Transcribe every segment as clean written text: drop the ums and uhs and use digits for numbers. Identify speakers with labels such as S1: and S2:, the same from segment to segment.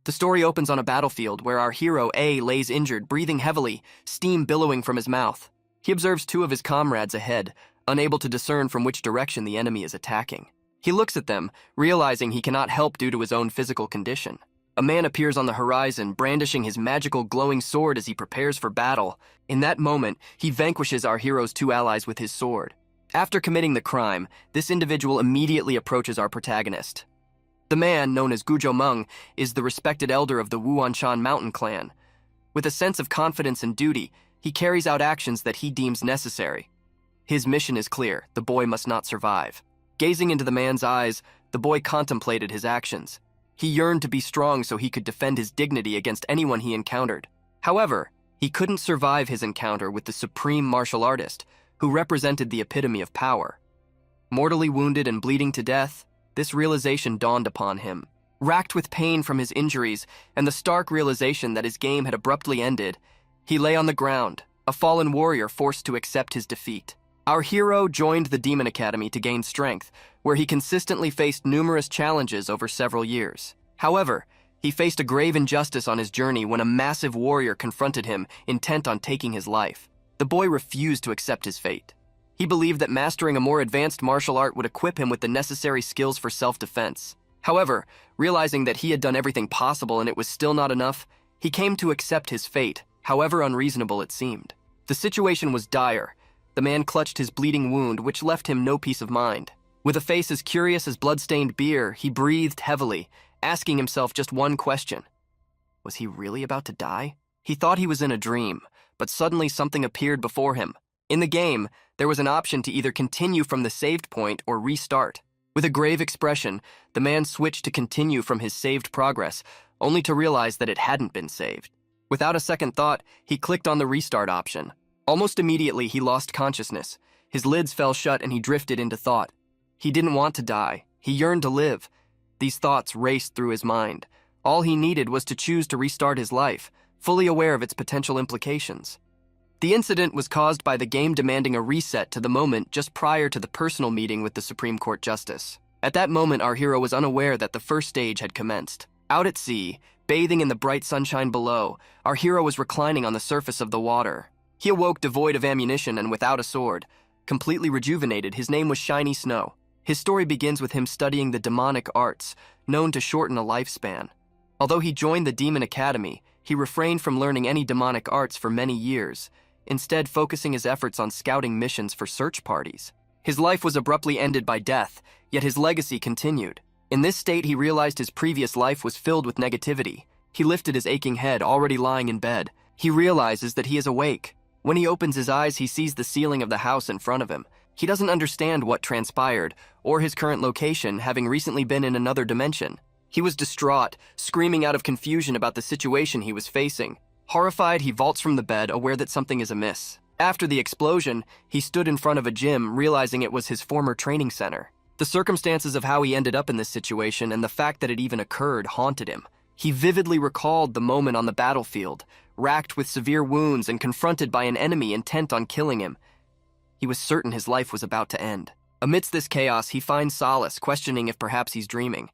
S1: The story opens on a battlefield where our hero A lays injured, breathing heavily, steam billowing from his mouth. He observes two of his comrades ahead, unable to discern from which direction the enemy is attacking. He looks at them, realizing he cannot help due to his own physical condition. A man appears on the horizon, brandishing his magical glowing sword as he prepares for battle. In that moment, he vanquishes our hero's two allies with his sword. After committing the crime, this individual immediately approaches our protagonist. The man, known as Gujo Meng, is the respected elder of the Wuanshan mountain clan. With a sense of confidence and duty, he carries out actions that he deems necessary. His mission is clear: the boy must not survive. Gazing into the man's eyes, the boy contemplated his actions. He yearned to be strong so he could defend his dignity against anyone he encountered. However, he couldn't survive his encounter with the supreme martial artist, who represented the epitome of power. Mortally wounded and bleeding to death, this realization dawned upon him. Racked with pain from his injuries and the stark realization that his game had abruptly ended, he lay on the ground, a fallen warrior forced to accept his defeat. Our hero joined the Demon Academy to gain strength, where he consistently faced numerous challenges over several years. However, he faced a grave injustice on his journey when a massive warrior confronted him, intent on taking his life. The boy refused to accept his fate. He believed that mastering a more advanced martial art would equip him with the necessary skills for self-defense. However, realizing that he had done everything possible and it was still not enough, he came to accept his fate, however unreasonable it seemed. The situation was dire. The man clutched his bleeding wound, which left him no peace of mind. With a face as curious as blood-stained beer, he breathed heavily, asking himself just one question. Was he really about to die? He thought he was in a dream, but suddenly something appeared before him. In the game, there was an option to either continue from the saved point or restart. With a grave expression, the man switched to continue from his saved progress, only to realize that it hadn't been saved. Without a second thought, he clicked on the restart option. Almost immediately, he lost consciousness. His lids fell shut and he drifted into thought. He didn't want to die. He yearned to live. These thoughts raced through his mind. All he needed was to choose to restart his life, fully aware of its potential implications. The incident was caused by the game demanding a reset to the moment just prior to the personal meeting with the Supreme Court Justice. At that moment, our hero was unaware that the first stage had commenced. Out at sea, bathing in the bright sunshine below, our hero was reclining on the surface of the water. He awoke devoid of ammunition and without a sword. Completely rejuvenated, his name was Shiny Snow. His story begins with him studying the demonic arts, known to shorten a lifespan. Although he joined the Demon Academy, he refrained from learning any demonic arts for many years, instead focusing his efforts on scouting missions for search parties. His life was abruptly ended by death, yet his legacy continued. In this state, he realized his previous life was filled with negativity. He lifted his aching head, already lying in bed. He realizes that he is awake. When he opens his eyes, he sees the ceiling of the house in front of him. He doesn't understand what transpired, or his current location, having recently been in another dimension. He was distraught, screaming out of confusion about the situation he was facing. Horrified, he vaults from the bed, aware that something is amiss. After the explosion, he stood in front of a gym, realizing it was his former training center. The circumstances of how he ended up in this situation and the fact that it even occurred haunted him. He vividly recalled the moment on the battlefield, racked with severe wounds and confronted by an enemy intent on killing him. He was certain his life was about to end. Amidst this chaos, he finds solace, questioning if perhaps he's dreaming.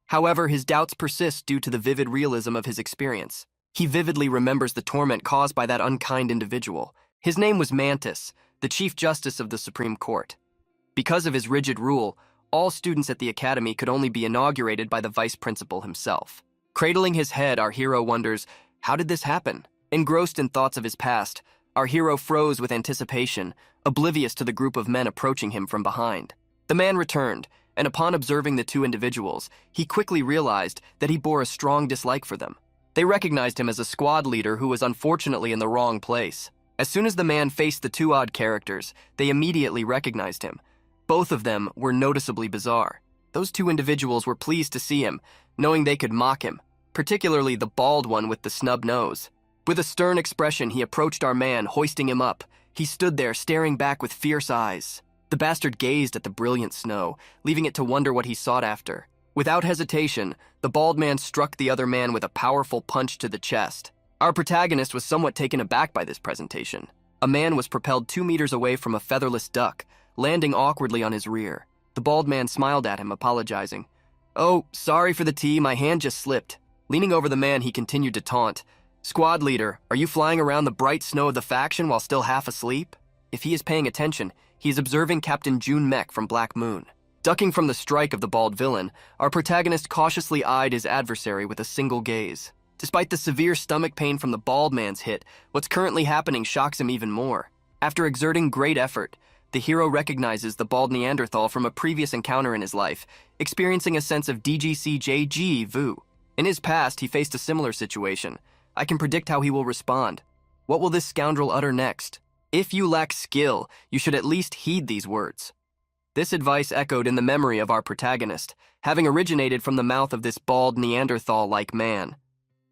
S1: However, his doubts persist due to the vivid realism of his experience. He vividly remembers the torment caused by that unkind individual. His name was Mantis, the Chief Justice of the Supreme Court. Because of his rigid rule, all students at the academy could only be inaugurated by the vice principal himself. Cradling his head, our hero wonders, how did this happen? Engrossed in thoughts of his past, our hero froze with anticipation, oblivious to the group of men approaching him from behind. The man returned, and upon observing the two individuals, he quickly realized that he bore a strong dislike for them. They recognized him as a squad leader who was unfortunately in the wrong place. As soon as the man faced the two odd characters, they immediately recognized him. Both of them were noticeably bizarre. Those two individuals were pleased to see him, knowing they could mock him, particularly the bald one with the snub nose. With a stern expression, he approached our man, hoisting him up. He stood there, staring back with fierce eyes. The bastard gazed at the brilliant snow, leaving it to wonder what he sought after. Without hesitation, the bald man struck the other man with a powerful punch to the chest. Our protagonist was somewhat taken aback by this presentation. A man was propelled 2 meters away from a featherless duck, landing awkwardly on his rear. The bald man smiled at him, apologizing. "Oh, sorry for the tea, my hand just slipped." Leaning over the man, he continued to taunt. "Squad leader, are you flying around the bright snow of the faction while still half asleep?" If he is paying attention, he is observing Captain June Mech from Black Moon. Ducking from the strike of the bald villain, our protagonist cautiously eyed his adversary with a single gaze. Despite the severe stomach pain from the bald man's hit, what's currently happening shocks him even more. After exerting great effort, the hero recognizes the bald Neanderthal from a previous encounter in his life, experiencing a sense of DGCJG vu. In his past, he faced a similar situation. I can predict how he will respond. What will this scoundrel utter next? If you lack skill, you should at least heed these words. This advice echoed in the memory of our protagonist, having originated from the mouth of this bald Neanderthal-like man.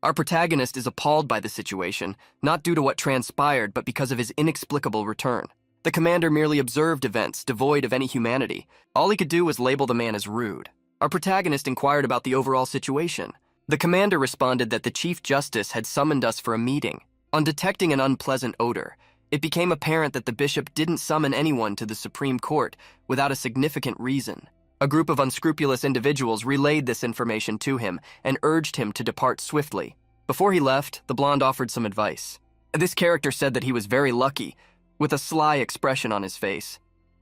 S1: Our protagonist is appalled by the situation, not due to what transpired, but because of his inexplicable return. The commander merely observed events devoid of any humanity. All he could do was label the man as rude. Our protagonist inquired about the overall situation. The commander responded that the Chief Justice had summoned us for a meeting. On detecting an unpleasant odor, it became apparent that the bishop didn't summon anyone to the Supreme Court without a significant reason. A group of unscrupulous individuals relayed this information to him and urged him to depart swiftly. Before he left, the blonde offered some advice. This character said that he was very lucky, with a sly expression on his face.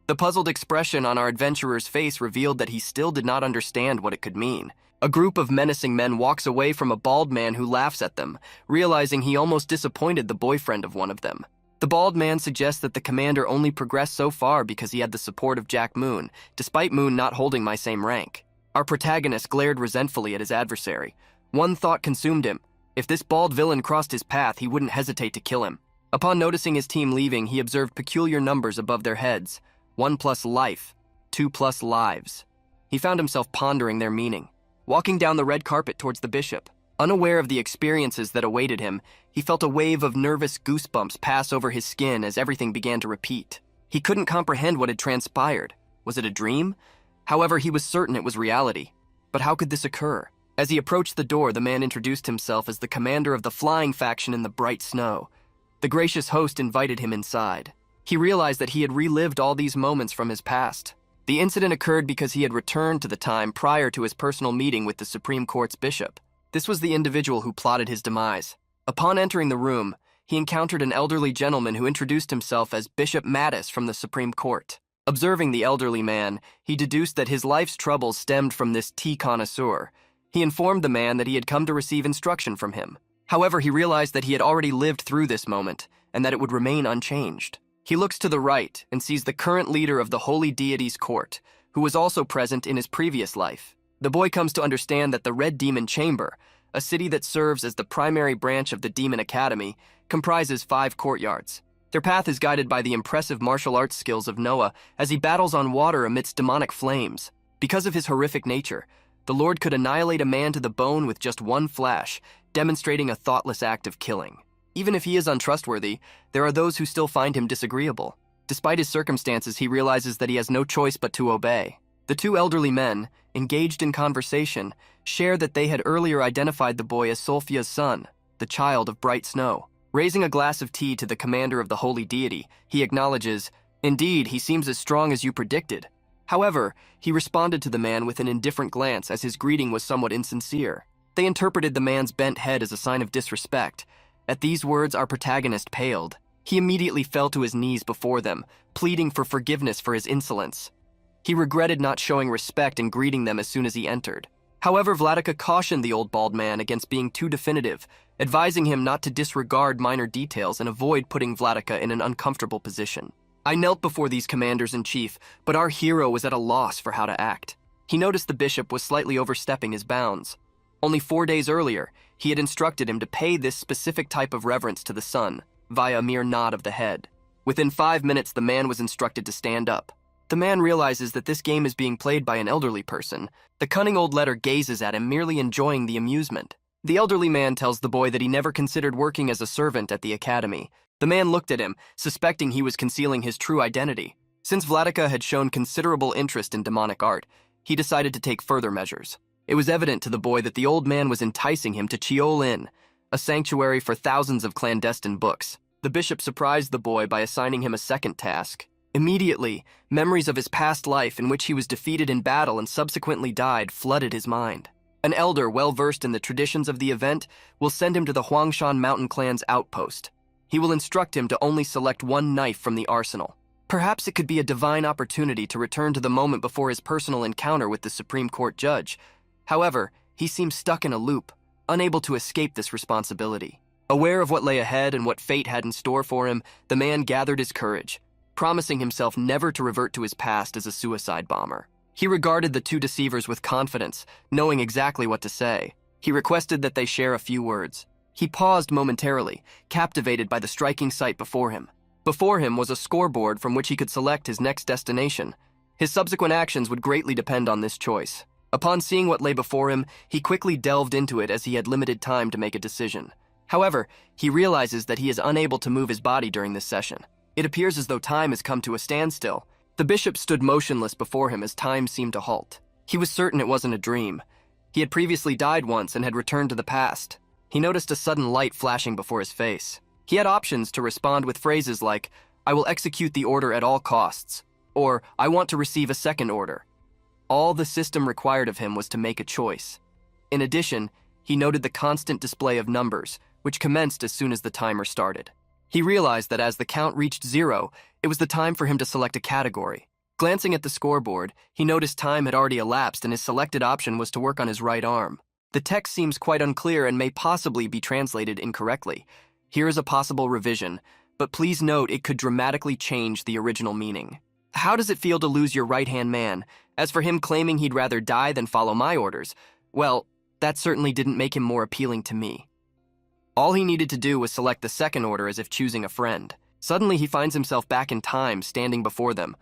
S1: The puzzled expression on our adventurer's face revealed that he still did not understand what it could mean. A group of menacing men walks away from a bald man who laughs at them, realizing he almost disappointed the boyfriend of one of them. The bald man suggests that the commander only progressed so far because he had the support of Jack Moon, despite Moon not holding my same rank. Our protagonist glared resentfully at his adversary. One thought consumed him. If this bald villain crossed his path, he wouldn't hesitate to kill him. Upon noticing his team leaving, he observed peculiar numbers above their heads. 1 plus life, 2 plus lives. He found himself pondering their meaning. Walking down the red carpet towards the bishop, unaware of the experiences that awaited him, he felt a wave of nervous goosebumps pass over his skin as everything began to repeat. He couldn't comprehend what had transpired. Was it a dream? However, he was certain it was reality. But how could this occur? As he approached the door, the man introduced himself as the commander of the flying faction in the bright snow. The gracious host invited him inside. He realized that he had relived all these moments from his past. The incident occurred because he had returned to the time prior to his personal meeting with the Supreme Court's bishop. This was the individual who plotted his demise. Upon entering the room, he encountered an elderly gentleman who introduced himself as Bishop Mattis from the Supreme Court. Observing the elderly man, he deduced that his life's troubles stemmed from this tea connoisseur. He informed the man that he had come to receive instruction from him. However, he realized that he had already lived through this moment, and that it would remain unchanged. He looks to the right and sees the current leader of the Holy Deity's court, who was also present in his previous life. The boy comes to understand that the Red Demon Chamber, a city that serves as the primary branch of the Demon Academy, comprises 5 courtyards. Their path is guided by the impressive martial arts skills of Noah as he battles on water amidst demonic flames. Because of his horrific nature, the Lord could annihilate a man to the bone with just one flash, demonstrating a thoughtless act of killing. Even if he is untrustworthy, there are those who still find him disagreeable. Despite his circumstances, he realizes that he has no choice but to obey. The 2 elderly men, engaged in conversation, share that they had earlier identified the boy as Solfia's son, the child of bright snow. Raising a glass of tea to the commander of the holy deity, he acknowledges, "Indeed, he seems as strong as you predicted." However, he responded to the man with an indifferent glance as his greeting was somewhat insincere. They interpreted the man's bent head as a sign of disrespect. At these words, our protagonist paled. He immediately fell to his knees before them, pleading for forgiveness for his insolence. He regretted not showing respect and greeting them as soon as he entered. However, Vladika cautioned the old bald man against being too definitive, advising him not to disregard minor details and avoid putting Vladika in an uncomfortable position. I knelt before these commanders-in-chief, but our hero was at a loss for how to act. He noticed the bishop was slightly overstepping his bounds. Only 4 days earlier, he had instructed him to pay this specific type of reverence to the sun, via a mere nod of the head. Within 5 minutes, the man was instructed to stand up. The man realizes that this game is being played by an elderly person. The cunning old letter gazes at him, merely enjoying the amusement. The elderly man tells the boy that he never considered working as a servant at the academy. The man looked at him, suspecting he was concealing his true identity. Since Vladika had shown considerable interest in demonic art, he decided to take further measures. It was evident to the boy that the old man was enticing him to Cheol Inn, a sanctuary for thousands of clandestine books. The bishop surprised the boy by assigning him a second task. Immediately, memories of his past life in which he was defeated in battle and subsequently died flooded his mind. An elder well-versed in the traditions of the event will send him to the Huangshan Mountain Clan's outpost. He will instruct him to only select one knife from the arsenal. Perhaps it could be a divine opportunity to return to the moment before his personal encounter with the Supreme Court judge. However, he seems stuck in a loop, unable to escape this responsibility. Aware of what lay ahead and what fate had in store for him, the man gathered his courage, promising himself never to revert to his past as a suicide bomber. He regarded the two deceivers with confidence, knowing exactly what to say. He requested that they share a few words. He paused momentarily, captivated by the striking sight before him. Before him was a scoreboard from which he could select his next destination. His subsequent actions would greatly depend on this choice. Upon seeing what lay before him, he quickly delved into it as he had limited time to make a decision. However, he realizes that he is unable to move his body during this session. It appears as though time has come to a standstill. The bishop stood motionless before him as time seemed to halt. He was certain it wasn't a dream. He had previously died once and had returned to the past. He noticed a sudden light flashing before his face. He had options to respond with phrases like, "I will execute the order at all costs," or "I want to receive a second order." All the system required of him was to make a choice. In addition, he noted the constant display of numbers, which commenced as soon as the timer started. He realized that as the count reached 0, it was the time for him to select a category. Glancing at the scoreboard, he noticed time had already elapsed and his selected option was to work on his right arm. The text seems quite unclear and may possibly be translated incorrectly. Here is a possible revision, but please note it could dramatically change the original meaning. How does it feel to lose your right-hand man? As for him claiming he'd rather die than follow my orders, well, that certainly didn't make him more appealing to me. All he needed to do was select the second order as if choosing a friend. Suddenly he finds himself back in time, standing before them.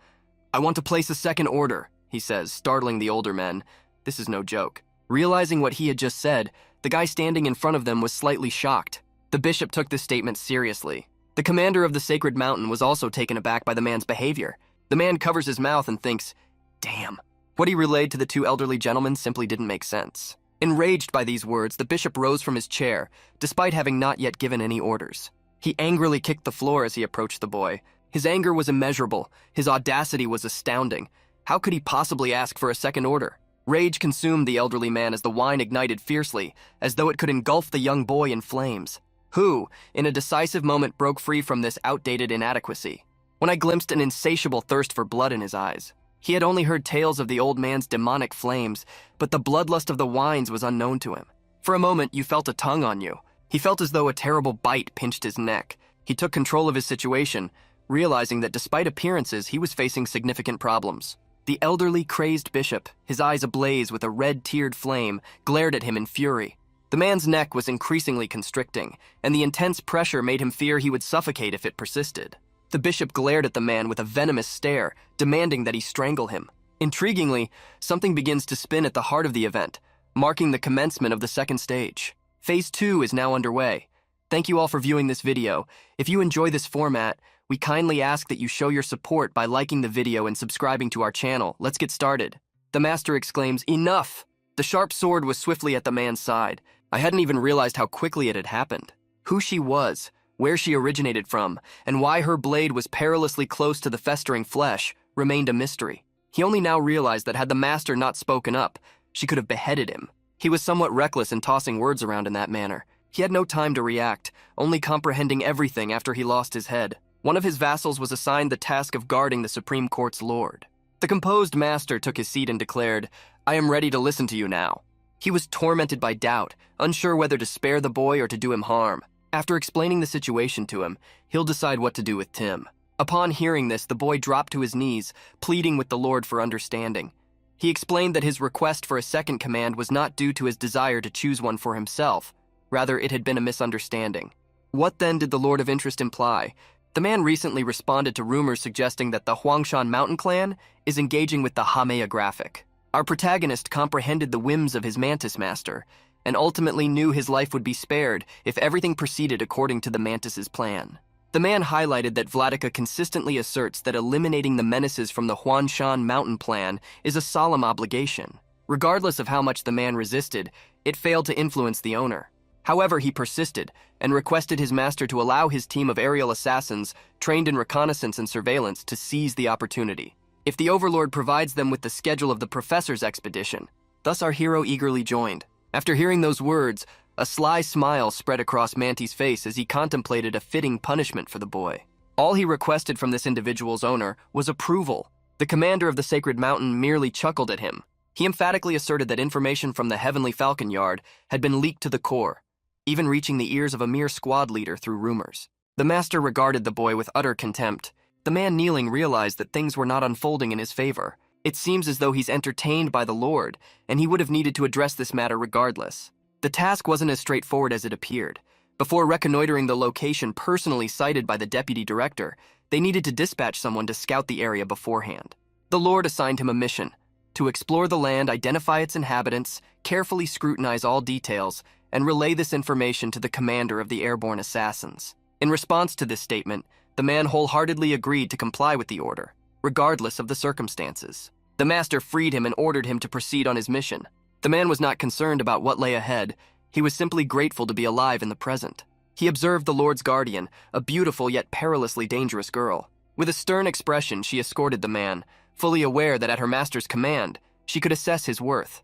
S1: "I want to place a second order," he says, startling the older men. This is no joke. Realizing what he had just said, the guy standing in front of them was slightly shocked. The bishop took this statement seriously. The commander of the sacred mountain was also taken aback by the man's behavior. The man covers his mouth and thinks, "Damn." What he relayed to the two elderly gentlemen simply didn't make sense. Enraged by these words, the bishop rose from his chair, despite having not yet given any orders. He angrily kicked the floor as he approached the boy. His anger was immeasurable. His audacity was astounding. How could he possibly ask for a second order? Rage consumed the elderly man as the wine ignited fiercely, as though it could engulf the young boy in flames, who, in a decisive moment, broke free from this outdated inadequacy. When I glimpsed an insatiable thirst for blood in his eyes. He had only heard tales of the old man's demonic flames, but the bloodlust of the wines was unknown to him. For a moment, you felt a tongue on you. He felt as though a terrible bite pinched his neck. He took control of his situation, realizing that despite appearances, he was facing significant problems. The elderly, crazed bishop, his eyes ablaze with a red-tiered flame, glared at him in fury. The man's neck was increasingly constricting, and the intense pressure made him fear he would suffocate if it persisted. The bishop glared at the man with a venomous stare, demanding that he strangle him. Intriguingly, something begins to spin at the heart of the event, marking the commencement of the second stage. Phase 2 is now underway. Thank you all for viewing this video. If you enjoy this format, we kindly ask that you show your support by liking the video and subscribing to our channel. Let's get started. The master exclaims, "Enough!" The sharp sword was swiftly at the man's side. I hadn't even realized how quickly it had happened. Who she was, where she originated from, and why her blade was perilously close to the festering flesh remained a mystery. He only now realized that had the master not spoken up, she could have beheaded him. He was somewhat reckless in tossing words around in that manner. He had no time to react, only comprehending everything after he lost his head. One of his vassals was assigned the task of guarding the Supreme Court's lord. The composed master took his seat and declared, "I am ready to listen to you now." He was tormented by doubt, unsure whether to spare the boy or to do him harm. After explaining the situation to him, he'll decide what to do with Tim. Upon hearing this, the boy dropped to his knees, pleading with the Lord for understanding. He explained that his request for a second command was not due to his desire to choose one for himself. Rather, it had been a misunderstanding. What then did the Lord of Interest imply? The man recently responded to rumors suggesting that the Huangshan Mountain Clan is engaging with the Hamea graphic. Our protagonist comprehended the whims of his mantis master, and ultimately knew his life would be spared if everything proceeded according to the mantis's plan. The man highlighted that Vladika consistently asserts that eliminating the menaces from the Huangshan Mountain Plan is a solemn obligation. Regardless of how much the man resisted, it failed to influence the owner. However, he persisted and requested his master to allow his team of aerial assassins trained in reconnaissance and surveillance to seize the opportunity. If the Overlord provides them with the schedule of the professor's expedition, thus our hero eagerly joined. After hearing those words, a sly smile spread across Manty's face as he contemplated a fitting punishment for the boy. All he requested from this individual's owner was approval. The commander of the Sacred Mountain merely chuckled at him. He emphatically asserted that information from the Heavenly Falcon Yard had been leaked to the core, even reaching the ears of a mere squad leader through rumors. The master regarded the boy with utter contempt. The man kneeling realized that things were not unfolding in his favor. It seems as though he's entertained by the Lord, and he would have needed to address this matter regardless. The task wasn't as straightforward as it appeared. Before reconnoitering the location personally cited by the deputy director, they needed to dispatch someone to scout the area beforehand. The Lord assigned him a mission: to explore the land, identify its inhabitants, carefully scrutinize all details, and relay this information to the commander of the airborne assassins. In response to this statement, the man wholeheartedly agreed to comply with the order, regardless of the circumstances. The master freed him and ordered him to proceed on his mission. The man was not concerned about what lay ahead. He was simply grateful to be alive in the present. He observed the Lord's guardian, a beautiful yet perilously dangerous girl. With a stern expression, she escorted the man, fully aware that at her master's command, she could assess his worth.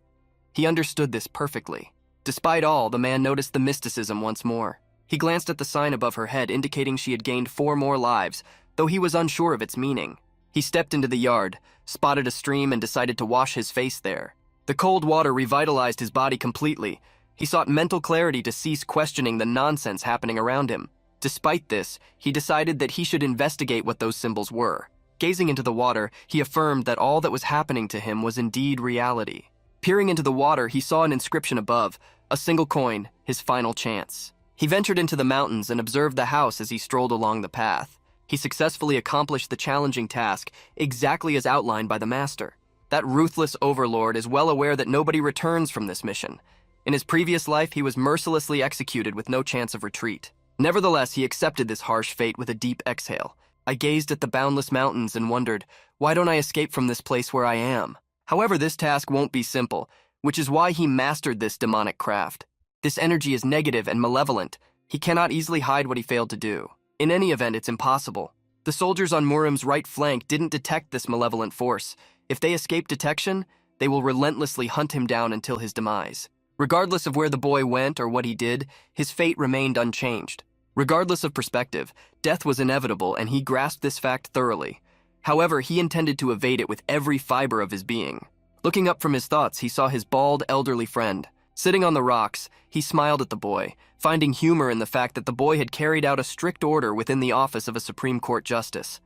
S1: He understood this perfectly. Despite all, the man noticed the mysticism once more. He glanced at the sign above her head, indicating she had gained 4 more lives, though he was unsure of its meaning. He stepped into the yard, spotted a stream, and decided to wash his face there. The cold water revitalized his body completely. He sought mental clarity to cease questioning the nonsense happening around him. Despite this, he decided that he should investigate what those symbols were. Gazing into the water, he affirmed that all that was happening to him was indeed reality. Peering into the water, he saw an inscription above: a single coin, his final chance. He ventured into the mountains and observed the house as he strolled along the path. He successfully accomplished the challenging task, exactly as outlined by the master. That ruthless overlord is well aware that nobody returns from this mission. In his previous life, he was mercilessly executed with no chance of retreat. Nevertheless, he accepted this harsh fate with a deep exhale. I gazed at the boundless mountains and wondered, why don't I escape from this place where I am? However, this task won't be simple, which is why he mastered this demonic craft. This energy is negative and malevolent. He cannot easily hide what he failed to do. In any event, it's impossible. The soldiers on Murim's right flank didn't detect this malevolent force. If they escape detection, they will relentlessly hunt him down until his demise. Regardless of where the boy went or what he did, his fate remained unchanged. Regardless of perspective, death was inevitable, and he grasped this fact thoroughly. However, he intended to evade it with every fiber of his being. Looking up from his thoughts, he saw his bald, elderly friend. Sitting on the rocks, he smiled at the boy, finding humor in the fact that the boy had carried out a strict order within the office of a Supreme Court justice.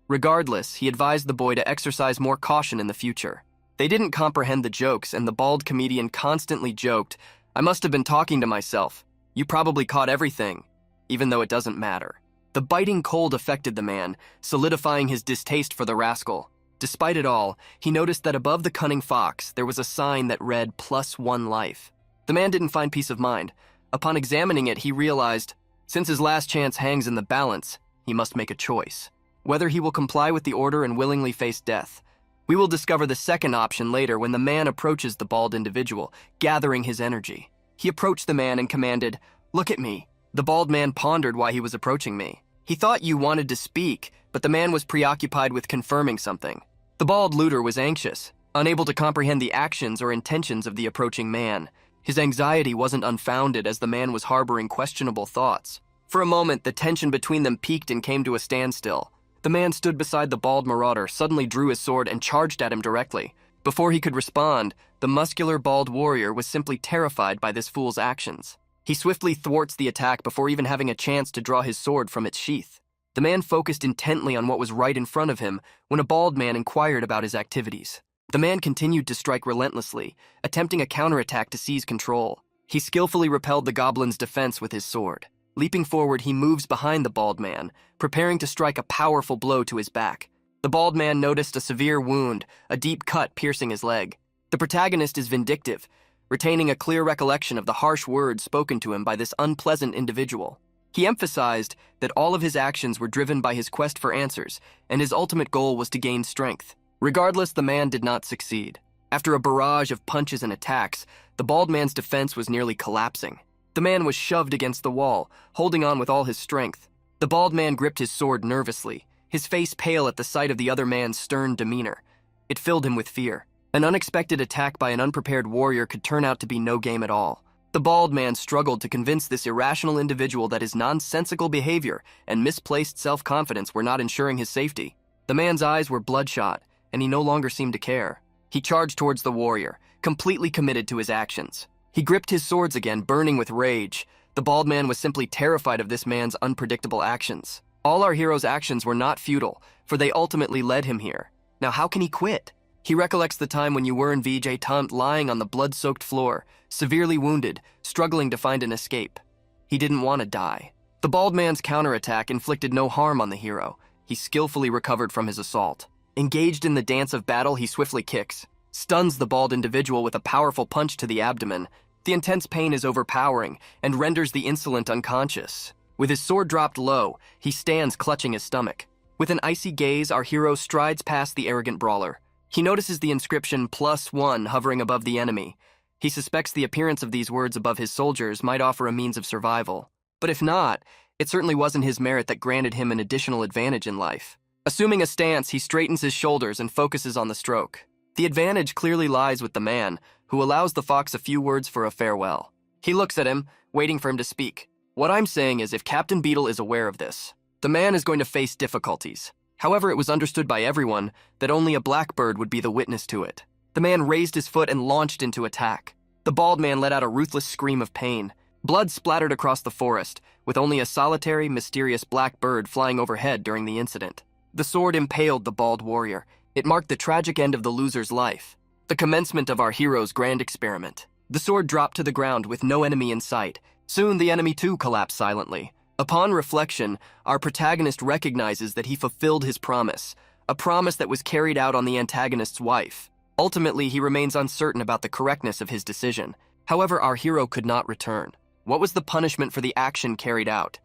S1: Regardless, he advised the boy to exercise more caution in the future. They didn't comprehend the jokes, and the bald comedian constantly joked, "I must have been talking to myself. You probably caught everything," even though it doesn't matter. The biting cold affected the man, solidifying his distaste for the rascal. Despite it all, he noticed that above the cunning fox, there was a sign that read +1 life. The man didn't find peace of mind. Upon examining it, he realized, since his last chance hangs in the balance, he must make a choice. Whether he will comply with the order and willingly face death. We will discover the second option later when the man approaches the bald individual, gathering his energy. He approached the man and commanded, "Look at me." The bald man pondered why he was approaching me. He thought you wanted to speak, but the man was preoccupied with confirming something. The bald looter was anxious, unable to comprehend the actions or intentions of the approaching man. His anxiety wasn't unfounded as the man was harboring questionable thoughts. For a moment, the tension between them peaked and came to a standstill. The man stood beside the bald marauder, suddenly drew his sword and charged at him directly. Before he could respond, the muscular bald warrior was simply terrified by this fool's actions. He swiftly thwarts the attack before even having a chance to draw his sword from its sheath. The man focused intently on what was right in front of him when a bald man inquired about his activities. The man continued to strike relentlessly, attempting a counterattack to seize control. He skillfully repelled the goblin's defense with his sword. Leaping forward, he moves behind the bald man, preparing to strike a powerful blow to his back. The bald man noticed a severe wound, a deep cut piercing his leg. The protagonist is vindictive, retaining a clear recollection of the harsh words spoken to him by this unpleasant individual. He emphasized that all of his actions were driven by his quest for answers, and his ultimate goal was to gain strength. Regardless, the man did not succeed. After a barrage of punches and attacks, the bald man's defense was nearly collapsing. The man was shoved against the wall, holding on with all his strength. The bald man gripped his sword nervously, his face pale at the sight of the other man's stern demeanor. It filled him with fear. An unexpected attack by an unprepared warrior could turn out to be no game at all. The bald man struggled to convince this irrational individual that his nonsensical behavior and misplaced self-confidence were not ensuring his safety. The man's eyes were bloodshot, and he no longer seemed to care. He charged towards the warrior, completely committed to his actions. He gripped his swords again, burning with rage. The bald man was simply terrified of this man's unpredictable actions. All our hero's actions were not futile, for they ultimately led him here. Now how can he quit? He recollects the time when you were in VJ Tant lying on the blood-soaked floor, severely wounded, struggling to find an escape. He didn't want to die. The bald man's counterattack inflicted no harm on the hero. He skillfully recovered from his assault. Engaged in the dance of battle, he swiftly kicks, stuns the bald individual with a powerful punch to the abdomen. The intense pain is overpowering and renders the insolent unconscious. With his sword dropped low, he stands clutching his stomach. With an icy gaze, our hero strides past the arrogant brawler. He notices the inscription +1 hovering above the enemy. He suspects the appearance of these words above his soldiers might offer a means of survival. But if not, it certainly wasn't his merit that granted him an additional advantage in life. Assuming a stance, he straightens his shoulders and focuses on the stroke. The advantage clearly lies with the man, who allows the fox a few words for a farewell. He looks at him, waiting for him to speak. What I'm saying is, if Captain Beetle is aware of this, the man is going to face difficulties. However, it was understood by everyone that only a blackbird would be the witness to it. The man raised his foot and launched into attack. The bald man let out a ruthless scream of pain. Blood splattered across the forest, with only a solitary, mysterious black bird flying overhead during the incident. The sword impaled the bald warrior. It marked the tragic end of the loser's life, the commencement of our hero's grand experiment. The sword dropped to the ground with no enemy in sight. Soon the enemy too collapsed silently. Upon reflection, our protagonist recognizes that he fulfilled his promise, a promise that was carried out on the antagonist's wife. Ultimately, he remains uncertain about the correctness of his decision. However, our hero could not return. What was the punishment for the action carried out?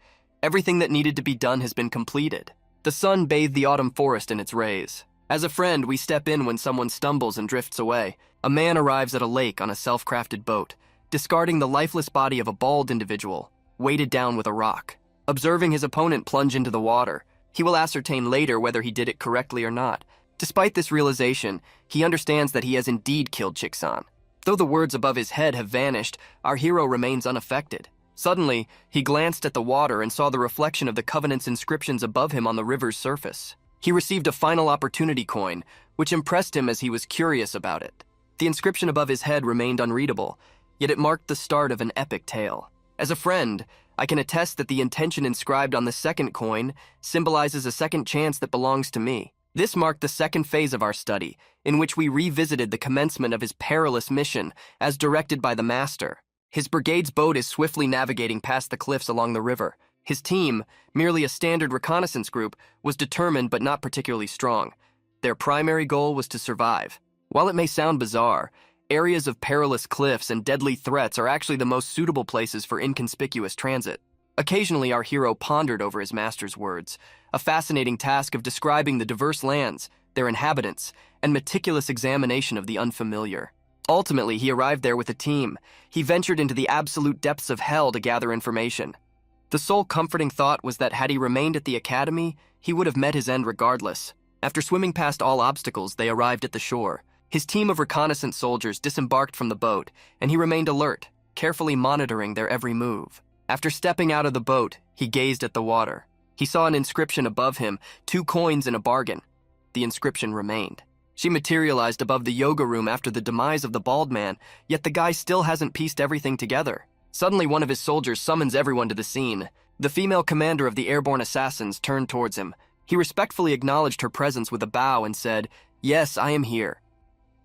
S1: Everything that needed to be done has been completed. The sun bathed the autumn forest in its rays. As a friend, we step in when someone stumbles and drifts away. A man arrives at a lake on a self-crafted boat, discarding the lifeless body of a bald individual, weighted down with a rock. Observing his opponent plunge into the water, he will ascertain later whether he did it correctly or not. Despite this realization, he understands that he has indeed killed Chiksan. Though the words above his head have vanished, our hero remains unaffected. Suddenly, he glanced at the water and saw the reflection of the Covenant's inscriptions above him on the river's surface. He received a final opportunity coin, which impressed him as he was curious about it. The inscription above his head remained unreadable, yet it marked the start of an epic tale. As a friend, I can attest that the intention inscribed on the second coin symbolizes a second chance that belongs to me. This marked the second phase of our study, in which we revisited the commencement of his perilous mission as directed by the Master. His brigade's boat is swiftly navigating past the cliffs along the river. His team, merely a standard reconnaissance group, was determined but not particularly strong. Their primary goal was to survive. While it may sound bizarre, areas of perilous cliffs and deadly threats are actually the most suitable places for inconspicuous transit. Occasionally, our hero pondered over his master's words, a fascinating task of describing the diverse lands, their inhabitants, and meticulous examination of the unfamiliar. Ultimately, he arrived there with a team. He ventured into the absolute depths of hell to gather information. The sole comforting thought was that had he remained at the academy, he would have met his end regardless. After swimming past all obstacles, they arrived at the shore. His team of reconnaissance soldiers disembarked from the boat, and he remained alert, carefully monitoring their every move. After stepping out of the boat, he gazed at the water. He saw an inscription above him, 2 coins in a bargain. The inscription remained. She materialized above the yoga room after the demise of the bald man, yet the guy still hasn't pieced everything together. Suddenly, one of his soldiers summons everyone to the scene. The female commander of the airborne assassins turned towards him. He respectfully acknowledged her presence with a bow and said, "Yes, I am here."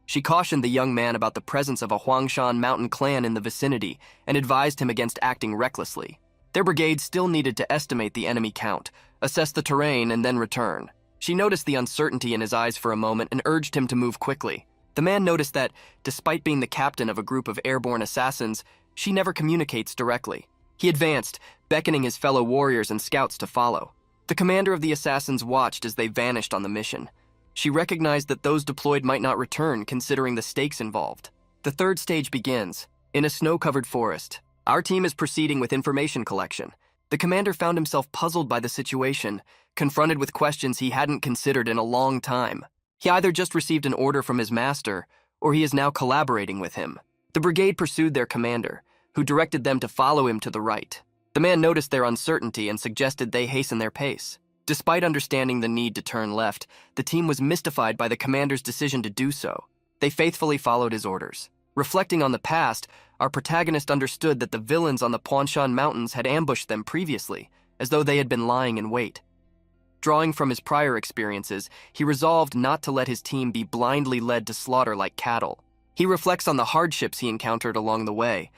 S1: She cautioned the young man about the presence of a Huangshan mountain clan in the vicinity and advised him against acting recklessly. Their brigade still needed to estimate the enemy count, assess the terrain, and then return. She noticed the uncertainty in his eyes for a moment and urged him to move quickly. The man noticed that, despite being the captain of a group of airborne assassins, she never communicates directly. He advanced, beckoning his fellow warriors and scouts to follow. The commander of the assassins watched as they vanished on the mission. She recognized that those deployed might not return, considering the stakes involved. The third stage begins. In a snow-covered forest, our team is proceeding with information collection. The commander found himself puzzled by the situation, confronted with questions he hadn't considered in a long time. He either just received an order from his master, or he is now collaborating with him. The brigade pursued their commander, who directed them to follow him to the right. The man noticed their uncertainty and suggested they hasten their pace. Despite understanding the need to turn left, the team was mystified by the commander's decision to do so. They faithfully followed his orders. Reflecting on the past, our protagonist understood that the villains on the Puanshan Mountains had ambushed them previously, as though they had been lying in wait. Drawing from his prior experiences, he resolved not to let his team be blindly led to slaughter like cattle. He reflects on the hardships he encountered along the way.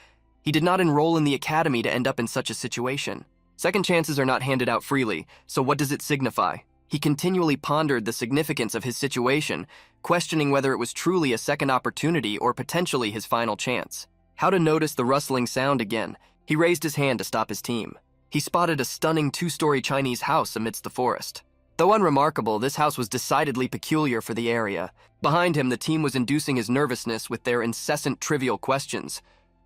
S1: He did not enroll in the academy to end up in such a situation. Second chances are not handed out freely, so what does it signify? He continually pondered the significance of his situation, questioning whether it was truly a second opportunity or potentially his final chance. How to notice the rustling sound again? He raised his hand to stop his team. He spotted a stunning two-story Chinese house amidst the forest. Though unremarkable, this house was decidedly peculiar for the area. Behind him, the team was inducing his nervousness with their incessant trivial questions.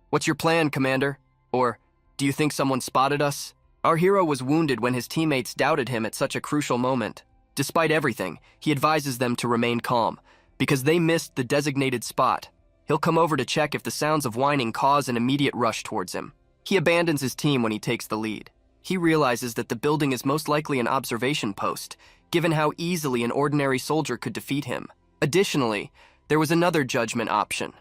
S1: "What's your plan, Commander?" Or, "Do you think someone spotted us?" Our hero was wounded when his teammates doubted him at such a crucial moment. Despite everything, he advises them to remain calm, because they missed the designated spot. He'll come over to check if the sounds of whining cause an immediate rush towards him. He abandons his team when he takes the lead. He realizes that the building is most likely an observation post, given how easily an ordinary soldier could defeat him. Additionally, there was another judgment option.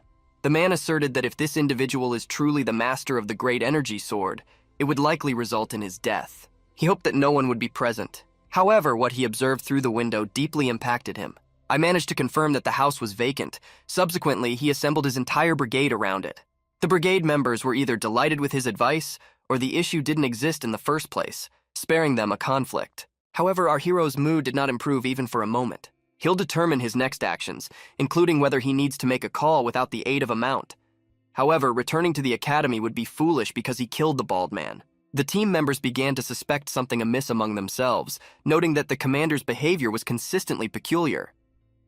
S1: The man asserted that if this individual is truly the master of the great energy sword, it would likely result in his death. He hoped that no one would be present. However, what he observed through the window deeply impacted him. I managed to confirm that the house was vacant. Subsequently, he assembled his entire brigade around it. The brigade members were either delighted with his advice, or the issue didn't exist in the first place, sparing them a conflict. However, our hero's mood did not improve even for a moment. He'll determine his next actions, including whether he needs to make a call without the aid of a mount. However, returning to the academy would be foolish because he killed the bald man. The team members began to suspect something amiss among themselves, noting that the commander's behavior was consistently peculiar.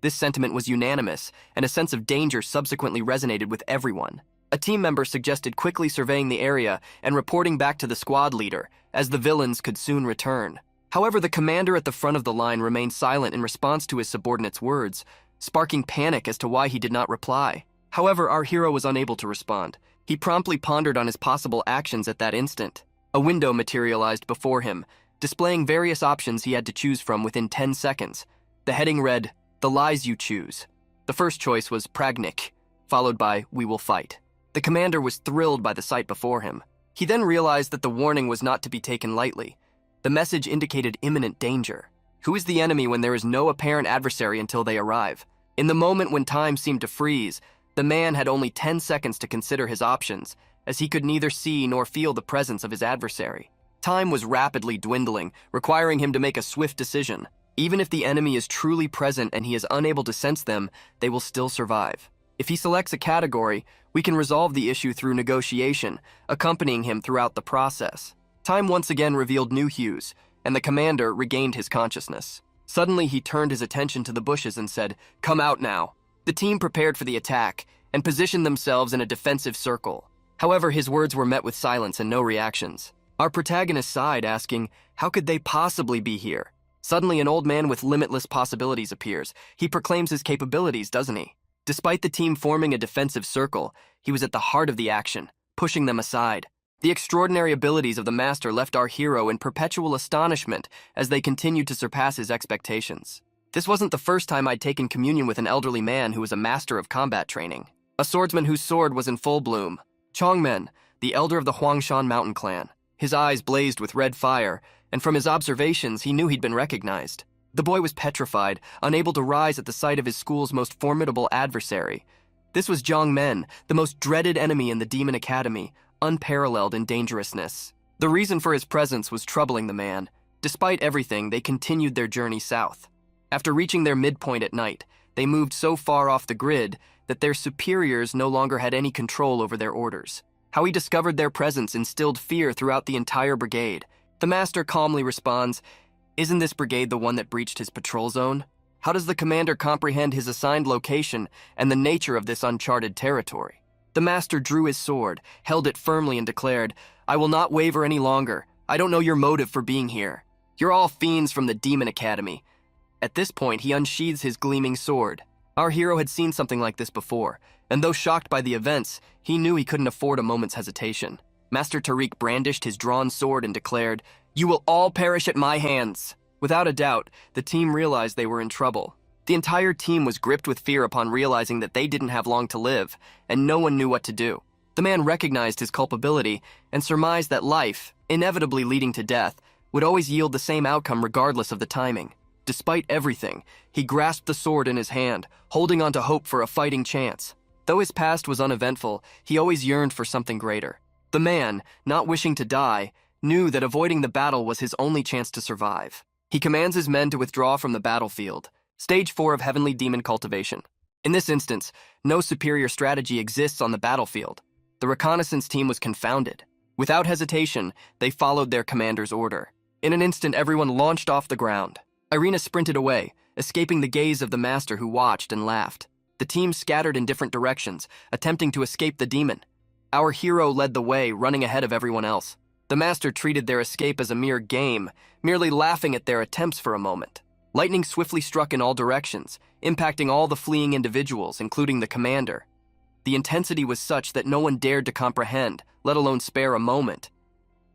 S1: This sentiment was unanimous, and a sense of danger subsequently resonated with everyone. A team member suggested quickly surveying the area and reporting back to the squad leader, as the villains could soon return. However, the commander at the front of the line remained silent in response to his subordinate's words, sparking panic as to why he did not reply. However, our hero was unable to respond. He promptly pondered on his possible actions at that instant. A window materialized before him, displaying various options he had to choose from within 10 seconds. The heading read, "The Lies You Choose." The first choice was Pragnik, followed by "We Will Fight." The commander was thrilled by the sight before him. He then realized that the warning was not to be taken lightly. The message indicated imminent danger. Who is the enemy when there is no apparent adversary until they arrive? In the moment when time seemed to freeze, the man had only 10 seconds to consider his options, as he could neither see nor feel the presence of his adversary. Time was rapidly dwindling, requiring him to make a swift decision. Even if the enemy is truly present and he is unable to sense them, they will still survive. If he selects a category, we can resolve the issue through negotiation, accompanying him throughout the process. Time once again revealed new hues, and the commander regained his consciousness. Suddenly, he turned his attention to the bushes and said, "Come out now." The team prepared for the attack and positioned themselves in a defensive circle. However, his words were met with silence and no reactions. Our protagonist sighed, asking, how could they possibly be here? Suddenly, an old man with limitless possibilities appears. He proclaims his capabilities, doesn't he? Despite the team forming a defensive circle, he was at the heart of the action, pushing them aside. The extraordinary abilities of the master left our hero in perpetual astonishment as they continued to surpass his expectations. This wasn't the first time I'd taken communion with an elderly man who was a master of combat training. A swordsman whose sword was in full bloom. Chongmen, the elder of the Huangshan mountain clan. His eyes blazed with red fire, and from his observations, he knew he'd been recognized. The boy was petrified, unable to rise at the sight of his school's most formidable adversary. This was Zhang Men, the most dreaded enemy in the Demon Academy, unparalleled in dangerousness. The reason for his presence was troubling the man. Despite everything, they continued their journey south. After reaching their midpoint at night, they moved so far off the grid that their superiors no longer had any control over their orders. How he discovered their presence instilled fear throughout the entire brigade. The master calmly responds, "Isn't this brigade the one that breached his patrol zone? How does the commander comprehend his assigned location and the nature of this uncharted territory?" The master drew his sword, held it firmly, and declared, "I will not waver any longer. I don't know your motive for being here. You're all fiends from the Demon Academy." At this point, he unsheathes his gleaming sword. Our hero had seen something like this before, and though shocked by the events, he knew he couldn't afford a moment's hesitation. Master Tariq brandished his drawn sword and declared, "You will all perish at my hands." Without a doubt, the team realized they were in trouble. The entire team was gripped with fear upon realizing that they didn't have long to live, and no one knew what to do. The man recognized his culpability and surmised that life, inevitably leading to death, would always yield the same outcome regardless of the timing. Despite everything, he grasped the sword in his hand, holding on to hope for a fighting chance. Though his past was uneventful, he always yearned for something greater. The man, not wishing to die, knew that avoiding the battle was his only chance to survive. He commands his men to withdraw from the battlefield. Stage 4 of Heavenly Demon Cultivation. In this instance, no superior strategy exists on the battlefield. The reconnaissance team was confounded. Without hesitation, they followed their commander's order. In an instant, everyone launched off the ground. Irina sprinted away, escaping the gaze of the master who watched and laughed. The team scattered in different directions, attempting to escape the demon. Our hero led the way, running ahead of everyone else. The master treated their escape as a mere game, merely laughing at their attempts for a moment. Lightning swiftly struck in all directions, impacting all the fleeing individuals, including the commander. The intensity was such that no one dared to comprehend, let alone spare a moment.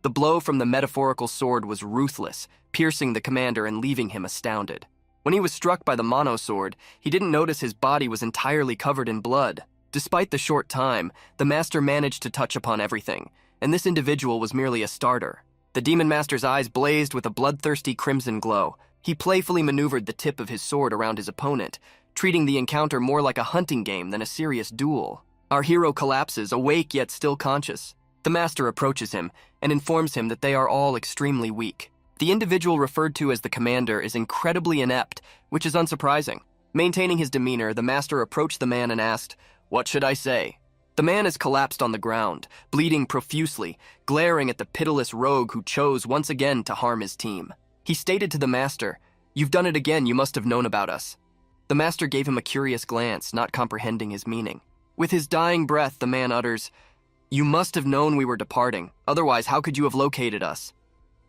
S1: The blow from the metaphorical sword was ruthless, piercing the commander and leaving him astounded. When he was struck by the mono sword, he didn't notice his body was entirely covered in blood. Despite the short time, the master managed to touch upon everything, and this individual was merely a starter. The demon master's eyes blazed with a bloodthirsty crimson glow. He playfully maneuvered the tip of his sword around his opponent, treating the encounter more like a hunting game than a serious duel. Our hero collapses, awake yet still conscious. The master approaches him and informs him that they are all extremely weak. The individual referred to as the commander is incredibly inept, which is unsurprising. Maintaining his demeanor, the master approached the man and asked, "What should I say?" The man is collapsed on the ground, bleeding profusely, glaring at the pitiless rogue who chose once again to harm his team. He stated to the master, "You've done it again, you must have known about us." The master gave him a curious glance, not comprehending his meaning. With his dying breath, the man utters, "You must have known we were departing, otherwise how could you have located us?"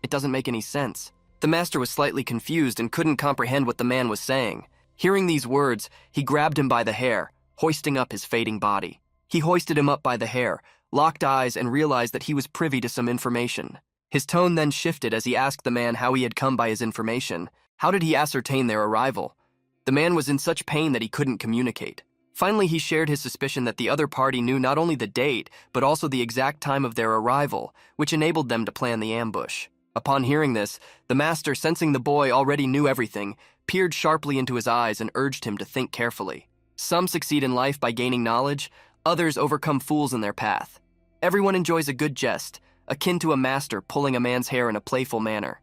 S1: It doesn't make any sense. The master was slightly confused and couldn't comprehend what the man was saying. Hearing these words, he grabbed him by the hair, hoisting up his fading body. He hoisted him up by the hair, locked eyes, and realized that he was privy to some information. His tone then shifted as he asked the man how he had come by his information. How did he ascertain their arrival? The man was in such pain that he couldn't communicate. Finally, he shared his suspicion that the other party knew not only the date, but also the exact time of their arrival, which enabled them to plan the ambush. Upon hearing this, the master, sensing the boy already knew everything, peered sharply into his eyes and urged him to think carefully. Some succeed in life by gaining knowledge, others overcome fools in their path. Everyone enjoys a good jest, akin to a master pulling a man's hair in a playful manner.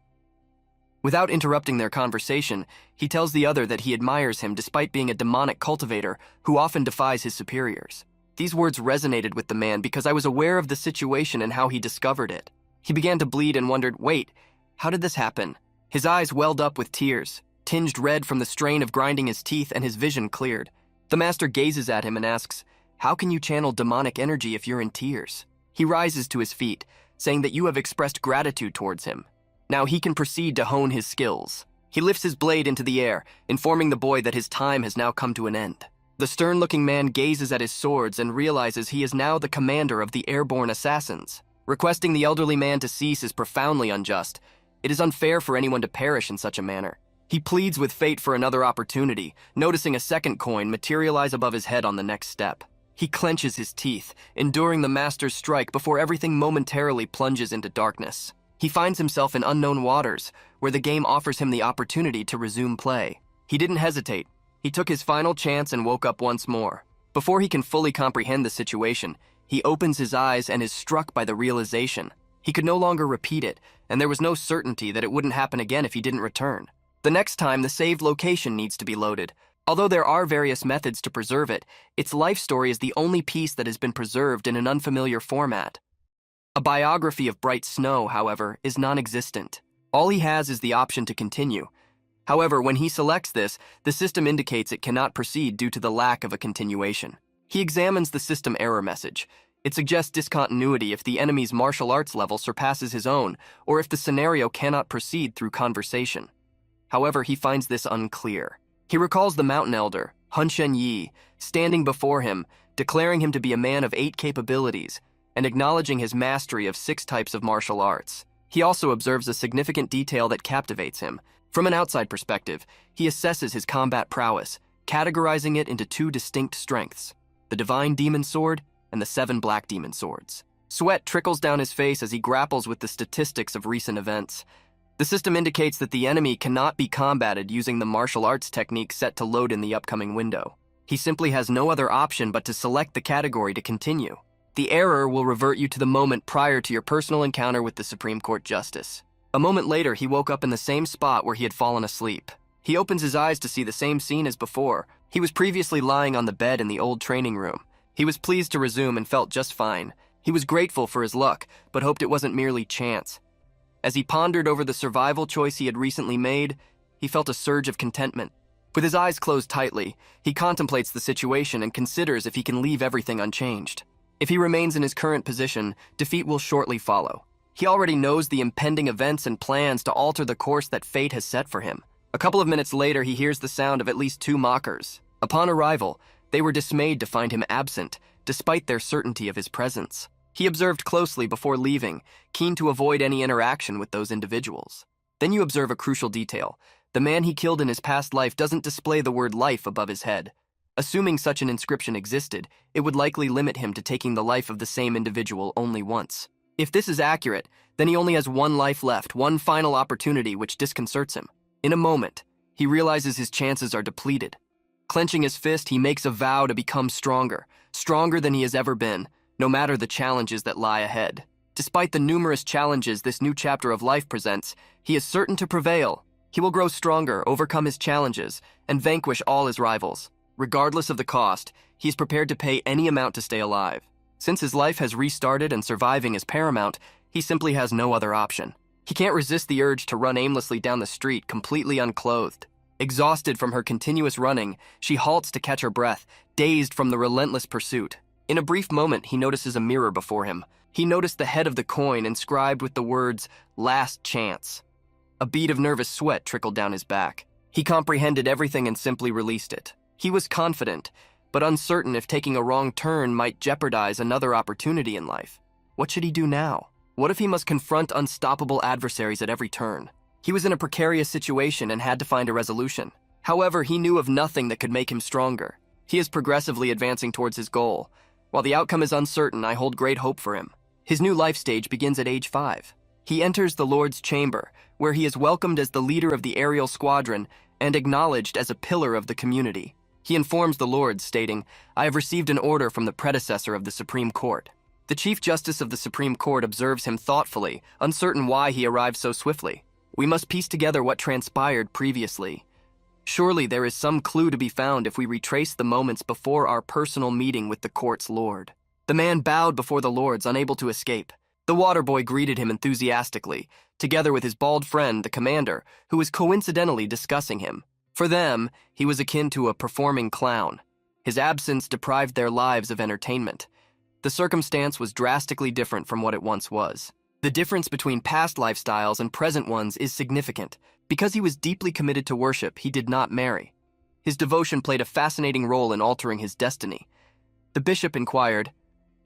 S1: Without interrupting their conversation, he tells the other that he admires him despite being a demonic cultivator who often defies his superiors. These words resonated with the man because I was aware of the situation and how he discovered it. He began to bleed and wondered, wait, how did this happen? His eyes welled up with tears, tinged red from the strain of grinding his teeth, and his vision cleared. The master gazes at him and asks, "How can you channel demonic energy if you're in tears?" He rises to his feet, saying that you have expressed gratitude towards him. Now he can proceed to hone his skills. He lifts his blade into the air, informing the boy that his time has now come to an end. The stern-looking man gazes at his swords and realizes he is now the commander of the airborne assassins. Requesting the elderly man to cease is profoundly unjust. It is unfair for anyone to perish in such a manner. He pleads with fate for another opportunity, noticing a second coin materialize above his head on the next step. He clenches his teeth, enduring the master's strike before everything momentarily plunges into darkness. He finds himself in unknown waters, where the game offers him the opportunity to resume play. He didn't hesitate. He took his final chance and woke up once more. Before he can fully comprehend the situation, he opens his eyes and is struck by the realization. He could no longer repeat it, and there was no certainty that it wouldn't happen again if he didn't return. The next time, the saved location needs to be loaded. Although there are various methods to preserve it, its life story is the only piece that has been preserved in an unfamiliar format. A biography of Bright Snow, however, is non-existent. All he has is the option to continue. However, when he selects this, the system indicates it cannot proceed due to the lack of a continuation. He examines the system error message. It suggests discontinuity if the enemy's martial arts level surpasses his own, or if the scenario cannot proceed through conversation. However, he finds this unclear. He recalls the Mountain Elder, Hun Shen Yi, standing before him, declaring him to be a man of 8 capabilities and acknowledging his mastery of 6 types of martial arts. He also observes a significant detail that captivates him. From an outside perspective, he assesses his combat prowess, categorizing it into 2 distinct strengths: the Divine Demon Sword and the 7 Black Demon Swords. Sweat trickles down his face as he grapples with the statistics of recent events. The system indicates that the enemy cannot be combated using the martial arts technique set to load in the upcoming window. He simply has no other option but to select the category to continue. The error will revert you to the moment prior to your personal encounter with the Supreme Court Justice. A moment later, he woke up in the same spot where he had fallen asleep. He opens his eyes to see the same scene as before. He was previously lying on the bed in the old training room. He was pleased to resume and felt just fine. He was grateful for his luck, but hoped it wasn't merely chance. As he pondered over the survival choice he had recently made, he felt a surge of contentment. With his eyes closed tightly, he contemplates the situation and considers if he can leave everything unchanged. If he remains in his current position, defeat will shortly follow. He already knows the impending events and plans to alter the course that fate has set for him. A couple of minutes later, he hears the sound of at least 2 mockers. Upon arrival, they were dismayed to find him absent, despite their certainty of his presence. He observed closely before leaving, keen to avoid any interaction with those individuals. Then you observe a crucial detail. The man he killed in his past life doesn't display the word life above his head. Assuming such an inscription existed, it would likely limit him to taking the life of the same individual only once. If this is accurate, then he only has 1 life left, one final opportunity, which disconcerts him. In a moment, he realizes his chances are depleted. Clenching his fist, he makes a vow to become stronger than he has ever been, no matter the challenges that lie ahead. Despite the numerous challenges this new chapter of life presents, he is certain to prevail. He will grow stronger, overcome his challenges, and vanquish all his rivals. Regardless of the cost, he is prepared to pay any amount to stay alive. Since his life has restarted and surviving is paramount, he simply has no other option. He can't resist the urge to run aimlessly down the street, completely unclothed. Exhausted from her continuous running, she halts to catch her breath, dazed from the relentless pursuit. In a brief moment, he notices a mirror before him. He noticed the head of the coin inscribed with the words, "Last Chance." A bead of nervous sweat trickled down his back. He comprehended everything and simply released it. He was confident, but uncertain if taking a wrong turn might jeopardize another opportunity in life. What should he do now? What if he must confront unstoppable adversaries at every turn? He was in a precarious situation and had to find a resolution. However, he knew of nothing that could make him stronger. He is progressively advancing towards his goal. While the outcome is uncertain, I hold great hope for him. His new life stage begins at age 5. He enters the Lord's chamber, where he is welcomed as the leader of the aerial squadron and acknowledged as a pillar of the community. He informs the Lord, stating, "I have received an order from the predecessor of the Supreme Court." The Chief Justice of the Supreme Court observes him thoughtfully, uncertain why he arrived so swiftly. We must piece together what transpired previously. Surely there is some clue to be found if we retrace the moments before our personal meeting with the court's lord. The man bowed before the lords, unable to escape. The water boy greeted him enthusiastically, together with his bald friend, the commander, who was coincidentally discussing him. For them, he was akin to a performing clown. His absence deprived their lives of entertainment. The circumstance was drastically different from what it once was. The difference between past lifestyles and present ones is significant. Because he was deeply committed to worship, he did not marry. His devotion played a fascinating role in altering his destiny. The bishop inquired,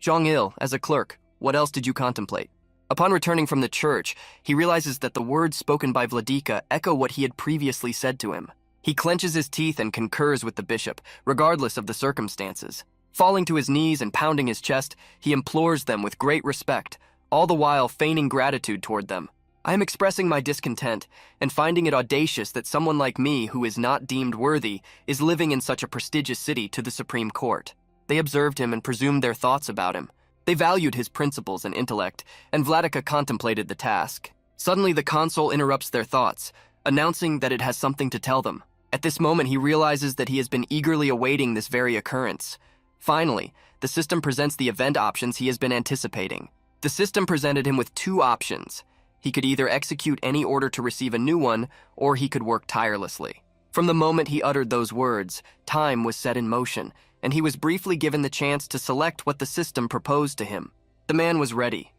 S1: "Zhang-il, as a clerk, what else did you contemplate?" Upon returning from the church, he realizes that the words spoken by Vladika echo what he had previously said to him. He clenches his teeth and concurs with the bishop, regardless of the circumstances. Falling to his knees and pounding his chest, he implores them with great respect, all the while feigning gratitude toward them. "I am expressing my discontent and finding it audacious that someone like me, who is not deemed worthy, is living in such a prestigious city to the Supreme Court." They observed him and presumed their thoughts about him. They valued his principles and intellect, and Vladika contemplated the task. Suddenly, the consul interrupts their thoughts, announcing that it has something to tell them. At this moment, he realizes that he has been eagerly awaiting this very occurrence. Finally, the system presents the event options he has been anticipating. The system presented him with 2 options. He could either execute any order to receive a new one, or he could work tirelessly. From the moment he uttered those words, time was set in motion, and he was briefly given the chance to select what the system proposed to him. The man was ready.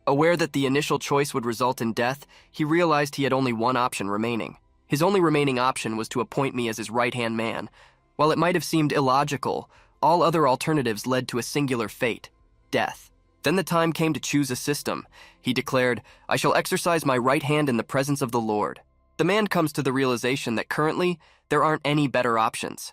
S1: Aware that the initial choice would result in death, he realized he had only one option remaining. His only remaining option was to appoint me as his right-hand man. While it might have seemed illogical, all other alternatives led to a singular fate: death. Then the time came to choose a system. He declared, "I shall exercise my right hand in the presence of the Lord." The man comes to the realization that currently, there aren't any better options.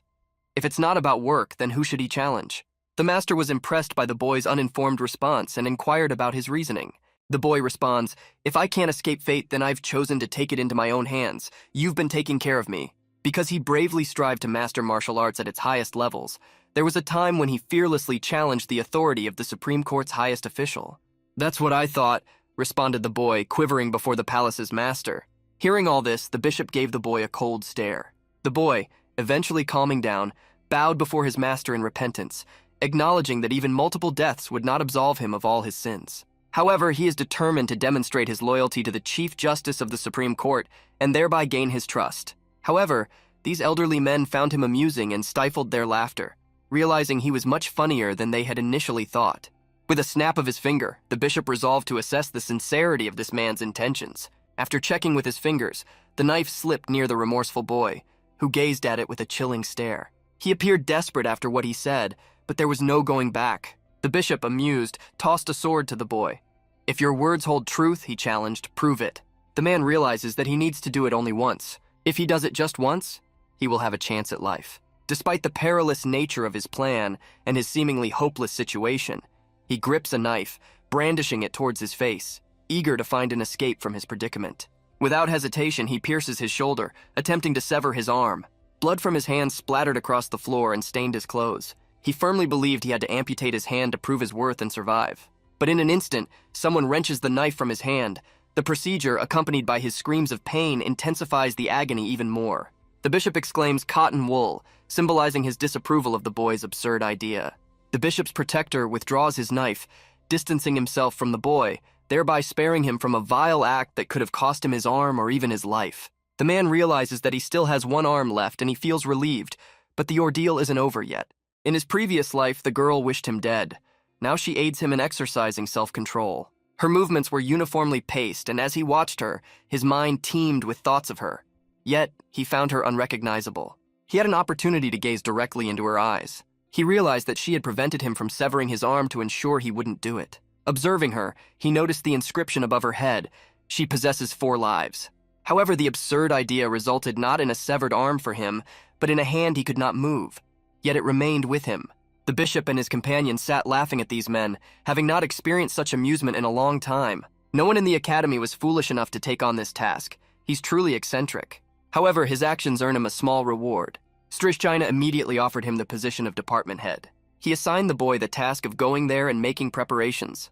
S1: If it's not about work, then who should he challenge? The master was impressed by the boy's uninformed response and inquired about his reasoning. The boy responds, "If I can't escape fate, then I've chosen to take it into my own hands. You've been taking care of me." Because he bravely strived to master martial arts at its highest levels, there was a time when he fearlessly challenged the authority of the Supreme Court's highest official. "That's what I thought," responded the boy, quivering before the palace's master. Hearing all this, the bishop gave the boy a cold stare. The boy, eventually calming down, bowed before his master in repentance, acknowledging that even multiple deaths would not absolve him of all his sins. However, he is determined to demonstrate his loyalty to the Chief Justice of the Supreme Court and thereby gain his trust. However, these elderly men found him amusing and stifled their laughter, realizing he was much funnier than they had initially thought. With a snap of his finger, the bishop resolved to assess the sincerity of this man's intentions. After checking with his fingers, the knife slipped near the remorseful boy, who gazed at it with a chilling stare. He appeared desperate after what he said, but there was no going back. The bishop, amused, tossed a sword to the boy. "If your words hold truth," he challenged, "prove it." The man realizes that he needs to do it only once. If he does it just once, he will have a chance at life. Despite the perilous nature of his plan and his seemingly hopeless situation, he grips a knife, brandishing it towards his face, eager to find an escape from his predicament. Without hesitation, he pierces his shoulder, attempting to sever his arm. Blood from his hand splattered across the floor and stained his clothes. He firmly believed he had to amputate his hand to prove his worth and survive. But in an instant, someone wrenches the knife from his hand. The procedure, accompanied by his screams of pain, intensifies the agony even more. The bishop exclaims "cotton wool," symbolizing his disapproval of the boy's absurd idea. The bishop's protector withdraws his knife, distancing himself from the boy, thereby sparing him from a vile act that could have cost him his arm or even his life. The man realizes that he still has one arm left and he feels relieved, but the ordeal isn't over yet. In his previous life, the girl wished him dead. Now she aids him in exercising self-control. Her movements were uniformly paced, and as he watched her, his mind teemed with thoughts of her. Yet, he found her unrecognizable. He had an opportunity to gaze directly into her eyes. He realized that she had prevented him from severing his arm to ensure he wouldn't do it. Observing her, he noticed the inscription above her head: "She possesses 4 lives." However, the absurd idea resulted not in a severed arm for him, but in a hand he could not move. Yet it remained with him. The bishop and his companions sat laughing at these men, having not experienced such amusement in a long time. No one in the academy was foolish enough to take on this task. He's truly eccentric. However, his actions earn him a small reward. Strichchina immediately offered him the position of department head. He assigned the boy the task of going there and making preparations.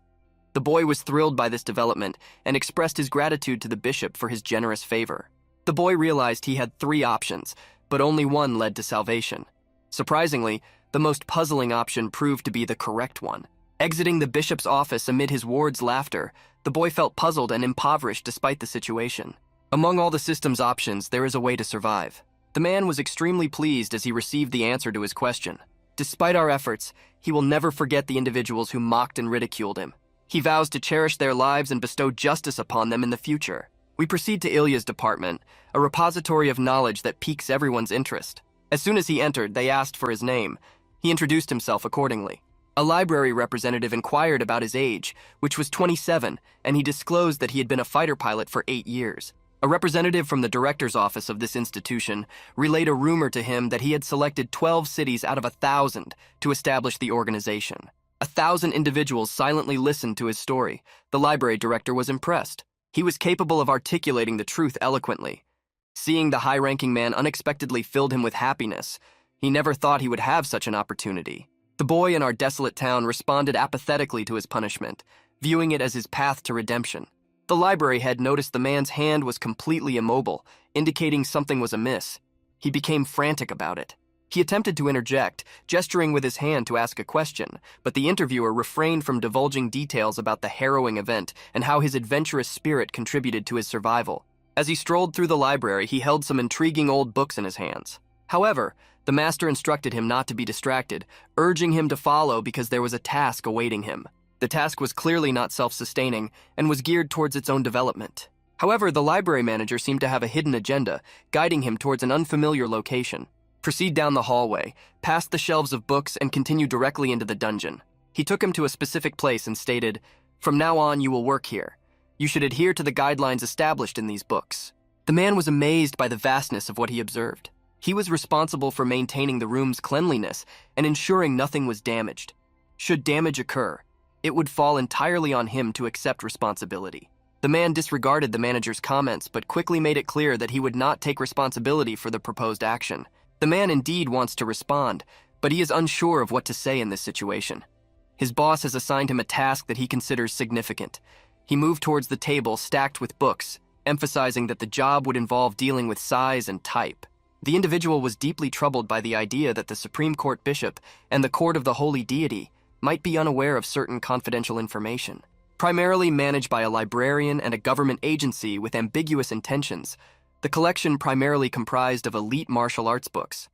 S1: The boy was thrilled by this development and expressed his gratitude to the bishop for his generous favor. The boy realized he had 3 options, but only one led to salvation. Surprisingly, the most puzzling option proved to be the correct one. Exiting the bishop's office amid his ward's laughter, the boy felt puzzled and impoverished despite the situation. Among all the system's options, there is a way to survive. The man was extremely pleased as he received the answer to his question. Despite our efforts, he will never forget the individuals who mocked and ridiculed him. He vows to cherish their lives and bestow justice upon them in the future. We proceed to Ilya's department, a repository of knowledge that piques everyone's interest. As soon as he entered, they asked for his name. He introduced himself accordingly. A library representative inquired about his age, which was 27, and he disclosed that he had been a fighter pilot for 8 years. A representative from the director's office of this institution relayed a rumor to him that he had selected 12 cities out of 1,000 to establish the organization. 1,000 individuals silently listened to his story. The library director was impressed. He was capable of articulating the truth eloquently. Seeing the high-ranking man unexpectedly filled him with happiness. He never thought he would have such an opportunity. The boy in our desolate town responded apathetically to his punishment, viewing it as his path to redemption. The library head noticed the man's hand was completely immobile, indicating something was amiss. He became frantic about it. He attempted to interject, gesturing with his hand to ask a question, but the interviewer refrained from divulging details about the harrowing event and how his adventurous spirit contributed to his survival. As he strolled through the library, he held some intriguing old books in his hands. However, the master instructed him not to be distracted, urging him to follow because there was a task awaiting him. The task was clearly not self-sustaining and was geared towards its own development. However, the library manager seemed to have a hidden agenda, guiding him towards an unfamiliar location. Proceed down the hallway, past the shelves of books, and continue directly into the dungeon. He took him to a specific place and stated, "From now on, you will work here. You should adhere to the guidelines established in these books." The man was amazed by the vastness of what he observed. He was responsible for maintaining the room's cleanliness and ensuring nothing was damaged. Should damage occur, it would fall entirely on him to accept responsibility. The man disregarded the manager's comments but quickly made it clear that he would not take responsibility for the proposed action. The man indeed wants to respond, but he is unsure of what to say in this situation. His boss has assigned him a task that he considers significant. He moved towards the table stacked with books, emphasizing that the job would involve dealing with size and type. The individual was deeply troubled by the idea that the Supreme Court Bishop and the Court of the Holy Deity might be unaware of certain confidential information. Primarily managed by a librarian and a government agency with ambiguous intentions, the collection primarily comprised of elite martial arts books.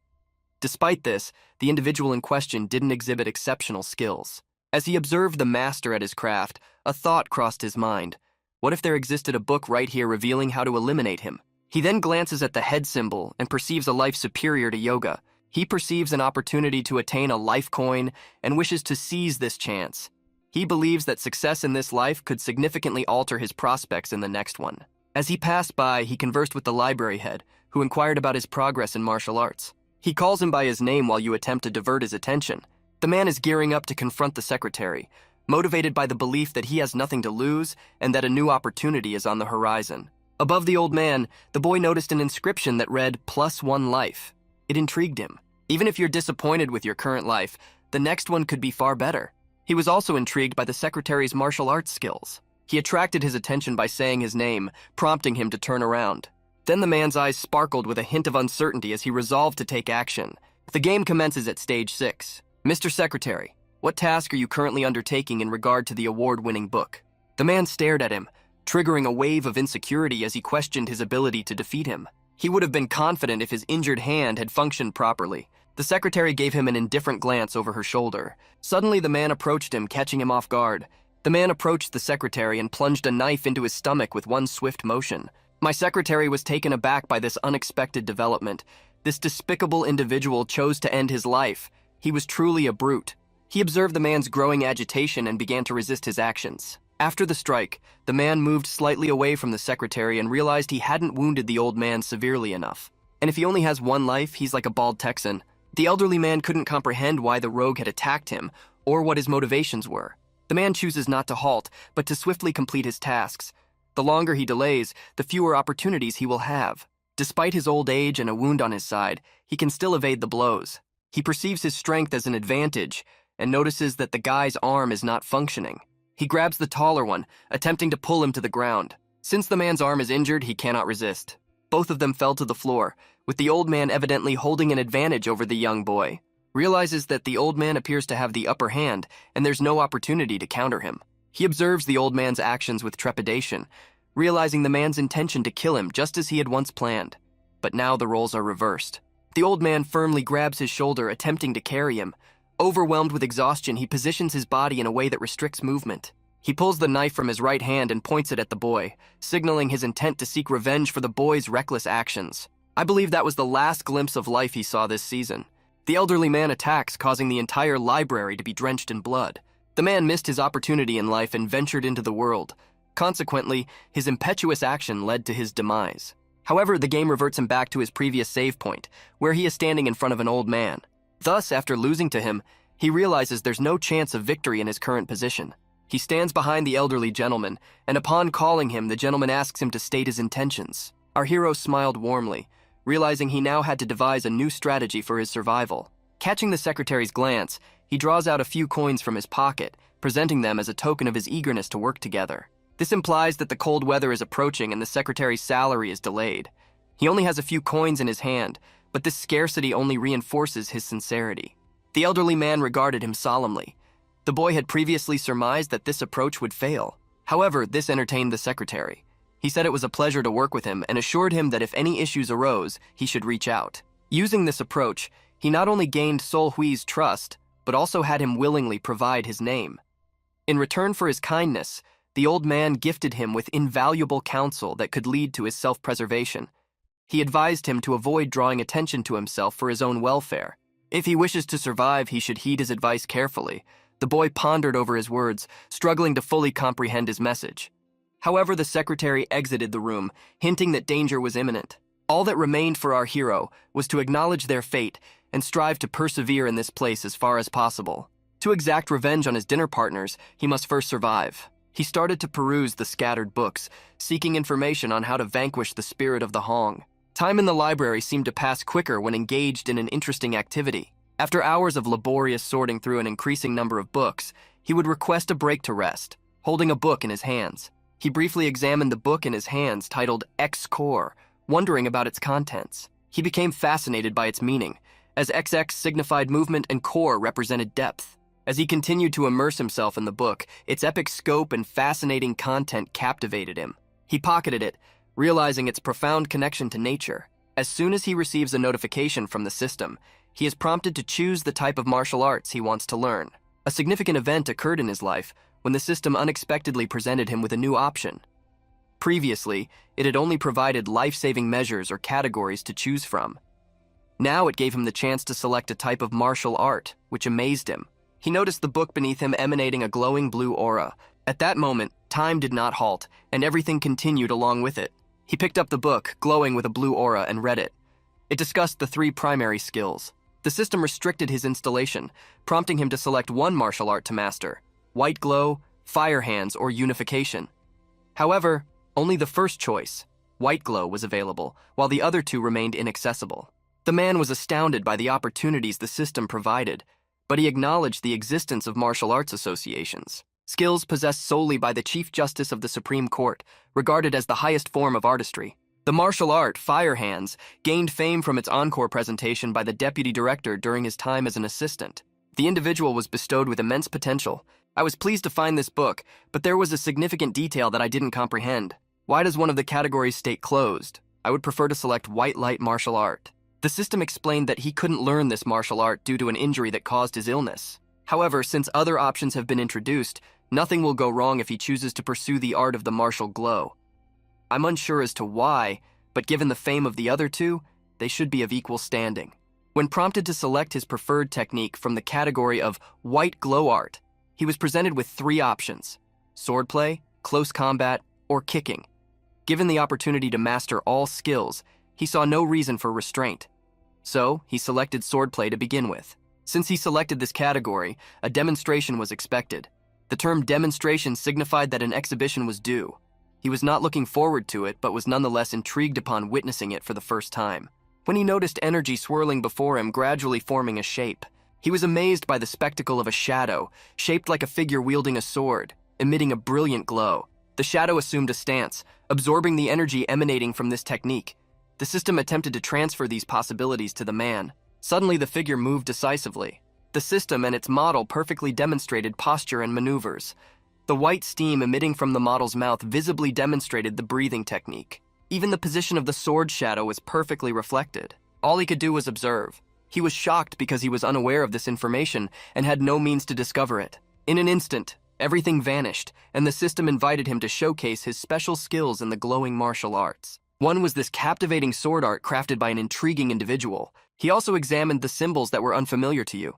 S1: Despite this, the individual in question didn't exhibit exceptional skills. As he observed the master at his craft, a thought crossed his mind. What if there existed a book right here revealing how to eliminate him? He then glances at the head symbol and perceives a life superior to yoga. He perceives an opportunity to attain a life coin and wishes to seize this chance. He believes that success in this life could significantly alter his prospects in the next one. As he passed by, he conversed with the library head, who inquired about his progress in martial arts. He calls him by his name while you attempt to divert his attention. The man is gearing up to confront the secretary, motivated by the belief that he has nothing to lose and that a new opportunity is on the horizon. Above the old man, the boy noticed an inscription that read, +1 life. It intrigued him. Even if you're disappointed with your current life, the next one could be far better. He was also intrigued by the secretary's martial arts skills. He attracted his attention by saying his name, prompting him to turn around. Then the man's eyes sparkled with a hint of uncertainty as he resolved to take action. The game commences at stage 6. Mr. Secretary, what task are you currently undertaking in regard to the award-winning book? The man stared at him, triggering a wave of insecurity as he questioned his ability to defeat him. He would have been confident if his injured hand had functioned properly. The secretary gave him an indifferent glance over her shoulder. Suddenly, the man approached him, catching him off guard. The man approached the secretary and plunged a knife into his stomach with one swift motion. My secretary was taken aback by this unexpected development. This despicable individual chose to end his life. He was truly a brute. He observed the man's growing agitation and began to resist his actions. After the strike, the man moved slightly away from the secretary and realized he hadn't wounded the old man severely enough. And if he only has one life, he's like a bald Texan. The elderly man couldn't comprehend why the rogue had attacked him or what his motivations were. The man chooses not to halt, but to swiftly complete his tasks. The longer he delays, the fewer opportunities he will have. Despite his old age and a wound on his side, he can still evade the blows. He perceives his strength as an advantage and notices that the guy's arm is not functioning. He grabs the taller one, attempting to pull him to the ground. Since the man's arm is injured, he cannot resist. Both of them fell to the floor, with the old man evidently holding an advantage over the young boy. Realizes that the old man appears to have the upper hand, and there's no opportunity to counter him. He observes the old man's actions with trepidation, realizing the man's intention to kill him just as he had once planned. But now the roles are reversed. The old man firmly grabs his shoulder, attempting to carry him. Overwhelmed with exhaustion, he positions his body in a way that restricts movement. He pulls the knife from his right hand and points it at the boy, signaling his intent to seek revenge for the boy's reckless actions. I believe that was the last glimpse of life he saw this season. The elderly man attacks, causing the entire library to be drenched in blood. The man missed his opportunity in life and ventured into the world. Consequently, his impetuous action led to his demise. However, the game reverts him back to his previous save point, where he is standing in front of an old man. Thus, after losing to him, he realizes there's no chance of victory in his current position. He stands behind the elderly gentleman, and upon calling him, the gentleman asks him to state his intentions. Our hero smiled warmly, realizing he now had to devise a new strategy for his survival. Catching the secretary's glance, he draws out a few coins from his pocket, presenting them as a token of his eagerness to work together. This implies that the cold weather is approaching and the secretary's salary is delayed. He only has a few coins in his hand, but this scarcity only reinforces his sincerity. The elderly man regarded him solemnly. The boy had previously surmised that this approach would fail. However, this entertained the secretary. He said it was a pleasure to work with him and assured him that if any issues arose, he should reach out. Using this approach, he not only gained Sol Hui's trust, but also had him willingly provide his name. In return for his kindness, the old man gifted him with invaluable counsel that could lead to his self-preservation. He advised him to avoid drawing attention to himself for his own welfare. If he wishes to survive, he should heed his advice carefully. The boy pondered over his words, struggling to fully comprehend his message. However, the secretary exited the room, hinting that danger was imminent. All that remained for our hero was to acknowledge their fate and strive to persevere in this place as far as possible. To exact revenge on his dinner partners, he must first survive. He started to peruse the scattered books, seeking information on how to vanquish the spirit of the Hong. Time in the library seemed to pass quicker when engaged in an interesting activity. After hours of laborious sorting through an increasing number of books, he would request a break to rest, holding a book in his hands. He briefly examined the book in his hands titled X-Core, wondering about its contents. He became fascinated by its meaning, as XX signified movement and core represented depth. As he continued to immerse himself in the book, its epic scope and fascinating content captivated him. He pocketed it, realizing its profound connection to nature. As soon as he receives a notification from the system, he is prompted to choose the type of martial arts he wants to learn. A significant event occurred in his life when the system unexpectedly presented him with a new option. Previously, it had only provided life-saving measures or categories to choose from. Now it gave him the chance to select a type of martial art, which amazed him. He noticed the book beneath him emanating a glowing blue aura. At that moment, time did not halt, and everything continued along with it. He picked up the book, glowing with a blue aura, and read it. It discussed the 3 primary skills. The system restricted his installation, prompting him to select one martial art to master: white glow, fire hands, or unification. However, only the first choice, white glow, was available, while the other 2 remained inaccessible. The man was astounded by the opportunities the system provided, but he acknowledged the existence of martial arts associations, skills possessed solely by the Chief Justice of the Supreme Court, regarded as the highest form of artistry. The martial art, Fire Hands, gained fame from its encore presentation by the deputy director during his time as an assistant. The individual was bestowed with immense potential. I was pleased to find this book, but there was a significant detail that I didn't comprehend. Why does one of the categories state closed? I would prefer to select white light martial art. The system explained that he couldn't learn this martial art due to an injury that caused his illness. However, since other options have been introduced, nothing will go wrong if he chooses to pursue the art of the martial glow. I'm unsure as to why, but given the fame of the other 2, they should be of equal standing. When prompted to select his preferred technique from the category of white glow art, he was presented with 3 options: swordplay, close combat, or kicking. Given the opportunity to master all skills, he saw no reason for restraint. So, he selected swordplay to begin with. Since he selected this category, a demonstration was expected. The term demonstration signified that an exhibition was due. He was not looking forward to it, but was nonetheless intrigued upon witnessing it for the first time. When he noticed energy swirling before him, gradually forming a shape, he was amazed by the spectacle of a shadow, shaped like a figure wielding a sword, emitting a brilliant glow. The shadow assumed a stance, absorbing the energy emanating from this technique. The system attempted to transfer these possibilities to the man. Suddenly, the figure moved decisively. The system and its model perfectly demonstrated posture and maneuvers. The white steam emitting from the model's mouth visibly demonstrated the breathing technique. Even the position of the sword shadow was perfectly reflected. All he could do was observe. He was shocked because he was unaware of this information and had no means to discover it. In an instant, everything vanished, and the system invited him to showcase his special skills in the glowing martial arts. One was this captivating sword art crafted by an intriguing individual. He also examined the symbols that were unfamiliar to you.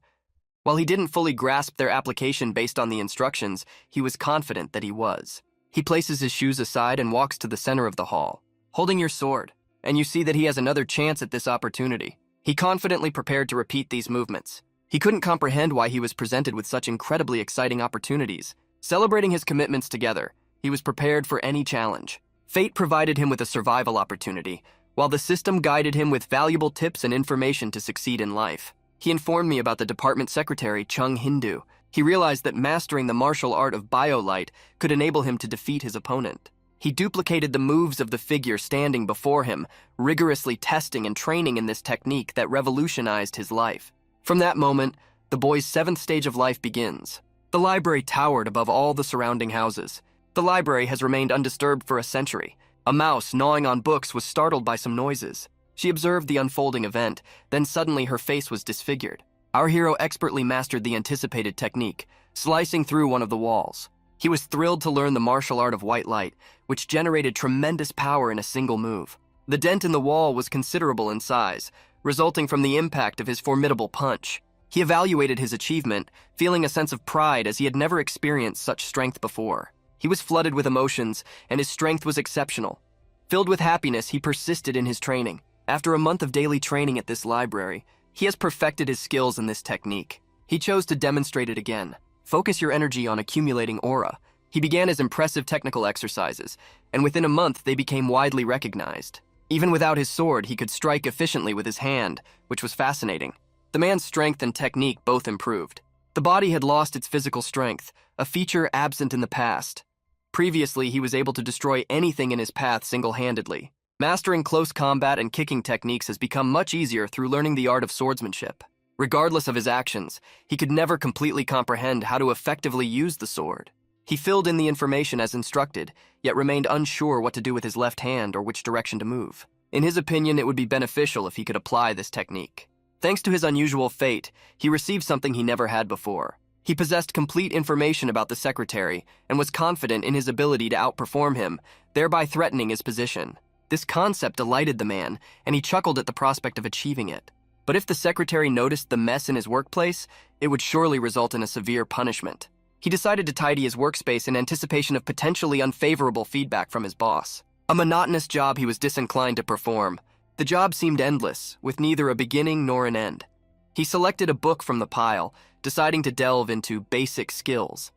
S1: While he didn't fully grasp their application based on the instructions, he was confident that he was. He places his shoes aside and walks to the center of the hall, holding your sword, and you see that he has another chance at this opportunity. He confidently prepared to repeat these movements. He couldn't comprehend why he was presented with such incredibly exciting opportunities. Celebrating his commitments together, he was prepared for any challenge. Fate provided him with a survival opportunity, while the system guided him with valuable tips and information to succeed in life. He informed me about the department secretary, Chung Hindu. He realized that mastering the martial art of biolight could enable him to defeat his opponent. He duplicated the moves of the figure standing before him, rigorously testing and training in this technique that revolutionized his life. From that moment, the boy's 7th stage of life begins. The library towered above all the surrounding houses. The library has remained undisturbed for a century. A mouse gnawing on books was startled by some noises. She observed the unfolding event, then suddenly her face was disfigured. Our hero expertly mastered the anticipated technique, slicing through one of the walls. He was thrilled to learn the martial art of white light, which generated tremendous power in a single move. The dent in the wall was considerable in size, resulting from the impact of his formidable punch. He evaluated his achievement, feeling a sense of pride as he had never experienced such strength before. He was flooded with emotions, and his strength was exceptional. Filled with happiness, he persisted in his training. After a month of daily training at this library, he has perfected his skills in this technique. He chose to demonstrate it again. Focus your energy on accumulating aura. He began his impressive technical exercises, and within a month they became widely recognized. Even without his sword, he could strike efficiently with his hand, which was fascinating. The man's strength and technique both improved. The body had lost its physical strength, a feature absent in the past. Previously, he was able to destroy anything in his path single-handedly. Mastering close combat and kicking techniques has become much easier through learning the art of swordsmanship. Regardless of his actions, he could never completely comprehend how to effectively use the sword. He filled in the information as instructed, yet remained unsure what to do with his left hand or which direction to move. In his opinion, it would be beneficial if he could apply this technique. Thanks to his unusual fate, he received something he never had before. He possessed complete information about the secretary and was confident in his ability to outperform him, thereby threatening his position. This concept delighted the man, and he chuckled at the prospect of achieving it. But if the secretary noticed the mess in his workplace, it would surely result in a severe punishment. He decided to tidy his workspace in anticipation of potentially unfavorable feedback from his boss. A monotonous job he was disinclined to perform. The job seemed endless, with neither a beginning nor an end. He selected a book from the pile, deciding to delve into basic skills.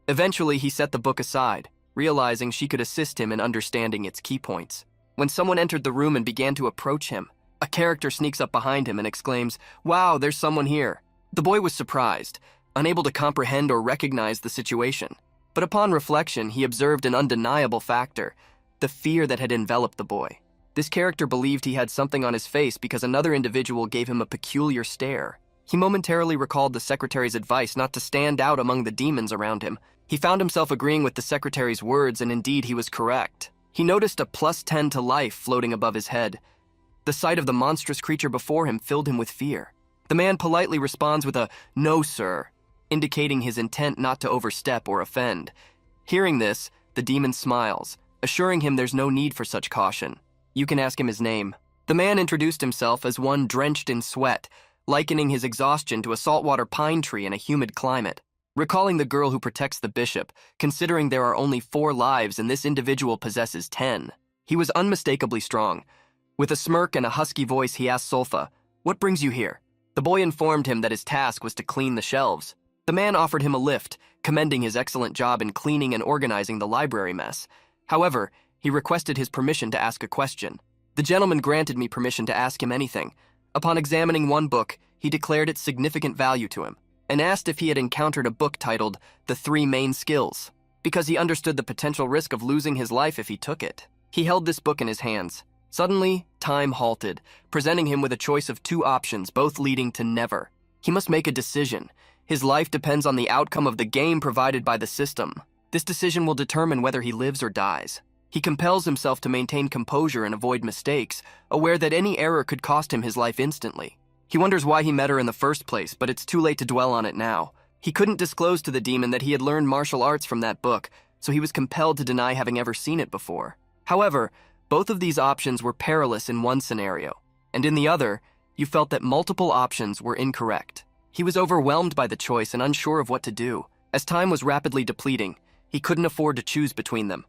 S1: Eventually, he set the book aside, realizing she could assist him in understanding its key points. When someone entered the room and began to approach him, a character sneaks up behind him and exclaims, "Wow, there's someone here." The boy was surprised, unable to comprehend or recognize the situation. But upon reflection, he observed an undeniable factor, the fear that had enveloped the boy. This character believed he had something on his face because another individual gave him a peculiar stare. He momentarily recalled the secretary's advice not to stand out among the demons around him. He found himself agreeing with the secretary's words, and indeed he was correct. He noticed a +10 to life floating above his head. The sight of the monstrous creature before him filled him with fear. The man politely responds with a "No, sir," indicating his intent not to overstep or offend. Hearing this, the demon smiles, assuring him there's no need for such caution. You can ask him his name. The man introduced himself as one drenched in sweat, likening his exhaustion to a saltwater pine tree in a humid climate. Recalling the girl who protects the bishop, considering there are only 4 lives and this individual possesses 10. He was unmistakably strong. With a smirk and a husky voice, he asked Solfa, "What brings you here?" The boy informed him that his task was to clean the shelves. The man offered him a lift, commending his excellent job in cleaning and organizing the library mess. However, he requested his permission to ask a question. The gentleman granted me permission to ask him anything. Upon examining one book, he declared its significant value to him, and asked if he had encountered a book titled The 3 Main Skills, because he understood the potential risk of losing his life if he took it. He held this book in his hands. Suddenly, time halted, presenting him with a choice of 2 options, both leading to never. He must make a decision. His life depends on the outcome of the game provided by the system. This decision will determine whether he lives or dies. He compels himself to maintain composure and avoid mistakes, aware that any error could cost him his life instantly. He wonders why he met her in the first place, but it's too late to dwell on it now. He couldn't disclose to the demon that he had learned martial arts from that book, so he was compelled to deny having ever seen it before. However, both of these options were perilous in one scenario, and in the other, you felt that multiple options were incorrect. He was overwhelmed by the choice and unsure of what to do. As time was rapidly depleting, he couldn't afford to choose between them.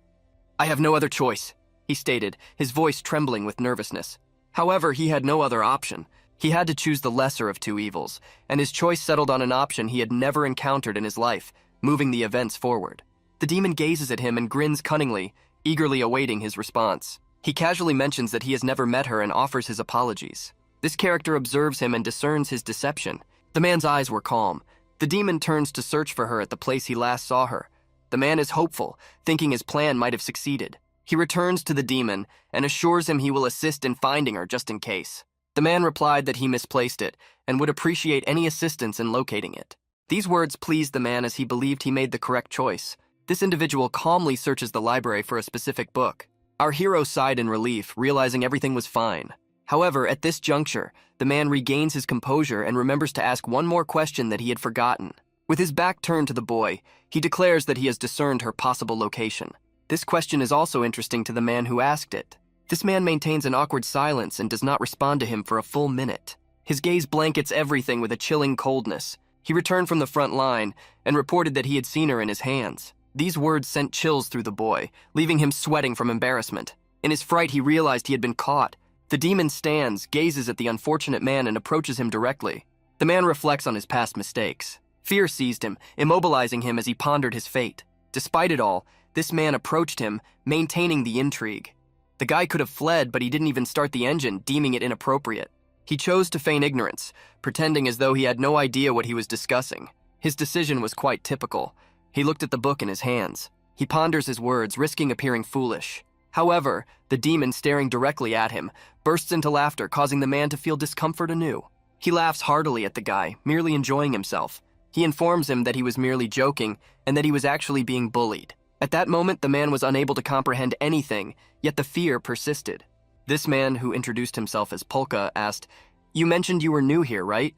S1: "I have no other choice," he stated, his voice trembling with nervousness. However, he had no other option. He had to choose the lesser of 2 evils, and his choice settled on an option he had never encountered in his life, moving the events forward. The demon gazes at him and grins cunningly, eagerly awaiting his response. He casually mentions that he has never met her and offers his apologies. This character observes him and discerns his deception. The man's eyes were calm. The demon turns to search for her at the place he last saw her. The man is hopeful, thinking his plan might have succeeded. He returns to the demon and assures him he will assist in finding her just in case. The man replied that he misplaced it and would appreciate any assistance in locating it. These words pleased the man as he believed he made the correct choice. This individual calmly searches the library for a specific book. Our hero sighed in relief, realizing everything was fine. However, at this juncture, the man regains his composure and remembers to ask one more question that he had forgotten. With his back turned to the boy, he declares that he has discerned her possible location. This question is also interesting to the man who asked it. This man maintains an awkward silence and does not respond to him for a full minute. His gaze blankets everything with a chilling coldness. He returned from the front line and reported that he had seen her in his hands. These words sent chills through the boy, leaving him sweating from embarrassment. In his fright, he realized he had been caught. The demon stands, gazes at the unfortunate man, and approaches him directly. The man reflects on his past mistakes. Fear seized him, immobilizing him as he pondered his fate. Despite it all, this man approached him, maintaining the intrigue. The guy could have fled, but he didn't even start the engine, deeming it inappropriate. He chose to feign ignorance, pretending as though he had no idea what he was discussing. His decision was quite typical. He looked at the book in his hands. He ponders his words, risking appearing foolish. However, the demon staring directly at him bursts into laughter, causing the man to feel discomfort anew. He laughs heartily at the guy, merely enjoying himself. He informs him that he was merely joking and that he was actually being bullied. At that moment, the man was unable to comprehend anything, yet the fear persisted. This man, who introduced himself as Polka, asked, "You mentioned you were new here, right?"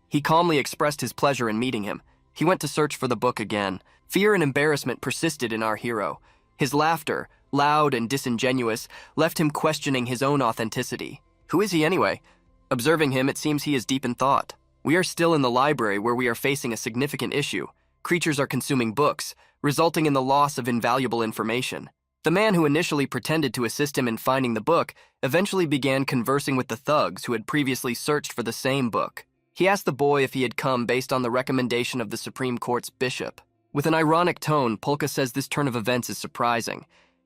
S1: He calmly expressed his pleasure in meeting him. He went to search for the book again. Fear and embarrassment persisted in our hero. His laughter, loud and disingenuous, left him questioning his own authenticity. Who is he anyway? Observing him, it seems he is deep in thought. We are still in the library where we are facing a significant issue. Creatures are consuming books, resulting in the loss of invaluable information. The man who initially pretended to assist him in finding the book eventually began conversing with the thugs who had previously searched for the same book. He asked the boy if he had come based on the recommendation of the Supreme Court's bishop. With an ironic tone, Polka says this turn of events is surprising.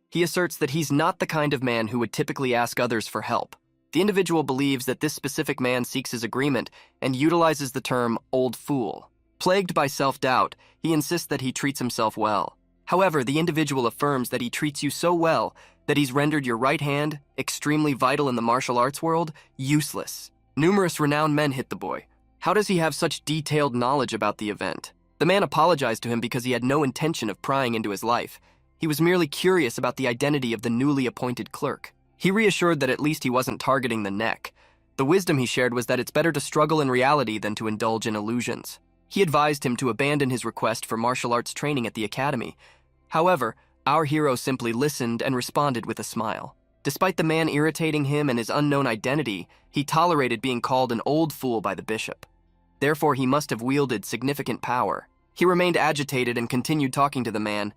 S1: He asserts that he's not the kind of man who would typically ask others for help. The individual believes that this specific man seeks his agreement and utilizes the term old fool. Plagued by self-doubt, he insists that he treats himself well. However, the individual affirms that he treats you so well that he's rendered your right hand, extremely vital in the martial arts world, useless. Numerous renowned men hit the boy. How does he have such detailed knowledge about the event? The man apologized to him because he had no intention of prying into his life. He was merely curious about the identity of the newly appointed clerk. He reassured that at least he wasn't targeting the neck. The wisdom he shared was that it's better to struggle in reality than to indulge in illusions. He advised him to abandon his request for martial arts training at the academy. However, our hero simply listened and responded with a smile. Despite the man irritating him and his unknown identity, he tolerated being called an old fool by the bishop. Therefore, he must have wielded significant power. He remained agitated and continued talking to the man.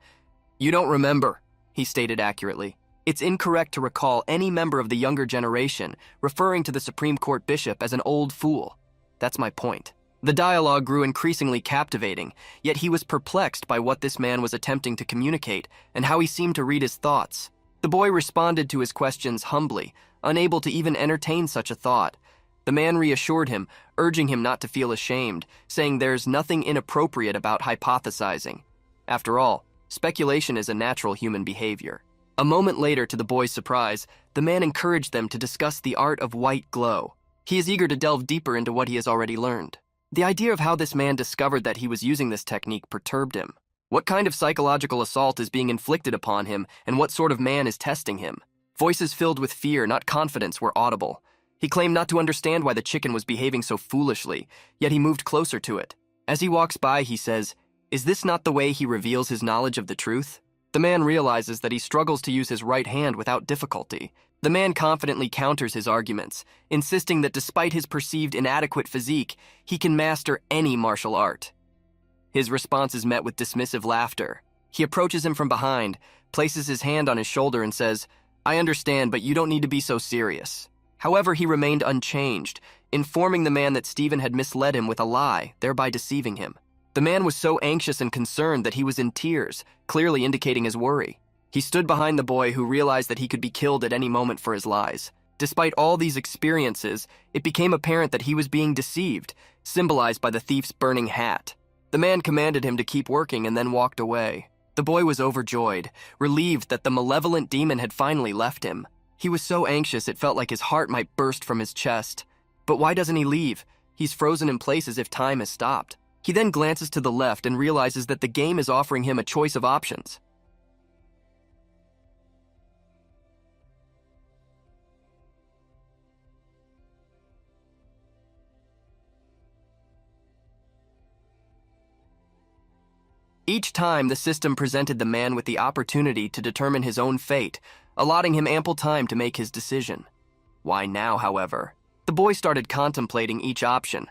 S1: "You don't remember," he stated accurately. "It's incorrect to recall any member of the younger generation referring to the Supreme Court bishop as an old fool. That's my point." The dialogue grew increasingly captivating, yet he was perplexed by what this man was attempting to communicate and how he seemed to read his thoughts. The boy responded to his questions humbly, unable to even entertain such a thought. The man reassured him, urging him not to feel ashamed, saying there's nothing inappropriate about hypothesizing. After all, speculation is a natural human behavior. A moment later, to the boy's surprise, the man encouraged them to discuss the art of white glow. He is eager to delve deeper into what he has already learned. The idea of how this man discovered that he was using this technique perturbed him. What kind of psychological assault is being inflicted upon him, and what sort of man is testing him? Voices filled with fear, not confidence, were audible. He claimed not to understand why the chicken was behaving so foolishly, yet he moved closer to it. As he walks by, he says, "Is this not the way he reveals his knowledge of the truth?" The man realizes that he struggles to use his right hand without difficulty. The man confidently counters his arguments, insisting that despite his perceived inadequate physique, he can master any martial art. His response is met with dismissive laughter. He approaches him from behind, places his hand on his shoulder and says, "I understand, but you don't need to be so serious." However, he remained unchanged, informing the man that Stephen had misled him with a lie, thereby deceiving him. The man was so anxious and concerned that he was in tears, clearly indicating his worry. He stood behind the boy, who realized that he could be killed at any moment for his lies. Despite all these experiences, it became apparent that he was being deceived, symbolized by the thief's burning hat. The man commanded him to keep working and then walked away. The boy was overjoyed, relieved that the malevolent demon had finally left him. He was so anxious it felt like his heart might burst from his chest. But why doesn't he leave? He's frozen in place as if time has stopped. He then glances to the left and realizes that the game is offering him a choice of options. Each time, the system presented the man with the opportunity to determine his own fate, allotting him ample time to make his decision. Why now, however? The boy started contemplating each option.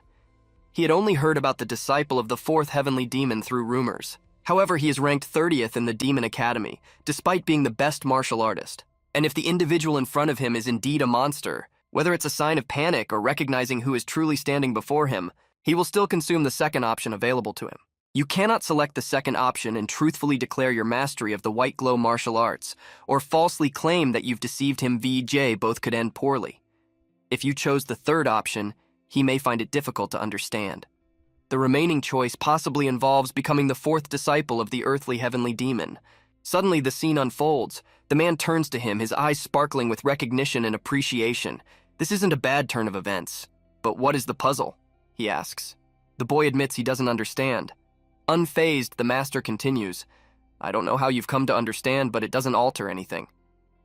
S1: He had only heard about the disciple of the fourth heavenly demon through rumors. However, he is ranked 30th in the Demon Academy, despite being the best martial artist. And if the individual in front of him is indeed a monster, whether it's a sign of panic or recognizing who is truly standing before him, he will still consume the second option available to him. You cannot select the second option and truthfully declare your mastery of the white glow martial arts, or falsely claim that you've deceived him. VJ both could end poorly. If you chose the third option, he may find it difficult to understand. The remaining choice possibly involves becoming the fourth disciple of the earthly heavenly demon. Suddenly the scene unfolds. The man turns to him, his eyes sparkling with recognition and appreciation. This isn't a bad turn of events. But what is the puzzle? He asks. The boy admits he doesn't understand. Unfazed, the master continues, I don't know how you've come to understand, but it doesn't alter anything.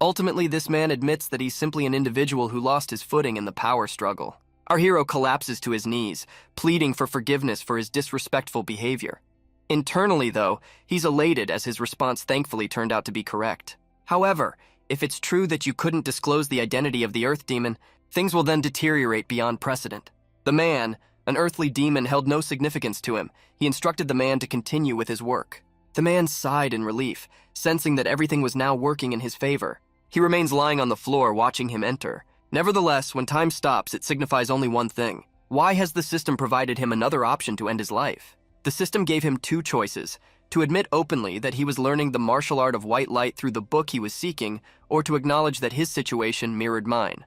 S1: Ultimately, this man admits that he's simply an individual who lost his footing in the power struggle. Our hero collapses to his knees, pleading for forgiveness for his disrespectful behavior. Internally, though, he's elated as his response thankfully turned out to be correct. However, if it's true that you couldn't disclose the identity of the Earth Demon, things will then deteriorate beyond precedent. The man, an earthly demon, held no significance to him. He instructed the man to continue with his work. The man sighed in relief, sensing that everything was now working in his favor. He remains lying on the floor, watching him enter. Nevertheless, when time stops, it signifies only one thing. Why has the system provided him another option to end his life? The system gave him two choices: to admit openly that he was learning the martial art of white light through the book he was seeking, or to acknowledge that his situation mirrored mine.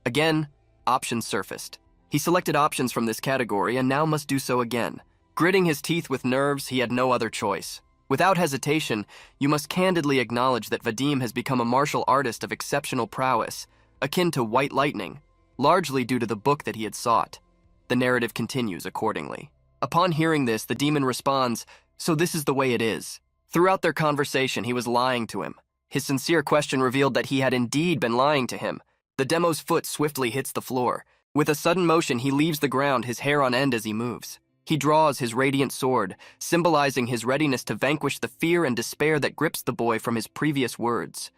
S1: Again, options surfaced. He selected options from this category and now must do so again. Gritting his teeth with nerves, he had no other choice. Without hesitation, you must candidly acknowledge that Vadim has become a martial artist of exceptional prowess, akin to white lightning, largely due to the book that he had sought. The narrative continues accordingly. Upon hearing this, the demon responds, so this is the way it is. Throughout their conversation, he was lying to him. His sincere question revealed that he had indeed been lying to him. The demo's foot swiftly hits the floor. With a sudden motion, he leaves the ground, his hair on end as he moves. He draws his radiant sword, symbolizing his readiness to vanquish the fear and despair that grips the boy from his previous words.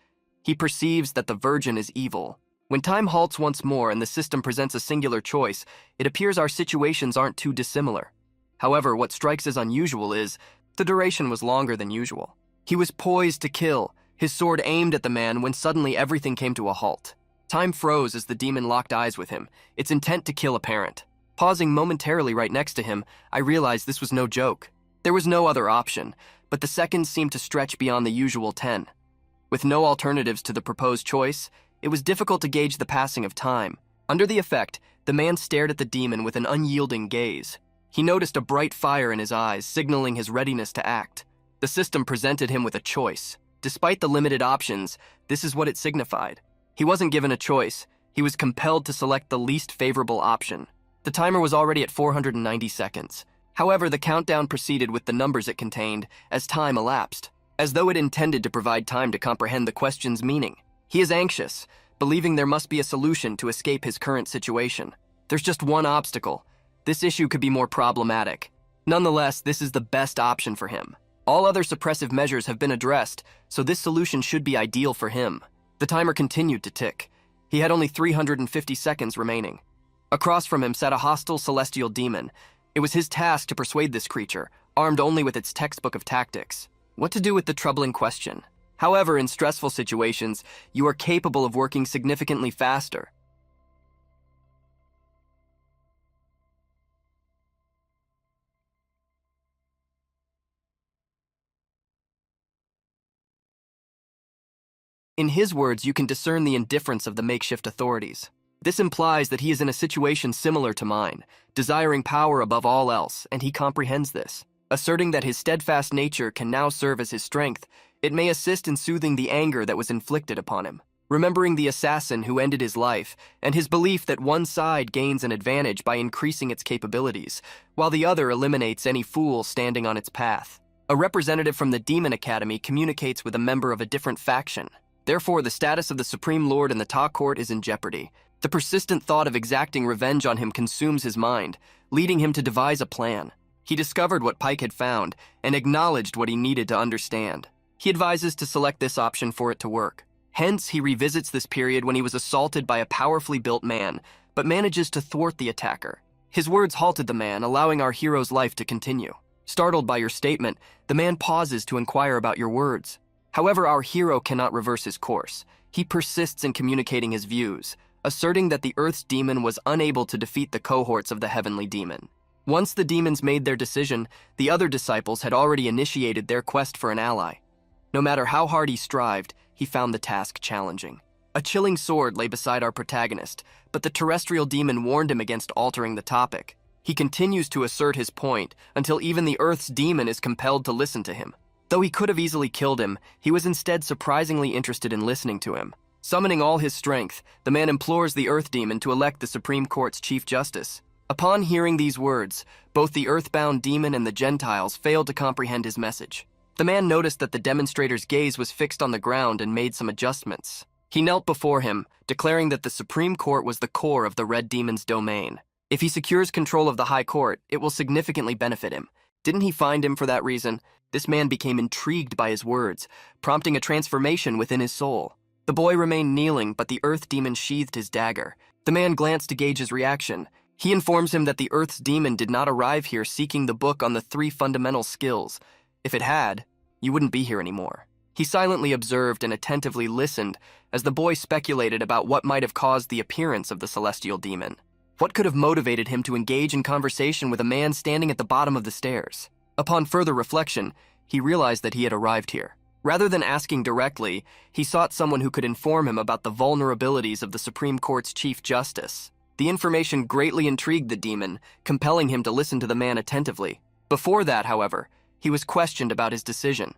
S1: He perceives that the virgin is evil. When time halts once more and the system presents a singular choice, it appears our situations aren't too dissimilar. However, what strikes as unusual is, the duration was longer than usual. He was poised to kill, his sword aimed at the man, when suddenly everything came to a halt. Time froze as the demon locked eyes with him, its intent to kill apparent. Pausing momentarily right next to him, I realized this was no joke. There was no other option, but the seconds seemed to stretch beyond the usual 10. With no alternatives to the proposed choice, it was difficult to gauge the passing of time. Under the effect, the man stared at the demon with an unyielding gaze. He noticed a bright fire in his eyes, signaling his readiness to act. The system presented him with a choice. Despite the limited options, this is what it signified. He wasn't given a choice. He was compelled to select the least favorable option. The timer was already at 490 seconds. However, the countdown proceeded with the numbers it contained as time elapsed, as though it intended to provide time to comprehend the question's meaning. He is anxious, believing there must be a solution to escape his current situation. There's just one obstacle. This issue could be more problematic. Nonetheless, this is the best option for him. All other suppressive measures have been addressed, so this solution should be ideal for him. The timer continued to tick. He had only 350 seconds remaining. Across from him sat a hostile celestial demon. It was his task to persuade this creature, armed only with its textbook of tactics, what to do with the troubling question. However, in stressful situations, you are capable of working significantly faster. In his words, you can discern the indifference of the makeshift authorities. This implies that he is in a situation similar to mine, desiring power above all else, and he comprehends this. Asserting that his steadfast nature can now serve as his strength, it may assist in soothing the anger that was inflicted upon him. Remembering the assassin who ended his life, and his belief that one side gains an advantage by increasing its capabilities, while the other eliminates any fool standing on its path. A representative from the Demon Academy communicates with a member of a different faction. Therefore, the status of the Supreme Lord in the Ta Court is in jeopardy. The persistent thought of exacting revenge on him consumes his mind, leading him to devise a plan. He discovered what Pike had found and acknowledged what he needed to understand. He advises to select this option for it to work. Hence, he revisits this period when he was assaulted by a powerfully built man, but manages to thwart the attacker. His words halted the man, allowing our hero's life to continue. Startled by your statement, the man pauses to inquire about your words. However, our hero cannot reverse his course. He persists in communicating his views, asserting that the Earth's demon was unable to defeat the cohorts of the heavenly demon. Once the demons made their decision, the other disciples had already initiated their quest for an ally. No matter how hard he strived, he found the task challenging. A chilling sword lay beside our protagonist, but the terrestrial demon warned him against altering the topic. He continues to assert his point until even the Earth's demon is compelled to listen to him. Though he could have easily killed him, he was instead surprisingly interested in listening to him. Summoning all his strength, the man implores the Earth demon to elect the Supreme Court's Chief Justice. Upon hearing these words, both the earthbound demon and the Gentiles failed to comprehend his message. The man noticed that the demonstrator's gaze was fixed on the ground and made some adjustments. He knelt before him, declaring that the Supreme Court was the core of the Red Demon's domain. If he secures control of the High Court, it will significantly benefit him. Didn't he find him for that reason? This man became intrigued by his words, prompting a transformation within his soul. The boy remained kneeling, but the Earth Demon sheathed his dagger. The man glanced to gauge his reaction. He informs him that the Earth's Demon did not arrive here seeking the book on the 3 fundamental skills. If it had, you wouldn't be here anymore. He silently observed and attentively listened as the boy speculated about what might have caused the appearance of the celestial demon. What could have motivated him to engage in conversation with a man standing at the bottom of the stairs? Upon further reflection, he realized that he had arrived here. Rather than asking directly, he sought someone who could inform him about the vulnerabilities of the Supreme Court's Chief Justice. The information greatly intrigued the demon, compelling him to listen to the man attentively. Before that, however, he was questioned about his decision.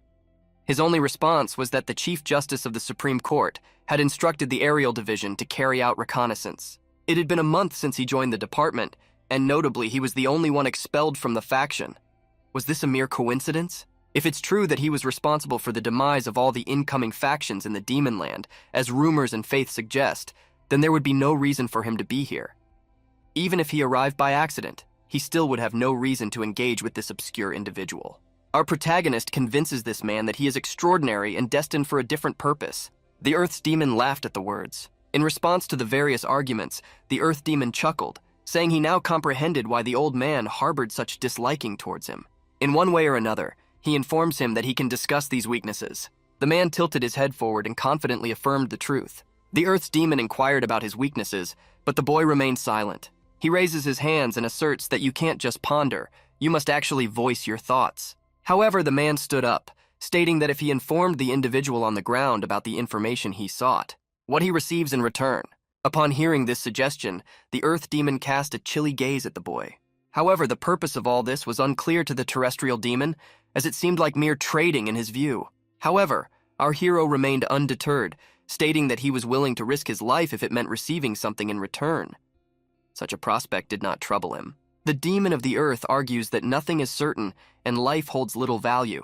S1: His only response was that the Chief Justice of the Supreme Court had instructed the Aerial Division to carry out reconnaissance. It had been a month since he joined the department, and notably, he was the only one expelled from the faction. Was this a mere coincidence? If it's true that he was responsible for the demise of all the incoming factions in the Demon Land, as rumors and faith suggest, then there would be no reason for him to be here. Even if he arrived by accident, he still would have no reason to engage with this obscure individual. Our protagonist convinces this man that he is extraordinary and destined for a different purpose. The Earth's demon laughed at the words. In response to the various arguments, the Earth demon chuckled, saying he now comprehended why the old man harbored such disliking towards him. In one way or another, he informs him that he can discuss these weaknesses. The man tilted his head forward and confidently affirmed the truth. The Earth's demon inquired about his weaknesses, but the boy remained silent. He raises his hands and asserts that you can't just ponder, you must actually voice your thoughts. However, the man stood up, stating that if he informed the individual on the ground about the information he sought, what he receives in return. Upon hearing this suggestion, the Earth demon cast a chilly gaze at the boy. However, the purpose of all this was unclear to the terrestrial demon, as it seemed like mere trading in his view. However, our hero remained undeterred, stating that he was willing to risk his life if it meant receiving something in return. Such a prospect did not trouble him. The demon of the earth argues that nothing is certain and life holds little value.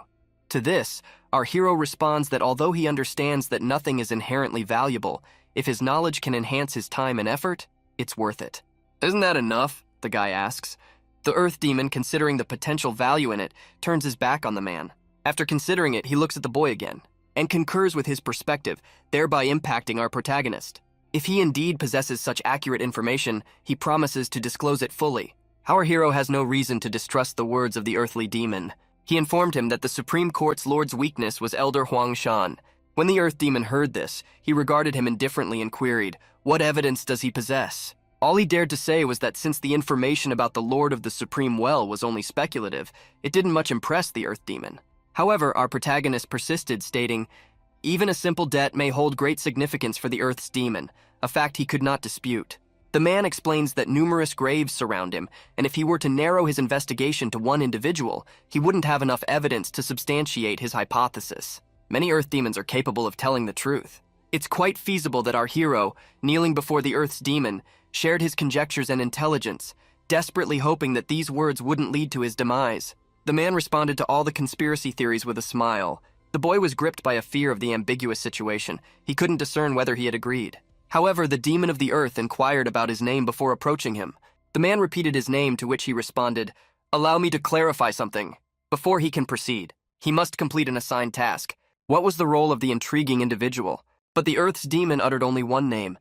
S1: To this, our hero responds that although he understands that nothing is inherently valuable, if his knowledge can enhance his time and effort, it's worth it. Isn't that enough? The guy asks. The earth demon, considering the potential value in it, turns his back on the man. After considering it, he looks at the boy again and concurs with his perspective, thereby impacting our protagonist. If he indeed possesses such accurate information, he promises to disclose it fully. Our hero has no reason to distrust the words of the earthly demon. He informed him that the Supreme Court's lord's weakness was Elder Huang Shan. When the earth demon heard this, he regarded him indifferently and queried, "What evidence does he possess?" All he dared to say was that since the information about the Lord of the Supreme Well was only speculative, it didn't much impress the earth demon. However, our protagonist persisted, stating, "Even a simple debt may hold great significance for the earth's demon, a fact he could not dispute." The man explains that numerous graves surround him, and if he were to narrow his investigation to one individual, he wouldn't have enough evidence to substantiate his hypothesis. Many earth demons are capable of telling the truth. It's quite feasible that our hero, kneeling before the earth's demon, shared his conjectures and intelligence, desperately hoping that these words wouldn't lead to his demise. The man responded to all the conspiracy theories with a smile. The boy was gripped by a fear of the ambiguous situation. He couldn't discern whether he had agreed. However, the demon of the earth inquired about his name before approaching him. The man repeated his name, to which he responded, "Allow me to clarify something." Before he can proceed, he must complete an assigned task. What was the role of the intriguing individual? But the Earth's demon uttered only one name: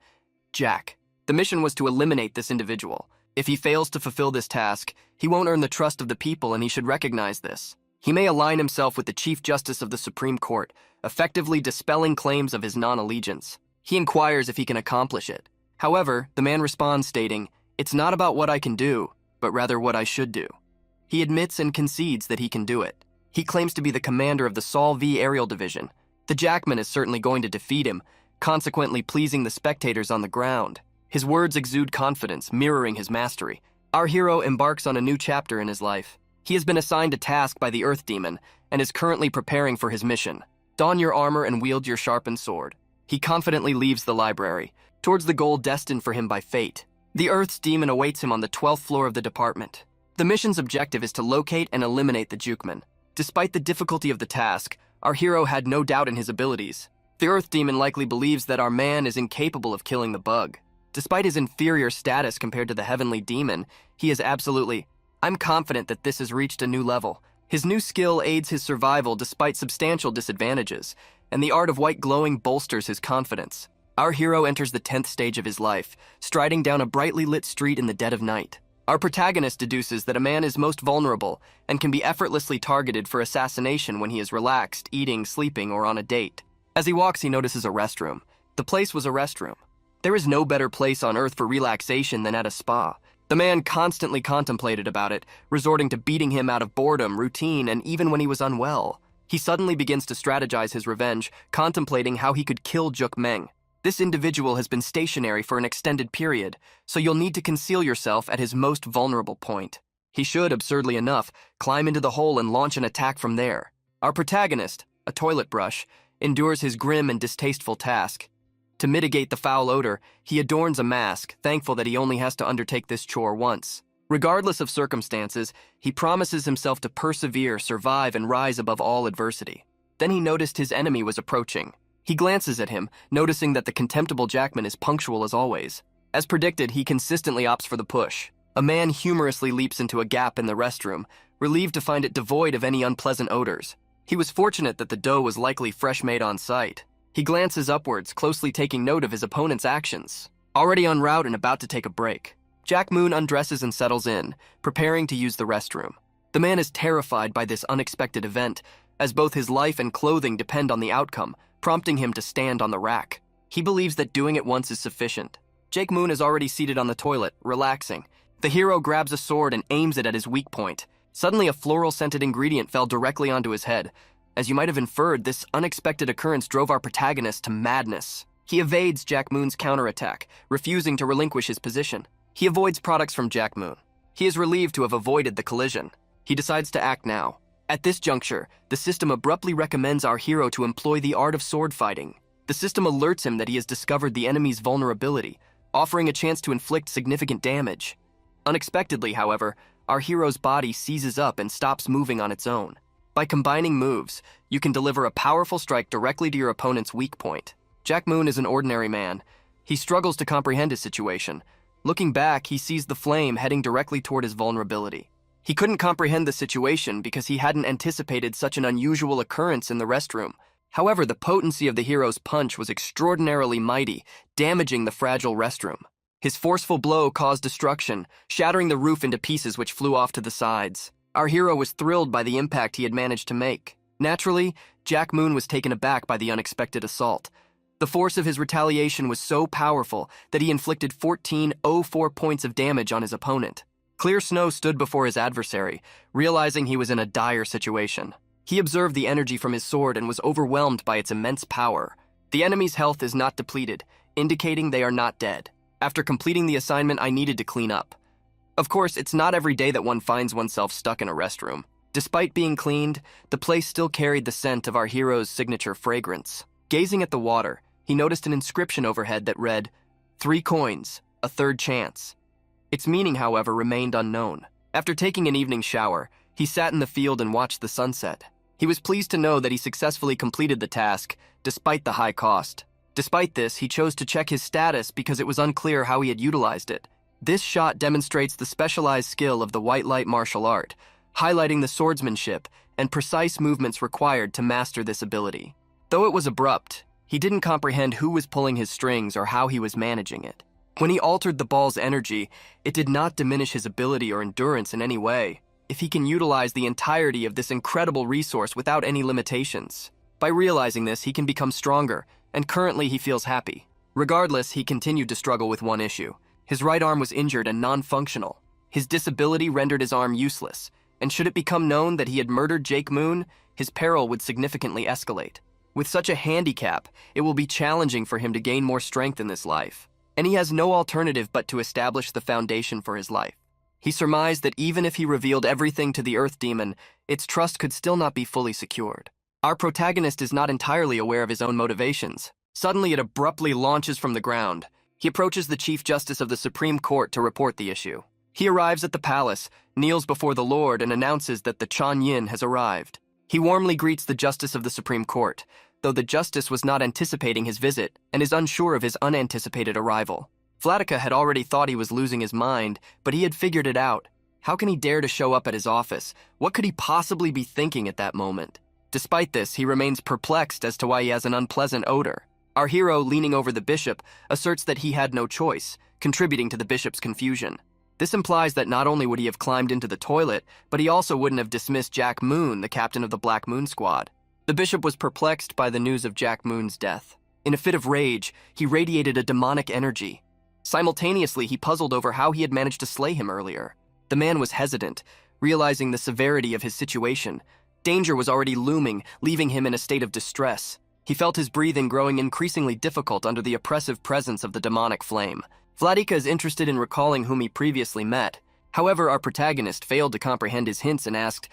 S1: Jack. The mission was to eliminate this individual. If he fails to fulfill this task, he won't earn the trust of the people, and he should recognize this. He may align himself with the Chief Justice of the Supreme Court, effectively dispelling claims of his non-allegiance. He inquires if he can accomplish it. However, the man responds stating, "It's not about what I can do, but rather what I should do." He admits and concedes that he can do it. He claims to be the commander of the Sol V Aerial Division. The Jackman is certainly going to defeat him, consequently pleasing the spectators on the ground. His words exude confidence, mirroring his mastery. Our hero embarks on a new chapter in his life. He has been assigned a task by the Earth Demon and is currently preparing for his mission. Don your armor and wield your sharpened sword. He confidently leaves the library, towards the goal destined for him by fate. The Earth's Demon awaits him on the 12th floor of the department. The mission's objective is to locate and eliminate the Jukeman. Despite the difficulty of the task, our hero had no doubt in his abilities. The Earth Demon likely believes that our man is incapable of killing the bug. Despite his inferior status compared to the Heavenly Demon, he is absolutely, "I'm confident that this has reached a new level." His new skill aids his survival despite substantial disadvantages, and the art of white glowing bolsters his confidence. Our hero enters the 10th stage of his life, striding down a brightly lit street in the dead of night. Our protagonist deduces that a man is most vulnerable and can be effortlessly targeted for assassination when he is relaxed, eating, sleeping, or on a date. As he walks, he notices a restroom. The place was a restroom. There is no better place on Earth for relaxation than at a spa. The man constantly contemplated about it, resorting to beating him out of boredom, routine, and even when he was unwell. He suddenly begins to strategize his revenge, contemplating how he could kill Juk Meng. This individual has been stationary for an extended period, so you'll need to conceal yourself at his most vulnerable point. He should, absurdly enough, climb into the hole and launch an attack from there. Our protagonist, a toilet brush, endures his grim and distasteful task. To mitigate the foul odor, he adorns a mask, thankful that he only has to undertake this chore once. Regardless of circumstances, he promises himself to persevere, survive, and rise above all adversity. Then he noticed his enemy was approaching. He glances at him, noticing that the contemptible Jackman is punctual as always. As predicted, he consistently opts for the push. A man humorously leaps into a gap in the restroom, relieved to find it devoid of any unpleasant odors. He was fortunate that the dough was likely fresh made on site. He glances upwards, closely taking note of his opponent's actions. Already en route and about to take a break, Jack Moon undresses and settles in, preparing to use the restroom. The man is terrified by this unexpected event, as both his life and clothing depend on the outcome, prompting him to stand on the rack. He believes that doing it once is sufficient. Jake Moon is already seated on the toilet, relaxing. The hero grabs a sword and aims it at his weak point. Suddenly, a floral-scented ingredient fell directly onto his head. As you might have inferred, this unexpected occurrence drove our protagonist to madness. He evades Jack Moon's counterattack, refusing to relinquish his position. He avoids products from Jack Moon. He is relieved to have avoided the collision. He decides to act now. At this juncture, the system abruptly recommends our hero to employ the art of sword fighting. The system alerts him that he has discovered the enemy's vulnerability, offering a chance to inflict significant damage. Unexpectedly, however, our hero's body seizes up and stops moving on its own. By combining moves, you can deliver a powerful strike directly to your opponent's weak point. Jack Moon is an ordinary man. He struggles to comprehend his situation. Looking back, he sees the flame heading directly toward his vulnerability. He couldn't comprehend the situation because he hadn't anticipated such an unusual occurrence in the restroom. However, the potency of the hero's punch was extraordinarily mighty, damaging the fragile restroom. His forceful blow caused destruction, shattering the roof into pieces which flew off to the sides. Our hero was thrilled by the impact he had managed to make. Naturally, Jack Moon was taken aback by the unexpected assault. The force of his retaliation was so powerful that he inflicted 1404 points of damage on his opponent. Clear Snow stood before his adversary, realizing he was in a dire situation. He observed the energy from his sword and was overwhelmed by its immense power. The enemy's health is not depleted, indicating they are not dead. After completing the assignment, I needed to clean up. Of course, it's not every day that one finds oneself stuck in a restroom. Despite being cleaned, the place still carried the scent of our hero's signature fragrance. Gazing at the water, he noticed an inscription overhead that read, 3 coins, a third chance. Its meaning, however, remained unknown. After taking an evening shower, he sat in the field and watched the sunset. He was pleased to know that he successfully completed the task, despite the high cost. Despite this, he chose to check his status because it was unclear how he had utilized it. This shot demonstrates the specialized skill of the white light martial art, highlighting the swordsmanship and precise movements required to master this ability. Though it was abrupt, He didn't comprehend who was pulling his strings or how he was managing it. When he altered the ball's energy, it did not diminish his ability or endurance in any way, if he can utilize the entirety of this incredible resource without any limitations. By realizing this, he can become stronger, and currently he feels happy. Regardless, he continued to struggle with one issue. His right arm was injured and non-functional. His disability rendered his arm useless, and should it become known that he had murdered Jake Moon, his peril would significantly escalate. With such a handicap, it will be challenging for him to gain more strength in this life, and he has no alternative but to establish the foundation for his life. He surmised that even if he revealed everything to the Earth Demon, its trust could still not be fully secured. Our protagonist is not entirely aware of his own motivations. Suddenly, it abruptly launches from the ground. He approaches the Chief Justice of the Supreme Court to report the issue. He arrives at the palace, kneels before the Lord, and announces that the Chan Yin has arrived. He warmly greets the Justice of the Supreme Court, though the Justice was not anticipating his visit and is unsure of his unanticipated arrival. Vladika had already thought he was losing his mind, but he had figured it out. How can he dare to show up at his office? What could he possibly be thinking at that moment? Despite this, he remains perplexed as to why he has an unpleasant odor. Our hero, leaning over the bishop, asserts that he had no choice, contributing to the bishop's confusion. This implies that not only would he have climbed into the toilet, but he also wouldn't have dismissed Jack Moon, the captain of the Black Moon Squad. The bishop was perplexed by the news of Jack Moon's death. In a fit of rage, he radiated a demonic energy. Simultaneously, he puzzled over how he had managed to slay him earlier. The man was hesitant, realizing the severity of his situation. Danger was already looming, leaving him in a state of distress. He felt his breathing growing increasingly difficult under the oppressive presence of the demonic flame. Vladika is interested in recalling whom he previously met. However, our protagonist failed to comprehend his hints and asked,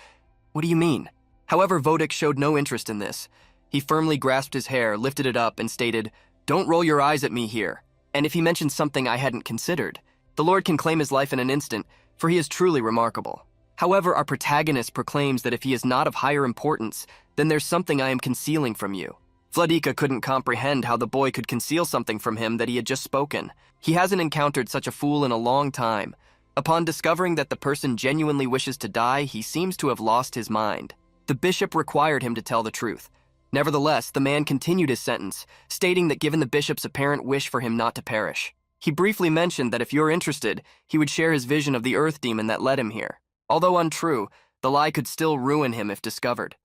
S1: "What do you mean?" However, Vodik showed no interest in this. He firmly grasped his hair, lifted it up, and stated, "Don't roll your eyes at me here. And if he mentions something I hadn't considered, the Lord can claim his life in an instant, for he is truly remarkable." However, our protagonist proclaims that if he is not of higher importance, then there's something I am concealing from you. Vladika couldn't comprehend how the boy could conceal something from him that he had just spoken. He hasn't encountered such a fool in a long time. Upon discovering that the person genuinely wishes to die, he seems to have lost his mind. The bishop required him to tell the truth. Nevertheless, the man continued his sentence, stating that given the bishop's apparent wish for him not to perish, he briefly mentioned that if you're interested, he would share his vision of the earth demon that led him here. Although untrue, the lie could still ruin him if discovered.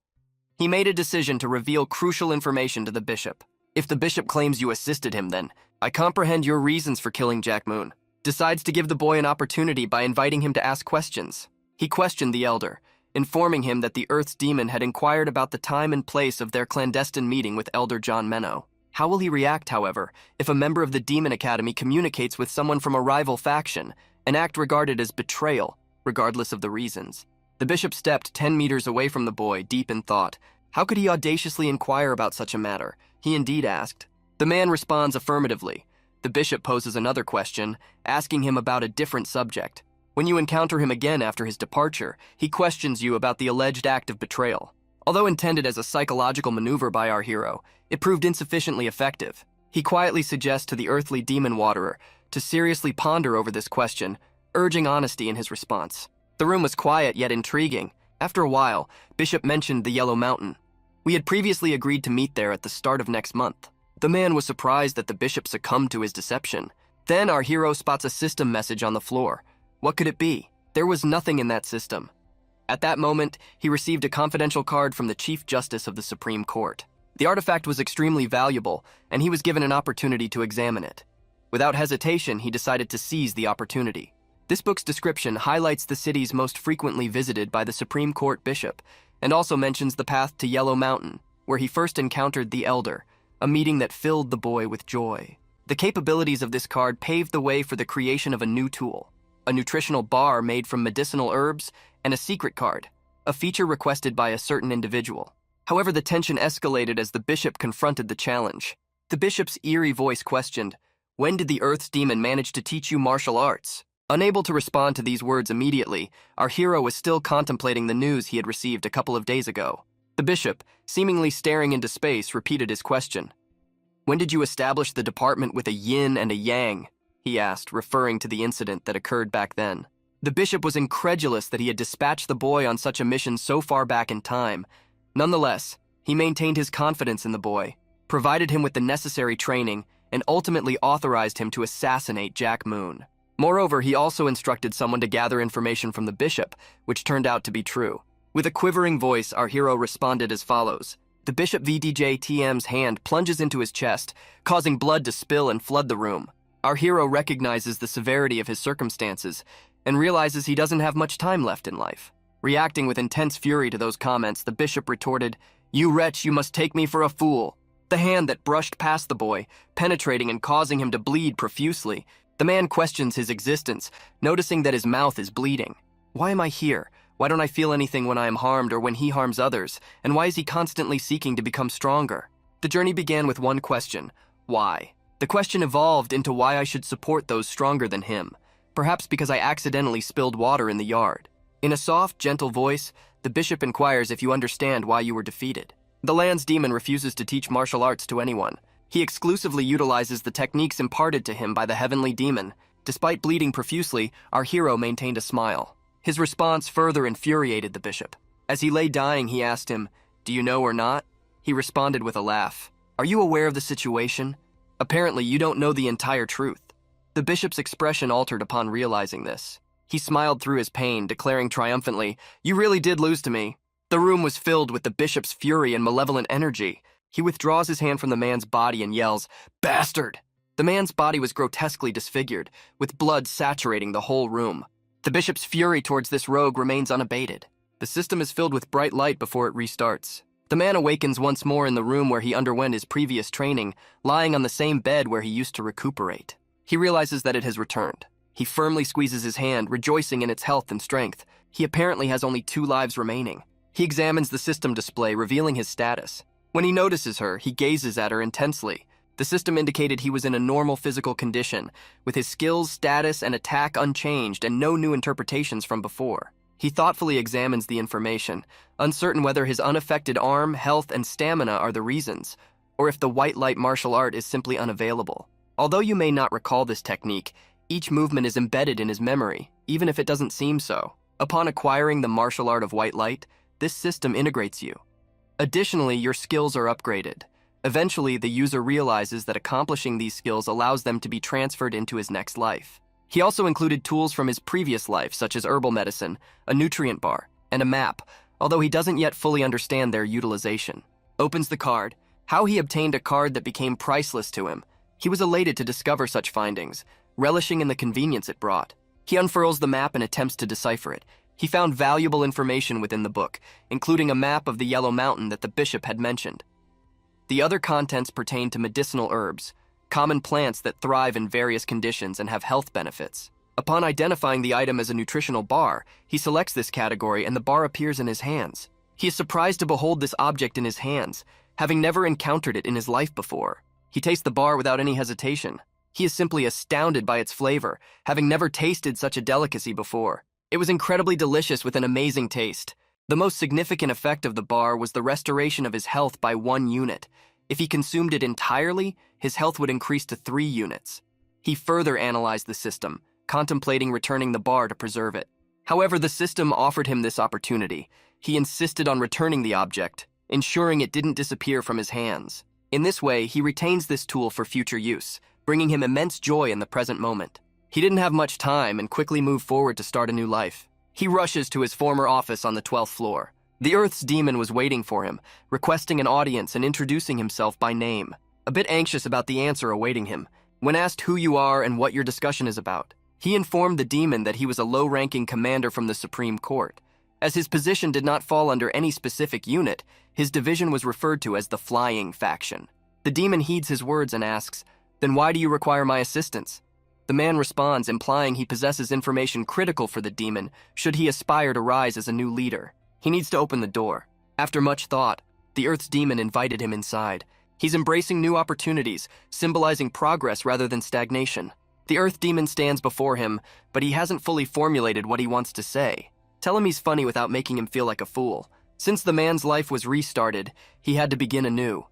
S1: He made a decision to reveal crucial information to the bishop. If the bishop claims you assisted him, then I comprehend your reasons for killing Jack Moon. Decides to give the boy an opportunity by inviting him to ask questions. He questioned the elder, informing him that the Earth's demon had inquired about the time and place of their clandestine meeting with Elder John Menno. How will he react, however, if a member of the Demon Academy communicates with someone from a rival faction, an act regarded as betrayal, regardless of the reasons? The bishop stepped 10 meters away from the boy, deep in thought. How could he audaciously inquire about such a matter? He indeed asked. The man responds affirmatively. The bishop poses another question, asking him about a different subject. When you encounter him again after his departure, he questions you about the alleged act of betrayal. Although intended as a psychological maneuver by our hero, it proved insufficiently effective. He quietly suggests to the earthly demon waterer to seriously ponder over this question, urging honesty in his response. The room was quiet yet intriguing. After a while, Bishop mentioned the Yellow Mountain. We had previously agreed to meet there at the start of next month. The man was surprised that the bishop succumbed to his deception. Then our hero spots a system message on the floor. What could it be? There was nothing in that system. At that moment, he received a confidential card from the Chief Justice of the Supreme Court. The artifact was extremely valuable, and he was given an opportunity to examine it. Without hesitation, he decided to seize the opportunity. This book's description highlights the cities most frequently visited by the Supreme Court bishop, and also mentions the path to Yellow Mountain, where he first encountered the Elder, a meeting that filled the boy with joy. The capabilities of this card paved the way for the creation of a new tool, a nutritional bar made from medicinal herbs, and a secret card, a feature requested by a certain individual. However, the tension escalated as the bishop confronted the challenge. The bishop's eerie voice questioned, "When did the Earth's demon manage to teach you martial arts?" Unable to respond to these words immediately, our hero was still contemplating the news he had received a couple of days ago. The bishop, seemingly staring into space, repeated his question. "When did you establish the department with a yin and a yang?" he asked, referring to the incident that occurred back then. The bishop was incredulous that he had dispatched the boy on such a mission so far back in time. Nonetheless, he maintained his confidence in the boy. provided him with the necessary training, and ultimately authorized him to assassinate Jack Moon. Moreover, he also instructed someone to gather information from the bishop, which turned out to be true. With a quivering voice, our hero responded as follows. The bishop VDJ-TM's hand plunges into his chest, causing blood to spill and flood the room. Our hero recognizes the severity of his circumstances and realizes he doesn't have much time left in life. Reacting with intense fury to those comments, the bishop retorted, "You wretch, you must take me for a fool." The hand that brushed past the boy, penetrating and causing him to bleed profusely. The man questions his existence, noticing that his mouth is bleeding. Why am I here? Why don't I feel anything when I am harmed or when he harms others? And why is he constantly seeking to become stronger? The journey began with one question: why? The question evolved into why I should support those stronger than him, perhaps because I accidentally spilled water in the yard. In a soft, gentle voice, the bishop inquires if you understand why you were defeated. The land's demon refuses to teach martial arts to anyone. He exclusively utilizes the techniques imparted to him by the heavenly demon. Despite bleeding profusely, our hero maintained a smile. His response further infuriated the bishop. As he lay dying, he asked him, "Do you know or not?" He responded with a laugh. "Are you aware of the situation? Apparently, you don't know the entire truth." The bishop's expression altered upon realizing this. He smiled through his pain, declaring triumphantly, "You really did lose to me." The room was filled with the bishop's fury and malevolent energy. He withdraws his hand from the man's body and yells, "Bastard!" The man's body was grotesquely disfigured, with blood saturating the whole room. The bishop's fury towards this rogue remains unabated. The system is filled with bright light before it restarts. The man awakens once more in the room where he underwent his previous training, lying on the same bed where he used to recuperate. He realizes that it has returned. He firmly squeezes his hand, rejoicing in its health and strength. He apparently has only 2 lives remaining. He examines the system display, revealing his status. When he notices her, he gazes at her intensely. The system indicated he was in a normal physical condition, with his skills, status, and attack unchanged and no new interpretations from before. He thoughtfully examines the information, uncertain whether his unaffected arm, health, and stamina are the reasons, or if the white light martial art is simply unavailable. Although you may not recall this technique, each movement is embedded in his memory, even if it doesn't seem so. Upon acquiring the martial art of white light, this system integrates you. Additionally, your skills are upgraded. Eventually, the user realizes that accomplishing these skills allows them to be transferred into his next life. He also included tools from his previous life, such as herbal medicine, a nutrient bar, and a map, although he doesn't yet fully understand their utilization. Opens the card. How he obtained a card that became priceless to him. He was elated to discover such findings, relishing in the convenience it brought. He unfurls the map and attempts to decipher it. He found valuable information within the book, including a map of the Yellow Mountain that the bishop had mentioned. The other contents pertain to medicinal herbs, common plants that thrive in various conditions and have health benefits. Upon identifying the item as a nutritional bar, he selects this category and the bar appears in his hands. He is surprised to behold this object in his hands, having never encountered it in his life before. He tastes the bar without any hesitation. He is simply astounded by its flavor, having never tasted such a delicacy before. It was incredibly delicious with an amazing taste. The most significant effect of the bar was the restoration of his health by 1 unit. If he consumed it entirely, his health would increase to 3 units. He further analyzed the system, contemplating returning the bar to preserve it. However, the system offered him this opportunity. He insisted on returning the object, ensuring it didn't disappear from his hands. In this way, he retains this tool for future use, bringing him immense joy in the present moment. He didn't have much time and quickly moved forward to start a new life. He rushes to his former office on the 12th floor. The Earth's demon was waiting for him, requesting an audience and introducing himself by name. A bit anxious about the answer awaiting him, when asked who you are and what your discussion is about, he informed the demon that he was a low-ranking commander from the Supreme Court. As his position did not fall under any specific unit, his division was referred to as the Flying Faction. The demon heeds his words and asks, "Then why do you require my assistance?" The man responds, implying he possesses information critical for the demon should he aspire to rise as a new leader. He needs to open the door. After much thought, the Earth's demon invited him inside. He's embracing new opportunities, symbolizing progress rather than stagnation. The Earth demon stands before him, but he hasn't fully formulated what he wants to say. Tell him he's funny without making him feel like a fool. Since the man's life was restarted, he had to begin anew.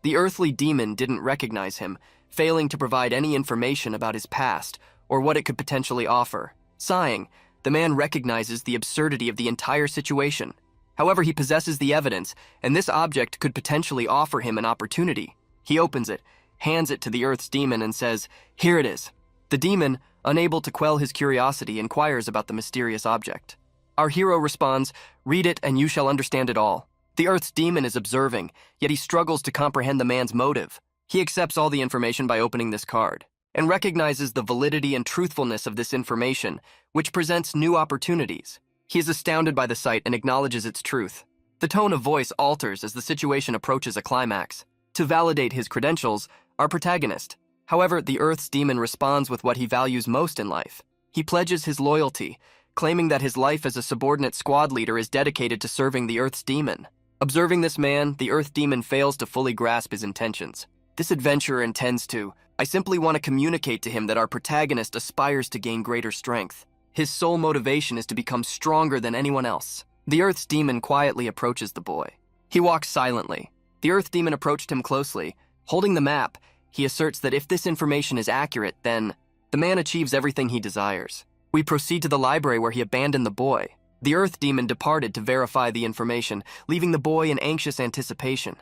S1: The earthly demon didn't recognize him, failing to provide any information about his past or what it could potentially offer. Sighing, the man recognizes the absurdity of the entire situation. However, he possesses the evidence, and this object could potentially offer him an opportunity. He opens it, hands it to the Earth's demon, and says, "Here it is." The demon, unable to quell his curiosity, inquires about the mysterious object. Our hero responds, "Read it and you shall understand it all." The Earth's demon is observing, yet he struggles to comprehend the man's motive. He accepts all the information by opening this card, and recognizes the validity and truthfulness of this information, which presents new opportunities. He is astounded by the sight and acknowledges its truth. The tone of voice alters as the situation approaches a climax. To validate his credentials, our protagonist, however, the Earth's demon responds with what he values most in life. He pledges his loyalty, claiming that his life as a subordinate squad leader is dedicated to serving the Earth's demon. Observing this man, the Earth demon fails to fully grasp his intentions. This adventurer intends to, "I simply want to communicate to him that our protagonist aspires to gain greater strength. His sole motivation is to become stronger than anyone else." The Earth's demon quietly approaches the boy. He walks silently. The Earth demon approached him closely. Holding the map, he asserts that if this information is accurate, then the man achieves everything he desires. We proceed to the library where he abandoned the boy. The Earth demon departed to verify the information, leaving the boy in anxious anticipation.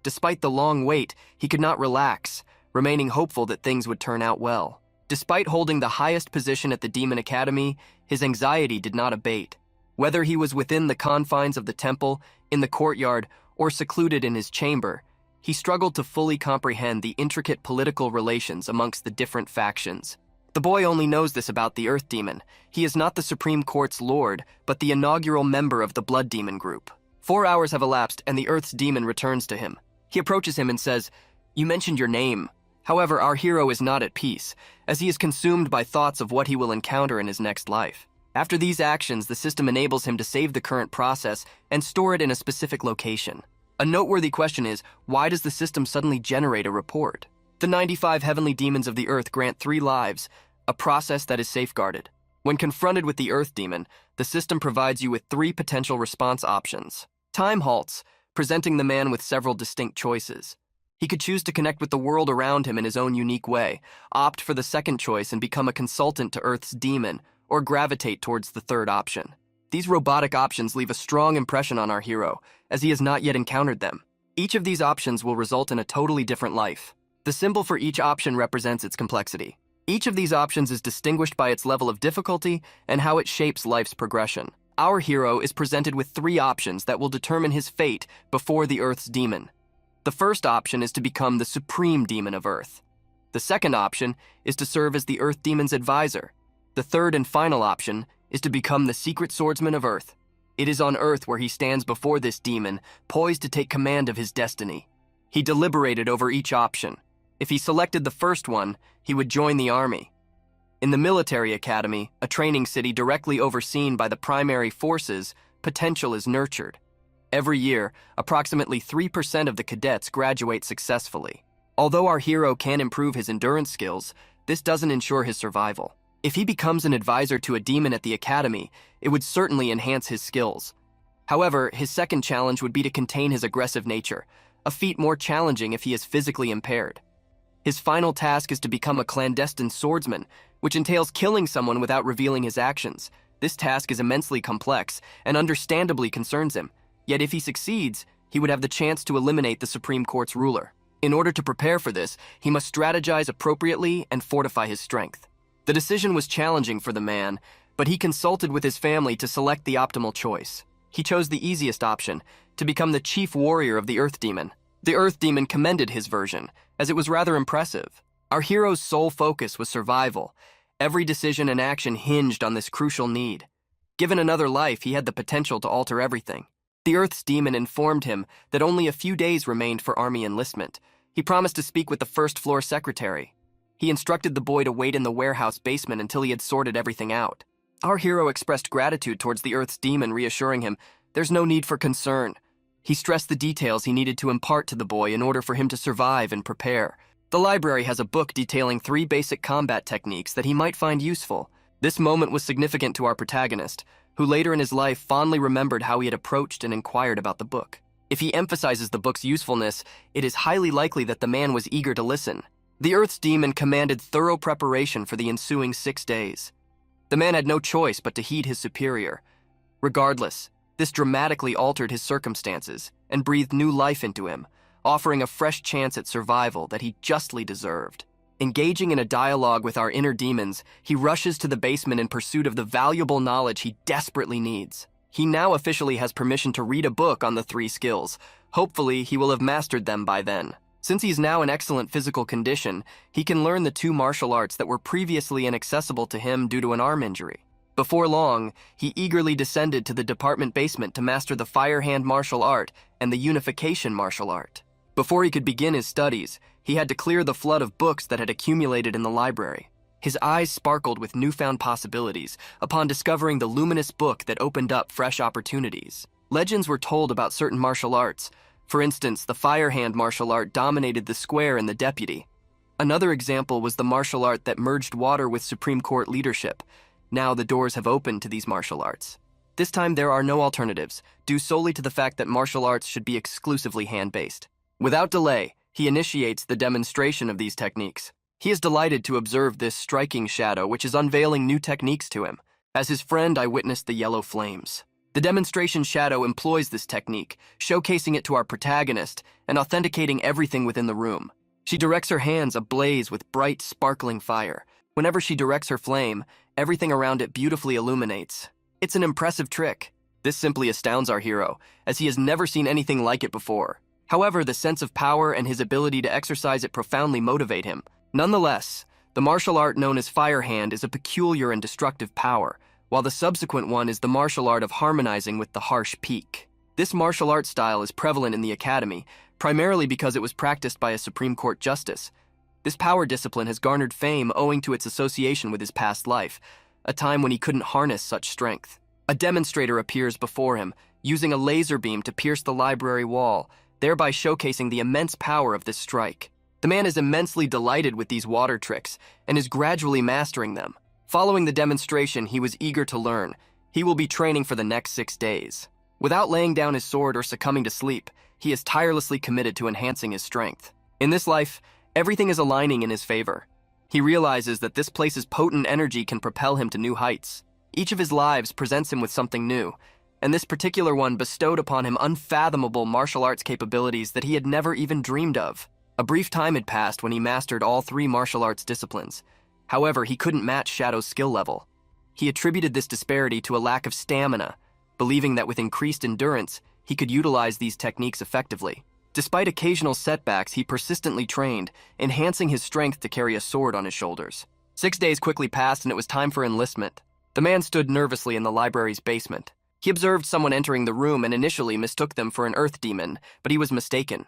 S1: Despite the long wait, he could not relax, remaining hopeful that things would turn out well. Despite holding the highest position at the Demon Academy, his anxiety did not abate. Whether he was within the confines of the temple, in the courtyard, or secluded in his chamber, he struggled to fully comprehend the intricate political relations amongst the different factions. The boy only knows this about the Earth Demon. He is not the Supreme Court's lord, but the inaugural member of the Blood Demon group. 4 hours have elapsed, and the Earth's demon returns to him. He approaches him and says, "You mentioned your name." However, our hero is not at peace, as he is consumed by thoughts of what he will encounter in his next life. After these actions, the system enables him to save the current process and store it in a specific location. A noteworthy question is, why does the system suddenly generate a report? The 95 heavenly demons of the Earth grant 3 lives, a process that is safeguarded. When confronted with the Earth Demon, the system provides you with 3 potential response options. Time halts, presenting the man with several distinct choices. He could choose to connect with the world around him in his own unique way, opt for the second choice and become a consultant to Earth's demon, or gravitate towards the third option. These robotic options leave a strong impression on our hero, as he has not yet encountered them. Each of these options will result in a totally different life. The symbol for each option represents its complexity. Each of these options is distinguished by its level of difficulty and how it shapes life's progression. Our hero is presented with 3 options that will determine his fate before the Earth's demon. The first option is to become the supreme demon of Earth. The second option is to serve as the Earth demon's advisor. The third and final option is to become the secret swordsman of Earth. It is on Earth where he stands before this demon, poised to take command of his destiny. He deliberated over each option. If he selected the first one, he would join the army. In the military academy, a training city directly overseen by the primary forces, potential is nurtured. Every year, approximately 3% of the cadets graduate successfully. Although our hero can improve his endurance skills, this doesn't ensure his survival. If he becomes an advisor to a demon at the academy, it would certainly enhance his skills. However, his second challenge would be to contain his aggressive nature, a feat more challenging if he is physically impaired. His final task is to become a clandestine swordsman, which entails killing someone without revealing his actions. This task is immensely complex and understandably concerns him. Yet if he succeeds, he would have the chance to eliminate the Supreme Court's ruler. In order to prepare for this, he must strategize appropriately and fortify his strength. The decision was challenging for the man, but he consulted with his family to select the optimal choice. He chose the easiest option, to become the chief warrior of the Earth Demon. The Earth Demon commended his version, as it was rather impressive. Our hero's sole focus was survival. Every decision and action hinged on this crucial need. Given another life, he had the potential to alter everything. The Earth's Demon informed him that only a few days remained for army enlistment. He promised to speak with the first-floor secretary. He instructed the boy to wait in the warehouse basement until he had sorted everything out. Our hero expressed gratitude towards the Earth's Demon, reassuring him there's no need for concern. He stressed the details he needed to impart to the boy in order for him to survive and prepare. The library has a book detailing 3 basic combat techniques that he might find useful. This moment was significant to our protagonist, who later in his life fondly remembered how he had approached and inquired about the book. If he emphasizes the book's usefulness, it is highly likely that the man was eager to listen. The Earth's Demon commanded thorough preparation for the ensuing 6 days. The man had no choice but to heed his superior. Regardless, This dramatically altered his circumstances and breathed new life into him, offering a fresh chance at survival that he justly deserved. Engaging in a dialogue with our inner demons, he rushes to the basement in pursuit of the valuable knowledge he desperately needs. He now officially has permission to read a book on the 3 skills. Hopefully, he will have mastered them by then. Since he's now in excellent physical condition, he can learn the 2 martial arts that were previously inaccessible to him due to an arm injury. Before long, he eagerly descended to the department basement to master the Fire Hand martial art and the Unification martial art. Before he could begin his studies, he had to clear the flood of books that had accumulated in the library. His eyes sparkled with newfound possibilities upon discovering the luminous book that opened up fresh opportunities. Legends were told about certain martial arts. For instance, the Fire Hand martial art dominated the square and the deputy. Another example was the martial art that merged water with Supreme Court leadership. Now the doors have opened to these martial arts. This time there are no alternatives, due solely to the fact that martial arts should be exclusively hand-based. Without delay, he initiates the demonstration of these techniques. He is delighted to observe this striking shadow which is unveiling new techniques to him. As his friend, I witnessed the yellow flames. The demonstration shadow employs this technique, showcasing it to our protagonist and authenticating everything within the room. She directs her hands ablaze with bright, sparkling fire. Whenever she directs her flame, everything around it beautifully illuminates. It's an impressive trick. This simply astounds our hero, as he has never seen anything like it before. However, the sense of power and his ability to exercise it profoundly motivate him. Nonetheless, the martial art known as Fire Hand is a peculiar and destructive power, while the subsequent one is the martial art of harmonizing with the harsh peak. This martial art style is prevalent in the academy, primarily because it was practiced by a Supreme Court justice. This power discipline has garnered fame owing to its association with his past life, a time when he couldn't harness such strength. A demonstrator appears before him, using a laser beam to pierce the library wall, thereby showcasing the immense power of this strike. The man is immensely delighted with these water tricks and is gradually mastering them. Following the demonstration, he was eager to learn. He will be training for the next 6 days. Without laying down his sword or succumbing to sleep, he is tirelessly committed to enhancing his strength. In this life, everything is aligning in his favor. He realizes that this place's potent energy can propel him to new heights. Each of his lives presents him with something new, and this particular one bestowed upon him unfathomable martial arts capabilities that he had never even dreamed of. A brief time had passed when he mastered all 3 martial arts disciplines. However, he couldn't match Shadow's skill level. He attributed this disparity to a lack of stamina, believing that with increased endurance, he could utilize these techniques effectively. Despite occasional setbacks, he persistently trained, enhancing his strength to carry a sword on his shoulders. 6 days quickly passed and it was time for enlistment. The man stood nervously in the library's basement. He observed someone entering the room and initially mistook them for an earth demon, but he was mistaken.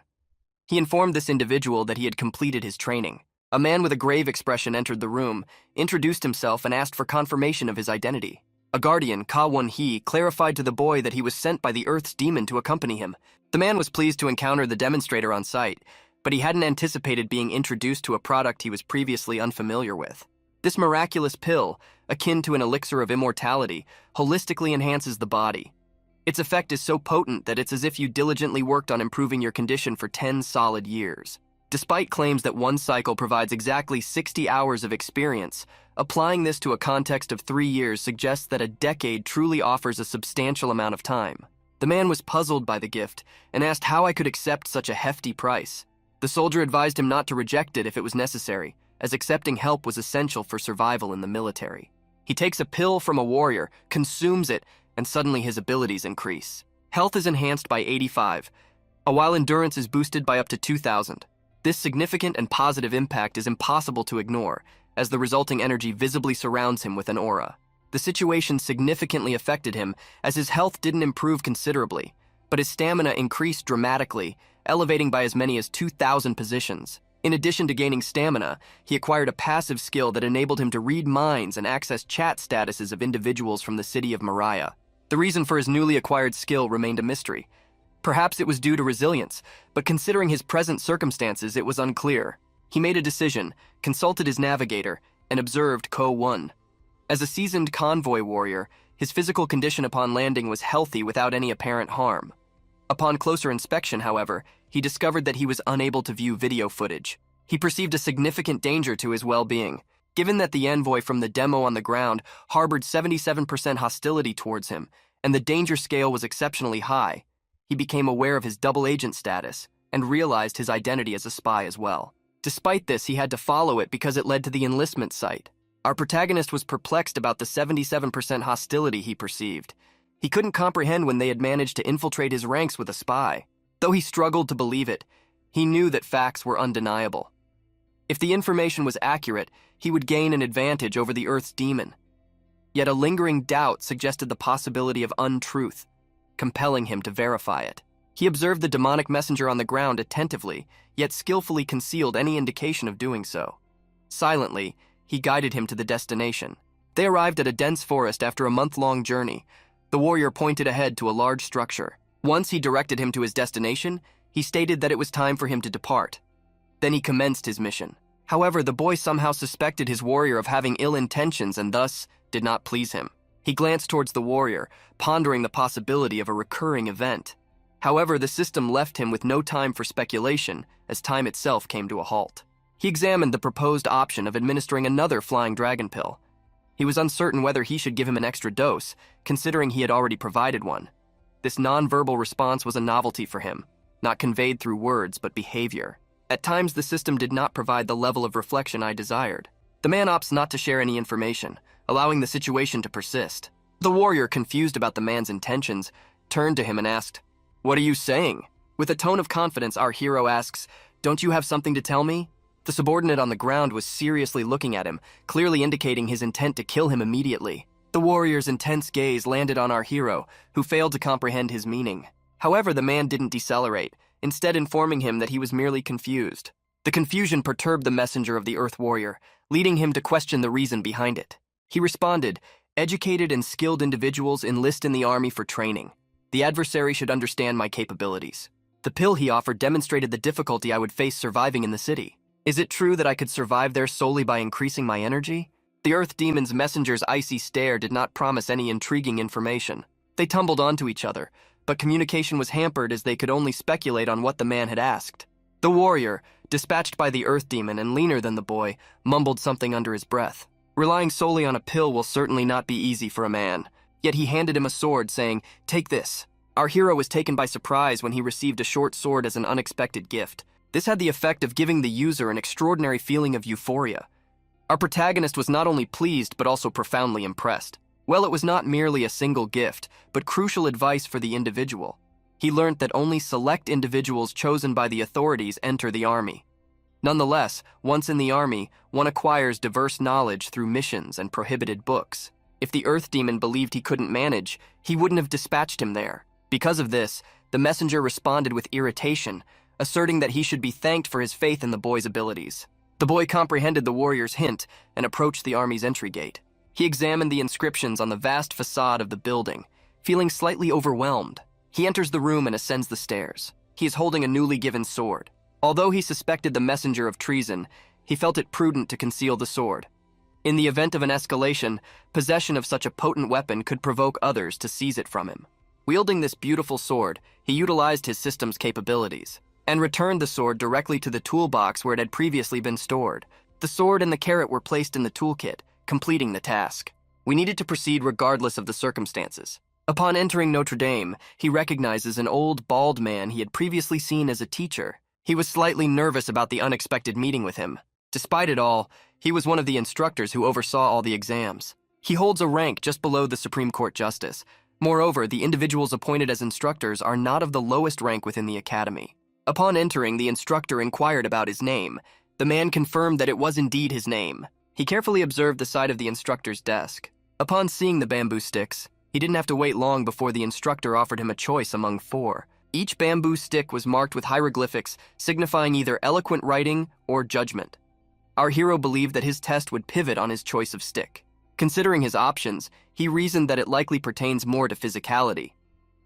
S1: He informed this individual that he had completed his training. A man with a grave expression entered the room, introduced himself, and asked for confirmation of his identity. A guardian, Ka-Won-hee, clarified to the boy that he was sent by the Earth's demon to accompany him. The man was pleased to encounter the demonstrator on site, but he hadn't anticipated being introduced to a product he was previously unfamiliar with. This miraculous pill, akin to an elixir of immortality, holistically enhances the body. Its effect is so potent that it's as if you diligently worked on improving your condition for 10 solid years. Despite claims that one cycle provides exactly 60 hours of experience, applying this to a context of 3 years suggests that a decade truly offers a substantial amount of time. The man was puzzled by the gift and asked how I could accept such a hefty price. The soldier advised him not to reject it if it was necessary, as accepting help was essential for survival in the military. He takes a pill from a warrior, consumes it, and suddenly his abilities increase. Health is enhanced by 85, while endurance is boosted by up to 2,000. This significant and positive impact is impossible to ignore, as the resulting energy visibly surrounds him with an aura. The situation significantly affected him, as his health didn't improve considerably, but his stamina increased dramatically, elevating by as many as 2,000 positions. In addition to gaining stamina, he acquired a passive skill that enabled him to read minds and access chat statuses of individuals from the city of Mariah. The reason for his newly acquired skill remained a mystery. Perhaps it was due to resilience, but considering his present circumstances, it was unclear. He made a decision, consulted his navigator, and observed Ko-1. As a seasoned convoy warrior, his physical condition upon landing was healthy without any apparent harm. Upon closer inspection, however, he discovered that he was unable to view video footage. He perceived a significant danger to his well-being. Given that the envoy from the demo on the ground harbored 77% hostility towards him, and the danger scale was exceptionally high, he became aware of his double agent status and realized his identity as a spy as well. Despite this, he had to follow it because it led to the enlistment site. Our protagonist was perplexed about the 77% hostility he perceived. He couldn't comprehend when they had managed to infiltrate his ranks with a spy. Though he struggled to believe it, he knew that facts were undeniable. If the information was accurate, he would gain an advantage over the Earth's demon. Yet a lingering doubt suggested the possibility of untruth, compelling him to verify it. He observed the demonic messenger on the ground attentively, yet skillfully concealed any indication of doing so. Silently, he guided him to the destination. They arrived at a dense forest after a month-long journey. The warrior pointed ahead to a large structure. Once he directed him to his destination, he stated that it was time for him to depart. Then he commenced his mission. However, the boy somehow suspected his warrior of having ill intentions and thus did not please him. He glanced towards the warrior, pondering the possibility of a recurring event. However, the system left him with no time for speculation, as time itself came to a halt. He examined the proposed option of administering another flying dragon pill. He was uncertain whether he should give him an extra dose, considering he had already provided one. This nonverbal response was a novelty for him, not conveyed through words but behavior. At times, the system did not provide the level of reflection I desired. The man opts not to share any information, allowing the situation to persist. The warrior, confused about the man's intentions, turned to him and asked, "What are you saying?" With a tone of confidence, our hero asks, "Don't you have something to tell me?" The subordinate on the ground was seriously looking at him, clearly indicating his intent to kill him immediately. The warrior's intense gaze landed on our hero, who failed to comprehend his meaning. However, the man didn't decelerate, instead informing him that he was merely confused. The confusion perturbed the messenger of the Earth Warrior, leading him to question the reason behind it. He responded, "Educated and skilled individuals enlist in the army for training. The adversary should understand my capabilities." The pill he offered demonstrated the difficulty I would face surviving in the city. Is it true that I could survive there solely by increasing my energy? The Earth Demon's messenger's icy stare did not promise any intriguing information. They tumbled onto each other, but communication was hampered as they could only speculate on what the man had asked. The warrior, dispatched by the Earth Demon and leaner than the boy, mumbled something under his breath. Relying solely on a pill will certainly not be easy for a man. Yet he handed him a sword, saying, "Take this." Our hero was taken by surprise when he received a short sword as an unexpected gift. This had the effect of giving the user an extraordinary feeling of euphoria. Our protagonist was not only pleased but also profoundly impressed. Well, it was not merely a single gift, but crucial advice for the individual. He learned that only select individuals chosen by the authorities enter the army. Nonetheless, once in the army, one acquires diverse knowledge through missions and prohibited books. If the Earth Demon believed he couldn't manage, he wouldn't have dispatched him there. Because of this, the messenger responded with irritation, asserting that he should be thanked for his faith in the boy's abilities. The boy comprehended the warrior's hint and approached the army's entry gate. He examined the inscriptions on the vast facade of the building, feeling slightly overwhelmed. He enters the room and ascends the stairs. He is holding a newly given sword. Although he suspected the messenger of treason, he felt it prudent to conceal the sword. In the event of an escalation, possession of such a potent weapon could provoke others to seize it from him. Wielding this beautiful sword, he utilized his system's capabilities and returned the sword directly to the toolbox where it had previously been stored. The sword and the carrot were placed in the toolkit, completing the task. We needed to proceed regardless of the circumstances. Upon entering Notre Dame, he recognizes an old, bald man he had previously seen as a teacher. He was slightly nervous about the unexpected meeting with him. Despite it all, he was one of the instructors who oversaw all the exams. He holds a rank just below the Supreme Court Justice. Moreover, the individuals appointed as instructors are not of the lowest rank within the academy. Upon entering, the instructor inquired about his name. The man confirmed that it was indeed his name. He carefully observed the side of the instructor's desk. Upon seeing the bamboo sticks, he didn't have to wait long before the instructor offered him a choice among 4. Each bamboo stick was marked with hieroglyphics, signifying either eloquent writing or judgment. Our hero believed that his test would pivot on his choice of stick. Considering his options, he reasoned that it likely pertains more to physicality.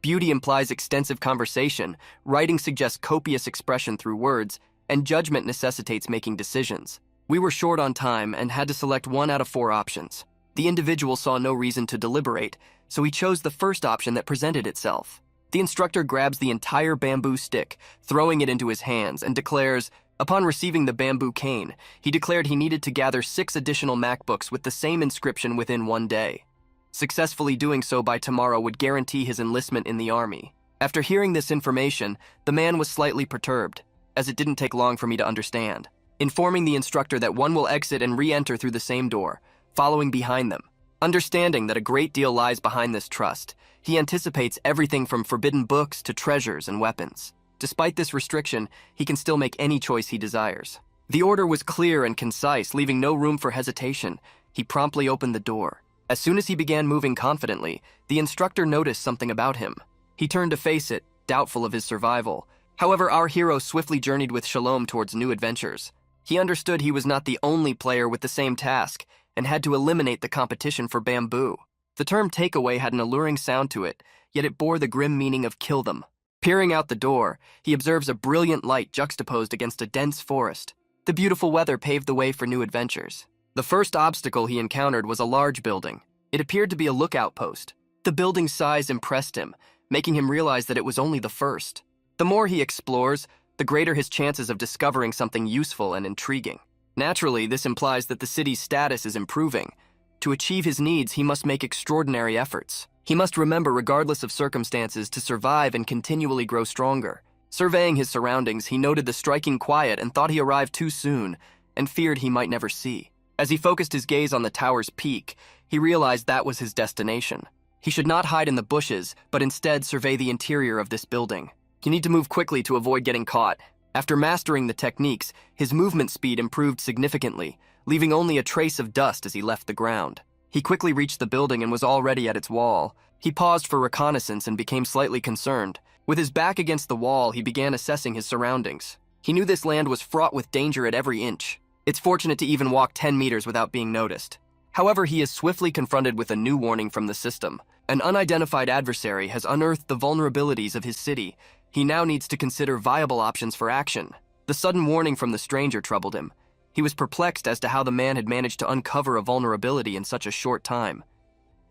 S1: Beauty implies extensive conversation, writing suggests copious expression through words, and judgment necessitates making decisions. We were short on time and had to select 1 out of 4 options. The individual saw no reason to deliberate, so he chose the first option that presented itself. The instructor grabs the entire bamboo stick, throwing it into his hands, and declares, upon receiving the bamboo cane, he declared he needed to gather 6 additional MacBooks with the same inscription within 1 day. Successfully doing so by tomorrow would guarantee his enlistment in the army. After hearing this information, the man was slightly perturbed, as it didn't take long for me to understand, informing the instructor that one will exit and re-enter through the same door, following behind them. Understanding that a great deal lies behind this trust, he anticipates everything from forbidden books to treasures and weapons. Despite this restriction, he can still make any choice he desires. The order was clear and concise, leaving no room for hesitation. He promptly opened the door. As soon as he began moving confidently, the instructor noticed something about him. He turned to face it, doubtful of his survival. However, our hero swiftly journeyed with Shalom towards new adventures. He understood he was not the only player with the same task, and had to eliminate the competition for bamboo. The term takeaway had an alluring sound to it, yet it bore the grim meaning of kill them. Peering out the door, he observes a brilliant light juxtaposed against a dense forest. The beautiful weather paved the way for new adventures. The first obstacle he encountered was a large building. It appeared to be a lookout post. The building's size impressed him, making him realize that it was only the first. The more he explores, the greater his chances of discovering something useful and intriguing. Naturally, this implies that the city's status is improving. To achieve his needs, he must make extraordinary efforts. He must remember, regardless of circumstances, to survive and continually grow stronger. Surveying his surroundings, he noted the striking quiet and thought he arrived too soon, and feared he might never see. As he focused his gaze on the tower's peak, he realized that was his destination. He should not hide in the bushes, but instead survey the interior of this building. You need to move quickly to avoid getting caught. After mastering the techniques, his movement speed improved significantly, leaving only a trace of dust as he left the ground. He quickly reached the building and was already at its wall. He paused for reconnaissance and became slightly concerned. With his back against the wall, he began assessing his surroundings. He knew this land was fraught with danger at every inch. It's fortunate to even walk 10 meters without being noticed. However, he is swiftly confronted with a new warning from the system. An unidentified adversary has unearthed the vulnerabilities of his city. He now needs to consider viable options for action. The sudden warning from the stranger troubled him. He was perplexed as to how the man had managed to uncover a vulnerability in such a short time.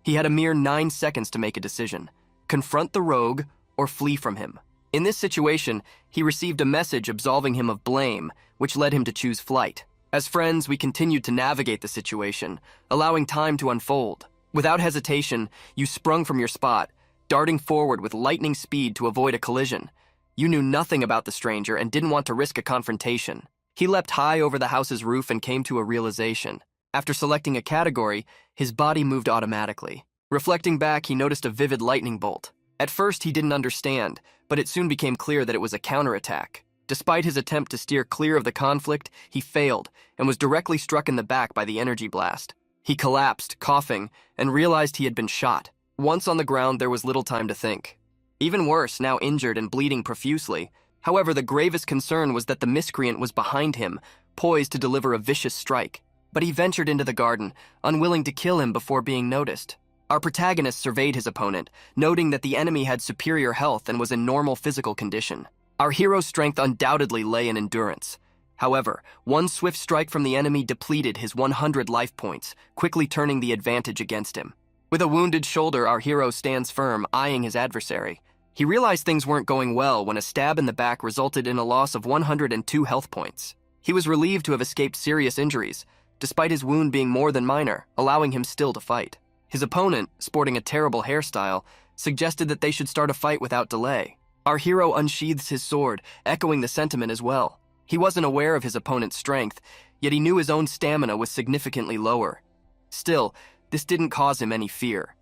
S1: He had a mere 9 seconds to make a decision: confront the rogue or flee from him. In this situation, he received a message absolving him of blame, which led him to choose flight. As friends, we continued to navigate the situation, allowing time to unfold. Without hesitation, you sprung from your spot, darting forward with lightning speed to avoid a collision. You knew nothing about the stranger and didn't want to risk a confrontation. He leapt high over the house's roof and came to a realization. After selecting a category, his body moved automatically. Reflecting back, he noticed a vivid lightning bolt. At first, he didn't understand, but it soon became clear that it was a counterattack. Despite his attempt to steer clear of the conflict, he failed and was directly struck in the back by the energy blast. He collapsed, coughing, and realized he had been shot. Once on the ground, there was little time to think. Even worse, now injured and bleeding profusely. However, the gravest concern was that the miscreant was behind him, poised to deliver a vicious strike. But he ventured into the garden, unwilling to kill him before being noticed. Our protagonist surveyed his opponent, noting that the enemy had superior health and was in normal physical condition. Our hero's strength undoubtedly lay in endurance. However, one swift strike from the enemy depleted his 100 life points, quickly turning the advantage against him. With a wounded shoulder, our hero stands firm, eyeing his adversary. He realized things weren't going well when a stab in the back resulted in a loss of 102 health points. He was relieved to have escaped serious injuries, despite his wound being more than minor, allowing him still to fight. His opponent, sporting a terrible hairstyle, suggested that they should start a fight without delay. Our hero unsheathes his sword, echoing the sentiment as well. He wasn't aware of his opponent's strength, yet he knew his own stamina was significantly lower. Still, this didn't cause him any fear.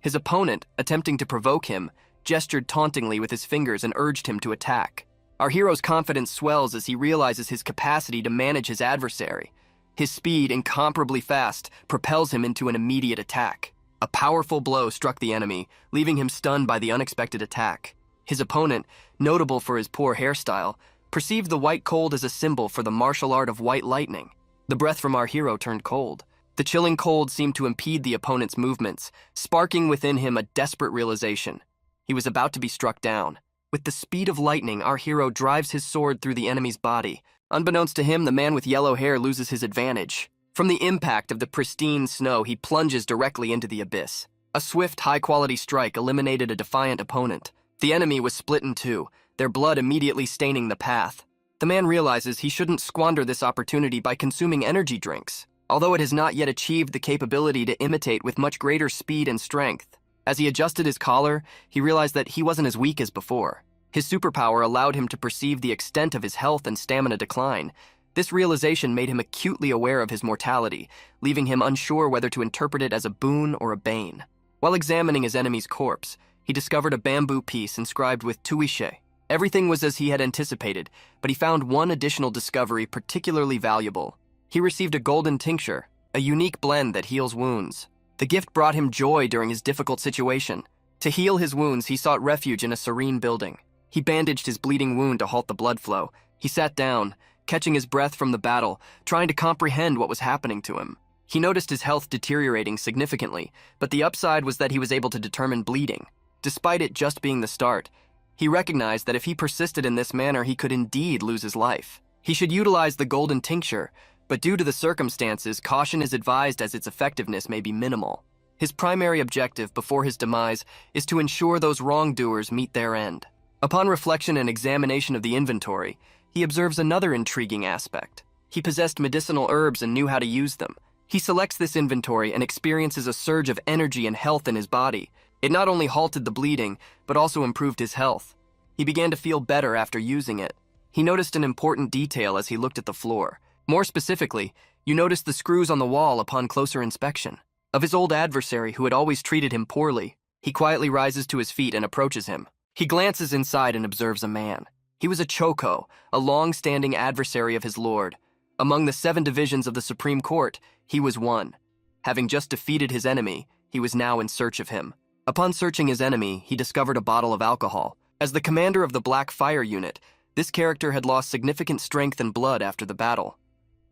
S1: His opponent, attempting to provoke him, gestured tauntingly with his fingers and urged him to attack. Our hero's confidence swells as he realizes his capacity to manage his adversary. His speed, incomparably fast, propels him into an immediate attack. A powerful blow struck the enemy, leaving him stunned by the unexpected attack. His opponent, notable for his poor hairstyle, perceived the white cold as a symbol for the martial art of white lightning. The breath from our hero turned cold. The chilling cold seemed to impede the opponent's movements, sparking within him a desperate realization. He was about to be struck down. With the speed of lightning, our hero drives his sword through the enemy's body. Unbeknownst to him, the man with yellow hair loses his advantage. From the impact of the pristine snow, he plunges directly into the abyss. A swift, high-quality strike eliminated a defiant opponent. The enemy was split in two, their blood immediately staining the path. The man realizes he shouldn't squander this opportunity by consuming energy drinks. although it has not yet achieved the capability to imitate with much greater speed and strength. As he adjusted his collar, he realized that he wasn't as weak as before. His superpower allowed him to perceive the extent of his health and stamina decline. This realization made him acutely aware of his mortality, leaving him unsure whether to interpret it as a boon or a bane. While examining his enemy's corpse, he discovered a bamboo piece inscribed with Tuishe. Everything was as he had anticipated, but he found one additional discovery particularly valuable. He received a golden tincture, a unique blend that heals wounds. The gift brought him joy during his difficult situation. To heal his wounds, he sought refuge in a serene building. He bandaged his bleeding wound to halt the blood flow. He sat down, catching his breath from the battle, trying to comprehend what was happening to him. He noticed his health deteriorating significantly, but the upside was that he was able to determine bleeding. Despite it just being the start, he recognized that if he persisted in this manner, he could indeed lose his life. He should utilize the golden tincture, but due to the circumstances, caution is advised as its effectiveness may be minimal. His primary objective before his demise is to ensure those wrongdoers meet their end. Upon reflection and examination of the inventory, he observes another intriguing aspect. He possessed medicinal herbs and knew how to use them. He selects this inventory and experiences a surge of energy and health in his body. It not only halted the bleeding, but also improved his health. He began to feel better after using it. He noticed an important detail as he looked at the floor. More specifically, you noticed the screws on the wall upon closer inspection. Of his old adversary who had always treated him poorly, he quietly rises to his feet and approaches him. He glances inside and observes a man. He was a Choko, a long-standing adversary of his lord. Among the 7 divisions of the Supreme Court, he was one. Having just defeated his enemy, he was now in search of him. Upon searching his enemy, he discovered a bottle of alcohol. As the commander of the Black Fire Unit, this character had lost significant strength and blood after the battle.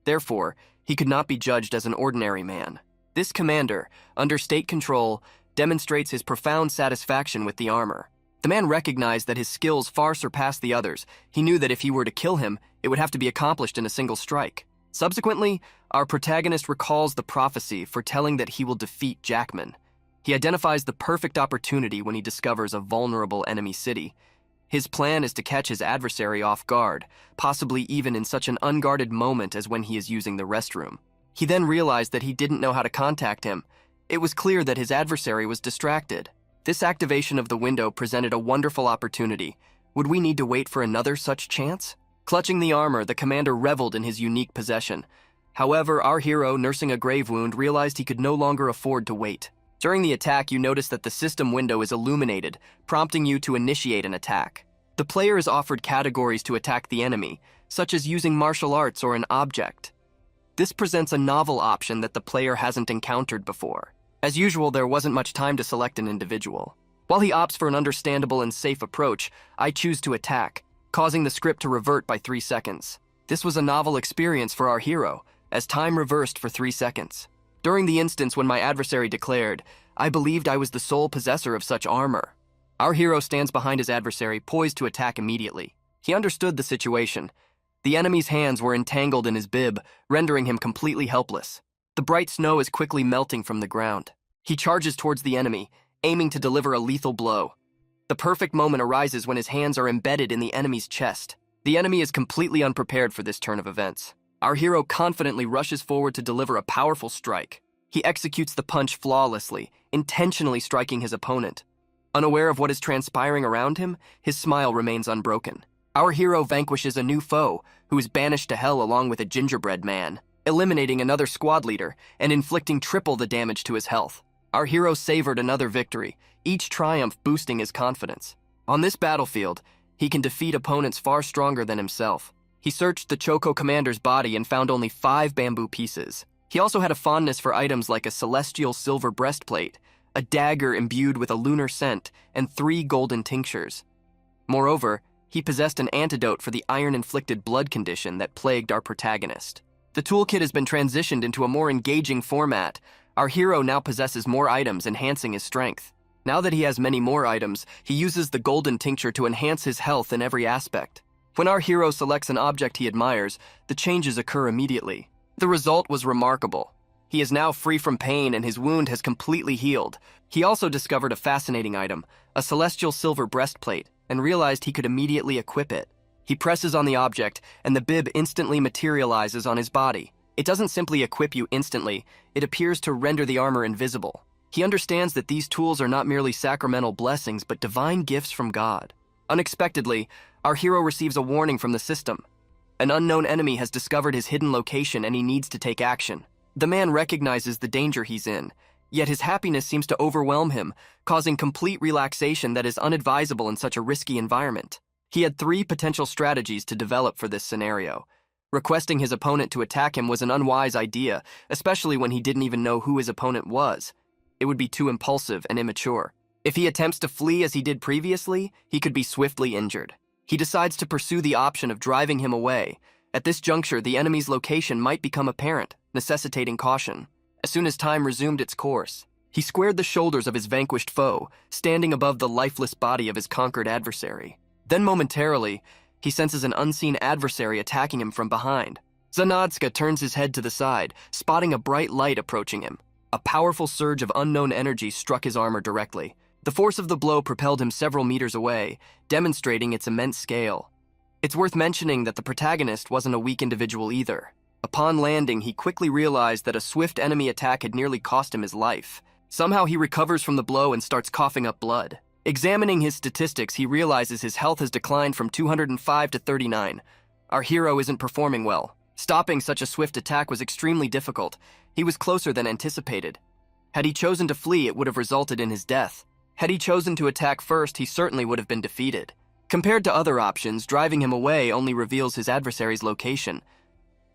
S1: Therefore, he could not be judged as an ordinary man. This commander, under state control, demonstrates his profound satisfaction with the armor. The man recognized that his skills far surpassed the others. He knew that if he were to kill him, it would have to be accomplished in a single strike. Subsequently, our protagonist recalls the prophecy foretelling that he will defeat Jackman. He identifies the perfect opportunity when he discovers a vulnerable enemy city. His plan is to catch his adversary off guard, possibly even in such an unguarded moment as when he is using the restroom. He then realized that he didn't know how to contact him. It was clear that his adversary was distracted. This activation of the window presented a wonderful opportunity. Would we need to wait for another such chance? Clutching the armor, the commander reveled in his unique possession. However, our hero, nursing a grave wound, realized he could no longer afford to wait. During the attack, you notice that the system window is illuminated, prompting you to initiate an attack. The player is offered categories to attack the enemy, such as using martial arts or an object. This presents a novel option that the player hasn't encountered before. As usual, there wasn't much time to select an individual. While he opts for an understandable and safe approach, I choose to attack, causing the script to revert by 3 seconds. This was a novel experience for our hero, as time reversed for 3 seconds. During the instance when my adversary declared, I believed I was the sole possessor of such armor. Our hero stands behind his adversary, poised to attack immediately. He understood the situation. The enemy's hands were entangled in his bib, rendering him completely helpless. The bright snow is quickly melting from the ground. He charges towards the enemy, aiming to deliver a lethal blow. The perfect moment arises when his hands are embedded in the enemy's chest. The enemy is completely unprepared for this turn of events. Our hero confidently rushes forward to deliver a powerful strike. He executes the punch flawlessly, intentionally striking his opponent. Unaware of what is transpiring around him, his smile remains unbroken. Our hero vanquishes a new foe, who is banished to hell along with a gingerbread man, eliminating another squad leader and inflicting triple the damage to his health. Our hero savored another victory, each triumph boosting his confidence. On this battlefield, he can defeat opponents far stronger than himself. He searched the Choko commander's body and found only 5 bamboo pieces. He also had a fondness for items like a celestial silver breastplate, a dagger imbued with a lunar scent, and 3 golden tinctures. Moreover, he possessed an antidote for the iron-inflicted blood condition that plagued our protagonist. The toolkit has been transitioned into a more engaging format. Our hero now possesses more items, enhancing his strength. Now that he has many more items, he uses the golden tincture to enhance his health in every aspect. When our hero selects an object he admires, the changes occur immediately. The result was remarkable. He is now free from pain and his wound has completely healed. He also discovered a fascinating item, a celestial silver breastplate, and realized he could immediately equip it. He presses on the object, and the bib instantly materializes on his body. It doesn't simply equip you instantly, it appears to render the armor invisible. He understands that these tools are not merely sacramental blessings, but divine gifts from God. Unexpectedly, our hero receives a warning from the system. An unknown enemy has discovered his hidden location and he needs to take action. The man recognizes the danger he's in, yet his happiness seems to overwhelm him, causing complete relaxation that is unadvisable in such a risky environment. He had 3 potential strategies to develop for this scenario. Requesting his opponent to attack him was an unwise idea, especially when he didn't even know who his opponent was. It would be too impulsive and immature. If he attempts to flee as he did previously, he could be swiftly injured. He decides to pursue the option of driving him away. At this juncture, the enemy's location might become apparent, necessitating caution. As soon as time resumed its course, he squared the shoulders of his vanquished foe, standing above the lifeless body of his conquered adversary. Then momentarily, he senses an unseen adversary attacking him from behind. Zanadska turns his head to the side, spotting a bright light approaching him. A powerful surge of unknown energy struck his armor directly. The force of the blow propelled him several meters away, demonstrating its immense scale. It's worth mentioning that the protagonist wasn't a weak individual either. Upon landing, he quickly realized that a swift enemy attack had nearly cost him his life. Somehow he recovers from the blow and starts coughing up blood. Examining his statistics, he realizes his health has declined from 205 to 39. Our hero isn't performing well. Stopping such a swift attack was extremely difficult. He was closer than anticipated. Had he chosen to flee, it would have resulted in his death. Had he chosen to attack first, he certainly would have been defeated. Compared to other options, driving him away only reveals his adversary's location.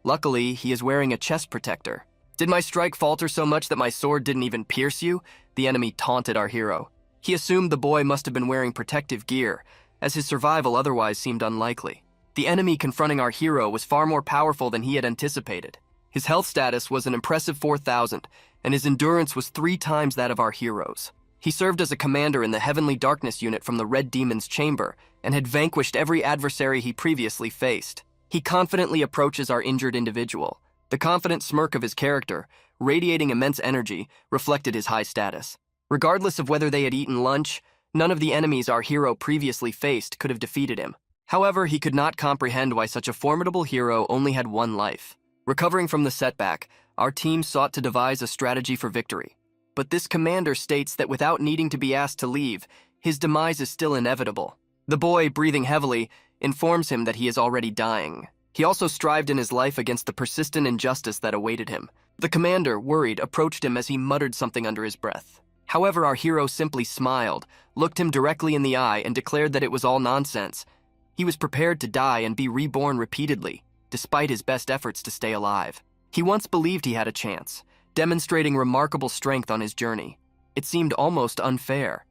S1: Luckily, he is wearing a chest protector. "Did my strike falter so much that my sword didn't even pierce you?" the enemy taunted our hero. He assumed the boy must have been wearing protective gear, as his survival otherwise seemed unlikely. The enemy confronting our hero was far more powerful than he had anticipated. His health status was an impressive 4,000, and his endurance was 3 times that of our hero's. He served as a commander in the Heavenly Darkness unit from the Red Demon's chamber, and had vanquished every adversary he previously faced. He confidently approaches our injured individual. The confident smirk of his character, radiating immense energy, reflected his high status. Regardless of whether they had eaten lunch, none of the enemies our hero previously faced could have defeated him. However, he could not comprehend why such a formidable hero only had 1 life. Recovering from the setback, our team sought to devise a strategy for victory. But this commander states that without needing to be asked to leave, his demise is still inevitable. The boy, breathing heavily, informs him that he is already dying. He also strived in his life against the persistent injustice that awaited him. The commander, worried, approached him as he muttered something under his breath. However, our hero simply smiled, looked him directly in the eye, and declared that it was all nonsense. He was prepared to die and be reborn repeatedly, despite his best efforts to stay alive. He once believed he had a chance, demonstrating remarkable strength on his journey. It seemed almost unfair.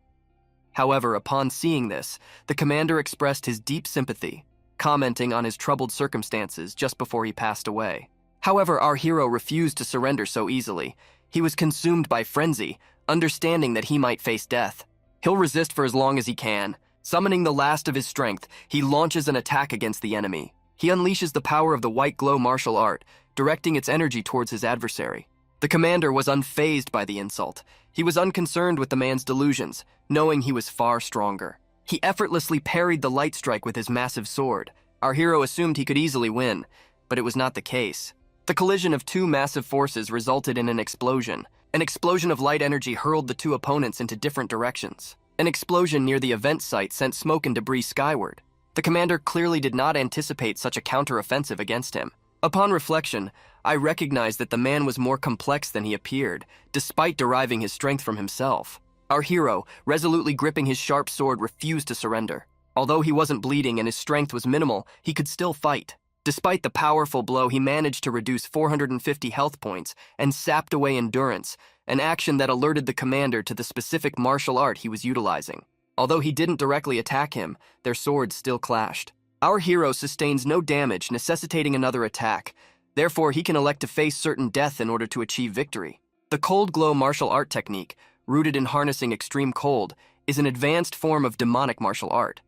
S1: However, upon seeing this, the commander expressed his deep sympathy, commenting on his troubled circumstances just before he passed away. However, our hero refused to surrender so easily. He was consumed by frenzy, understanding that he might face death. He'll resist for as long as he can. Summoning the last of his strength, he launches an attack against the enemy. He unleashes the power of the white glow martial art, directing its energy towards his adversary. The commander was unfazed by the insult. He was unconcerned with the man's delusions, knowing he was far stronger. He effortlessly parried the light strike with his massive sword. Our hero assumed he could easily win, but it was not the case. The collision of 2 massive forces resulted in an explosion. An explosion of light energy hurled the 2 opponents into different directions. An explosion near the event site sent smoke and debris skyward. The commander clearly did not anticipate such a counteroffensive against him. Upon reflection, I recognized that the man was more complex than he appeared, despite deriving his strength from himself. Our hero, resolutely gripping his sharp sword, refused to surrender. Although he wasn't bleeding and his strength was minimal, he could still fight. Despite the powerful blow, he managed to reduce 450 health points and sapped away endurance, an action that alerted the commander to the specific martial art he was utilizing. Although he didn't directly attack him, their swords still clashed. Our hero sustains no damage, necessitating another attack. Therefore, he can elect to face certain death in order to achieve victory. The cold glow martial art technique, rooted in harnessing extreme cold, is an advanced form of demonic martial art.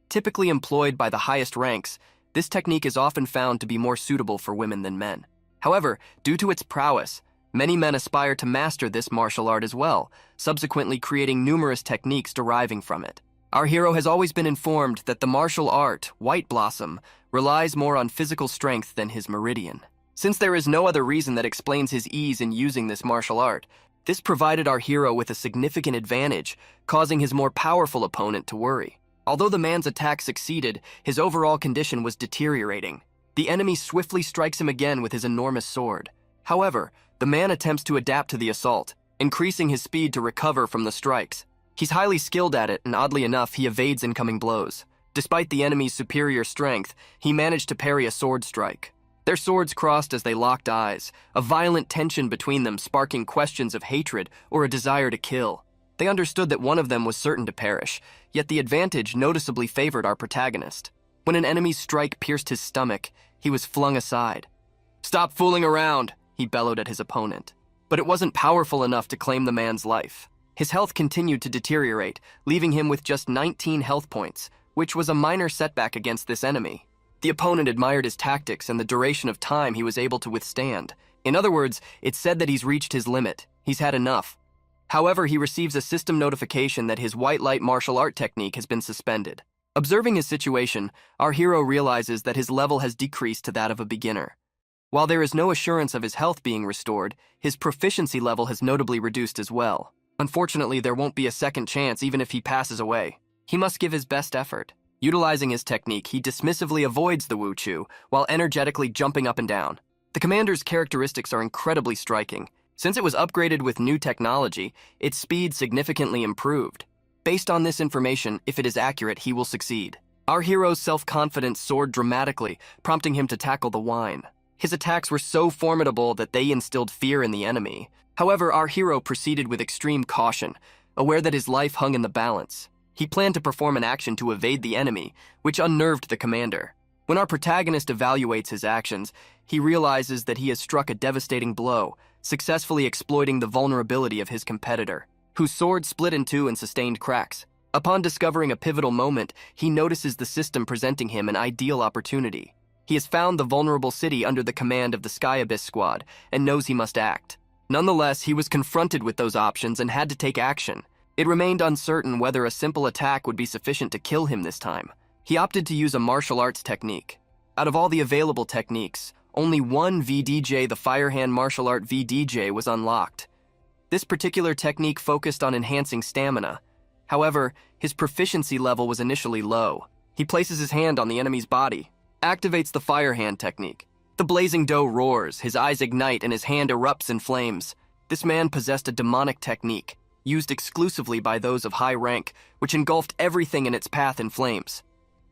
S1: Typically employed by the highest ranks, this technique is often found to be more suitable for women than men. However, due to its prowess, many men aspire to master this martial art as well, subsequently creating numerous techniques deriving from it. Our hero has always been informed that the martial art, White Blossom, relies more on physical strength than his meridian. Since there is no other reason that explains his ease in using this martial art, this provided our hero with a significant advantage, causing his more powerful opponent to worry. Although the man's attack succeeded, his overall condition was deteriorating. The enemy swiftly strikes him again with his enormous sword. However, the man attempts to adapt to the assault, increasing his speed to recover from the strikes. He's highly skilled at it, and oddly enough, he evades incoming blows. Despite the enemy's superior strength, he managed to parry a sword strike. Their swords crossed as they locked eyes, a violent tension between them sparking questions of hatred or a desire to kill. They understood that one of them was certain to perish, yet the advantage noticeably favored our protagonist. When an enemy's strike pierced his stomach, he was flung aside. "Stop fooling around," he bellowed at his opponent. But it wasn't powerful enough to claim the man's life. His health continued to deteriorate, leaving him with just 19 health points, which was a minor setback against this enemy. The opponent admired his tactics and the duration of time he was able to withstand. In other words, it said that he's reached his limit. He's had enough. However, he receives a system notification that his white light martial art technique has been suspended. Observing his situation, our hero realizes that his level has decreased to that of a beginner. While there is no assurance of his health being restored, his proficiency level has notably reduced as well. Unfortunately, there won't be a second chance even if he passes away. He must give his best effort. Utilizing his technique, he dismissively avoids the Wu-Chu while energetically jumping up and down. The commander's characteristics are incredibly striking. Since it was upgraded with new technology, its speed significantly improved. Based on this information, if it is accurate, he will succeed. Our hero's self-confidence soared dramatically, prompting him to tackle the wine. His attacks were so formidable that they instilled fear in the enemy. However, our hero proceeded with extreme caution, aware that his life hung in the balance. He planned to perform an action to evade the enemy, which unnerved the commander. When our protagonist evaluates his actions, he realizes that he has struck a devastating blow, successfully exploiting the vulnerability of his competitor, whose sword split in two and sustained cracks. Upon discovering a pivotal moment, he notices the system presenting him an ideal opportunity. He has found the vulnerable city under the command of the Sky Abyss Squad and knows he must act. Nonetheless, he was confronted with those options and had to take action. It remained uncertain whether a simple attack would be sufficient to kill him this time. He opted to use a martial arts technique. Out of all the available techniques, only one VDJ, the Firehand Martial Art VDJ, was unlocked. This particular technique focused on enhancing stamina. However, his proficiency level was initially low. He places his hand on the enemy's body, activates the Firehand technique. The blazing dough roars, his eyes ignite, and his hand erupts in flames. This man possessed a demonic technique, used exclusively by those of high rank, which engulfed everything in its path in flames.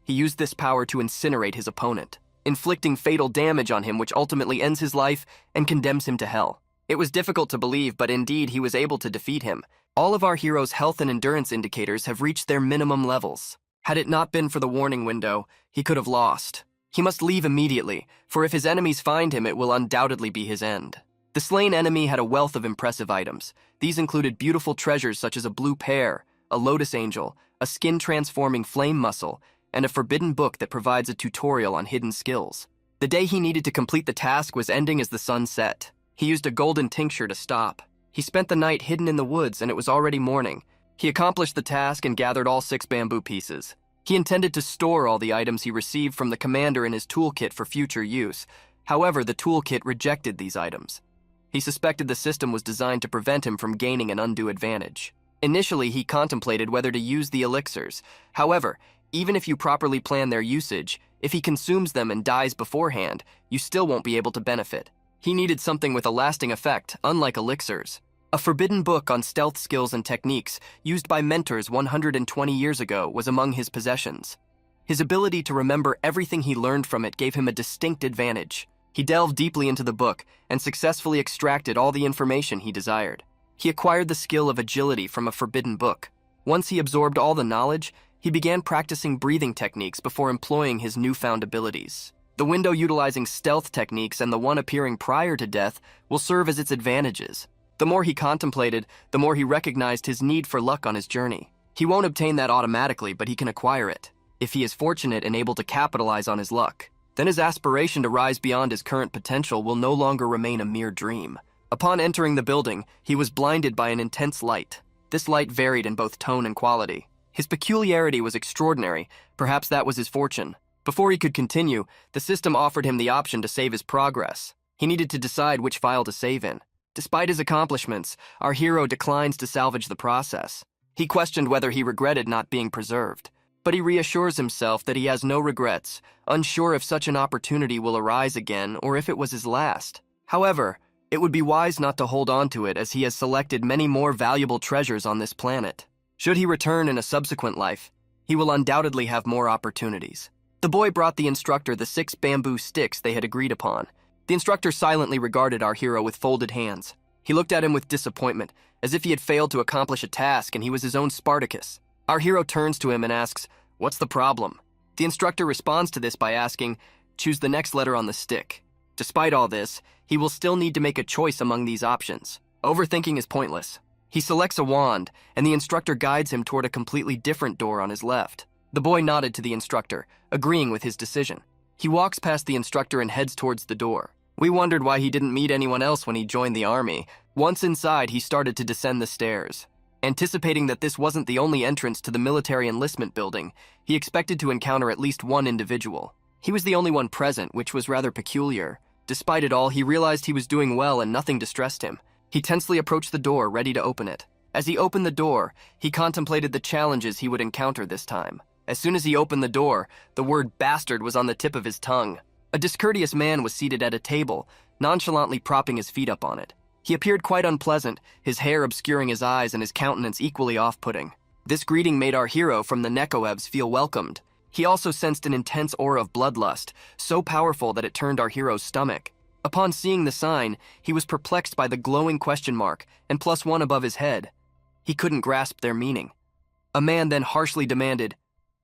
S1: He used this power to incinerate his opponent, inflicting fatal damage on him which ultimately ends his life and condemns him to hell. It was difficult to believe, but indeed he was able to defeat him. All of our hero's health and endurance indicators have reached their minimum levels. Had it not been for the warning window, he could have lost. He must leave immediately, for if his enemies find him, it will undoubtedly be his end. The slain enemy had a wealth of impressive items. These included beautiful treasures such as a blue pear, a lotus angel, a skin-transforming flame muscle, and a forbidden book that provides a tutorial on hidden skills. The day he needed to complete the task was ending as the sun set. He used a golden tincture to stop. He spent the night hidden in the woods and it was already morning. He accomplished the task and gathered all 6 bamboo pieces. He intended to store all the items he received from the commander in his toolkit for future use. However, the toolkit rejected these items. He suspected the system was designed to prevent him from gaining an undue advantage. Initially, he contemplated whether to use the elixirs. However, even if you properly plan their usage, if he consumes them and dies beforehand, you still won't be able to benefit. He needed something with a lasting effect, unlike elixirs. A forbidden book on stealth skills and techniques, used by mentors 120 years ago, was among his possessions. His ability to remember everything he learned from it gave him a distinct advantage. He delved deeply into the book and successfully extracted all the information he desired. He acquired the skill of agility from a forbidden book. Once he absorbed all the knowledge, he began practicing breathing techniques before employing his newfound abilities. The window utilizing stealth techniques and the one appearing prior to death will serve as its advantages. The more he contemplated, the more he recognized his need for luck on his journey. He won't obtain that automatically, but he can acquire it, if he is fortunate and able to capitalize on his luck. Then his aspiration to rise beyond his current potential will no longer remain a mere dream. Upon entering the building, he was blinded by an intense light. This light varied in both tone and quality. His peculiarity was extraordinary. Perhaps that was his fortune. Before he could continue, the system offered him the option to save his progress. He needed to decide which file to save in. Despite his accomplishments, our hero declines to salvage the process. He questioned whether he regretted not being preserved, but he reassures himself that he has no regrets, unsure if such an opportunity will arise again or if it was his last. However, it would be wise not to hold on to it as he has selected many more valuable treasures on this planet. Should he return in a subsequent life, he will undoubtedly have more opportunities. The boy brought the instructor the 6 bamboo sticks they had agreed upon. The instructor silently regarded our hero with folded hands. He looked at him with disappointment, as if he had failed to accomplish a task and he was his own Spartacus. Our hero turns to him and asks, "What's the problem?" The instructor responds to this by asking, "Choose the next letter on the stick." Despite all this, he will still need to make a choice among these options. Overthinking is pointless. He selects a wand, and the instructor guides him toward a completely different door on his left. The boy nodded to the instructor, agreeing with his decision. He walks past the instructor and heads towards the door. We wondered why he didn't meet anyone else when he joined the army. Once inside, he started to descend the stairs. Anticipating that this wasn't the only entrance to the military enlistment building, he expected to encounter at least one individual. He was the only one present, which was rather peculiar. Despite it all, he realized he was doing well and nothing distressed him. He tensely approached the door, ready to open it. As he opened the door, he contemplated the challenges he would encounter this time. As soon as he opened the door, the word bastard was on the tip of his tongue. A discourteous man was seated at a table, nonchalantly propping his feet up on it. He appeared quite unpleasant, his hair obscuring his eyes and his countenance equally off-putting. This greeting made our hero from the Nekoevs feel welcomed. He also sensed an intense aura of bloodlust, so powerful that it turned our hero's stomach. Upon seeing the sign, he was perplexed by the glowing question mark and +1 above his head. He couldn't grasp their meaning. A man then harshly demanded,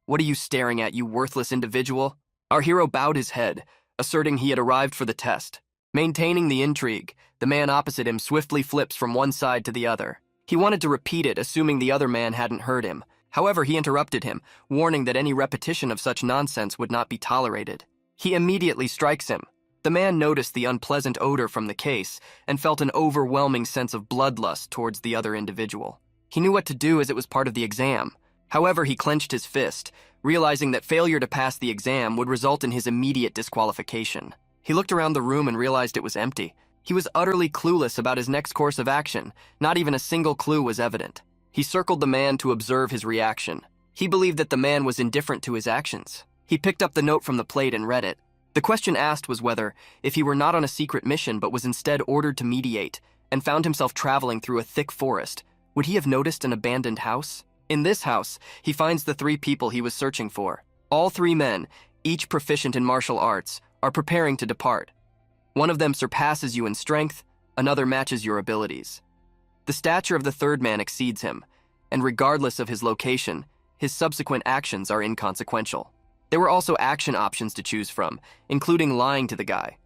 S1: "What are you staring at, you worthless individual?" Our hero bowed his head, asserting he had arrived for the test. Maintaining the intrigue, the man opposite him swiftly flips from one side to the other. He wanted to repeat it, assuming the other man hadn't heard him. However, he interrupted him, warning that any repetition of such nonsense would not be tolerated. He immediately strikes him. The man noticed the unpleasant odor from the case and felt an overwhelming sense of bloodlust towards the other individual. He knew what to do as it was part of the exam. However, he clenched his fist, realizing that failure to pass the exam would result in his immediate disqualification. He looked around the room and realized it was empty. He was utterly clueless about his next course of action. Not even a single clue was evident. He circled the man to observe his reaction. He believed that the man was indifferent to his actions. He picked up the note from the plate and read it. The question asked was whether, if he were not on a secret mission but was instead ordered to mediate and found himself traveling through a thick forest, would he have noticed an abandoned house? In this house, he finds the 3 people he was searching for. All 3 men, each proficient in martial arts, are preparing to depart. One of them surpasses you in strength, another matches your abilities. The stature of the 3rd man exceeds him, and regardless of his location, his subsequent actions are inconsequential. There were also action options to choose from, including lying to the guy.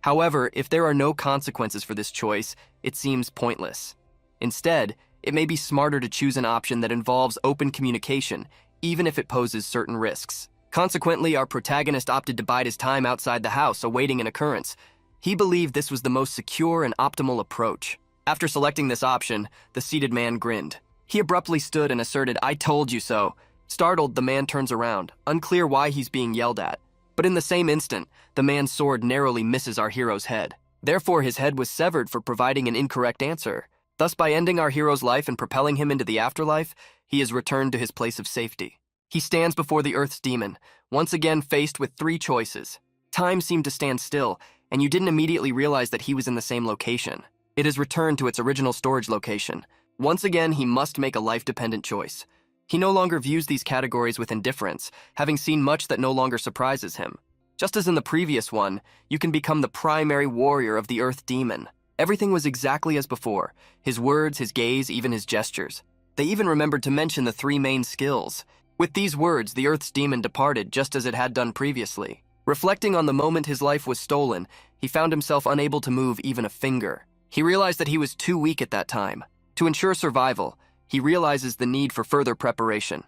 S1: However, if there are no consequences for this choice, it seems pointless. Instead, it may be smarter to choose an option that involves open communication, even if it poses certain risks. Consequently, our protagonist opted to bide his time outside the house, awaiting an occurrence. He believed this was the most secure and optimal approach. After selecting this option, the seated man grinned. He abruptly stood and asserted, "I told you so." Startled, the man turns around, unclear why he's being yelled at. But in the same instant, the man's sword narrowly misses our hero's head. Therefore, his head was severed for providing an incorrect answer. Thus, by ending our hero's life and propelling him into the afterlife, he is returned to his place of safety. He stands before the Earth's demon, once again faced with 3 choices. Time seemed to stand still, and you didn't immediately realize that he was in the same location. It is returned to its original storage location. Once again, he must make a life-dependent choice. He no longer views these categories with indifference, having seen much that no longer surprises him. Just as in the previous one, you can become the primary warrior of the Earth Demon. Everything was exactly as before, his words, his gaze, even his gestures. They even remembered to mention the 3 main skills. With these words, the Earth's Demon departed just as it had done previously. Reflecting on the moment his life was stolen, he found himself unable to move even a finger. He realized that he was too weak at that time. To ensure survival, he realizes the need for further preparation.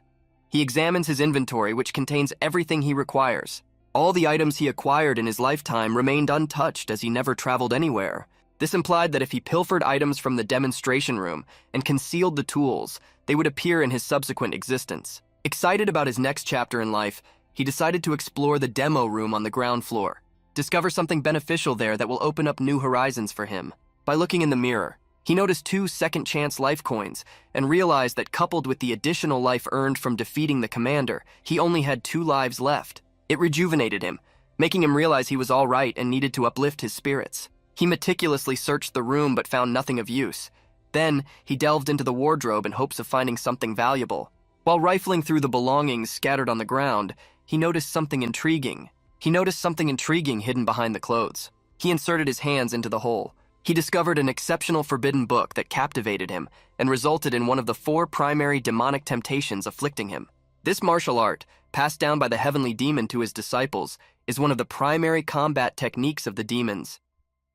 S1: He examines his inventory, which contains everything he requires. All the items he acquired in his lifetime remained untouched as he never traveled anywhere. This implied that if he pilfered items from the demonstration room and concealed the tools, they would appear in his subsequent existence. Excited about his next chapter in life, he decided to explore the demo room on the ground floor. discover something beneficial there that will open up new horizons for him. By looking in the mirror, he noticed 2 second-chance life coins and realized that coupled with the additional life earned from defeating the commander, he only had 2 lives left. It rejuvenated him, making him realize he was all right and needed to uplift his spirits. He meticulously searched the room but found nothing of use. Then, he delved into the wardrobe in hopes of finding something valuable. While rifling through the belongings scattered on the ground, he noticed something intriguing. Hidden behind the clothes. He inserted his hands into the hole. He discovered an exceptional forbidden book that captivated him and resulted in one of the 4 primary demonic temptations afflicting him. This martial art, passed down by the heavenly demon to his disciples, is one of the primary combat techniques of the demons.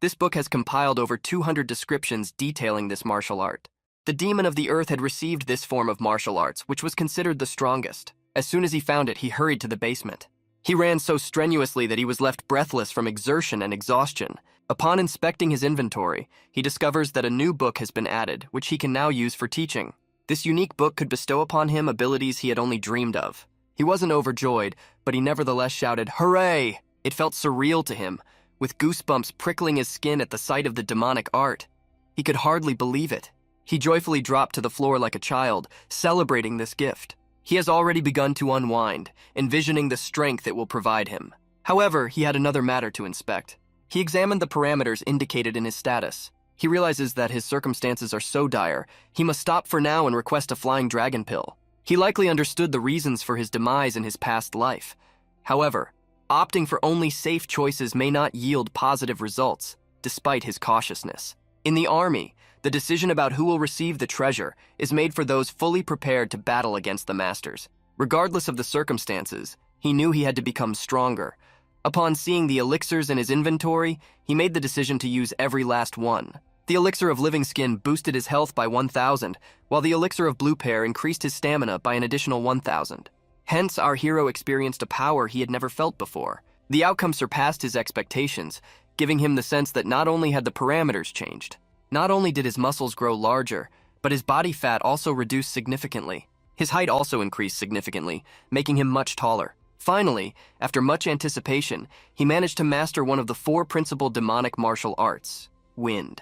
S1: This book has compiled over 200 descriptions detailing this martial art. The demon of the earth had received this form of martial arts, which was considered the strongest. As soon as he found it, he hurried to the basement. He ran so strenuously that he was left breathless from exertion and exhaustion. Upon inspecting his inventory, he discovers that a new book has been added, which he can now use for teaching. This unique book could bestow upon him abilities he had only dreamed of. He wasn't overjoyed, but he nevertheless shouted, "Hooray!" It felt surreal to him, with goosebumps prickling his skin at the sight of the demonic art. He could hardly believe it. He joyfully dropped to the floor like a child, celebrating this gift. He has already begun to unwind, envisioning the strength it will provide him. However, he had another matter to inspect. He examined the parameters indicated in his status. He realizes that his circumstances are so dire, he must stop for now and request a flying dragon pill. He likely understood the reasons for his demise in his past life. However, opting for only safe choices may not yield positive results, despite his cautiousness. In the army, the decision about who will receive the treasure is made for those fully prepared to battle against the masters. Regardless of the circumstances, he knew he had to become stronger. Upon seeing the elixirs in his inventory, he made the decision to use every last one. The elixir of living skin boosted his health by 1,000, while the elixir of blue pear increased his stamina by an additional 1,000. Hence, our hero experienced a power he had never felt before. The outcome surpassed his expectations, giving him the sense that not only had the parameters changed, not only did his muscles grow larger, but his body fat also reduced significantly. His height also increased significantly, making him much taller. Finally, after much anticipation, he managed to master one of the 4 principal demonic martial arts, wind.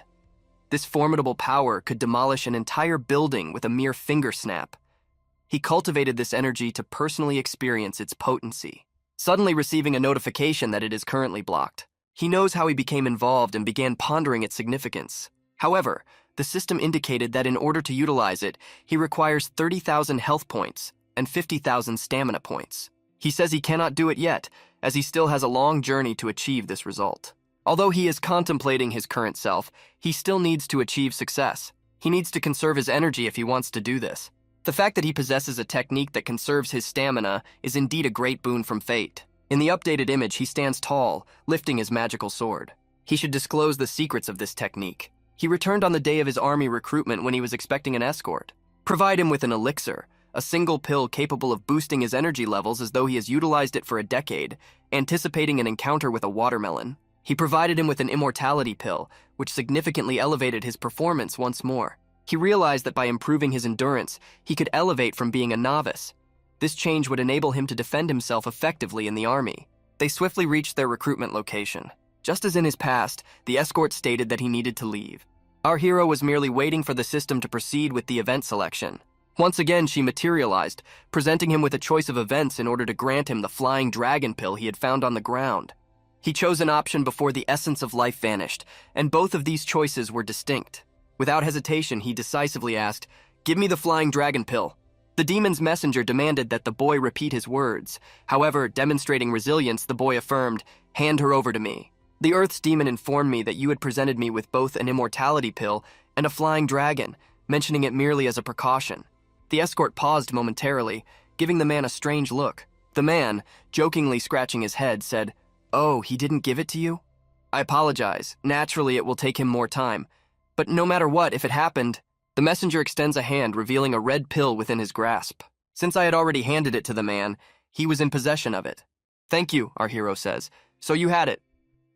S1: This formidable power could demolish an entire building with a mere finger snap. He cultivated this energy to personally experience its potency, suddenly receiving a notification that it is currently blocked. He knows how he became involved and began pondering its significance. However, the system indicated that in order to utilize it, he requires 30,000 health points and 50,000 stamina points. He says he cannot do it yet, as he still has a long journey to achieve this result. Although he is contemplating his current self, he still needs to achieve success. He needs to conserve his energy if he wants to do this. The fact that he possesses a technique that conserves his stamina is indeed a great boon from fate. In the updated image, he stands tall, lifting his magical sword. He should disclose the secrets of this technique. He returned on the day of his army recruitment when he was expecting an escort. Provide him with an elixir, a single pill capable of boosting his energy levels as though he has utilized it for a decade, anticipating an encounter with a watermelon. He provided him with an immortality pill, which significantly elevated his performance once more. He realized that by improving his endurance, he could elevate from being a novice. This change would enable him to defend himself effectively in the army. They swiftly reached their recruitment location. Just as in his past, the escort stated that he needed to leave. Our hero was merely waiting for the system to proceed with the event selection. Once again, she materialized, presenting him with a choice of events in order to grant him the flying dragon pill he had found on the ground. He chose an option before the essence of life vanished, and both of these choices were distinct. Without hesitation, he decisively asked, "Give me the flying dragon pill." The demon's messenger demanded that the boy repeat his words. However, demonstrating resilience, the boy affirmed, "Hand her over to me." The Earth's demon informed me that you had presented me with both an immortality pill and a flying dragon, mentioning it merely as a precaution. The escort paused momentarily, giving the man a strange look. The man, jokingly scratching his head, said, "Oh, he didn't give it to you? I apologize. Naturally, it will take him more time. But no matter what, if it happened..." The messenger extends a hand, revealing a red pill within his grasp. Since I had already handed it to the man, he was in possession of it. "Thank you," our hero says. "So you had it."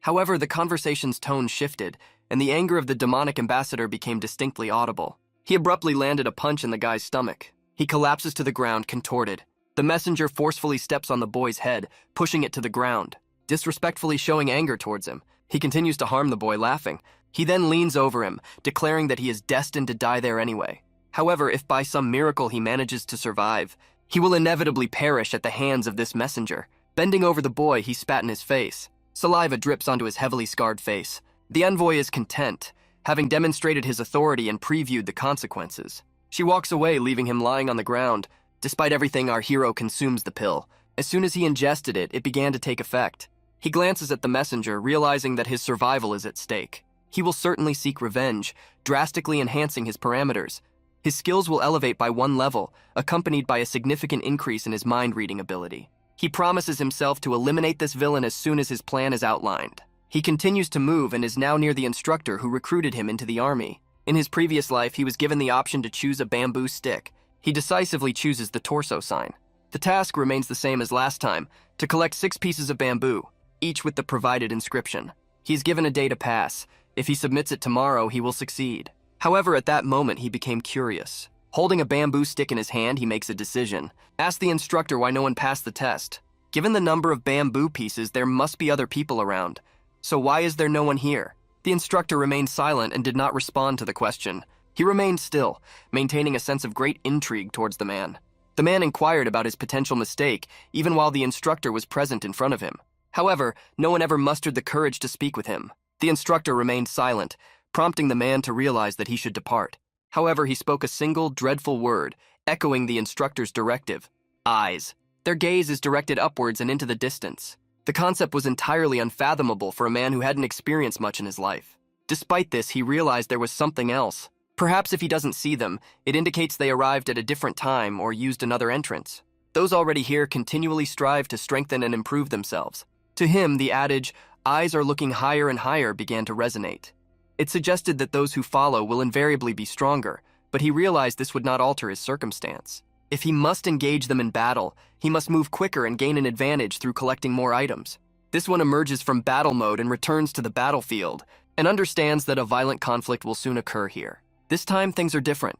S1: However, the conversation's tone shifted, and the anger of the demonic ambassador became distinctly audible. He abruptly landed a punch in the guy's stomach. He collapses to the ground, contorted. The messenger forcefully steps on the boy's head, pushing it to the ground. disrespectfully showing anger towards him. He continues to harm the boy, laughing. He then leans over him, declaring that he is destined to die there anyway. However, if by some miracle he manages to survive, he will inevitably perish at the hands of this messenger. Bending over the boy, he spat in his face. Saliva drips onto his heavily scarred face. The envoy is content, having demonstrated his authority and previewed the consequences. She walks away, leaving him lying on the ground. Despite everything, our hero consumes the pill. As soon as he ingested it, it began to take effect. He glances at the messenger, realizing that his survival is at stake. He will certainly seek revenge, drastically enhancing his parameters. His skills will elevate by 1 level, accompanied by a significant increase in his mind-reading ability. He promises himself to eliminate this villain as soon as his plan is outlined. He continues to move and is now near the instructor who recruited him into the army. In his previous life, he was given the option to choose a bamboo stick. He decisively chooses the torso sign. The task remains the same as last time, to collect 6 pieces of bamboo, each with the provided inscription. He's given a day to pass. If he submits it tomorrow, he will succeed. However, at that moment, he became curious. Holding a bamboo stick in his hand, he makes a decision. Ask the instructor why no one passed the test. Given the number of bamboo pieces, there must be other people around. So why is there no one here? The instructor remained silent and did not respond to the question. He remained still, maintaining a sense of great intrigue towards the man. The man inquired about his potential mistake, even while the instructor was present in front of him. However, no one ever mustered the courage to speak with him. The instructor remained silent, prompting the man to realize that he should depart. However, he spoke a single, dreadful word, echoing the instructor's directive. Eyes. Their gaze is directed upwards and into the distance. The concept was entirely unfathomable for a man who hadn't experienced much in his life. Despite this, he realized there was something else. Perhaps if he doesn't see them, it indicates they arrived at a different time or used another entrance. Those already here continually strive to strengthen and improve themselves. To him, the adage, "eyes are looking higher and higher," began to resonate. It suggested that those who follow will invariably be stronger, but he realized this would not alter his circumstance. If he must engage them in battle, he must move quicker and gain an advantage through collecting more items. This one emerges from battle mode and returns to the battlefield, and understands that a violent conflict will soon occur here. This time, things are different.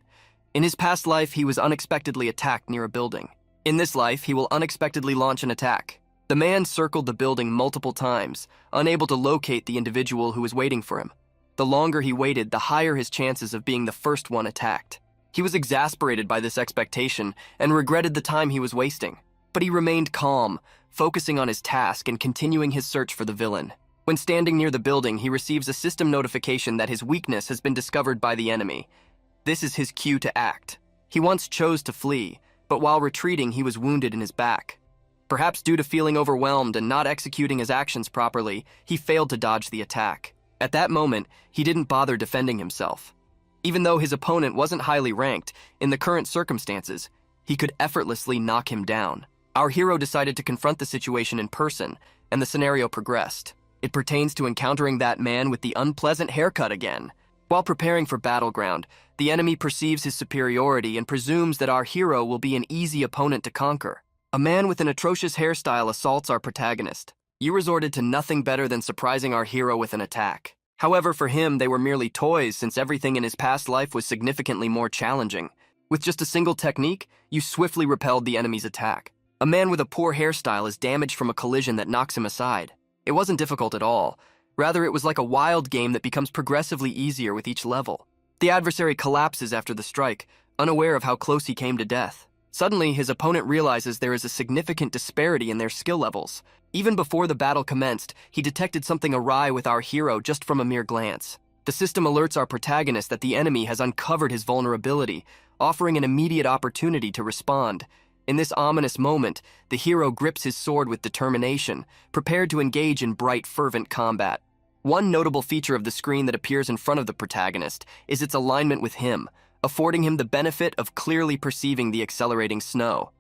S1: In his past life, he was unexpectedly attacked near a building. In this life, he will unexpectedly launch an attack. The man circled the building multiple times, unable to locate the individual who was waiting for him. The longer he waited, the higher his chances of being the first one attacked. He was exasperated by this expectation and regretted the time he was wasting. But he remained calm, focusing on his task and continuing his search for the villain. When standing near the building, he receives a system notification that his weakness has been discovered by the enemy. This is his cue to act. He once chose to flee, but while retreating, he was wounded in his back. Perhaps due to feeling overwhelmed and not executing his actions properly, he failed to dodge the attack. At that moment, he didn't bother defending himself. Even though his opponent wasn't highly ranked, in the current circumstances, he could effortlessly knock him down. Our hero decided to confront the situation in person, and the scenario progressed. It pertains to encountering that man with the unpleasant haircut again. While preparing for battleground, the enemy perceives his superiority and presumes that our hero will be an easy opponent to conquer. A man with an atrocious hairstyle assaults our protagonist. You resorted to nothing better than surprising our hero with an attack. However, for him, they were merely toys since everything in his past life was significantly more challenging. With just a single technique, you swiftly repelled the enemy's attack. A man with a poor hairstyle is damaged from a collision that knocks him aside. It wasn't difficult at all. Rather, it was like a wild game that becomes progressively easier with each level. The adversary collapses after the strike, unaware of how close he came to death. Suddenly, his opponent realizes there is a significant disparity in their skill levels. Even before the battle commenced, he detected something awry with our hero just from a mere glance. The system alerts our protagonist that the enemy has uncovered his vulnerability, offering an immediate opportunity to respond. In this ominous moment, the hero grips his sword with determination, prepared to engage in bright, fervent combat. One notable feature of the screen that appears in front of the protagonist is its alignment with him, affording him the benefit of clearly perceiving the accelerating snow.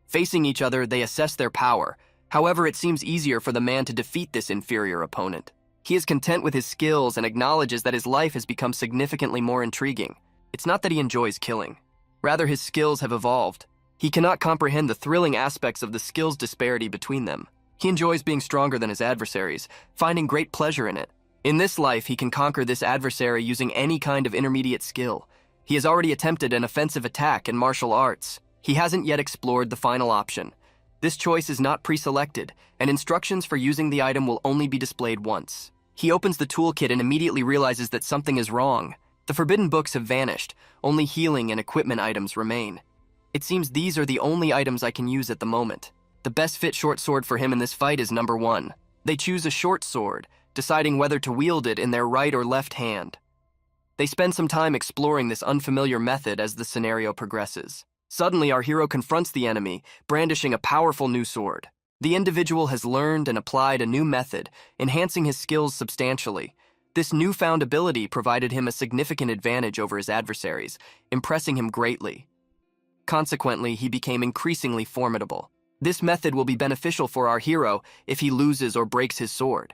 S1: Facing each other, they assess their power. However, it seems easier for the man to defeat this inferior opponent. He is content with his skills and acknowledges that his life has become significantly more intriguing. It's not that he enjoys killing. Rather, his skills have evolved. He cannot comprehend the thrilling aspects of the skills disparity between them. He enjoys being stronger than his adversaries, finding great pleasure in it. In this life, he can conquer this adversary using any kind of intermediate skill. He has already attempted an offensive attack in martial arts. He hasn't yet explored the final option. This choice is not pre-selected, and instructions for using the item will only be displayed once. He opens the toolkit and immediately realizes that something is wrong. The forbidden books have vanished, only healing and equipment items remain. It seems these are the only items I can use at the moment. The best fit short sword for him in this fight is number 1. They choose a short sword, deciding whether to wield it in their right or left hand. They spend some time exploring this unfamiliar method as the scenario progresses. Suddenly, our hero confronts the enemy, brandishing a powerful new sword. The individual has learned and applied a new method, enhancing his skills substantially. This newfound ability provided him a significant advantage over his adversaries, impressing him greatly. Consequently, he became increasingly formidable. This method will be beneficial for our hero if he loses or breaks his sword.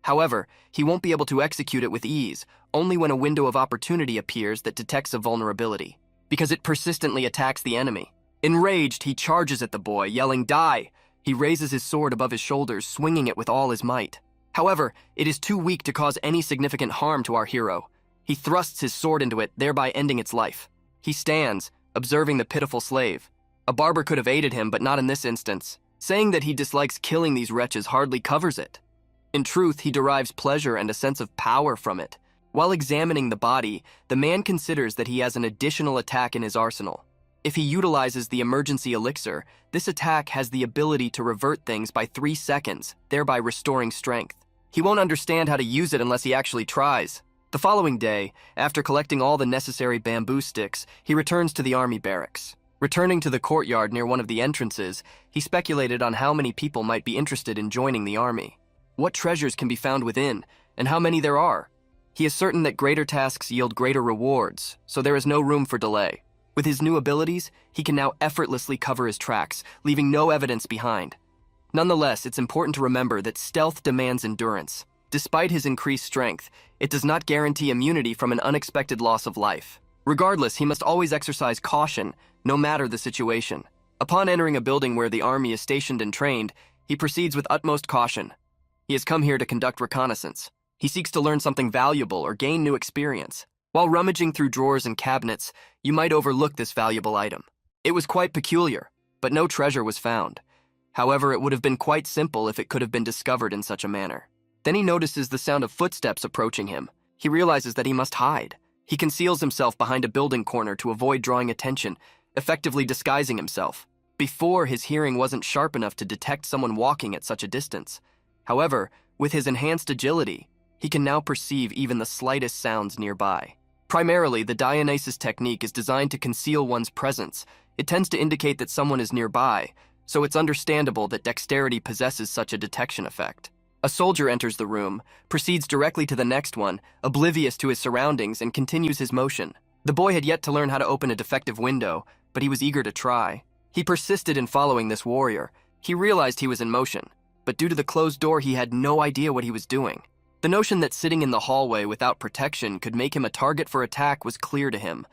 S1: However, he won't be able to execute it with ease, only when a window of opportunity appears that detects a vulnerability, because it persistently attacks the enemy. Enraged, he charges at the boy, yelling, "Die!" He raises his sword above his shoulders, swinging it with all his might. However, it is too weak to cause any significant harm to our hero. He thrusts his sword into it, thereby ending its life. He stands, observing the pitiful slave. A barber could have aided him, but not in this instance. Saying that he dislikes killing these wretches hardly covers it. In truth, he derives pleasure and a sense of power from it. While examining the body, the man considers that he has an additional attack in his arsenal. If he utilizes the emergency elixir, this attack has the ability to revert things by 3 seconds, thereby restoring strength. He won't understand how to use it unless he actually tries. The following day, after collecting all the necessary bamboo sticks, he returns to the army barracks. Returning to the courtyard near one of the entrances, he speculated on how many people might be interested in joining the army. What treasures can be found within, and how many there are? He is certain that greater tasks yield greater rewards, so there is no room for delay. With his new abilities, he can now effortlessly cover his tracks, leaving no evidence behind. Nonetheless, it's important to remember that stealth demands endurance. Despite his increased strength, it does not guarantee immunity from an unexpected loss of life. Regardless, he must always exercise caution, no matter the situation. Upon entering a building where the army is stationed and trained, he proceeds with utmost caution. He has come here to conduct reconnaissance. He seeks to learn something valuable or gain new experience. While rummaging through drawers and cabinets, you might overlook this valuable item. It was quite peculiar, but no treasure was found. However, it would have been quite simple if it could have been discovered in such a manner. Then he notices the sound of footsteps approaching him. He realizes that he must hide. He conceals himself behind a building corner to avoid drawing attention, effectively disguising himself. Before, his hearing wasn't sharp enough to detect someone walking at such a distance. However, with his enhanced agility, he can now perceive even the slightest sounds nearby. Primarily, the Dionysus technique is designed to conceal one's presence. It tends to indicate that someone is nearby, so it's understandable that dexterity possesses such a detection effect. A soldier enters the room, proceeds directly to the next one, oblivious to his surroundings, and continues his motion. The boy had yet to learn how to open a defective window, but he was eager to try. He persisted in following this warrior. He realized he was in motion, but due to the closed door, he had no idea what he was doing. The notion that sitting in the hallway without protection could make him a target for attack was clear to him.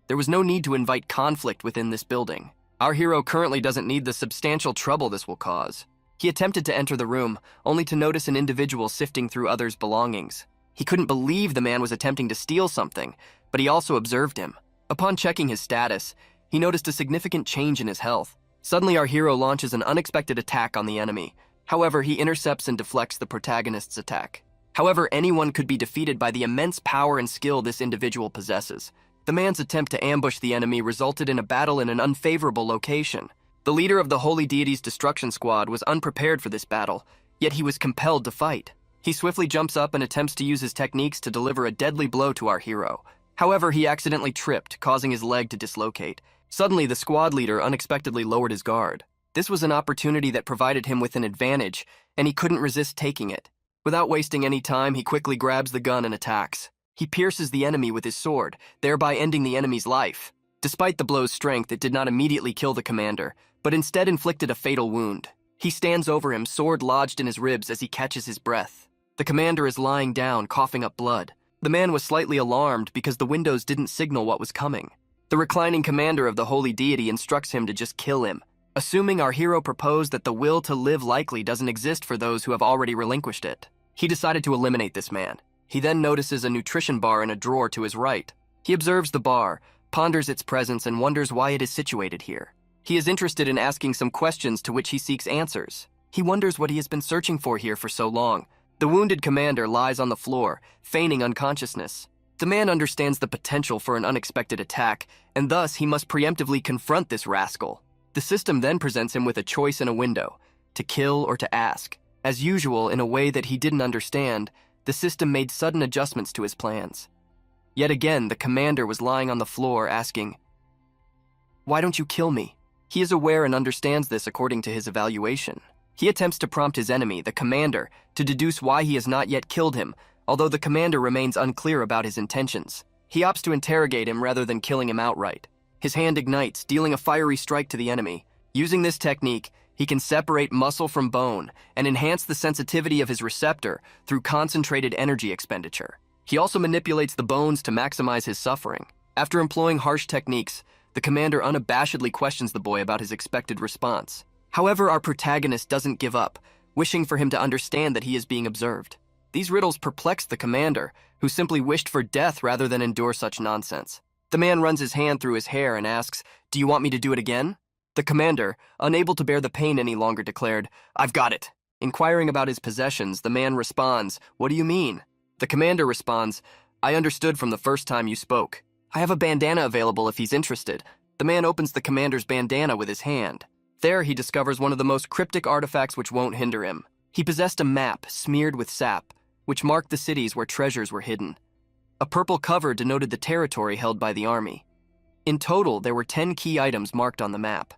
S1: There was no need to invite conflict within this building. Our hero currently doesn't need the substantial trouble this will cause. He attempted to enter the room, only to notice an individual sifting through others' belongings. He couldn't believe the man was attempting to steal something, but he also observed him. Upon checking his status, he noticed a significant change in his health. Suddenly, our hero launches an unexpected attack on the enemy. However, he intercepts and deflects the protagonist's attack. However, anyone could be defeated by the immense power and skill this individual possesses. The man's attempt to ambush the enemy resulted in a battle in an unfavorable location. The leader of the Holy Deity's destruction squad was unprepared for this battle, yet he was compelled to fight. He swiftly jumps up and attempts to use his techniques to deliver a deadly blow to our hero. However, he accidentally tripped, causing his leg to dislocate. Suddenly, the squad leader unexpectedly lowered his guard. This was an opportunity that provided him with an advantage, and he couldn't resist taking it. Without wasting any time, he quickly grabs the gun and attacks. He pierces the enemy with his sword, thereby ending the enemy's life. Despite the blow's strength, it did not immediately kill the commander, but instead inflicted a fatal wound. He stands over him, sword lodged in his ribs as he catches his breath. The commander is lying down, coughing up blood. The man was slightly alarmed because the windows didn't signal what was coming. The reclining commander of the Holy Deity instructs him to just kill him. Assuming our hero proposed that the will to live likely doesn't exist for those who have already relinquished it, he decided to eliminate this man. He then notices a nutrition bar in a drawer to his right. He observes the bar, ponders its presence, and wonders why it is situated here. He is interested in asking some questions to which he seeks answers. He wonders what he has been searching for here for so long. The wounded commander lies on the floor, feigning unconsciousness. The man understands the potential for an unexpected attack, and thus he must preemptively confront this rascal. The system then presents him with a choice in a window, to kill or to ask. As usual, in a way that he didn't understand, the system made sudden adjustments to his plans. Yet again, the commander was lying on the floor asking, "Why don't you kill me?" He is aware and understands this according to his evaluation. He attempts to prompt his enemy, the commander, to deduce why he has not yet killed him, although the commander remains unclear about his intentions. He opts to interrogate him rather than killing him outright. His hand ignites, dealing a fiery strike to the enemy. Using this technique, he can separate muscle from bone and enhance the sensitivity of his receptor through concentrated energy expenditure. He also manipulates the bones to maximize his suffering. After employing harsh techniques, the commander unabashedly questions the boy about his expected response. However, our protagonist doesn't give up, wishing for him to understand that he is being observed. These riddles perplex the commander, who simply wished for death rather than endure such nonsense. The man runs his hand through his hair and asks, "Do you want me to do it again?" The commander, unable to bear the pain any longer, declared, "I've got it." Inquiring about his possessions, the man responds, "What do you mean?" The commander responds, "I understood from the first time you spoke. I have a bandana available if he's interested." The man opens the commander's bandana with his hand. There he discovers one of the most cryptic artifacts which won't hinder him. He possessed a map smeared with sap, which marked the cities where treasures were hidden. A purple cover denoted the territory held by the army. In total, there were 10 key items marked on the map.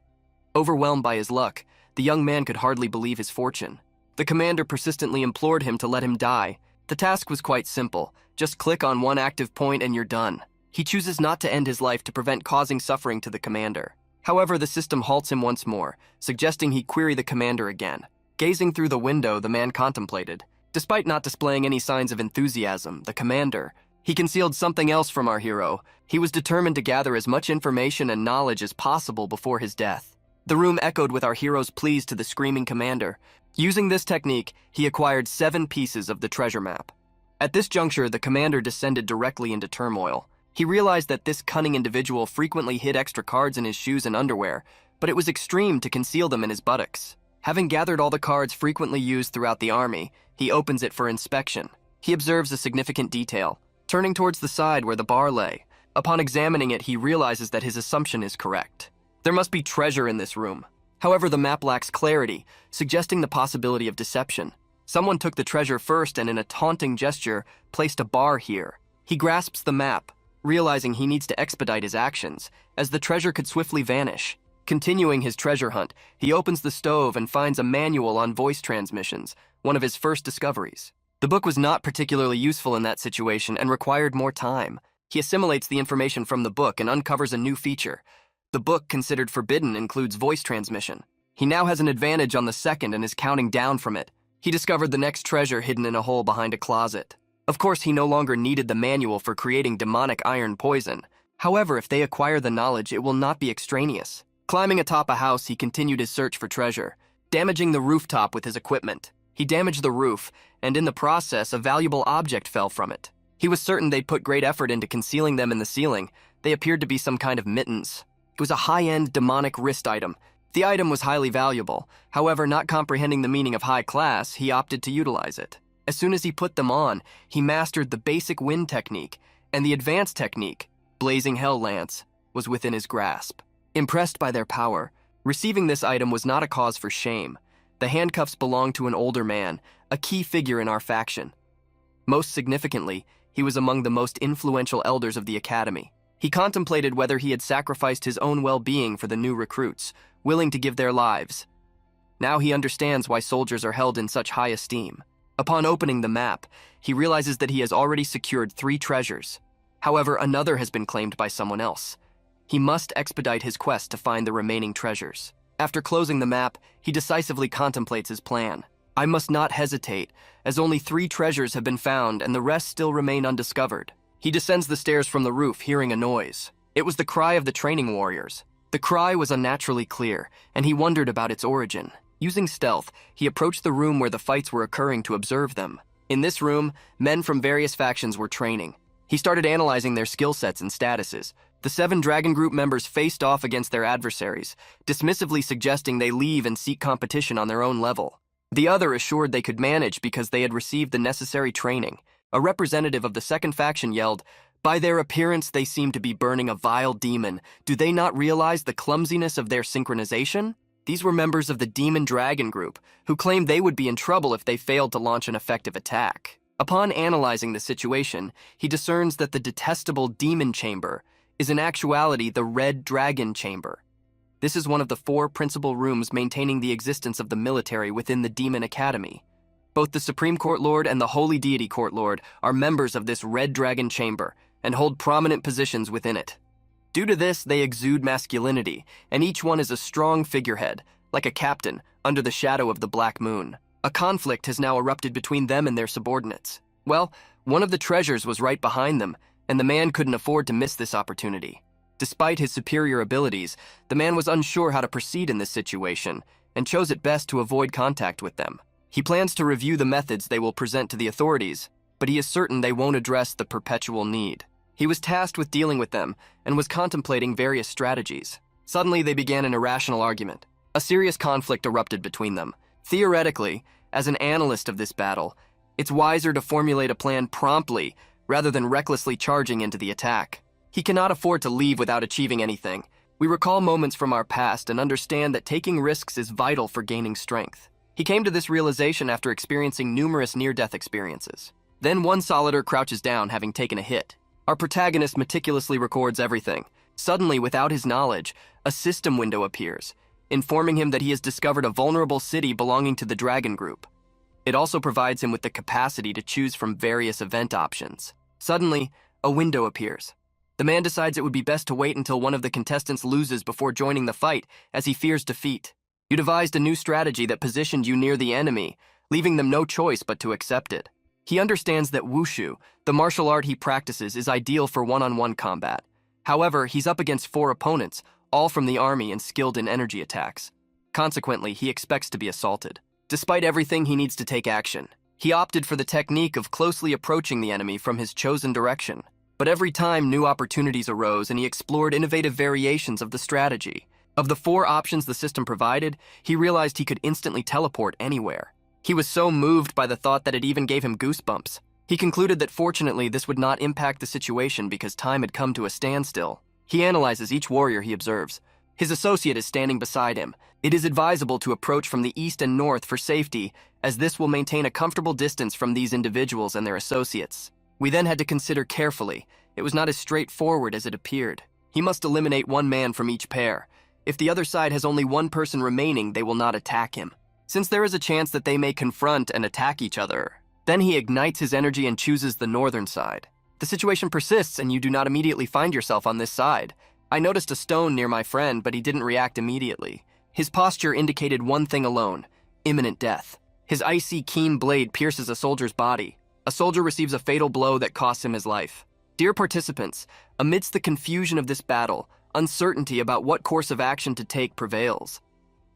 S1: Overwhelmed by his luck, the young man could hardly believe his fortune. The commander persistently implored him to let him die. The task was quite simple. Just click on one active point and you're done. He chooses not to end his life to prevent causing suffering to the commander. However, the system halts him once more, suggesting he query the commander again. Gazing through the window, the man contemplated. Despite not displaying any signs of enthusiasm, the commander, he concealed something else from our hero. He was determined to gather as much information and knowledge as possible before his death. The room echoed with our hero's pleas to the screaming commander. Using this technique, he acquired 7 pieces of the treasure map. At this juncture, the commander descended directly into turmoil. He realized that this cunning individual frequently hid extra cards in his shoes and underwear, but it was extreme to conceal them in his buttocks. Having gathered all the cards frequently used throughout the army, he opens it for inspection. He observes a significant detail, turning towards the side where the bar lay. Upon examining it, he realizes that his assumption is correct. There must be treasure in this room. However, the map lacks clarity, suggesting the possibility of deception. Someone took the treasure first and in a taunting gesture, placed a bar here. He grasps the map, realizing he needs to expedite his actions, as the treasure could swiftly vanish. Continuing his treasure hunt, he opens the stove and finds a manual on voice transmissions, one of his first discoveries. The book was not particularly useful in that situation and required more time. He assimilates the information from the book and uncovers a new feature. The book, considered forbidden, includes voice transmission. He now has an advantage on the second and is counting down from it. He discovered the next treasure hidden in a hole behind a closet. Of course, he no longer needed the manual for creating demonic iron poison. However, if they acquire the knowledge, it will not be extraneous. Climbing atop a house, he continued his search for treasure, damaging the rooftop with his equipment. He damaged the roof, and in the process, a valuable object fell from it. He was certain they'd put great effort into concealing them in the ceiling. They appeared to be some kind of mittens. It was a high-end demonic wrist item. The item was highly valuable. However, not comprehending the meaning of high class, he opted to utilize it. As soon as he put them on, he mastered the basic wind technique, and the advanced technique, blazing hell lance, was within his grasp. Impressed by their power, receiving this item was not a cause for shame. The handcuffs belonged to an older man, a key figure in our faction. Most significantly, he was among the most influential elders of the academy. He contemplated whether he had sacrificed his own well-being for the new recruits, willing to give their lives. Now he understands why soldiers are held in such high esteem. Upon opening the map, he realizes that he has already secured 3 treasures. However, another has been claimed by someone else. He must expedite his quest to find the remaining treasures. After closing the map, he decisively contemplates his plan. I must not hesitate, as only 3 treasures have been found and the rest still remain undiscovered. He descends the stairs from the roof, hearing a noise. It was the cry of the training warriors. The cry was unnaturally clear, and he wondered about its origin. Using stealth, he approached the room where the fights were occurring to observe them. In this room, men from various factions were training. He started analyzing their skill sets and statuses. The 7 Dragon Group members faced off against their adversaries, dismissively suggesting they leave and seek competition on their own level. The other assured they could manage because they had received the necessary training. A representative of the second faction yelled, "By their appearance, they seem to be burning a vile demon. Do they not realize the clumsiness of their synchronization?" These were members of the Demon Dragon Group, who claimed they would be in trouble if they failed to launch an effective attack. Upon analyzing the situation, he discerns that the detestable Demon Chamber is in actuality the Red Dragon Chamber. This is one of the 4 principal rooms maintaining the existence of the military within the Demon Academy. Both the Supreme Court Lord and the Holy Deity Court Lord are members of this Red Dragon Chamber and hold prominent positions within it. Due to this, they exude masculinity, and each one is a strong figurehead, like a captain, under the shadow of the Black Moon. A conflict has now erupted between them and their subordinates. Well, one of the treasures was right behind them, and the man couldn't afford to miss this opportunity. Despite his superior abilities, the man was unsure how to proceed in this situation, and chose it best to avoid contact with them. He plans to review the methods they will present to the authorities, but he is certain they won't address the perpetual need. He was tasked with dealing with them, and was contemplating various strategies. Suddenly, they began an irrational argument. A serious conflict erupted between them. Theoretically, as an analyst of this battle, it's wiser to formulate a plan promptly rather than recklessly charging into the attack. He cannot afford to leave without achieving anything. We recall moments from our past and understand that taking risks is vital for gaining strength. He came to this realization after experiencing numerous near-death experiences. Then one Solider crouches down, having taken a hit. Our protagonist meticulously records everything. Suddenly, without his knowledge, a system window appears, informing him that he has discovered a vulnerable city belonging to the Dragon Group. It also provides him with the capacity to choose from various event options. Suddenly, a window appears. The man decides it would be best to wait until one of the contestants loses before joining the fight, as he fears defeat. You devised a new strategy that positioned you near the enemy, leaving them no choice but to accept it. He understands that wushu, the martial art he practices, is ideal for one-on-one combat. However, he's up against 4 opponents, all from the army and skilled in energy attacks. Consequently, he expects to be assaulted. Despite everything, he needs to take action. He opted for the technique of closely approaching the enemy from his chosen direction. But every time, new opportunities arose and he explored innovative variations of the strategy. Of the 4 options the system provided, he realized he could instantly teleport anywhere. He was so moved by the thought that it even gave him goosebumps. He concluded that fortunately this would not impact the situation because time had come to a standstill. He analyzes each warrior he observes. His associate is standing beside him. It is advisable to approach from the east and north for safety, as this will maintain a comfortable distance from these individuals and their associates. We then had to consider carefully. It was not as straightforward as it appeared. He must eliminate 1 man from each pair. If the other side has only 1 person remaining, they will not attack him, since there is a chance that they may confront and attack each other. Then he ignites his energy and chooses the northern side. The situation persists and you do not immediately find yourself on this side. I noticed a stone near my friend, but he didn't react immediately. His posture indicated one thing alone: imminent death. His icy, keen blade pierces a soldier's body. A soldier receives a fatal blow that costs him his life. Dear participants, amidst the confusion of this battle, uncertainty about what course of action to take prevails.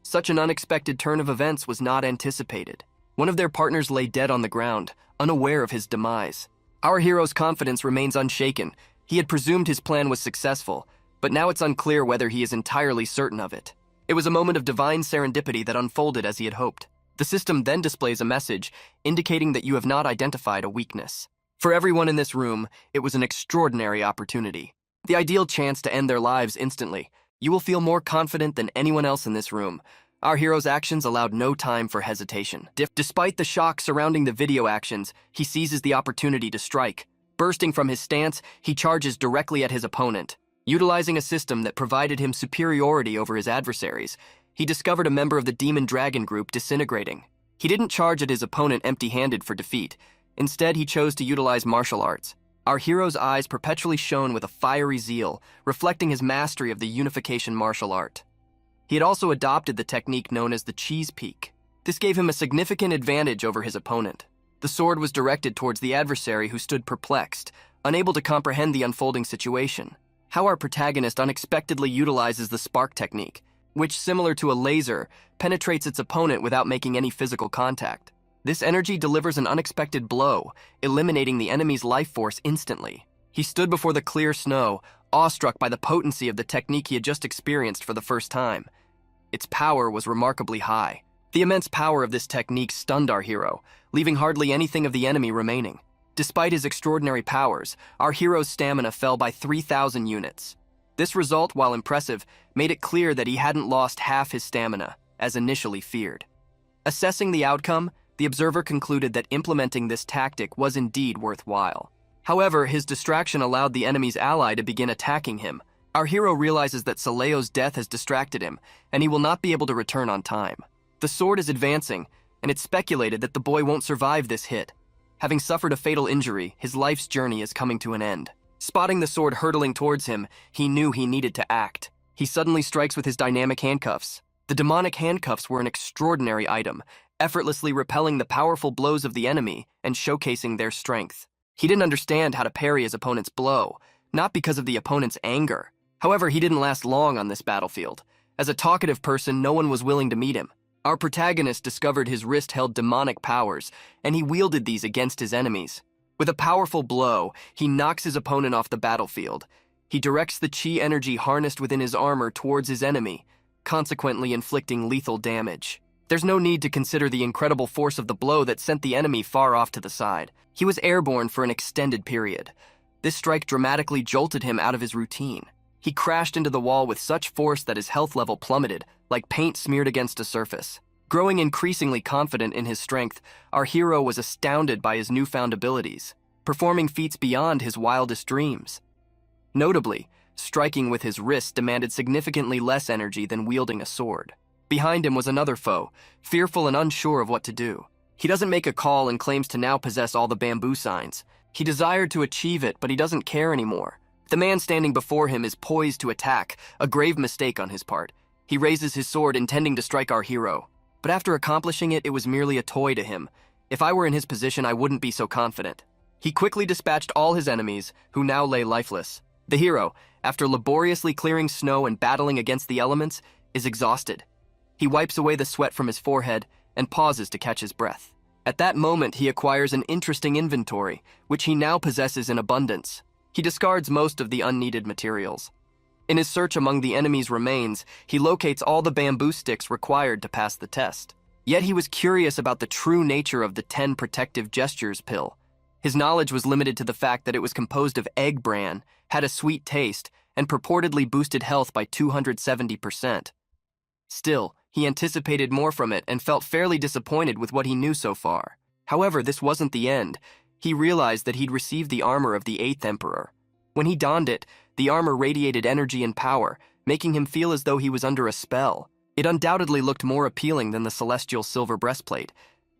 S1: Such an unexpected turn of events was not anticipated. One of their partners lay dead on the ground, unaware of his demise. Our hero's confidence remains unshaken. He had presumed his plan was successful, but now it's unclear whether he is entirely certain of it. It was a moment of divine serendipity that unfolded as he had hoped. The system then displays a message indicating that you have not identified a weakness. For everyone in this room, it was an extraordinary opportunity. The ideal chance to end their lives instantly. You will feel more confident than anyone else in this room. Our hero's actions allowed no time for hesitation. Despite the shock surrounding the video actions, he seizes the opportunity to strike. Bursting from his stance, he charges directly at his opponent. Utilizing a system that provided him superiority over his adversaries, he discovered a member of the Demon Dragon Group disintegrating. He didn't charge at his opponent empty-handed for defeat. Instead, he chose to utilize martial arts. Our hero's eyes perpetually shone with a fiery zeal, reflecting his mastery of the unification martial art. He had also adopted the technique known as the cheese peek. This gave him a significant advantage over his opponent. The sword was directed towards the adversary, who stood perplexed, unable to comprehend the unfolding situation. How our protagonist unexpectedly utilizes the spark technique, which, similar to a laser, penetrates its opponent without making any physical contact. This energy delivers an unexpected blow, eliminating the enemy's life force instantly. He stood before the clear snow, awestruck by the potency of the technique he had just experienced for the first time. Its power was remarkably high. The immense power of this technique stunned our hero, leaving hardly anything of the enemy remaining. Despite his extraordinary powers, our hero's stamina fell by 3,000 units. This result, while impressive, made it clear that he hadn't lost half his stamina, as initially feared. Assessing the outcome, the observer concluded that implementing this tactic was indeed worthwhile. However, his distraction allowed the enemy's ally to begin attacking him. Our hero realizes that Saleo's death has distracted him, and he will not be able to return on time. The sword is advancing, and it's speculated that the boy won't survive this hit. Having suffered a fatal injury, his life's journey is coming to an end. Spotting the sword hurtling towards him, he knew he needed to act. He suddenly strikes with his dynamic handcuffs. The demonic handcuffs were an extraordinary item, effortlessly repelling the powerful blows of the enemy and showcasing their strength. He didn't understand how to parry his opponent's blow, not because of the opponent's anger. However, he didn't last long on this battlefield. As a talkative person, no one was willing to meet him. Our protagonist discovered his wrist held demonic powers, and he wielded these against his enemies. With a powerful blow, he knocks his opponent off the battlefield. He directs the chi energy harnessed within his armor towards his enemy, consequently inflicting lethal damage. There's no need to consider the incredible force of the blow that sent the enemy far off to the side. He was airborne for an extended period. This strike dramatically jolted him out of his routine. He crashed into the wall with such force that his health level plummeted, like paint smeared against a surface. Growing increasingly confident in his strength, our hero was astounded by his newfound abilities, performing feats beyond his wildest dreams. Notably, striking with his wrist demanded significantly less energy than wielding a sword. Behind him was another foe, fearful and unsure of what to do. He doesn't make a call and claims to now possess all the bamboo signs. He desired to achieve it, but he doesn't care anymore. The man standing before him is poised to attack, a grave mistake on his part. He raises his sword, intending to strike our hero. But after accomplishing it, it was merely a toy to him. If I were in his position, I wouldn't be so confident. He quickly dispatched all his enemies, who now lay lifeless. The hero, after laboriously clearing snow and battling against the elements, is exhausted. He wipes away the sweat from his forehead and pauses to catch his breath. At that moment, he acquires an interesting inventory, which he now possesses in abundance. He discards most of the unneeded materials. In his search among the enemy's remains, he locates all the bamboo sticks required to pass the test. Yet he was curious about the true nature of the 10 protective gestures pill. His knowledge was limited to the fact that it was composed of egg bran, had a sweet taste, and purportedly boosted health by 270%. Still, he anticipated more from it and felt fairly disappointed with what he knew so far. However, this wasn't the end. He realized that he'd received the armor of the 8th Emperor. When he donned it, the armor radiated energy and power, making him feel as though he was under a spell. It undoubtedly looked more appealing than the celestial silver breastplate.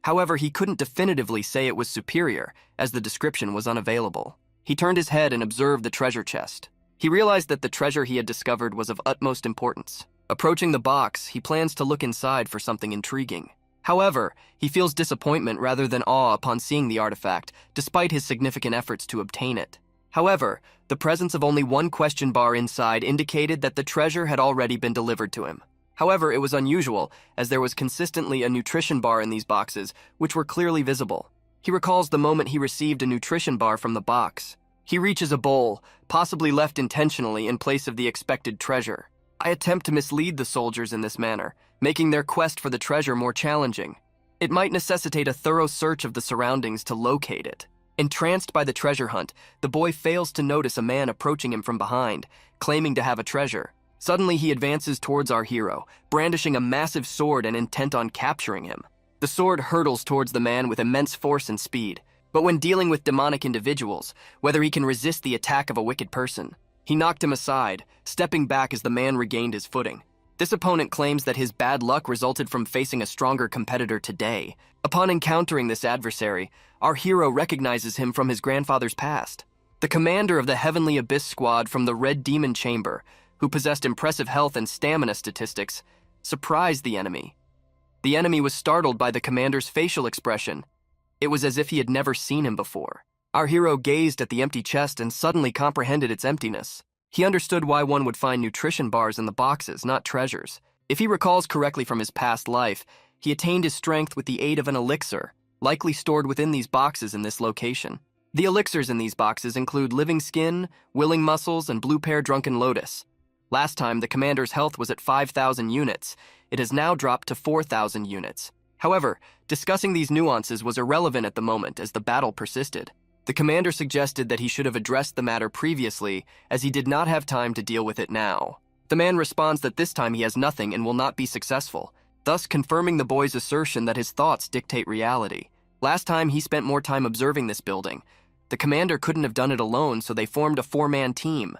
S1: However, he couldn't definitively say it was superior, as the description was unavailable. He turned his head and observed the treasure chest. He realized that the treasure he had discovered was of utmost importance. Approaching the box, he plans to look inside for something intriguing. However, he feels disappointment rather than awe upon seeing the artifact, despite his significant efforts to obtain it. However, the presence of only one question bar inside indicated that the treasure had already been delivered to him. However, it was unusual, as there was consistently a nutrition bar in these boxes, which were clearly visible. He recalls the moment he received a nutrition bar from the box. He reaches a bowl, possibly left intentionally in place of the expected treasure. I attempt to mislead the soldiers in this manner, making their quest for the treasure more challenging. It might necessitate a thorough search of the surroundings to locate it. Entranced by the treasure hunt, the boy fails to notice a man approaching him from behind, claiming to have a treasure. Suddenly, he advances towards our hero, brandishing a massive sword and intent on capturing him. The sword hurtles towards the man with immense force and speed. But when dealing with demonic individuals, whether he can resist the attack of a wicked person, he knocked him aside, stepping back as the man regained his footing. This opponent claims that his bad luck resulted from facing a stronger competitor today. Upon encountering this adversary, our hero recognizes him from his grandfather's past. The commander of the Heavenly Abyss Squad from the Red Demon Chamber, who possessed impressive health and stamina statistics, surprised the enemy. The enemy was startled by the commander's facial expression. It was as if he had never seen him before. Our hero gazed at the empty chest and suddenly comprehended its emptiness. He understood why one would find nutrition bars in the boxes, not treasures. If he recalls correctly from his past life, he attained his strength with the aid of an elixir, likely stored within these boxes in this location. The elixirs in these boxes include living skin, willing muscles, and blue pear drunken lotus. Last time, the commander's health was at 5,000 units. It has now dropped to 4,000 units. However, discussing these nuances was irrelevant at the moment as the battle persisted. The commander suggested that he should have addressed the matter previously, as he did not have time to deal with it now. The man responds that this time he has nothing and will not be successful, thus confirming the boy's assertion that his thoughts dictate reality. Last time, he spent more time observing this building. The commander couldn't have done it alone, so they formed a 4-man team.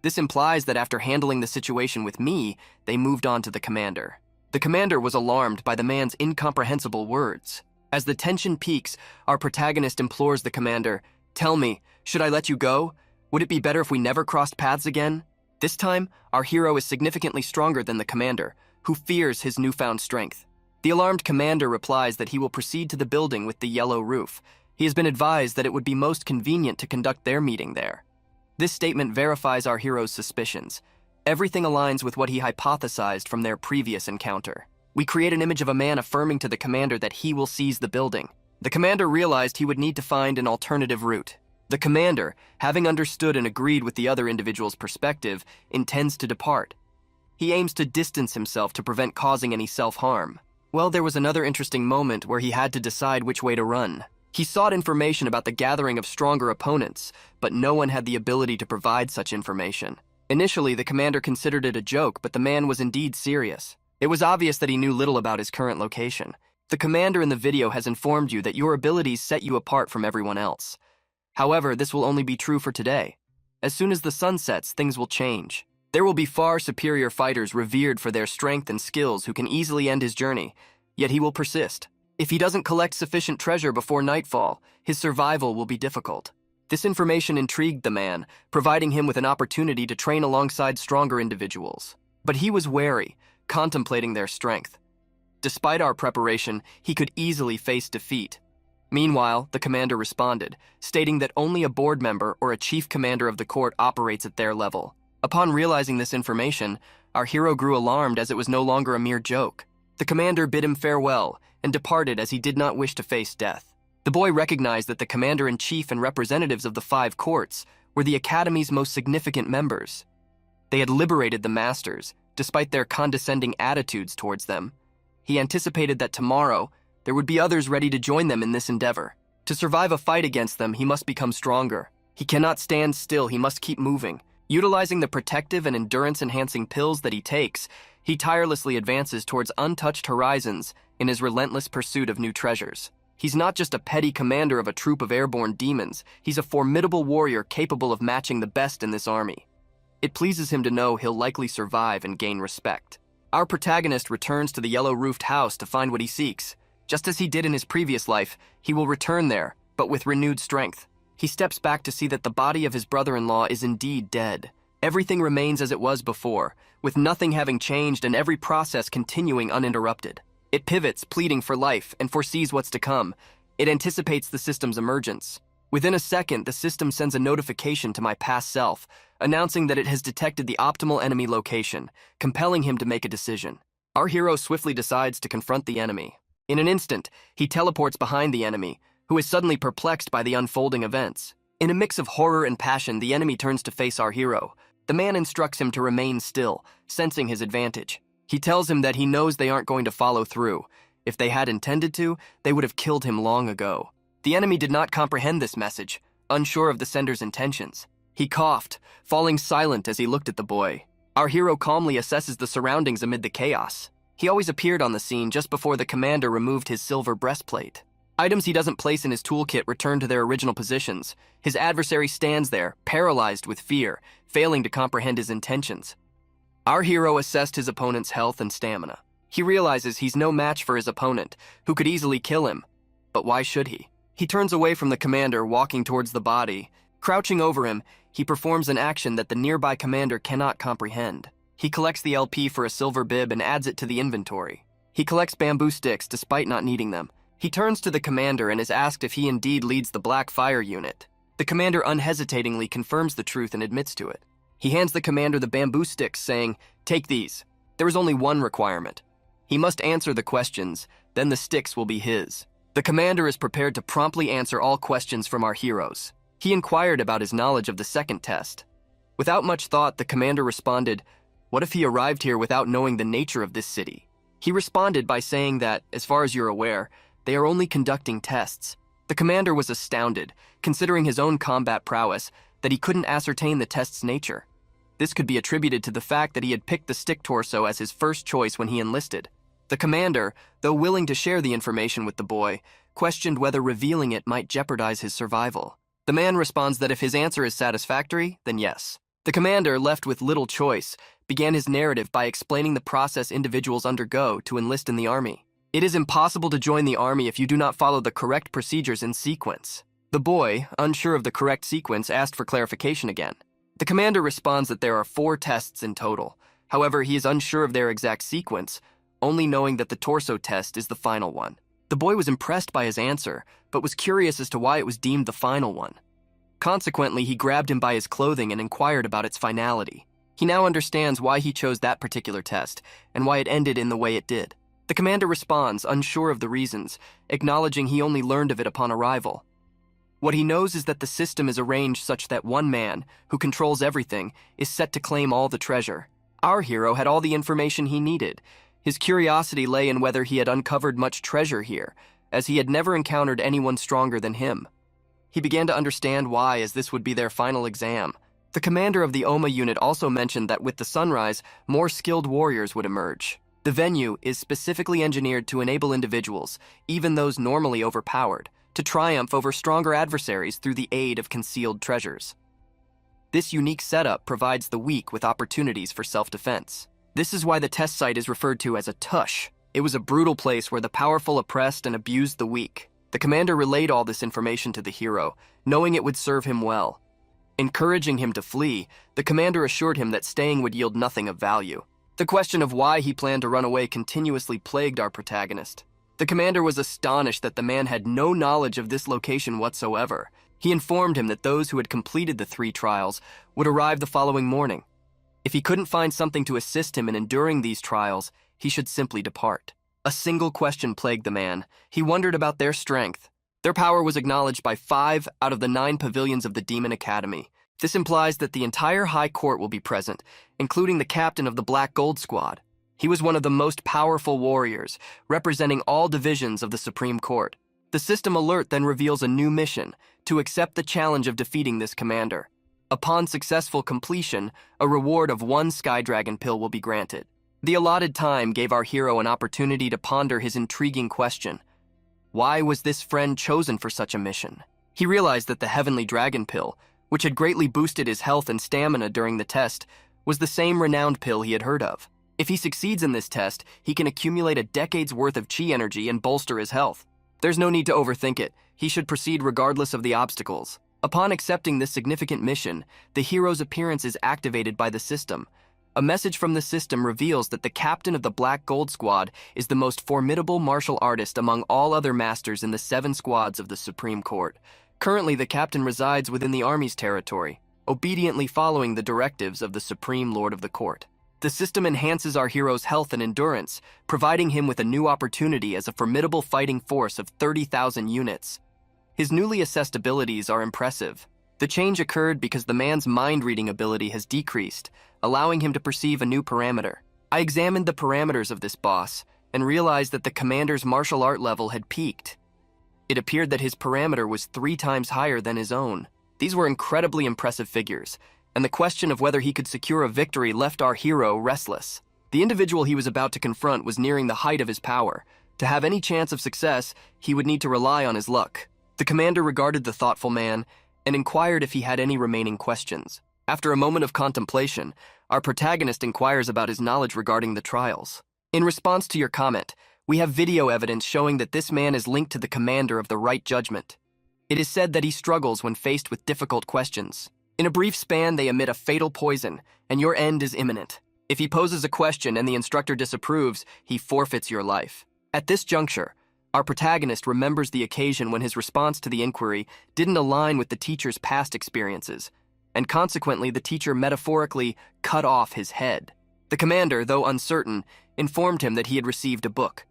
S1: This implies that after handling the situation with me, they moved on to the commander. The commander was alarmed by the man's incomprehensible words. As the tension peaks, our protagonist implores the commander, "Tell me, should I let you go? Would it be better if we never crossed paths again?" This time, our hero is significantly stronger than the commander, who fears his newfound strength. The alarmed commander replies that he will proceed to the building with the yellow roof. He has been advised that it would be most convenient to conduct their meeting there. This statement verifies our hero's suspicions. Everything aligns with what he hypothesized from their previous encounter. We create an image of a man affirming to the commander that he will seize the building. The commander realized he would need to find an alternative route. The commander, having understood and agreed with the other individual's perspective, intends to depart. He aims to distance himself to prevent causing any self-harm. Well, there was another interesting moment where he had to decide which way to run. He sought information about the gathering of stronger opponents, but no one had the ability to provide such information. Initially, the commander considered it a joke, but the man was indeed serious. It was obvious that he knew little about his current location. The commander in the video has informed you that your abilities set you apart from everyone else. However, this will only be true for today. As soon as the sun sets, things will change. There will be far superior fighters revered for their strength and skills who can easily end his journey, yet he will persist. If he doesn't collect sufficient treasure before nightfall, his survival will be difficult. This information intrigued the man, providing him with an opportunity to train alongside stronger individuals. But he was wary, contemplating their strength. Despite our preparation, he could easily face defeat. Meanwhile, the commander responded, stating that only a board member or a chief commander of the court operates at their level. Upon realizing this information, our hero grew alarmed as it was no longer a mere joke. The commander bid him farewell and departed as he did not wish to face death. The boy recognized that the commander-in-chief and representatives of the 5 courts were the Academy's most significant members. They had liberated the masters, despite their condescending attitudes towards them. He anticipated that tomorrow, there would be others ready to join them in this endeavor. To survive a fight against them, he must become stronger. He cannot stand still, he must keep moving. Utilizing the protective and endurance-enhancing pills that he takes, he tirelessly advances towards untouched horizons in his relentless pursuit of new treasures. He's not just a petty commander of a troop of airborne demons, he's a formidable warrior capable of matching the best in this army. It pleases him to know he'll likely survive and gain respect. Our protagonist returns to the yellow-roofed house to find what he seeks. Just as he did in his previous life, he will return there, but with renewed strength. He steps back to see that the body of his brother-in-law is indeed dead. Everything remains as it was before, with nothing having changed and every process continuing uninterrupted. It pivots, pleading for life, and foresees what's to come. It anticipates the system's emergence. Within a second, the system sends a notification to my past self, announcing that it has detected the optimal enemy location, compelling him to make a decision. Our hero swiftly decides to confront the enemy. In an instant, he teleports behind the enemy, who is suddenly perplexed by the unfolding events. In a mix of horror and passion, the enemy turns to face our hero. The man instructs him to remain still, sensing his advantage. He tells him that he knows they aren't going to follow through. If they had intended to, they would have killed him long ago. The enemy did not comprehend this message, unsure of the sender's intentions. He coughed, falling silent as he looked at the boy. Our hero calmly assesses the surroundings amid the chaos. He always appeared on the scene just before the commander removed his silver breastplate. Items he doesn't place in his toolkit return to their original positions. His adversary stands there, paralyzed with fear, failing to comprehend his intentions. Our hero assessed his opponent's health and stamina. He realizes he's no match for his opponent, who could easily kill him. But why should he? He turns away from the commander, walking towards the body. Crouching over him, he performs an action that the nearby commander cannot comprehend. He collects the LP for a silver bib and adds it to the inventory. He collects bamboo sticks despite not needing them. He turns to the commander and is asked if he indeed leads the Black Fire unit. The commander unhesitatingly confirms the truth and admits to it. He hands the commander the bamboo sticks, saying, "Take these. There is only one requirement. He must answer the questions, then the sticks will be his." The commander is prepared to promptly answer all questions from our heroes. He inquired about his knowledge of the second test. Without much thought, the commander responded, "What if he arrived here without knowing the nature of this city?" He responded by saying that, as far as you're aware, they are only conducting tests. The commander was astounded, considering his own combat prowess, that he couldn't ascertain the test's nature. This could be attributed to the fact that he had picked the stick torso as his first choice when he enlisted. The commander, though willing to share the information with the boy, questioned whether revealing it might jeopardize his survival. The man responds that if his answer is satisfactory, then yes. The commander, left with little choice, began his narrative by explaining the process individuals undergo to enlist in the army. It is impossible to join the army if you do not follow the correct procedures in sequence. The boy, unsure of the correct sequence, asked for clarification again. The commander responds that there are 4 tests in total. However, he is unsure of their exact sequence, only knowing that the torso test is the final one. The boy was impressed by his answer, but was curious as to why it was deemed the final one. Consequently, he grabbed him by his clothing and inquired about its finality. He now understands why he chose that particular test, and why it ended in the way it did. The commander responds, unsure of the reasons, acknowledging he only learned of it upon arrival. What he knows is that the system is arranged such that one man, who controls everything, is set to claim all the treasure. Our hero had all the information he needed. His curiosity lay in whether he had uncovered much treasure here, as he had never encountered anyone stronger than him. He began to understand why, as this would be their final exam. The commander of the Oma unit also mentioned that with the sunrise, more skilled warriors would emerge. The venue is specifically engineered to enable individuals, even those normally overpowered, to triumph over stronger adversaries through the aid of concealed treasures. This unique setup provides the weak with opportunities for self-defense. This is why the test site is referred to as a tush. It was a brutal place where the powerful oppressed and abused the weak. The commander relayed all this information to the hero, knowing it would serve him well. Encouraging him to flee, the commander assured him that staying would yield nothing of value. The question of why he planned to run away continuously plagued our protagonist. The commander was astonished that the man had no knowledge of this location whatsoever. He informed him that those who had completed the 3 trials would arrive the following morning. If he couldn't find something to assist him in enduring these trials, he should simply depart. A single question plagued the man. He wondered about their strength. Their power was acknowledged by 5 out of the 9 pavilions of the Demon Academy. This implies that the entire High Court will be present, including the captain of the Black Gold Squad. He was one of the most powerful warriors, representing all divisions of the Supreme Court. The system alert then reveals a new mission, to accept the challenge of defeating this commander. Upon successful completion, a reward of 1 Sky Dragon pill will be granted. The allotted time gave our hero an opportunity to ponder his intriguing question. Why was this friend chosen for such a mission? He realized that the Heavenly Dragon pill, which had greatly boosted his health and stamina during the test, was the same renowned pill he had heard of. If he succeeds in this test, he can accumulate a decade's worth of chi energy and bolster his health. There's no need to overthink it. He should proceed regardless of the obstacles. Upon accepting this significant mission, the hero's appearance is activated by the system. A message from the system reveals that the captain of the Black Gold Squad is the most formidable martial artist among all other masters in the 7 squads of the Supreme Court. Currently, the captain resides within the army's territory, obediently following the directives of the Supreme Lord of the Court. The system enhances our hero's health and endurance, providing him with a new opportunity as a formidable fighting force of 30,000 units. His newly assessed abilities are impressive. The change occurred because the man's mind-reading ability has decreased, allowing him to perceive a new parameter. I examined the parameters of this boss and realized that the commander's martial art level had peaked. It appeared that his parameter was 3 times higher than his own. These were incredibly impressive figures, and the question of whether he could secure a victory left our hero restless. The individual he was about to confront was nearing the height of his power. To have any chance of success, he would need to rely on his luck. The commander regarded the thoughtful man and inquired if he had any remaining questions. After a moment of contemplation, our protagonist inquires about his knowledge regarding the trials. In response to your comment, we have video evidence showing that this man is linked to the commander of the Right Judgment. It is said that he struggles when faced with difficult questions. In a brief span, they emit a fatal poison, and your end is imminent. If he poses a question and the instructor disapproves, he forfeits your life. At this juncture, our protagonist remembers the occasion when his response to the inquiry didn't align with the teacher's past experiences, and consequently the teacher metaphorically cut off his head. The commander, though uncertain, informed him that he had received a book.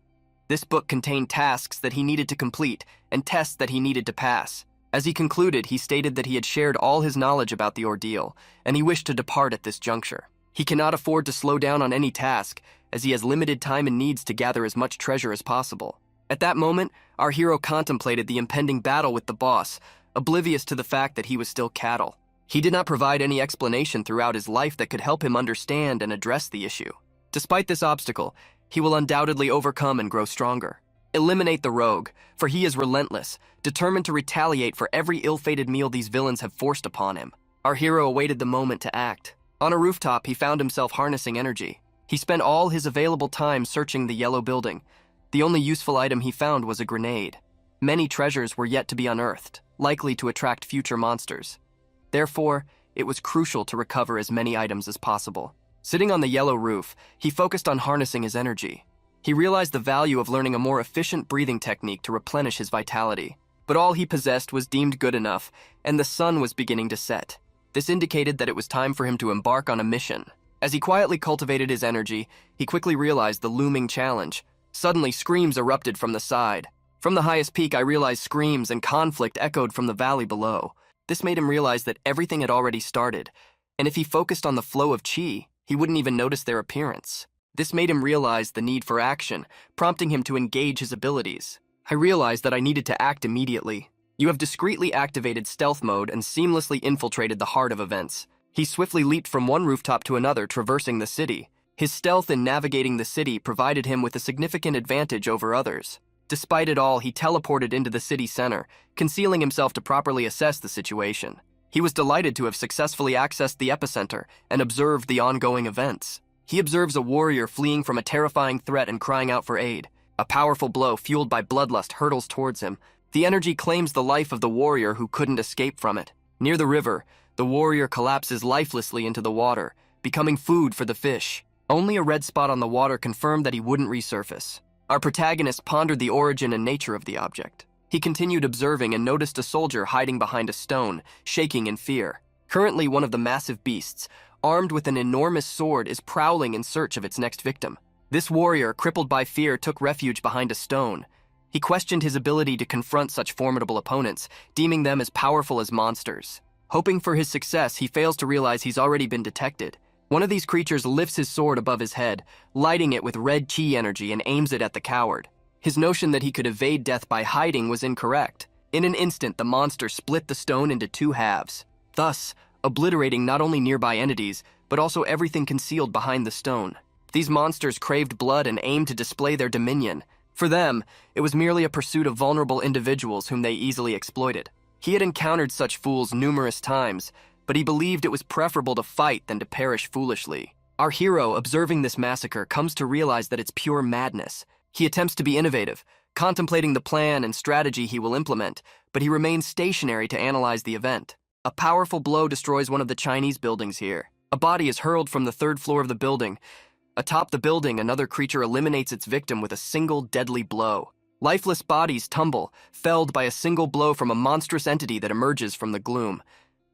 S1: This book contained tasks that he needed to complete and tests that he needed to pass. As he concluded, he stated that he had shared all his knowledge about the ordeal, and he wished to depart at this juncture. He cannot afford to slow down on any task, as he has limited time and needs to gather as much treasure as possible. At that moment, our hero contemplated the impending battle with the boss, oblivious to the fact that he was still cattle. He did not provide any explanation throughout his life that could help him understand and address the issue. Despite this obstacle, he will undoubtedly overcome and grow stronger. Eliminate the rogue, for he is relentless, determined to retaliate for every ill-fated meal these villains have forced upon him. Our hero awaited the moment to act. On a rooftop, he found himself harnessing energy. He spent all his available time searching the yellow building. The only useful item he found was a grenade. Many treasures were yet to be unearthed, likely to attract future monsters. Therefore, it was crucial to recover as many items as possible. Sitting on the yellow roof, he focused on harnessing his energy. He realized the value of learning a more efficient breathing technique to replenish his vitality. But all he possessed was deemed good enough, and the sun was beginning to set. This indicated that it was time for him to embark on a mission. As he quietly cultivated his energy, he quickly realized the looming challenge. Suddenly, screams erupted from the side. From the highest peak, I realized screams and conflict echoed from the valley below. This made him realize that everything had already started, and if he focused on the flow of chi, he wouldn't even notice their appearance. This made him realize the need for action, prompting him to engage his abilities. I realized that I needed to act immediately. You have discreetly activated stealth mode and seamlessly infiltrated the heart of events. He swiftly leaped from one rooftop to another, traversing the city. His stealth in navigating the city provided him with a significant advantage over others. Despite it all, he teleported into the city center, concealing himself to properly assess the situation. He was delighted to have successfully accessed the epicenter and observed the ongoing events. He observes a warrior fleeing from a terrifying threat and crying out for aid. A powerful blow fueled by bloodlust hurtles towards him. The energy claims the life of the warrior who couldn't escape from it. Near the river, the warrior collapses lifelessly into the water, becoming food for the fish. Only a red spot on the water confirmed that he wouldn't resurface. Our protagonist pondered the origin and nature of the object. He continued observing and noticed a soldier hiding behind a stone, shaking in fear. Currently, one of the massive beasts, armed with an enormous sword, is prowling in search of its next victim. This warrior, crippled by fear, took refuge behind a stone. He questioned his ability to confront such formidable opponents, deeming them as powerful as monsters. Hoping for his success, he fails to realize he's already been detected. One of these creatures lifts his sword above his head, lighting it with red chi energy, and aims it at the coward. His notion that he could evade death by hiding was incorrect. In an instant, the monster split the stone into two halves, thus obliterating not only nearby entities, but also everything concealed behind the stone. These monsters craved blood and aimed to display their dominion. For them, it was merely a pursuit of vulnerable individuals whom they easily exploited. He had encountered such fools numerous times, but he believed it was preferable to fight than to perish foolishly. Our hero, observing this massacre, comes to realize that it's pure madness. He attempts to be innovative, contemplating the plan and strategy he will implement, but he remains stationary to analyze the event. A powerful blow destroys one of the Chinese buildings here. A body is hurled from the third floor of the building. Atop the building, another creature eliminates its victim with a single deadly blow. Lifeless bodies tumble, felled by a single blow from a monstrous entity that emerges from the gloom.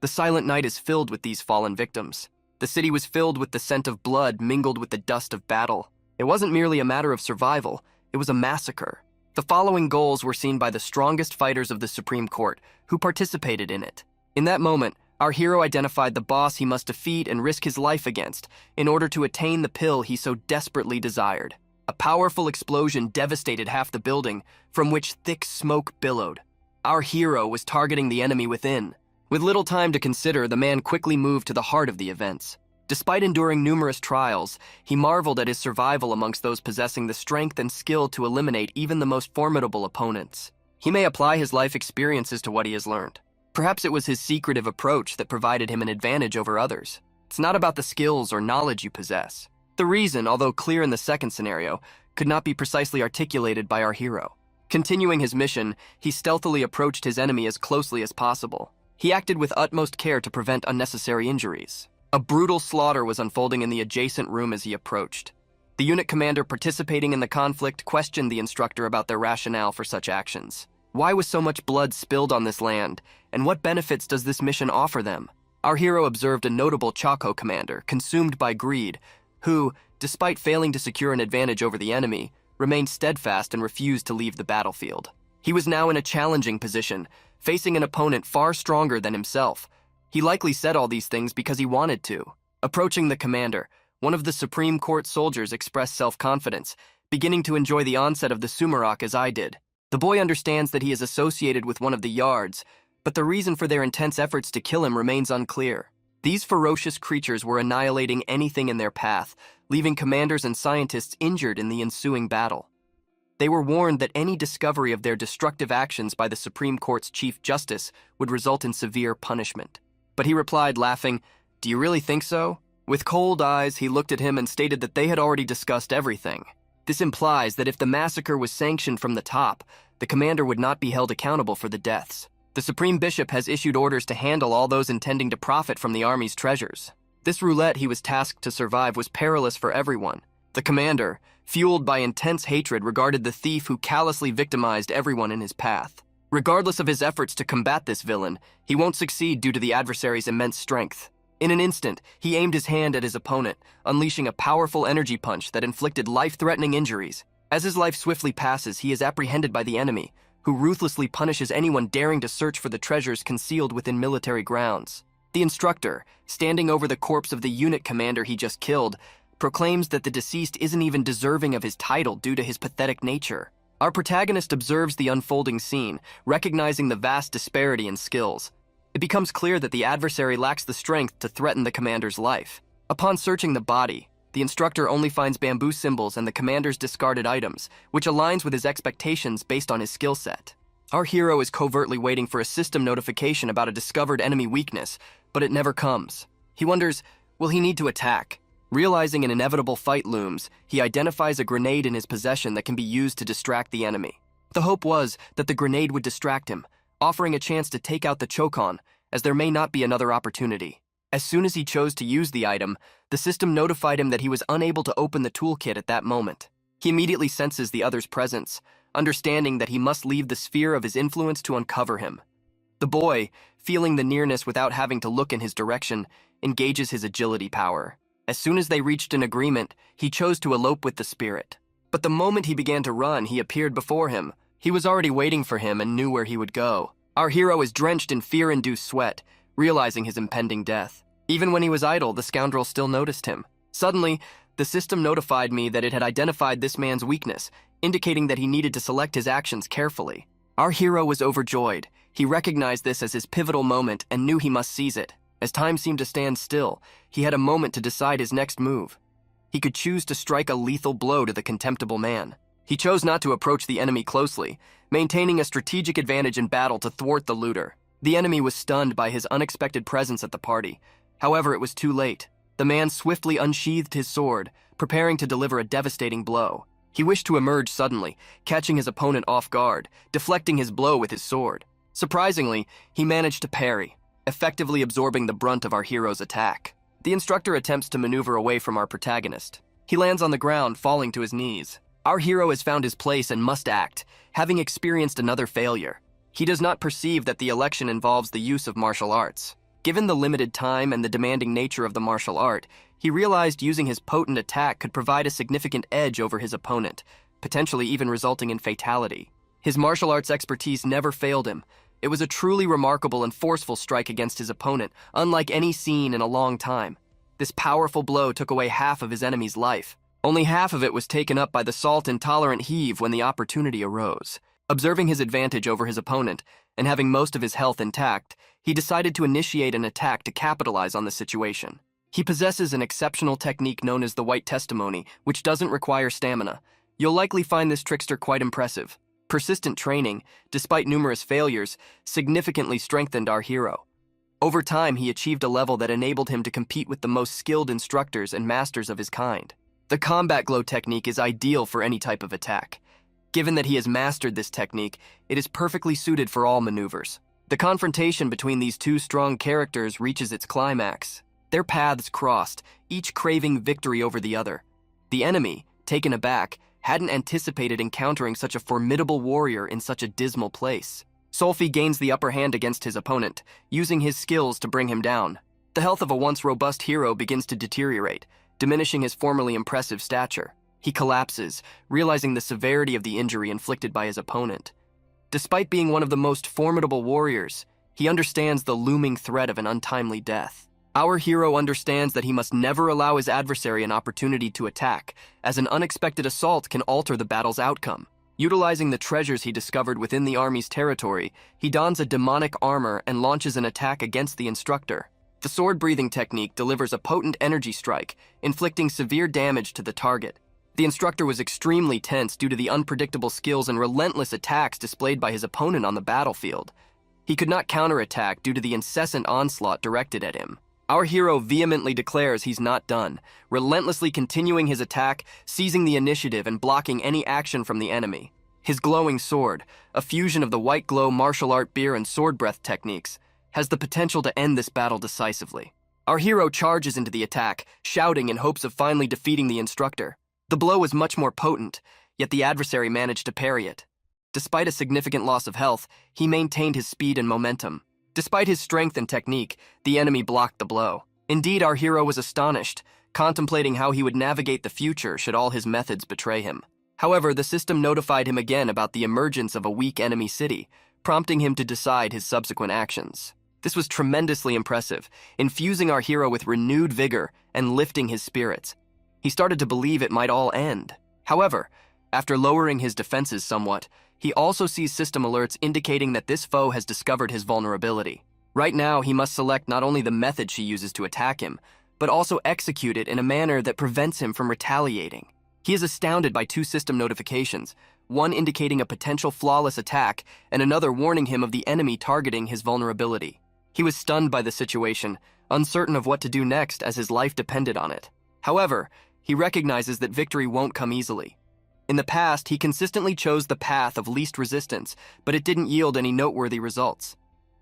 S1: The silent night is filled with these fallen victims. The city was filled with the scent of blood mingled with the dust of battle. It wasn't merely a matter of survival, it was a massacre. The following goals were seen by the strongest fighters of the Supreme Court, who participated in it. In that moment, our hero identified the boss he must defeat and risk his life against in order to attain the pill he so desperately desired. A powerful explosion devastated half the building, from which thick smoke billowed. Our hero was targeting the enemy within. With little time to consider, the man quickly moved to the heart of the events. Despite enduring numerous trials, he marveled at his survival amongst those possessing the strength and skill to eliminate even the most formidable opponents. He may apply his life experiences to what he has learned. Perhaps it was his secretive approach that provided him an advantage over others. It's not about the skills or knowledge you possess. The reason, although clear in the second scenario, could not be precisely articulated by our hero. Continuing his mission, he stealthily approached his enemy as closely as possible. He acted with utmost care to prevent unnecessary injuries. A brutal slaughter was unfolding in the adjacent room as he approached. The unit commander participating in the conflict questioned the instructor about their rationale for such actions. Why was so much blood spilled on this land, and what benefits does this mission offer them? Our hero observed a notable Chaco commander, consumed by greed, who, despite failing to secure an advantage over the enemy, remained steadfast and refused to leave the battlefield. He was now in a challenging position, facing an opponent far stronger than himself. He likely said all these things because he wanted to. Approaching the commander, one of the Supreme Court soldiers expressed self-confidence, beginning to enjoy the onset of the sumarak as I did. The boy understands that he is associated with one of the yards, but the reason for their intense efforts to kill him remains unclear. These ferocious creatures were annihilating anything in their path, leaving commanders and scientists injured in the ensuing battle. They were warned that any discovery of their destructive actions by the Supreme Court's Chief Justice would result in severe punishment. But he replied, laughing, "Do you really think so?" With cold eyes, he looked at him and stated that they had already discussed everything. This implies that if the massacre was sanctioned from the top, the commander would not be held accountable for the deaths. The Supreme Bishop has issued orders to handle all those intending to profit from the army's treasures. This roulette he was tasked to survive was perilous for everyone. The commander, fueled by intense hatred, regarded the thief who callously victimized everyone in his path. Regardless of his efforts to combat this villain, he won't succeed due to the adversary's immense strength. In an instant, he aimed his hand at his opponent, unleashing a powerful energy punch that inflicted life-threatening injuries. As his life swiftly passes, he is apprehended by the enemy, who ruthlessly punishes anyone daring to search for the treasures concealed within military grounds. The instructor, standing over the corpse of the unit commander he just killed, proclaims that the deceased isn't even deserving of his title due to his pathetic nature. Our protagonist observes the unfolding scene, recognizing the vast disparity in skills. It becomes clear that the adversary lacks the strength to threaten the commander's life. Upon searching the body, the instructor only finds bamboo symbols and the commander's discarded items, which aligns with his expectations based on his skill set. Our hero is covertly waiting for a system notification about a discovered enemy weakness, but it never comes. He wonders, will he need to attack? Realizing an inevitable fight looms, he identifies a grenade in his possession that can be used to distract the enemy. The hope was that the grenade would distract him, offering a chance to take out the Chokon, as there may not be another opportunity. As soon as he chose to use the item, the system notified him that he was unable to open the toolkit at that moment. He immediately senses the other's presence, understanding that he must leave the sphere of his influence to uncover him. The boy, feeling the nearness without having to look in his direction, engages his agility power. As soon as they reached an agreement, he chose to elope with the spirit. But the moment he began to run, he appeared before him. He was already waiting for him and knew where he would go. Our hero is drenched in fear-induced sweat, realizing his impending death. Even when he was idle, the scoundrel still noticed him. Suddenly, the system notified me that it had identified this man's weakness, indicating that he needed to select his actions carefully. Our hero was overjoyed. He recognized this as his pivotal moment and knew he must seize it. As time seemed to stand still, he had a moment to decide his next move. He could choose to strike a lethal blow to the contemptible man. He chose not to approach the enemy closely, maintaining a strategic advantage in battle to thwart the looter. The enemy was stunned by his unexpected presence at the party. However, it was too late. The man swiftly unsheathed his sword, preparing to deliver a devastating blow. He wished to emerge suddenly, catching his opponent off guard, deflecting his blow with his sword. Surprisingly, he managed to parry, effectively absorbing the brunt of our hero's attack. The instructor attempts to maneuver away from our protagonist. He lands on the ground, falling to his knees. Our hero has found his place and must act, having experienced another failure. He does not perceive that the election involves the use of martial arts. Given the limited time and the demanding nature of the martial art, he realized using his potent attack could provide a significant edge over his opponent, potentially even resulting in fatality. His martial arts expertise never failed him. It was a truly remarkable and forceful strike against his opponent, unlike any seen in a long time. This powerful blow took away half of his enemy's life. Only half of it was taken up by the salt-intolerant Heave when the opportunity arose. Observing his advantage over his opponent, and having most of his health intact, he decided to initiate an attack to capitalize on the situation. He possesses an exceptional technique known as the White Testimony, which doesn't require stamina. You'll likely find this trickster quite impressive. Persistent training, despite numerous failures, significantly strengthened our hero. Over time, he achieved a level that enabled him to compete with the most skilled instructors and masters of his kind. The combat glow technique is ideal for any type of attack. Given that he has mastered this technique, it is perfectly suited for all maneuvers. The confrontation between these two strong characters reaches its climax. Their paths crossed, each craving victory over the other. The enemy, taken aback, hadn't anticipated encountering such a formidable warrior in such a dismal place. Solfi gains the upper hand against his opponent, using his skills to bring him down. The health of a once robust hero begins to deteriorate, diminishing his formerly impressive stature. He collapses, realizing the severity of the injury inflicted by his opponent. Despite being one of the most formidable warriors, he understands the looming threat of an untimely death. Our hero understands that he must never allow his adversary an opportunity to attack, as an unexpected assault can alter the battle's outcome. Utilizing the treasures he discovered within the army's territory, he dons a demonic armor and launches an attack against the instructor. The sword-breathing technique delivers a potent energy strike, inflicting severe damage to the target. The instructor was extremely tense due to the unpredictable skills and relentless attacks displayed by his opponent on the battlefield. He could not counterattack due to the incessant onslaught directed at him. Our hero vehemently declares he's not done, relentlessly continuing his attack, seizing the initiative and blocking any action from the enemy. His glowing sword, a fusion of the white glow martial art beer and sword breath techniques, has the potential to end this battle decisively. Our hero charges into the attack, shouting in hopes of finally defeating the instructor. The blow was much more potent, yet the adversary managed to parry it. Despite a significant loss of health, he maintained his speed and momentum. Despite his strength and technique, the enemy blocked the blow. Indeed, our hero was astonished, contemplating how he would navigate the future should all his methods betray him. However, the system notified him again about the emergence of a weak enemy city, prompting him to decide his subsequent actions. This was tremendously impressive, infusing our hero with renewed vigor and lifting his spirits. He started to believe it might all end. However, after lowering his defenses somewhat, he also sees system alerts indicating that this foe has discovered his vulnerability. Right now, he must select not only the method she uses to attack him, but also execute it in a manner that prevents him from retaliating. He is astounded by two system notifications, one indicating a potential flawless attack and another warning him of the enemy targeting his vulnerability. He was stunned by the situation, uncertain of what to do next as his life depended on it. However, he recognizes that victory won't come easily. In the past, he consistently chose the path of least resistance, but it didn't yield any noteworthy results.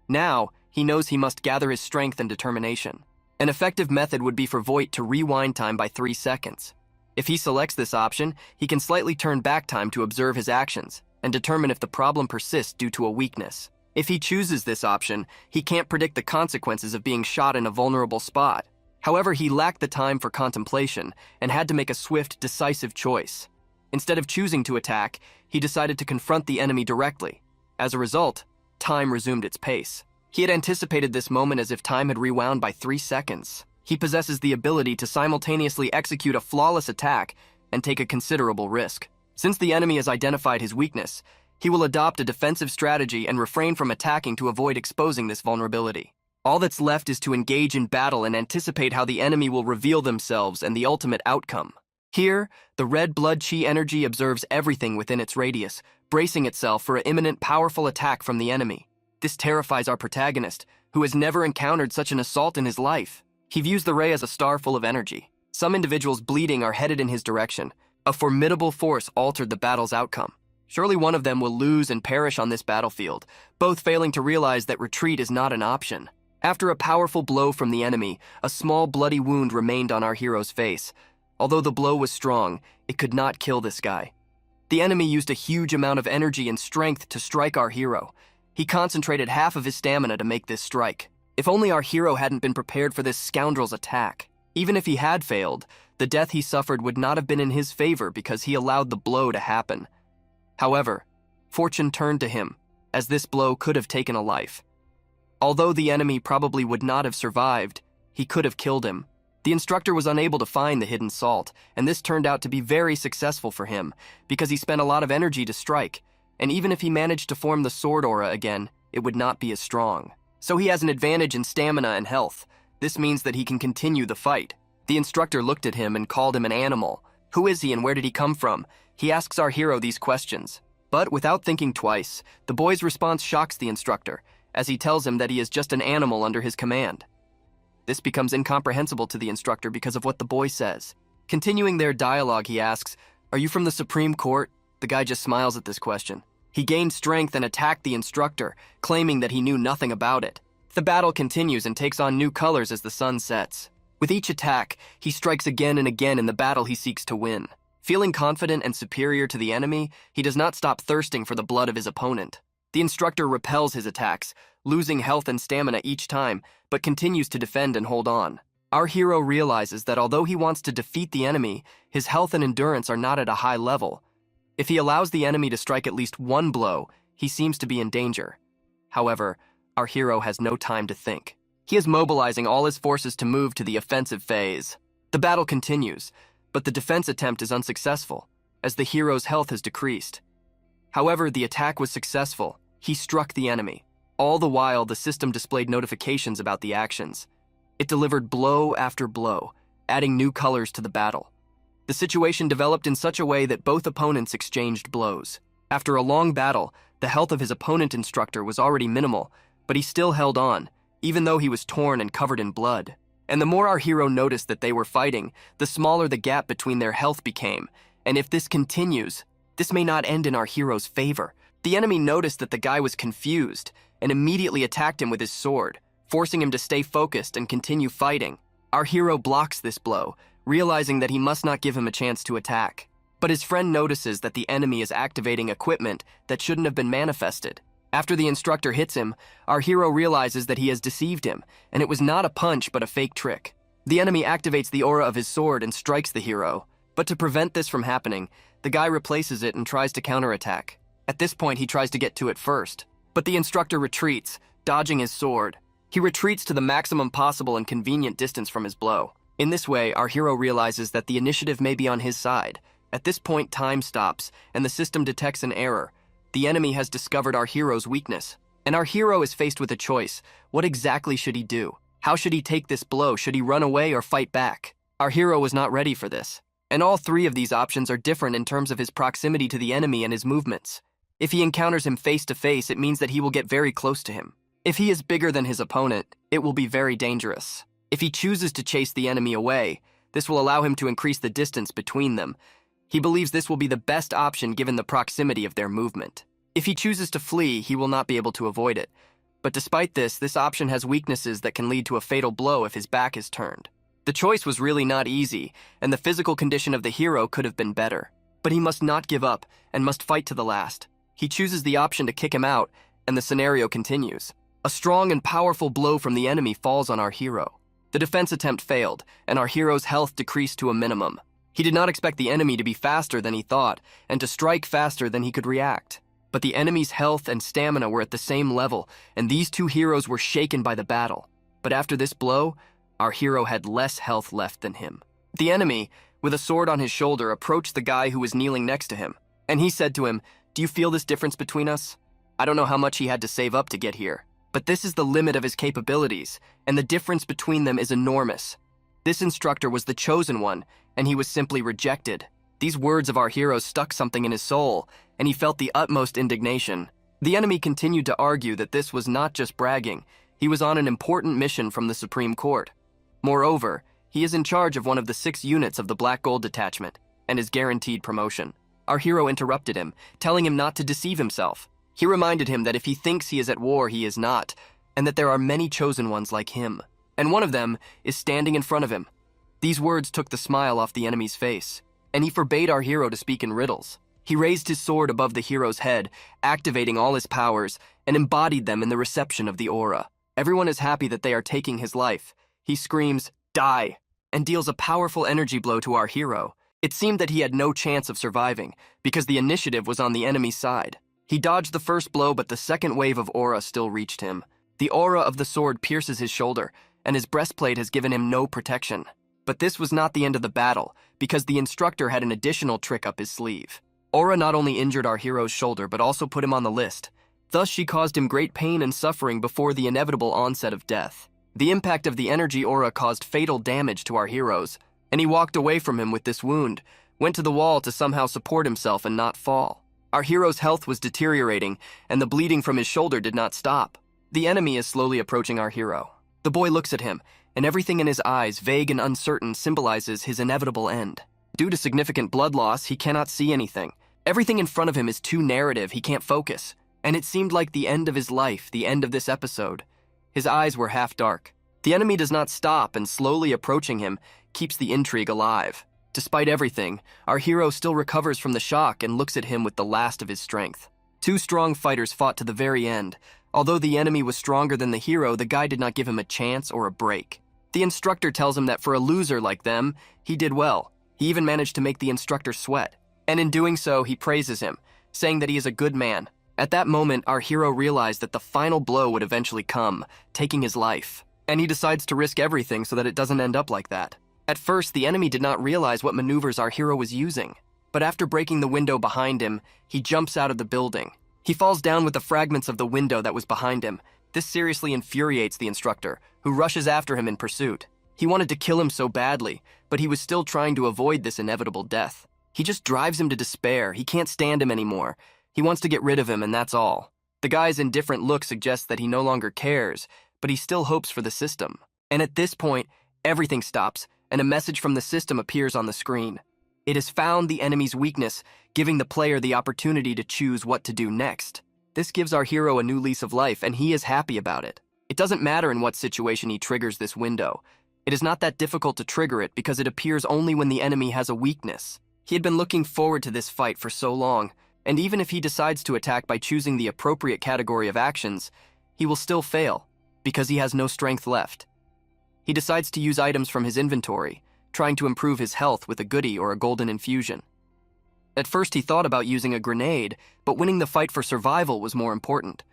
S1: Now, he knows he must gather his strength and determination. An effective method would be for Voight to rewind time by 3 seconds. If he selects this option, he can slightly turn back time to observe his actions and determine if the problem persists due to a weakness. If he chooses this option, he can't predict the consequences of being shot in a vulnerable spot. However, he lacked the time for contemplation and had to make a swift, decisive choice. Instead of choosing to attack, he decided to confront the enemy directly. As a result, time resumed its pace. He had anticipated this moment as if time had rewound by 3 seconds. He possesses the ability to simultaneously execute a flawless attack and take a considerable risk. Since the enemy has identified his weakness, he will adopt a defensive strategy and refrain from attacking to avoid exposing this vulnerability. All that's left is to engage in battle and anticipate how the enemy will reveal themselves and the ultimate outcome. Here, the red blood chi energy observes everything within its radius, bracing itself for an imminent powerful attack from the enemy. This terrifies our protagonist, who has never encountered such an assault in his life. He views the ray as a star full of energy. Some individuals bleeding are headed in his direction. A formidable force altered the battle's outcome. Surely one of them will lose and perish on this battlefield, both failing to realize that retreat is not an option. After a powerful blow from the enemy, a small bloody wound remained on our hero's face. Although the blow was strong, it could not kill this guy. The enemy used a huge amount of energy and strength to strike our hero. He concentrated half of his stamina to make this strike. If only our hero hadn't been prepared for this scoundrel's attack. Even if he had failed, the death he suffered would not have been in his favor because he allowed the blow to happen. However, fortune turned to him, as this blow could have taken a life. Although the enemy probably would not have survived, he could have killed him. The instructor was unable to find the hidden salt, and this turned out to be very successful for him, because he spent a lot of energy to strike, and even if he managed to form the sword aura again, it would not be as strong. So he has an advantage in stamina and health. This means that he can continue the fight. The instructor looked at him and called him an animal. Who is he and where did he come from? He asks our hero these questions. But without thinking twice, the boy's response shocks the instructor, as he tells him that he is just an animal under his command. This becomes incomprehensible to the instructor because of what the boy says. Continuing their dialogue, he asks, "Are you from the Supreme Court?" The guy just smiles at this question. He gained strength and attacked the instructor, claiming that he knew nothing about it. The battle continues and takes on new colors as the sun sets. With each attack, he strikes again and again in the battle he seeks to win. Feeling confident and superior to the enemy, he does not stop thirsting for the blood of his opponent. The instructor repels his attacks, losing health and stamina each time, but continues to defend and hold on. Our hero realizes that although he wants to defeat the enemy, his health and endurance are not at a high level. If he allows the enemy to strike at least one blow, he seems to be in danger. However, our hero has no time to think. He is mobilizing all his forces to move to the offensive phase. The battle continues, but the defense attempt is unsuccessful, as the hero's health has decreased. However, the attack was successful. He struck the enemy. All the while, the system displayed notifications about the actions. It delivered blow after blow, adding new colors to the battle. The situation developed in such a way that both opponents exchanged blows. After a long battle, the health of his opponent instructor was already minimal, but he still held on, even though he was torn and covered in blood. And the more our hero noticed that they were fighting, the smaller the gap between their health became. And if this continues, this may not end in our hero's favor. The enemy noticed that the guy was confused and immediately attacked him with his sword, forcing him to stay focused and continue fighting. Our hero blocks this blow, realizing that he must not give him a chance to attack. But his friend notices that the enemy is activating equipment that shouldn't have been manifested. After the instructor hits him, our hero realizes that he has deceived him, and it was not a punch but a fake trick. The enemy activates the aura of his sword and strikes the hero. But to prevent this from happening, the guy replaces it and tries to counterattack. At this point, he tries to get to it first. But the instructor retreats, dodging his sword. He retreats to the maximum possible and convenient distance from his blow. In this way, our hero realizes that the initiative may be on his side. At this point, time stops, and the system detects an error. The enemy has discovered our hero's weakness, and our hero is faced with a choice. What exactly should he do? How should he take this blow? Should he run away or fight back? Our hero was not ready for this, and all three of these options are different in terms of his proximity to the enemy and his movements. If he encounters him face to face, it means that he will get very close to him. If he is bigger than his opponent, it will be very dangerous. If he chooses to chase the enemy away, this will allow him to increase the distance between them. He believes this will be the best option given the proximity of their movement. If he chooses to flee, he will not be able to avoid it. But despite this option has weaknesses that can lead to a fatal blow if his back is turned. The choice was really not easy, and the physical condition of the hero could have been better. But he must not give up and must fight to the last. He chooses the option to kick him out, and the scenario continues. A strong and powerful blow from the enemy falls on our hero. The defense attempt failed, and our hero's health decreased to a minimum. He did not expect the enemy to be faster than he thought, and to strike faster than he could react. But the enemy's health and stamina were at the same level, and these two heroes were shaken by the battle. But after this blow, our hero had less health left than him. The enemy, with a sword on his shoulder, approached the guy who was kneeling next to him, and he said to him, "Do you feel this difference between us? I don't know how much he had to save up to get here, but this is the limit of his capabilities, and the difference between them is enormous. This instructor was the chosen one, and he was simply rejected." These words of our hero stuck something in his soul, and he felt the utmost indignation. The enemy continued to argue that this was not just bragging. He was on an important mission from the Supreme Court. Moreover, he is in charge of one of the 6 units of the Black Gold Detachment, and is guaranteed promotion. Our hero interrupted him, telling him not to deceive himself. He reminded him that if he thinks he is at war, he is not, and that there are many chosen ones like him, and one of them is standing in front of him. These words took the smile off the enemy's face, and he forbade our hero to speak in riddles. He raised his sword above the hero's head, activating all his powers, and embodied them in the reception of the aura. Everyone is happy that they are taking his life. He screams, "Die!" and deals a powerful energy blow to our hero. It seemed that he had no chance of surviving, because the initiative was on the enemy's side. He dodged the first blow, but the second wave of aura still reached him. The aura of the sword pierces his shoulder, and his breastplate has given him no protection. But this was not the end of the battle, because the instructor had an additional trick up his sleeve. Aura not only injured our hero's shoulder, but also put him on the list. Thus, she caused him great pain and suffering before the inevitable onset of death. The impact of the energy aura caused fatal damage to our heroes, and he walked away from him with this wound, went to the wall to somehow support himself and not fall. Our hero's health was deteriorating, and the bleeding from his shoulder did not stop. The enemy is slowly approaching our hero. The boy looks at him, and everything in his eyes, vague and uncertain, symbolizes his inevitable end. Due to significant blood loss, he cannot see anything. Everything in front of him is too narrative, he can't focus. And it seemed like the end of his life, the end of this episode. His eyes were half dark. The enemy does not stop, and slowly approaching him keeps the intrigue alive. Despite everything, our hero still recovers from the shock and looks at him with the last of his strength. 2 strong fighters fought to the very end. Although the enemy was stronger than the hero, the guy did not give him a chance or a break. The instructor tells him that for a loser like them, he did well. He even managed to make the instructor sweat. And in doing so, he praises him, saying that he is a good man. At that moment, our hero realized that the final blow would eventually come, taking his life. And he decides to risk everything so that it doesn't end up like that. At first, the enemy did not realize what maneuvers our hero was using. But after breaking the window behind him, he jumps out of the building. He falls down with the fragments of the window that was behind him. This seriously infuriates the instructor, who rushes after him in pursuit. He wanted to kill him so badly, but he was still trying to avoid this inevitable death. He just drives him to despair. He can't stand him anymore. He wants to get rid of him, and that's all. The guy's indifferent look suggests that he no longer cares, but he still hopes for the system. And at this point, everything stops, and a message from the system appears on the screen. It has found the enemy's weakness, giving the player the opportunity to choose what to do next. This gives our hero a new lease of life, and he is happy about it. It doesn't matter in what situation he triggers this window. It is not that difficult to trigger it because it appears only when the enemy has a weakness. He had been looking forward to this fight for so long, and even if he decides to attack by choosing the appropriate category of actions, he will still fail, because he has no strength left. He decides to use items from his inventory, trying to improve his health with a goodie or a golden infusion. At first he thought about using a grenade, but winning the fight for survival was more important.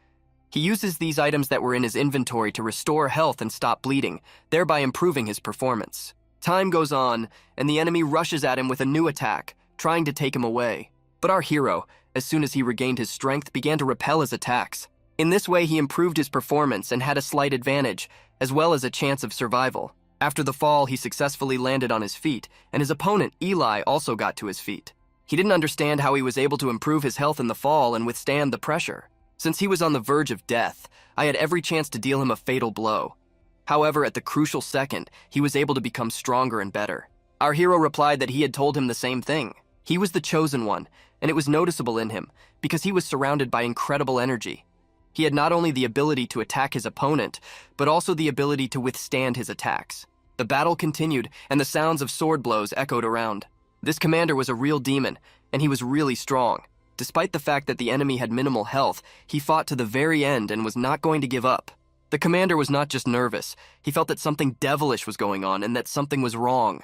S1: He uses these items that were in his inventory to restore health and stop bleeding, thereby improving his performance. Time goes on, and the enemy rushes at him with a new attack, trying to take him away. But our hero, as soon as he regained his strength, began to repel his attacks. In this way, he improved his performance and had a slight advantage, as well as a chance of survival. After the fall, he successfully landed on his feet, and his opponent, Eli, also got to his feet. He didn't understand how he was able to improve his health in the fall and withstand the pressure. Since he was on the verge of death, I had every chance to deal him a fatal blow. However, at the crucial second, he was able to become stronger and better. Our hero replied that he had told him the same thing. He was the chosen one, and it was noticeable in him, because he was surrounded by incredible energy. He had not only the ability to attack his opponent, but also the ability to withstand his attacks. The battle continued, and the sounds of sword blows echoed around. This commander was a real demon, and he was really strong. Despite the fact that the enemy had minimal health, he fought to the very end and was not going to give up. The commander was not just nervous, he felt that something devilish was going on and that something was wrong.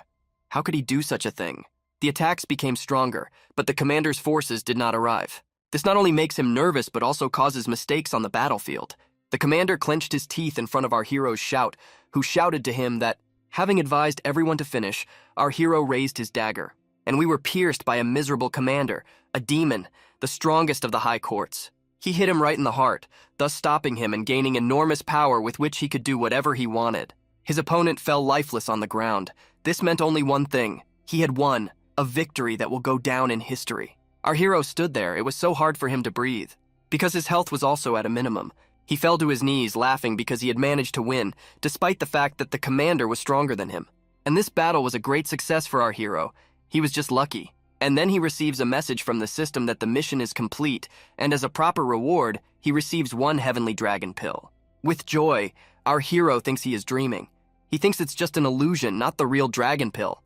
S1: How could he do such a thing? The attacks became stronger, but the commander's forces did not arrive. This not only makes him nervous, but also causes mistakes on the battlefield. The commander clenched his teeth in front of our hero's shout, who shouted to him that, having advised everyone to finish, our hero raised his dagger. And we were pierced by a miserable commander, a demon, the strongest of the high courts. He hit him right in the heart, thus stopping him and gaining enormous power with which he could do whatever he wanted. His opponent fell lifeless on the ground. This meant only one thing. He had won, a victory that will go down in history. Our hero stood there. It was so hard for him to breathe. Because his health was also at a minimum. He fell to his knees, laughing because he had managed to win, despite the fact that the commander was stronger than him. And this battle was a great success for our hero. He was just lucky. And then he receives a message from the system that the mission is complete, and as a proper reward, he receives one heavenly dragon pill. With joy, our hero thinks he is dreaming. He thinks it's just an illusion, not the real dragon pill.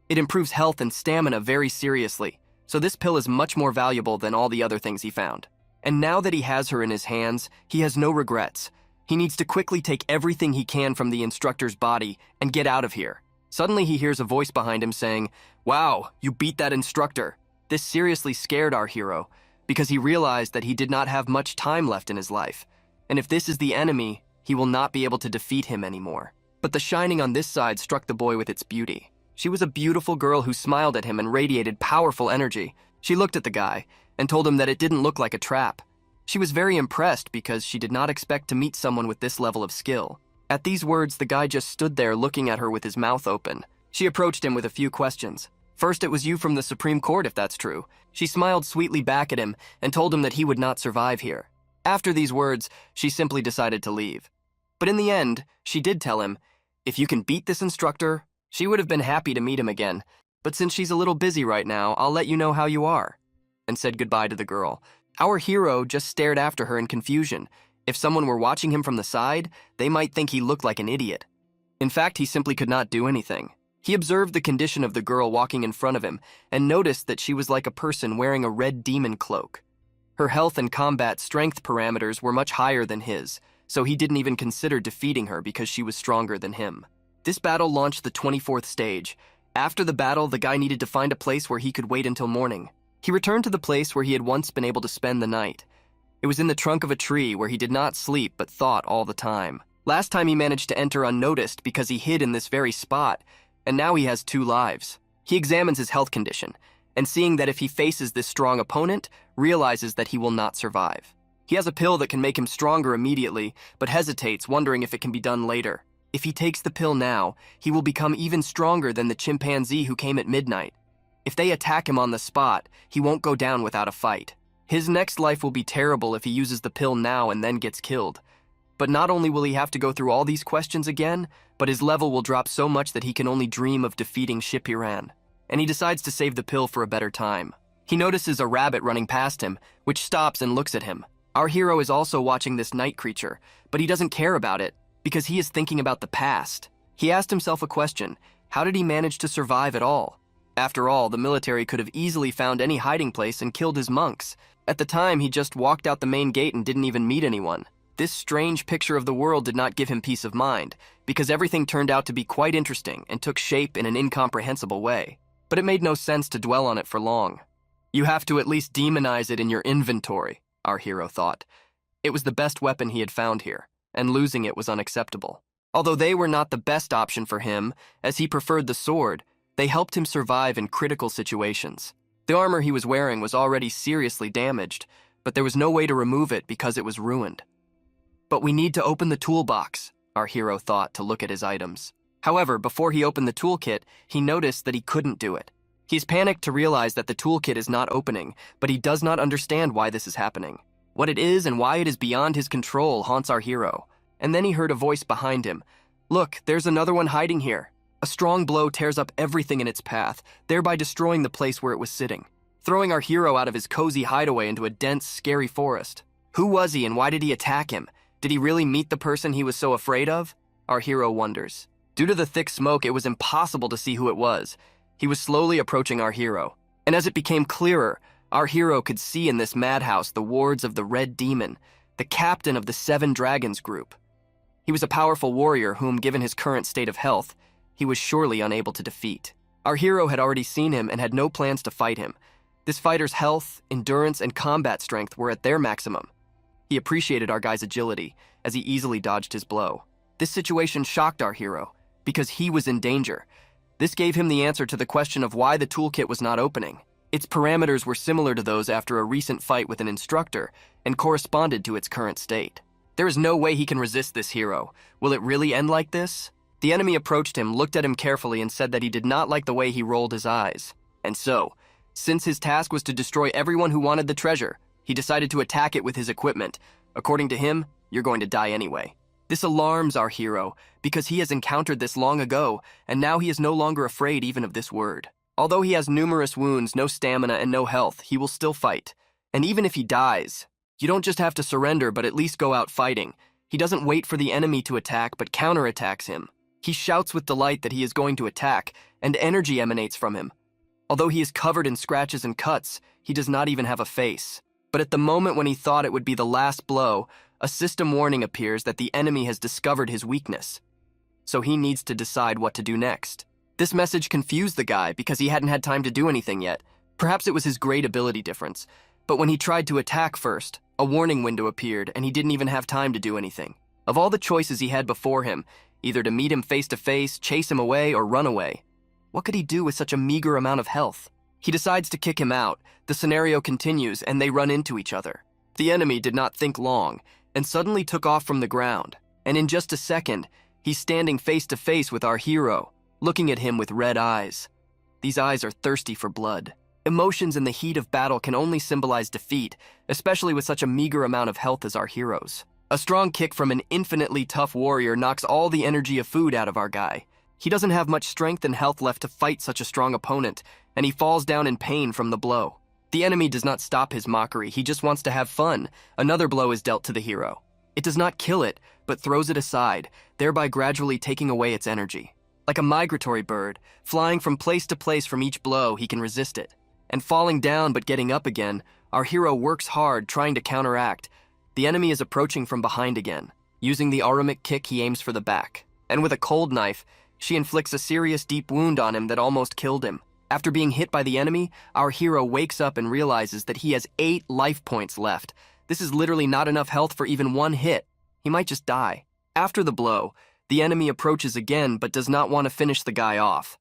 S1: It improves health and stamina very seriously, so this pill is much more valuable than all the other things he found. And now that he has her in his hands, he has no regrets. He needs to quickly take everything he can from the instructor's body and get out of here. Suddenly he hears a voice behind him saying, "Wow, you beat that instructor." This seriously scared our hero, because he realized that he did not have much time left in his life. And if this is the enemy, he will not be able to defeat him anymore. But the shining on this side struck the boy with its beauty. She was a beautiful girl who smiled at him and radiated powerful energy. She looked at the guy and told him that it didn't look like a trap. She was very impressed because she did not expect to meet someone with this level of skill. At these words, the guy just stood there looking at her with his mouth open. She approached him with a few questions. First, it was you from the Supreme Court, if that's true. She smiled sweetly back at him and told him that he would not survive here. After these words, she simply decided to leave. But in the end, she did tell him, if you can beat this instructor, she would have been happy to meet him again. But since she's a little busy right now, I'll let you know how you are, and said goodbye to the girl. Our hero just stared after her in confusion. If someone were watching him from the side, they might think he looked like an idiot. In fact, he simply could not do anything. He observed the condition of the girl walking in front of him and noticed that she was like a person wearing a red demon cloak. Her health and combat strength parameters were much higher than his, so he didn't even consider defeating her because she was stronger than him. This battle launched the 24th stage. After the battle, the guy needed to find a place where he could wait until morning. He returned to the place where he had once been able to spend the night. It was in the trunk of a tree where he did not sleep but thought all the time. Last time he managed to enter unnoticed because he hid in this very spot, and now he has 2 lives. He examines his health condition, and seeing that if he faces this strong opponent, realizes that he will not survive. He has a pill that can make him stronger immediately, but hesitates, wondering if it can be done later. If he takes the pill now, he will become even stronger than the chimpanzee who came at midnight. If they attack him on the spot, he won't go down without a fight. His next life will be terrible if he uses the pill now and then gets killed. But not only will he have to go through all these questions again, but his level will drop so much that he can only dream of defeating Shippiran. And he decides to save the pill for a better time. He notices a rabbit running past him, which stops and looks at him. Our hero is also watching this night creature, but he doesn't care about it because he is thinking about the past. He asked himself a question: how did he manage to survive at all? After all, the military could have easily found any hiding place and killed his monks. At the time, he just walked out the main gate and didn't even meet anyone. This strange picture of the world did not give him peace of mind, because everything turned out to be quite interesting and took shape in an incomprehensible way. But it made no sense to dwell on it for long. You have to at least demonize it in your inventory, our hero thought. It was the best weapon he had found here, and losing it was unacceptable. Although they were not the best option for him, as he preferred the sword, they helped him survive in critical situations. The armor he was wearing was already seriously damaged, but there was no way to remove it because it was ruined. But we need to open the toolbox, our hero thought to look at his items. However, before he opened the toolkit, he noticed that he couldn't do it. He's panicked to realize that the toolkit is not opening, but he does not understand why this is happening. What it is and why it is beyond his control haunts our hero. And then he heard a voice behind him. Look, there's another one hiding here. A strong blow tears up everything in its path, thereby destroying the place where it was sitting, throwing our hero out of his cozy hideaway into a dense, scary forest. Who was he and why did he attack him? Did he really meet the person he was so afraid of? Our hero wonders. Due to the thick smoke, it was impossible to see who it was. He was slowly approaching our hero, and as it became clearer, our hero could see in this madhouse the wards of the Red Demon, the captain of the 7 Dragons group. He was a powerful warrior whom, given his current state of health, he was surely unable to defeat. Our hero had already seen him and had no plans to fight him. This fighter's health, endurance, and combat strength were at their maximum. He appreciated our guy's agility as he easily dodged his blow. This situation shocked our hero because he was in danger. This gave him the answer to the question of why the toolkit was not opening. Its parameters were similar to those after a recent fight with an instructor and corresponded to its current state. There is no way he can resist this hero. Will it really end like this? The enemy approached him, looked at him carefully, and said that he did not like the way he rolled his eyes. And so, since his task was to destroy everyone who wanted the treasure, he decided to attack it with his equipment. According to him, you're going to die anyway. This alarms our hero, because he has encountered this long ago, and now he is no longer afraid even of this word. Although he has numerous wounds, no stamina, and no health, he will still fight. And even if he dies, you don't just have to surrender, but at least go out fighting. He doesn't wait for the enemy to attack, but counterattacks him. He shouts with delight that he is going to attack, and energy emanates from him. Although he is covered in scratches and cuts, he does not even have a face. But at the moment when he thought it would be the last blow, a system warning appears that the enemy has discovered his weakness. So he needs to decide what to do next. This message confused the guy because he hadn't had time to do anything yet. Perhaps it was his great ability difference. But when he tried to attack first, a warning window appeared and he didn't even have time to do anything. Of all the choices he had before him, either to meet him face to face, chase him away, or run away, what could he do with such a meager amount of health? He decides to kick him out. The scenario continues and they run into each other. The enemy did not think long and suddenly took off from the ground. And in just a second, he's standing face to face with our hero, looking at him with red eyes. These eyes are thirsty for blood. Emotions in the heat of battle can only symbolize defeat, especially with such a meager amount of health as our hero's. A strong kick from an infinitely tough warrior knocks all the energy of food out of our guy. He doesn't have much strength and health left to fight such a strong opponent, and he falls down in pain from the blow. The enemy does not stop his mockery, he just wants to have fun. Another blow is dealt to the hero. It does not kill it, but throws it aside, thereby gradually taking away its energy. Like a migratory bird, flying from place to place from each blow, he can resist it. And falling down but getting up again, our hero works hard trying to counteract. The enemy is approaching from behind again. Using the Aramic kick, he aims for the back. And with a cold knife, She inflicts a serious deep wound on him that almost killed him. After being hit by the enemy, our hero wakes up and realizes that he has 8 life points left. This is literally not enough health for even one hit. He might just die. After the blow, the enemy approaches again but does not want to finish the guy off.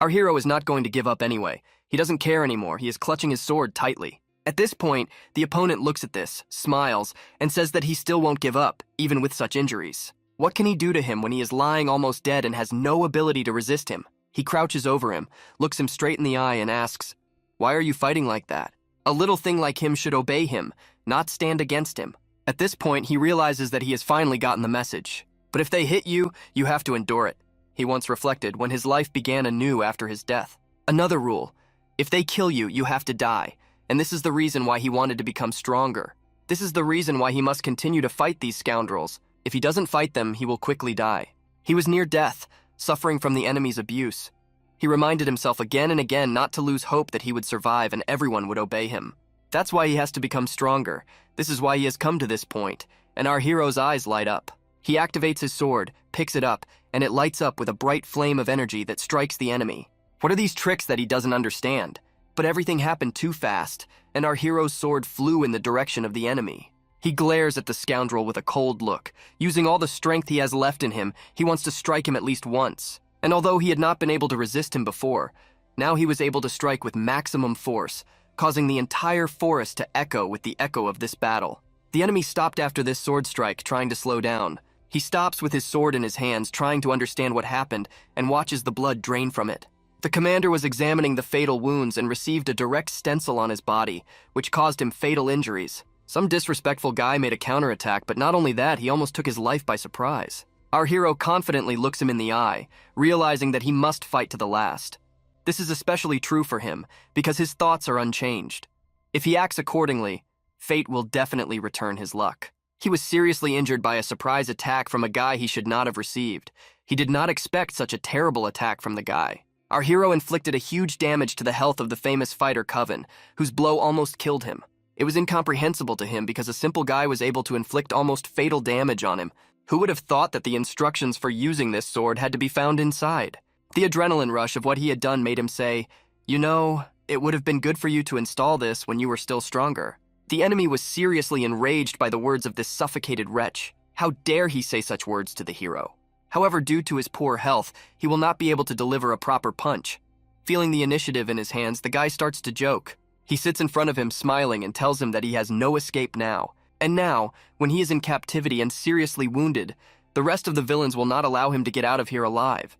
S1: Our hero is not going to give up anyway. He doesn't care anymore. He is clutching his sword tightly. At this point, the opponent looks at this, smiles, and says that he still won't give up, even with such injuries. What can he do to him when he is lying almost dead and has no ability to resist him? He crouches over him, looks him straight in the eye, and asks, "Why are you fighting like that?" A little thing like him should obey him, not stand against him. At this point, he realizes that he has finally gotten the message. But if they hit you, you have to endure it. He once reflected when his life began anew after his death. Another rule: if they kill you, you have to die. And this is the reason why he wanted to become stronger. This is the reason why he must continue to fight these scoundrels. If he doesn't fight them, he will quickly die. He was near death, suffering from the enemy's abuse. He reminded himself again and again not to lose hope that he would survive and everyone would obey him. That's why he has to become stronger. This is why he has come to this point, and our hero's eyes light up. He activates his sword, picks it up, and it lights up with a bright flame of energy that strikes the enemy. What are these tricks that he doesn't understand? But everything happened too fast, and our hero's sword flew in the direction of the enemy. He glares at the scoundrel with a cold look. Using all the strength he has left in him, he wants to strike him at least once. And although he had not been able to resist him before, now he was able to strike with maximum force, causing the entire forest to echo with the echo of this battle. The enemy stopped after this sword strike, trying to slow down. He stops with his sword in his hands, trying to understand what happened, and watches the blood drain from it. The commander was examining the fatal wounds and received a direct stencil on his body, which caused him fatal injuries. Some disrespectful guy made a counterattack, but not only that, he almost took his life by surprise. Our hero confidently looks him in the eye, realizing that he must fight to the last. This is especially true for him, because his thoughts are unchanged. If he acts accordingly, fate will definitely return his luck. He was seriously injured by a surprise attack from a guy he should not have received. He did not expect such a terrible attack from the guy. Our hero inflicted a huge damage to the health of the famous fighter Coven, whose blow almost killed him. It was incomprehensible to him because a simple guy was able to inflict almost fatal damage on him. Who would have thought that the instructions for using this sword had to be found inside? The adrenaline rush of what he had done made him say, "You know, it would have been good for you to install this when you were still stronger." The enemy was seriously enraged by the words of this suffocated wretch. How dare he say such words to the hero? However, due to his poor health, he will not be able to deliver a proper punch. Feeling the initiative in his hands, the guy starts to joke. He sits in front of him smiling and tells him that he has no escape now. And now, when he is in captivity and seriously wounded, the rest of the villains will not allow him to get out of here alive.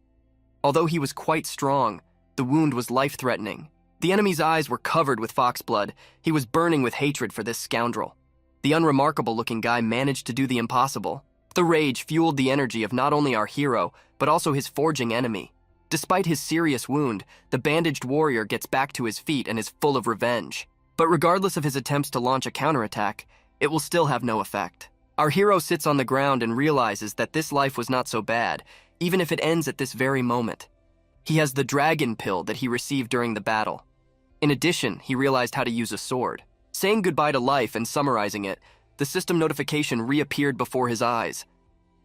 S1: Although he was quite strong, the wound was life-threatening. The enemy's eyes were covered with foxblood. He was burning with hatred for this scoundrel. The unremarkable-looking guy managed to do the impossible. The rage fueled the energy of not only our hero, but also his forging enemy. Despite his serious wound, the bandaged warrior gets back to his feet and is full of revenge. But regardless of his attempts to launch a counterattack, it will still have no effect. Our hero sits on the ground and realizes that this life was not so bad, even if it ends at this very moment. He has the dragon pill that he received during the battle. In addition, he realized how to use a sword. Saying goodbye to life and summarizing it, the system notification reappeared before his eyes.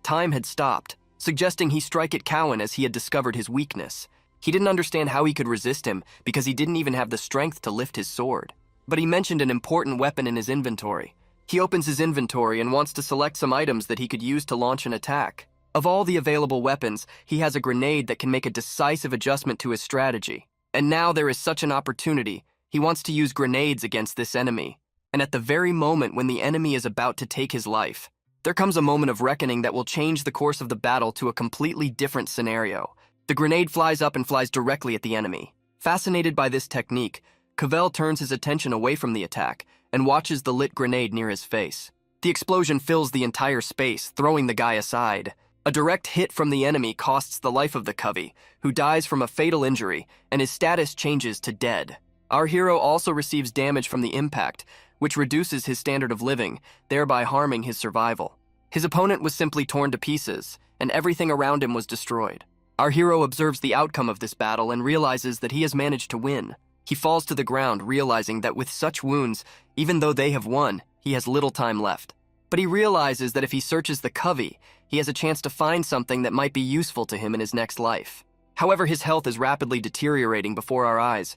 S1: Time had stopped, suggesting he strike at Cowan as he had discovered his weakness. He didn't understand how he could resist him because he didn't even have the strength to lift his sword. But he mentioned an important weapon in his inventory. He opens his inventory and wants to select some items that he could use to launch an attack. Of all the available weapons, he has a grenade that can make a decisive adjustment to his strategy. And now there is such an opportunity. He wants to use grenades against this enemy. And at the very moment when the enemy is about to take his life, there comes a moment of reckoning that will change the course of the battle to a completely different scenario. The grenade flies up and flies directly at the enemy. Fascinated by this technique, Cavell turns his attention away from the attack and watches the lit grenade near his face. The explosion fills the entire space, throwing the guy aside. A direct hit from the enemy costs the life of the Covey, who dies from a fatal injury, and his status changes to dead. Our hero also receives damage from the impact, which reduces his standard of living, thereby harming his survival. His opponent was simply torn to pieces, and everything around him was destroyed. Our hero observes the outcome of this battle and realizes that he has managed to win. He falls to the ground, realizing that with such wounds, even though they have won, he has little time left. But he realizes that if he searches the Covey, he has a chance to find something that might be useful to him in his next life. However, his health is rapidly deteriorating before our eyes.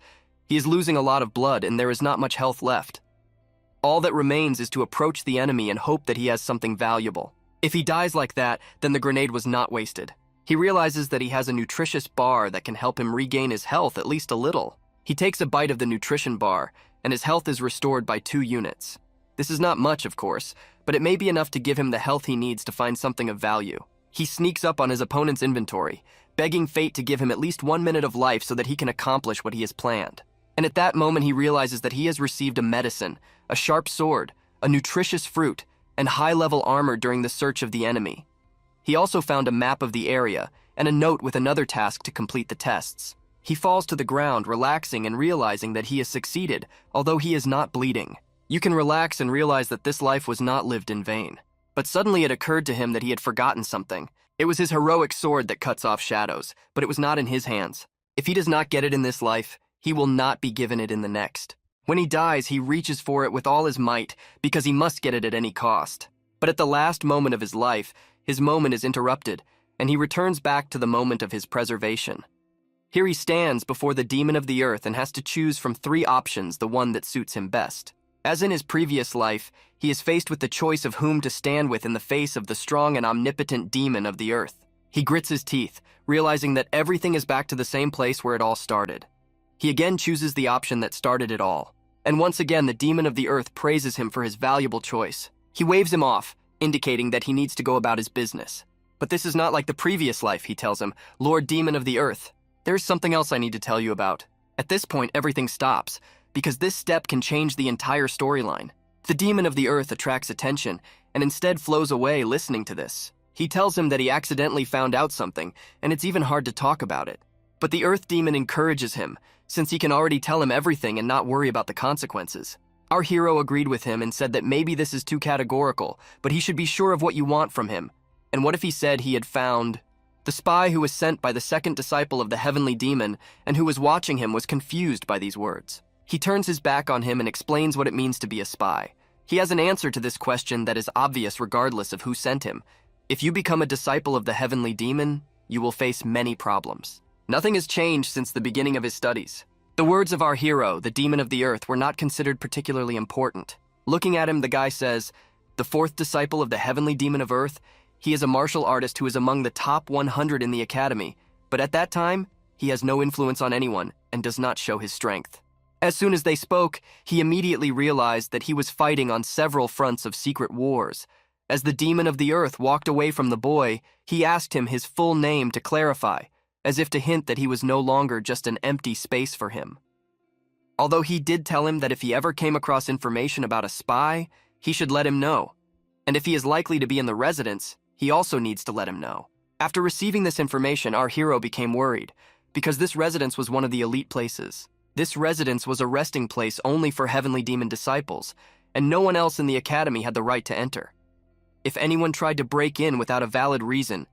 S1: He is losing a lot of blood, and there is not much health left. All that remains is to approach the enemy and hope that he has something valuable. If he dies like that, then the grenade was not wasted. He realizes that he has a nutritious bar that can help him regain his health at least a little. He takes a bite of the nutrition bar, and his health is restored by 2 units. This is not much, of course, but it may be enough to give him the health he needs to find something of value. He sneaks up on his opponent's inventory, begging fate to give him at least 1 minute of life so that he can accomplish what he has planned. And at that moment, he realizes that he has received a medicine, a sharp sword, a nutritious fruit, and high-level armor during the search of the enemy. He also found a map of the area and a note with another task to complete the tests. He falls to the ground, relaxing and realizing that he has succeeded, although he is not bleeding. You can relax and realize that this life was not lived in vain. But suddenly it occurred to him that he had forgotten something. It was his heroic sword that cuts off shadows, but it was not in his hands. If he does not get it in this life, he will not be given it in the next. When he dies, he reaches for it with all his might because he must get it at any cost. But at the last moment of his life, his moment is interrupted, and he returns back to the moment of his preservation. Here he stands before the demon of the earth and has to choose from 3 options the one that suits him best. As in his previous life, he is faced with the choice of whom to stand with in the face of the strong and omnipotent demon of the earth. He grits his teeth, realizing that everything is back to the same place where it all started. He again chooses the option that started it all. And once again, the demon of the earth praises him for his valuable choice. He waves him off, indicating that he needs to go about his business. But this is not like the previous life, he tells him. Lord Demon of the Earth, there's something else I need to tell you about. At this point, everything stops, because this step can change the entire storyline. The Demon of the Earth attracts attention, and instead flows away listening to this. He tells him that he accidentally found out something, and it's even hard to talk about it. But the Earth Demon encourages him, since he can already tell him everything and not worry about the consequences. Our hero agreed with him and said that maybe this is too categorical, but he should be sure of what you want from him. And what if he said he had found... The spy who was sent by the second disciple of the heavenly demon and who was watching him was confused by these words. He turns his back on him and explains what it means to be a spy. He has an answer to this question that is obvious regardless of who sent him. If you become a disciple of the heavenly demon, you will face many problems. Nothing has changed since the beginning of his studies. The words of our hero, the demon of the earth, were not considered particularly important. Looking at him, the guy says, the 4th disciple of the heavenly demon of earth, he is a martial artist who is among the top 100 in the academy, but at that time, he has no influence on anyone and does not show his strength. As soon as they spoke, he immediately realized that he was fighting on several fronts of secret wars. As the demon of the earth walked away from the boy, he asked him his full name to clarify, as if to hint that he was no longer just an empty space for him. Although he did tell him that if he ever came across information about a spy, he should let him know. And if he is likely to be in the residence, he also needs to let him know. After receiving this information, our hero became worried, because this residence was one of the elite places. This residence was a resting place only for heavenly demon disciples, and no one else in the academy had the right to enter. If anyone tried to break in without a valid reason,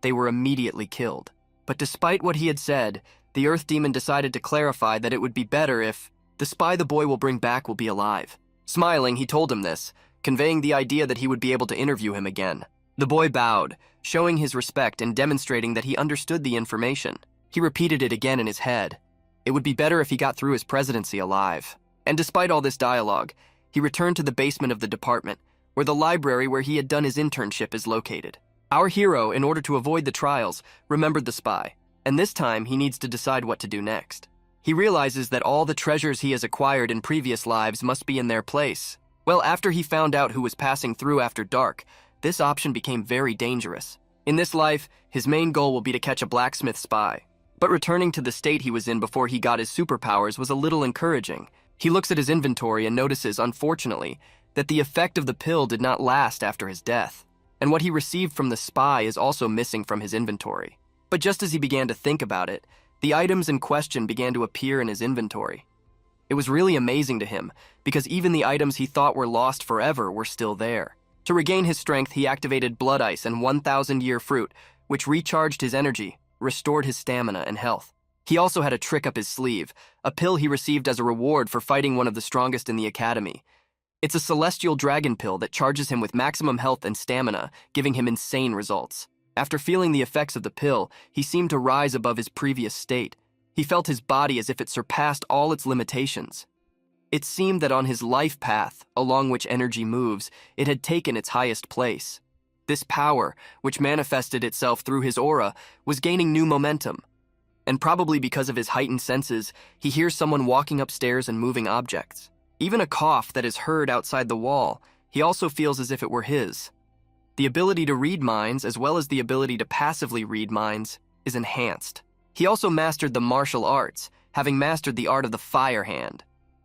S1: they were immediately killed. But despite what he had said, the Earth Demon decided to clarify that it would be better if the spy the boy will bring back will be alive. Smiling, he told him this, conveying the idea that he would be able to interview him again. The boy bowed, showing his respect and demonstrating that he understood the information. He repeated it again in his head. It would be better if he got through his presidency alive. And despite all this dialogue, he returned to the basement of the department, where the library where he had done his internship is located. Our hero, in order to avoid the trials, remembered the spy, and this time he needs to decide what to do next. He realizes that all the treasures he has acquired in previous lives must be in their place. Well, after he found out who was passing through after dark, this option became very dangerous. In this life, his main goal will be to catch a blacksmith spy. But returning to the state he was in before he got his superpowers was a little encouraging. He looks at his inventory and notices, unfortunately, that the effect of the pill did not last after his death. And what he received from the spy is also missing from his inventory. But just as he began to think about it, the items in question began to appear in his inventory. It was really amazing to him, because even the items he thought were lost forever were still there. To regain his strength, he activated Blood Ice and 1,000-year fruit, which recharged his energy, restored his stamina and health. He also had a trick up his sleeve, a pill he received as a reward for fighting one of the strongest in the academy. It's a celestial dragon pill that charges him with maximum health and stamina, giving him insane results. After feeling the effects of the pill, he seemed to rise above his previous state. He felt his body as if it surpassed all its limitations. It seemed that on his life path, along which energy moves, it had taken its highest place. This power, which manifested itself through his aura, was gaining new momentum. And probably because of his heightened senses, he hears someone walking upstairs and moving objects. Even a cough that is heard outside the wall, he also feels as if it were his. The ability to read minds, as well as the ability to passively read minds, is enhanced. He also mastered the martial arts, having mastered the art of the fire hand.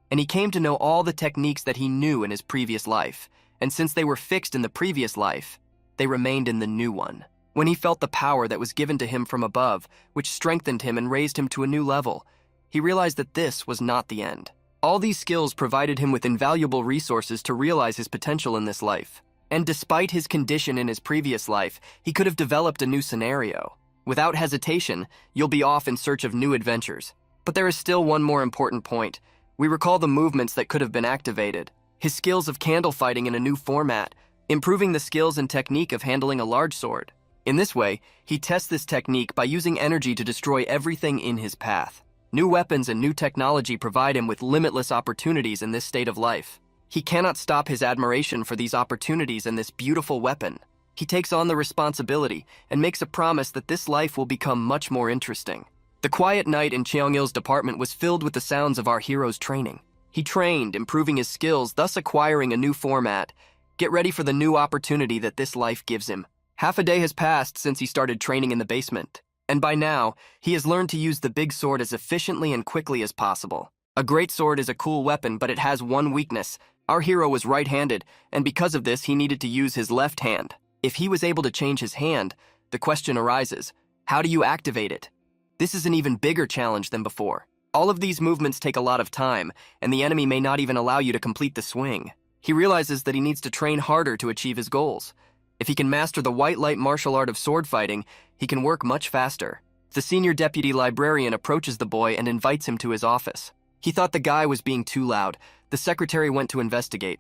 S1: And he came to know all the techniques that he knew in his previous life, and since they were fixed in the previous life, they remained in the new one. When he felt the power that was given to him from above, which strengthened him and raised him to a new level, he realized that this was not the end. All these skills provided him with invaluable resources to realize his potential in this life. And despite his condition in his previous life, he could have developed a new scenario. Without hesitation, you'll be off in search of new adventures. But there is still one more important point. We recall the movements that could have been activated. His skills of candle fighting in a new format, improving the skills and technique of handling a large sword. In this way, he tests this technique by using energy to destroy everything in his path. New weapons and new technology provide him with limitless opportunities in this state of life. He cannot stop his admiration for these opportunities and this beautiful weapon. He takes on the responsibility and makes a promise that this life will become much more interesting. The quiet night in Cheongil's department was filled with the sounds of our hero's training. He trained, improving his skills, thus acquiring a new format. Get ready for the new opportunity that this life gives him. Half a day has passed since he started training in the basement, and by now, he has learned to use the big sword as efficiently and quickly as possible. A great sword is a cool weapon, but it has one weakness. Our hero was right-handed, and because of this, he needed to use his left hand. If he was able to change his hand, the question arises, how do you activate it? This is an even bigger challenge than before. All of these movements take a lot of time, and the enemy may not even allow you to complete the swing. He realizes that he needs to train harder to achieve his goals. If he can master the white light martial art of sword fighting, he can work much faster. The senior deputy librarian approaches the boy and invites him to his office. He thought the guy was being too loud. The secretary went to investigate.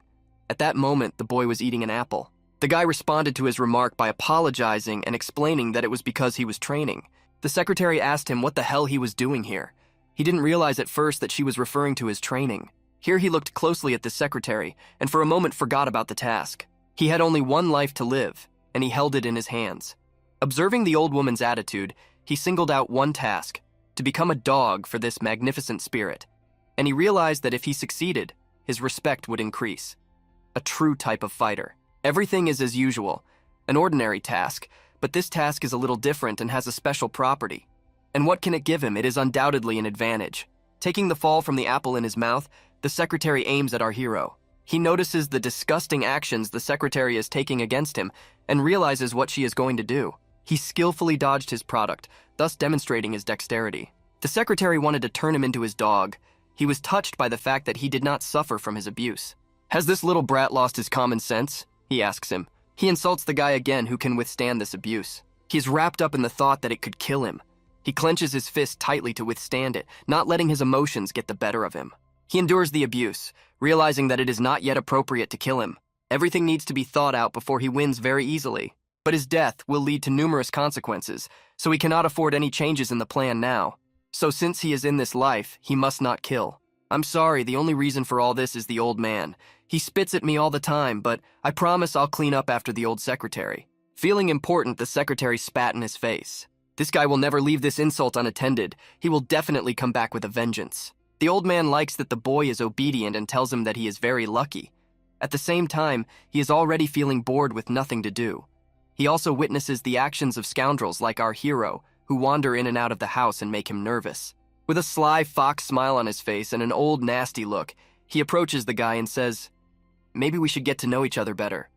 S1: At that moment, the boy was eating an apple. The guy responded to his remark by apologizing and explaining that it was because he was training. The secretary asked him what the hell he was doing here. He didn't realize at first that she was referring to his training. Here he looked closely at the secretary and for a moment forgot about the task. He had only one life to live, and he held it in his hands. Observing the old woman's attitude, he singled out one task, to become a dog for this magnificent spirit. And he realized that if he succeeded, his respect would increase. A true type of fighter. Everything is as usual, an ordinary task, but this task is a little different and has a special property. And what can it give him? It is undoubtedly an advantage. Taking the fall from the apple in his mouth, the secretary aims at our hero. He notices the disgusting actions the secretary is taking against him and realizes what she is going to do. He skillfully dodged his product, thus demonstrating his dexterity. The secretary wanted to turn him into his dog. He was touched by the fact that he did not suffer from his abuse. Has this little brat lost his common sense? He asks him. He insults the guy again who can withstand this abuse. He is wrapped up in the thought that it could kill him. He clenches his fist tightly to withstand it, not letting his emotions get the better of him. He endures the abuse, realizing that it is not yet appropriate to kill him. Everything needs to be thought out before he wins very easily. But his death will lead to numerous consequences, so he cannot afford any changes in the plan now. So since he is in this life, he must not kill. I'm sorry, the only reason for all this is the old man. He spits at me all the time, but I promise I'll clean up after the old secretary. Feeling important, the secretary spat in his face. This guy will never leave this insult unattended. He will definitely come back with a vengeance. The old man likes that the boy is obedient and tells him that he is very lucky. At the same time, he is already feeling bored with nothing to do. He also witnesses the actions of scoundrels like our hero, who wander in and out of the house and make him nervous. With a sly fox smile on his face and an old nasty look, he approaches the guy and says, "Maybe we should get to know each other better."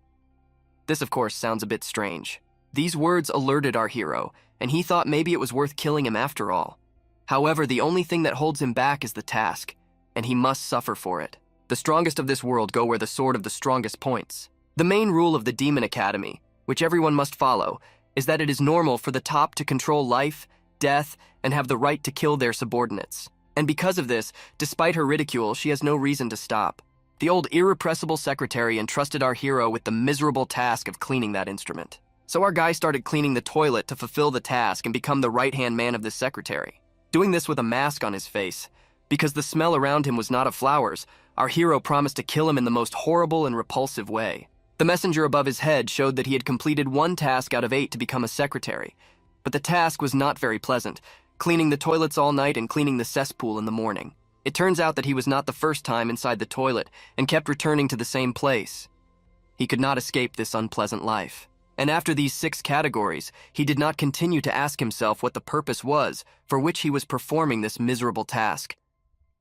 S1: This, of course, sounds a bit strange. These words alerted our hero, and he thought maybe it was worth killing him after all. However, the only thing that holds him back is the task, and he must suffer for it. The strongest of this world go where the sword of the strongest points. The main rule of the Demon Academy, which everyone must follow, is that it is normal for the top to control life, death, and have the right to kill their subordinates. And because of this, despite her ridicule, she has no reason to stop. The old irrepressible secretary entrusted our hero with the miserable task of cleaning that instrument. So our guy started cleaning the toilet to fulfill the task and become the right-hand man of the secretary. Doing this with a mask on his face. Because the smell around him was not of flowers, our hero promised to kill him in the most horrible and repulsive way. The messenger above his head showed that he had completed 1 task out of 8 to become a secretary. But the task was not very pleasant, cleaning the toilets all night and cleaning the cesspool in the morning. It turns out that he was not the first time inside the toilet and kept returning to the same place. He could not escape this unpleasant life. And after these 6 categories, he did not continue to ask himself what the purpose was for which he was performing this miserable task.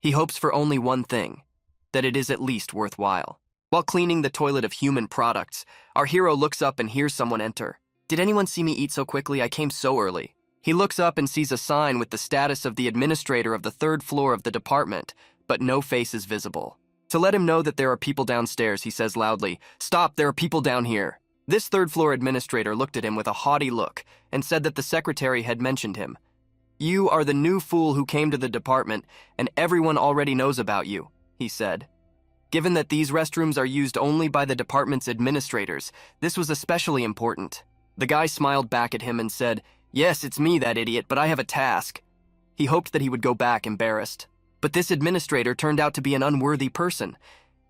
S1: He hopes for only one thing, that it is at least worthwhile. While cleaning the toilet of human products, our hero looks up and hears someone enter. "Did anyone see me eat so quickly? I came so early." He looks up and sees a sign with the status of the administrator of the 3rd floor of the department, but no face is visible. To let him know that there are people downstairs, he says loudly, "Stop, there are people down here." This 3rd floor administrator looked at him with a haughty look and said that the secretary had mentioned him. "You are the new fool who came to the department, and everyone already knows about you," he said. Given that these restrooms are used only by the department's administrators, this was especially important. The guy smiled back at him and said, "Yes, it's me, that idiot, but I have a task." He hoped that he would go back embarrassed. But this administrator turned out to be an unworthy person.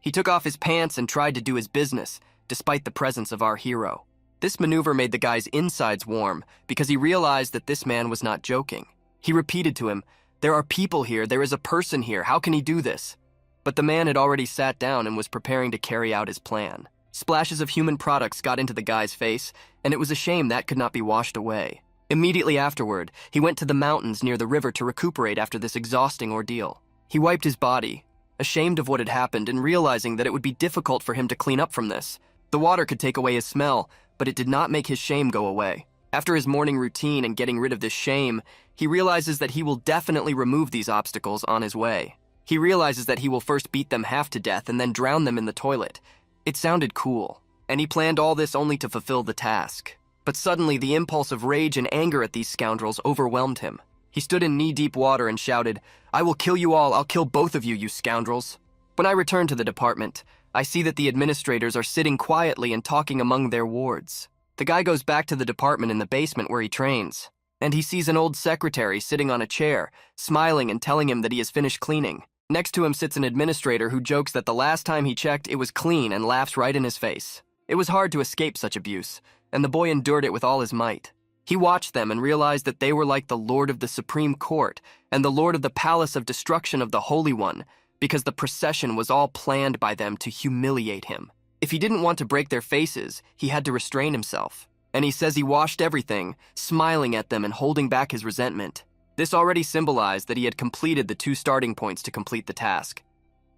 S1: He took off his pants and tried to do his business, despite the presence of our hero. This maneuver made the guy's insides warm because he realized that this man was not joking. He repeated to him, "There are people here, there is a person here, how can he do this?" But the man had already sat down and was preparing to carry out his plan. Splashes of human products got into the guy's face, and it was a shame that could not be washed away. Immediately afterward, he went to the mountains near the river to recuperate after this exhausting ordeal. He wiped his body, ashamed of what had happened and realizing that it would be difficult for him to clean up from this. The water could take away his smell, but it did not make his shame go away. After his morning routine and getting rid of this shame, he realizes that he will definitely remove these obstacles on his way. He realizes that he will first beat them half to death and then drown them in the toilet. It sounded cool, and he planned all this only to fulfill the task. But suddenly, the impulse of rage and anger at these scoundrels overwhelmed him. He stood in knee-deep water and shouted, "I will kill you all, I'll kill both of you, you scoundrels." When I return to the department, I see that the administrators are sitting quietly and talking among their wards. The guy goes back to the department in the basement where he trains, and he sees an old secretary sitting on a chair, smiling and telling him that he has finished cleaning. Next to him sits an administrator who jokes that the last time he checked, it was clean and laughs right in his face. It was hard to escape such abuse, and the boy endured it with all his might. He watched them and realized that they were like the Lord of the Supreme Court and the Lord of the Palace of Destruction of the Holy One, because the procession was all planned by them to humiliate him. If he didn't want to break their faces, he had to restrain himself. And he says he washed everything, smiling at them and holding back his resentment. This already symbolized that he had completed the 2 starting points to complete the task.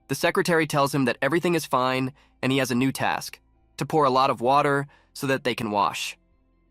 S1: The secretary tells him that everything is fine and he has a new task, to pour a lot of water so that they can wash.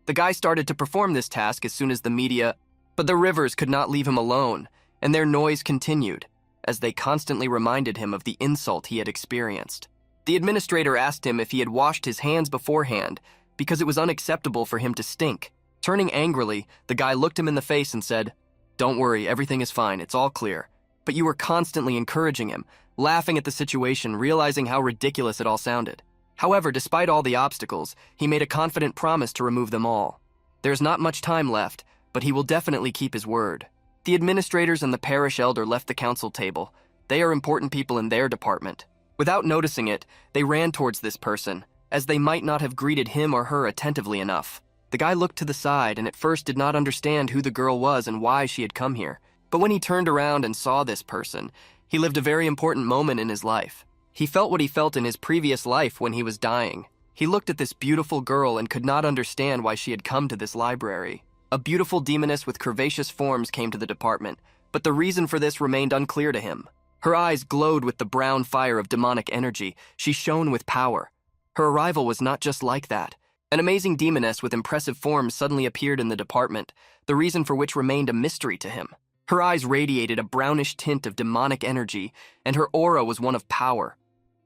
S1: The guy started to perform this task as soon as the media, but the rivers could not leave him alone, and their noise continued, as they constantly reminded him of the insult he had experienced. The administrator asked him if he had washed his hands beforehand, because it was unacceptable for him to stink. Turning angrily, the guy looked him in the face and said, "Don't worry, everything is fine, it's all clear." But you were constantly encouraging him, laughing at the situation, realizing how ridiculous it all sounded. However, despite all the obstacles, he made a confident promise to remove them all. There's not much time left, but he will definitely keep his word. The administrators and the parish elder left the council table. They are important people in their department. Without noticing it, they ran towards this person, as they might not have greeted him or her attentively enough. The guy looked to the side and at first did not understand who the girl was and why she had come here. But when he turned around and saw this person, he lived a very important moment in his life. He felt what he felt in his previous life when he was dying. He looked at this beautiful girl and could not understand why she had come to this library. A beautiful demoness with curvaceous forms came to the department, but the reason for this remained unclear to him. Her eyes glowed with the brown fire of demonic energy. She shone with power. Her arrival was not just like that. An amazing demoness with impressive forms suddenly appeared in the department, the reason for which remained a mystery to him. Her eyes radiated a brownish tint of demonic energy, and her aura was one of power.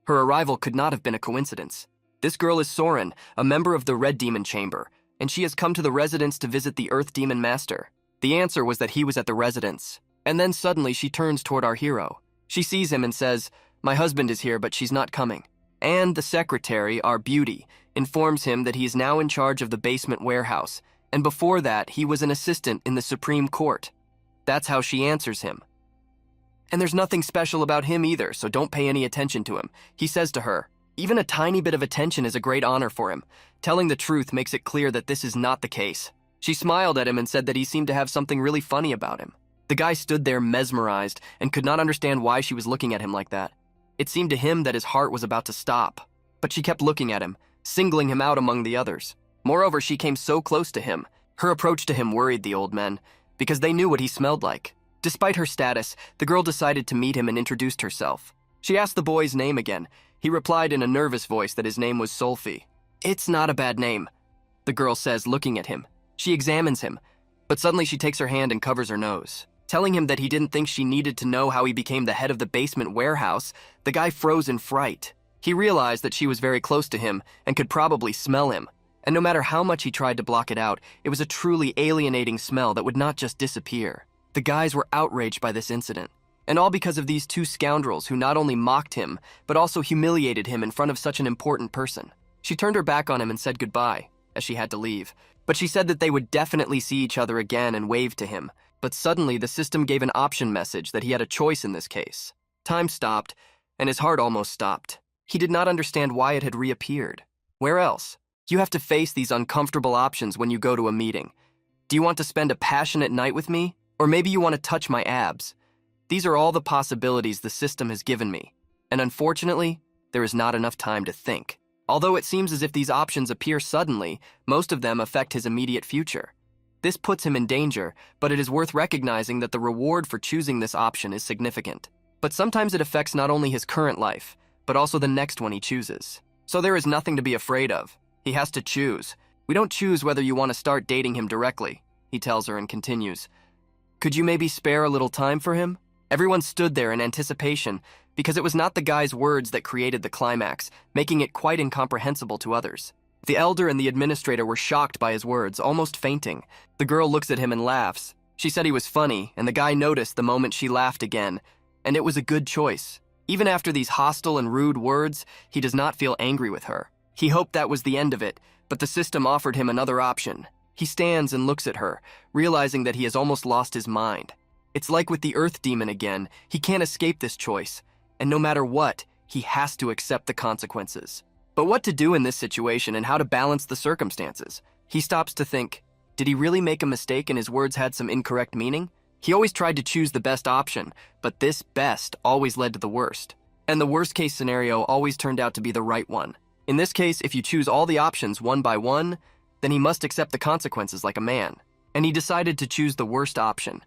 S1: Her arrival could not have been a coincidence. This girl is Soren, a member of the Red Demon Chamber, and she has come to the residence to visit the Earth Demon Master. The answer was that he was at the residence. And then suddenly she turns toward our hero. She sees him and says, My husband is here, but she's not coming. And the secretary, our beauty, informs him that he is now in charge of the basement warehouse, and before that, he was an assistant in the Supreme Court. That's how she answers him. And there's nothing special about him either, so don't pay any attention to him. He says to her, even a tiny bit of attention is a great honor for him. Telling the truth makes it clear that this is not the case. She smiled at him and said that he seemed to have something really funny about him. The guy stood there mesmerized and could not understand why she was looking at him like that. It seemed to him that his heart was about to stop, but she kept looking at him, singling him out among the others. Moreover, she came so close to him. Her approach to him worried the old men, because they knew what he smelled like. Despite her status, the girl decided to meet him and introduced herself. She asked the boy's name again. He replied in a nervous voice that his name was Solfi. It's not a bad name, the girl says, looking at him. She examines him, but suddenly she takes her hand and covers her nose. Telling him that he didn't think she needed to know how he became the head of the basement warehouse, the guy froze in fright. He realized that she was very close to him and could probably smell him. And no matter how much he tried to block it out, it was a truly alienating smell that would not just disappear. The guys were outraged by this incident, and all because of these two scoundrels who not only mocked him, but also humiliated him in front of such an important person. She turned her back on him and said goodbye, as she had to leave. But she said that they would definitely see each other again and waved to him. But suddenly, the system gave an option message that he had a choice in this case. Time stopped, and his heart almost stopped. He did not understand why it had reappeared. Where else? You have to face these uncomfortable options when you go to a meeting. Do you want to spend a passionate night with me? Or maybe you want to touch my abs? These are all the possibilities the system has given me. And unfortunately, there is not enough time to think. Although it seems as if these options appear suddenly, most of them affect his immediate future. This puts him in danger, but it is worth recognizing that the reward for choosing this option is significant. But sometimes it affects not only his current life, but also the next one he chooses. So there is nothing to be afraid of. He has to choose. We don't choose whether you want to start dating him directly, he tells her and continues. Could you maybe spare a little time for him? Everyone stood there in anticipation, because it was not the guy's words that created the climax, making it quite incomprehensible to others. The elder and the administrator were shocked by his words, almost fainting. The girl looks at him and laughs. She said he was funny, and the guy noticed the moment she laughed again, and it was a good choice. Even after these hostile and rude words, he does not feel angry with her. He hoped that was the end of it, but the system offered him another option. He stands and looks at her, realizing that he has almost lost his mind. It's like with the Earth Demon again, he can't escape this choice, and no matter what, he has to accept the consequences. But what to do in this situation and how to balance the circumstances? He stops to think, did he really make a mistake and his words had some incorrect meaning? He always tried to choose the best option, but this best always led to the worst. And the worst case scenario always turned out to be the right one. In this case, if you choose all the options one by one, then he must accept the consequences like a man. And he decided to choose the worst option.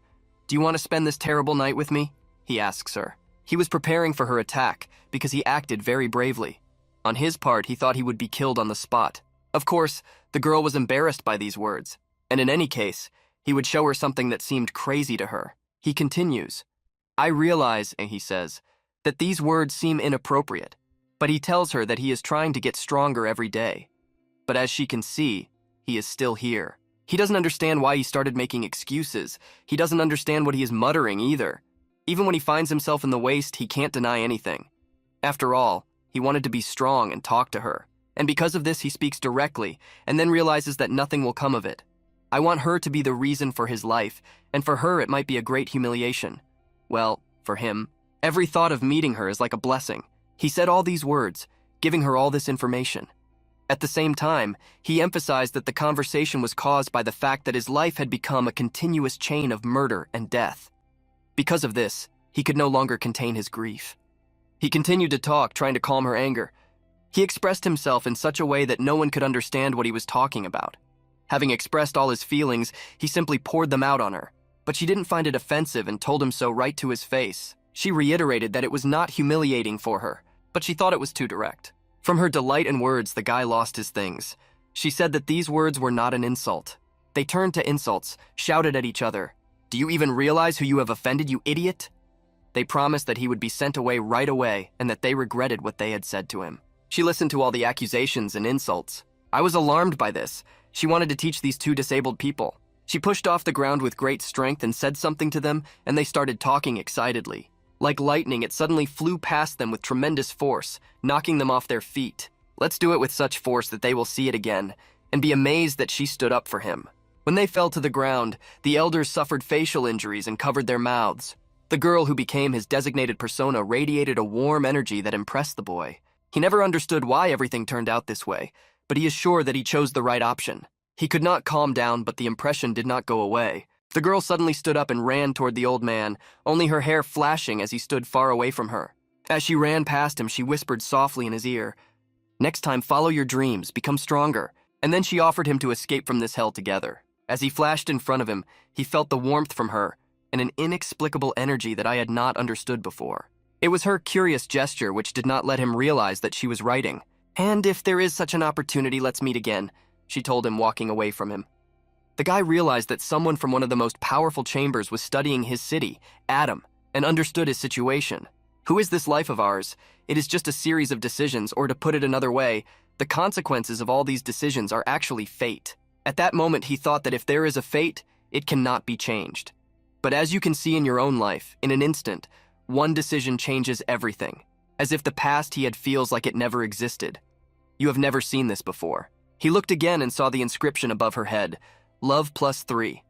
S1: Do you want to spend this terrible night with me? He asks her. He was preparing for her attack because he acted very bravely. On his part, he thought he would be killed on the spot. Of course, the girl was embarrassed by these words, and in any case, he would show her something that seemed crazy to her. He continues, I realize, he says, that these words seem inappropriate, but he tells her that he is trying to get stronger every day. But as she can see, he is still here. He doesn't understand why he started making excuses. He doesn't understand what he is muttering either. Even when he finds himself in the waist, he can't deny anything. After all, he wanted to be strong and talk to her. And because of this, he speaks directly and then realizes that nothing will come of it. I want her to be the reason for his life, and for her it might be a great humiliation. Well, for him, every thought of meeting her is like a blessing. He said all these words, giving her all this information. At the same time, he emphasized that the conversation was caused by the fact that his life had become a continuous chain of murder and death. Because of this, he could no longer contain his grief. He continued to talk, trying to calm her anger. He expressed himself in such a way that no one could understand what he was talking about. Having expressed all his feelings, he simply poured them out on her. But she didn't find it offensive and told him so right to his face. She reiterated that it was not humiliating for her, but she thought it was too direct. From her delight in words, the guy lost his things. She said that these words were not an insult. They turned to insults, shouted at each other. Do you even realize who you have offended, you idiot? They promised that he would be sent away right away and that they regretted what they had said to him. She listened to all the accusations and insults. I was alarmed by this. She wanted to teach these two disabled people. She pushed off the ground with great strength and said something to them, and they started talking excitedly. Like lightning, it suddenly flew past them with tremendous force, knocking them off their feet. Let's do it with such force that they will see it again, and be amazed that she stood up for him. When they fell to the ground, the elders suffered facial injuries and covered their mouths. The girl who became his designated persona radiated a warm energy that impressed the boy. He never understood why everything turned out this way, but he is sure that he chose the right option. He could not calm down, but the impression did not go away. The girl suddenly stood up and ran toward the old man, only her hair flashing as he stood far away from her. As she ran past him, she whispered softly in his ear, "Next time, follow your dreams, become stronger." And then she offered him to escape from this hell together. As he flashed in front of him, he felt the warmth from her and an inexplicable energy that I had not understood before. It was her curious gesture which did not let him realize that she was writing. "And if there is such an opportunity, let's meet again," she told him, walking away from him. The guy realized that someone from one of the most powerful chambers was studying his city, Adam, and understood his situation. Who is this life of ours? It is just a series of decisions, or to put it another way, the consequences of all these decisions are actually fate. At that moment, he thought that if there is a fate, it cannot be changed. But as you can see in your own life, in an instant, one decision changes everything. As if the past he had feels like it never existed. You have never seen this before. He looked again and saw the inscription above her head, Love +3.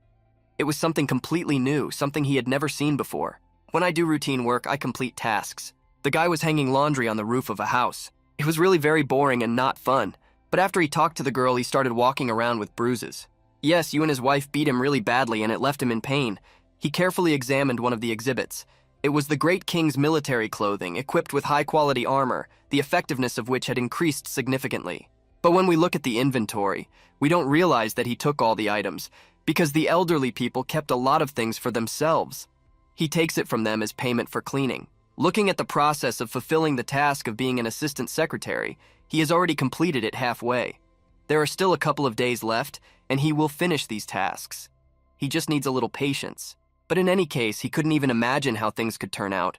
S1: It was something completely new, something he had never seen before. When I do routine work, I complete tasks. The guy was hanging laundry on the roof of a house. It was really very boring and not fun, but after he talked to the girl, he started walking around with bruises. Yes, you and his wife beat him really badly and it left him in pain. He carefully examined one of the exhibits. It was the great king's military clothing, equipped with high-quality armor, the effectiveness of which had increased significantly. But when we look at the inventory, we don't realize that he took all the items, because the elderly people kept a lot of things for themselves. He takes it from them as payment for cleaning. Looking at the process of fulfilling the task of being an assistant secretary, he has already completed it halfway. There are still a couple of days left, and he will finish these tasks. He just needs a little patience. But in any case, he couldn't even imagine how things could turn out.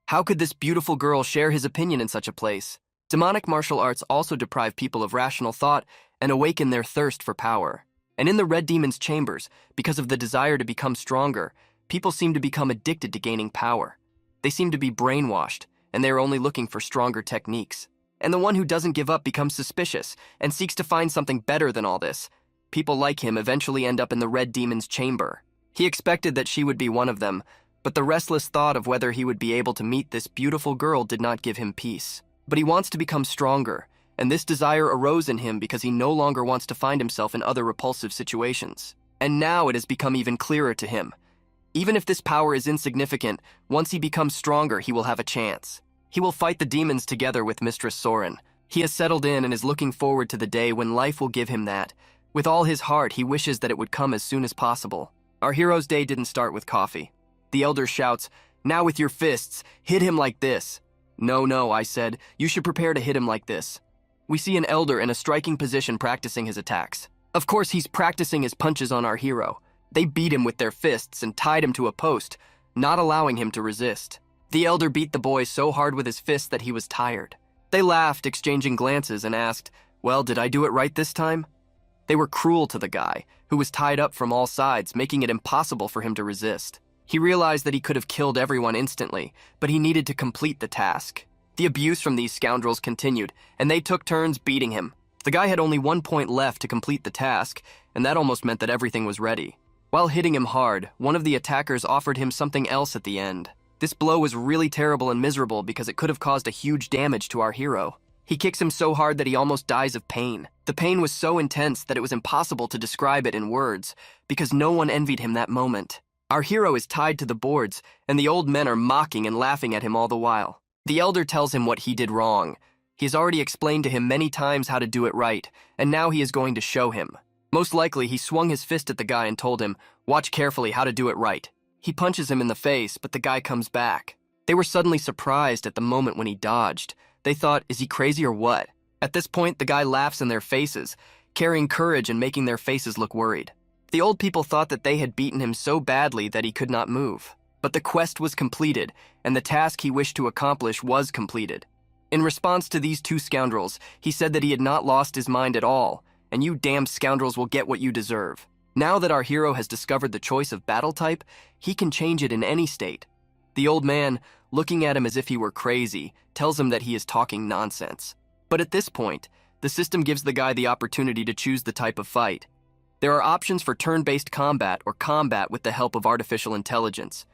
S1: How could this beautiful girl share his opinion in such a place? Demonic martial arts also deprive people of rational thought and awaken their thirst for power. And in the Red Demon's chambers, because of the desire to become stronger, people seem to become addicted to gaining power. They seem to be brainwashed, and they are only looking for stronger techniques. And the one who doesn't give up becomes suspicious and seeks to find something better than all this. People like him eventually end up in the Red Demon's chamber. He expected that she would be one of them, but the restless thought of whether he would be able to meet this beautiful girl did not give him peace. But he wants to become stronger, and this desire arose in him because he no longer wants to find himself in other repulsive situations. And now it has become even clearer to him. Even if this power is insignificant, once he becomes stronger, he will have a chance. He will fight the demons together with Mistress Soren. He has settled in and is looking forward to the day when life will give him that. With all his heart, he wishes that it would come as soon as possible. Our hero's day didn't start with coffee. The elder shouts, "Now with your fists, hit him like this." No, I said, you should prepare to hit him like this. We see an elder in a striking position practicing his attacks. Of course, he's practicing his punches on our hero. They beat him with their fists and tied him to a post, not allowing him to resist. The elder beat the boy so hard with his fists that he was tired. They laughed, exchanging glances, and asked, "Well, did I do it right this time?" They were cruel to the guy, who was tied up from all sides, making it impossible for him to resist. He realized that he could have killed everyone instantly, but he needed to complete the task. The abuse from these scoundrels continued, and they took turns beating him. The guy had only 1 point left to complete the task, and that almost meant that everything was ready. While hitting him hard, one of the attackers offered him something else at the end. This blow was really terrible and miserable because it could have caused a huge damage to our hero. He kicks him so hard that he almost dies of pain. The pain was so intense that it was impossible to describe it in words, because no one envied him that moment. Our hero is tied to the boards, and the old men are mocking and laughing at him all the while. The elder tells him what he did wrong. He has already explained to him many times how to do it right, and now he is going to show him. Most likely, he swung his fist at the guy and told him, "Watch carefully how to do it right." He punches him in the face, but the guy comes back. They were suddenly surprised at the moment when he dodged. They thought, is he crazy or what? At this point, the guy laughs in their faces, carrying courage and making their faces look worried. The old people thought that they had beaten him so badly that he could not move. But the quest was completed, and the task he wished to accomplish was completed. In response to these two scoundrels, he said that he had not lost his mind at all, and you damn scoundrels will get what you deserve. Now that our hero has discovered the choice of battle type, he can change it in any state. The old man, looking at him as if he were crazy, tells him that he is talking nonsense. But at this point, the system gives the guy the opportunity to choose the type of fight. There are options for turn-based combat or combat with the help of artificial intelligence.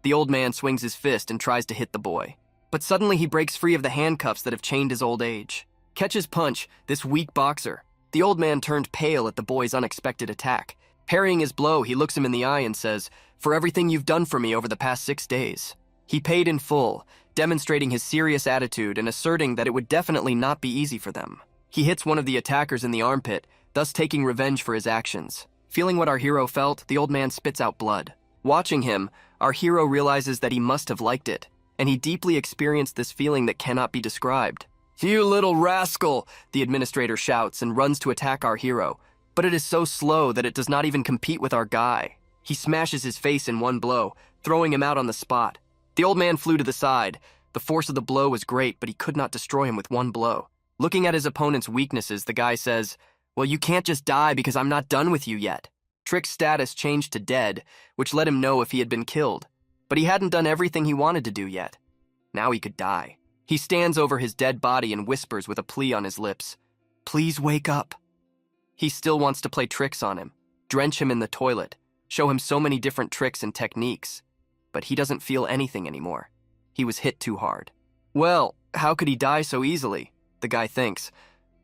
S1: The old man swings his fist and tries to hit the boy. But suddenly he breaks free of the handcuffs that have chained his old age. Catch his punch, this weak boxer. The old man turned pale at the boy's unexpected attack. Parrying his blow, he looks him in the eye and says, "For everything you've done for me over the past 6 days." He paid in full, demonstrating his serious attitude and asserting that it would definitely not be easy for them. He hits one of the attackers in the armpit, thus taking revenge for his actions. Feeling what our hero felt, the old man spits out blood. Watching him, our hero realizes that he must have liked it, and he deeply experienced this feeling that cannot be described. "You little rascal!" the administrator shouts and runs to attack our hero, but it is so slow that it does not even compete with our guy. He smashes his face in one blow, throwing him out on the spot. The old man flew to the side. The force of the blow was great, but he could not destroy him with one blow. Looking at his opponent's weaknesses, the guy says, "Well, you can't just die because I'm not done with you yet." Trick's status changed to dead, which let him know if he had been killed. But he hadn't done everything he wanted to do yet. Now he could die. He stands over his dead body and whispers with a plea on his lips, "Please wake up." He still wants to play tricks on him, drench him in the toilet, show him so many different tricks and techniques. But he doesn't feel anything anymore. He was hit too hard. Well, how could he die so easily? The guy thinks.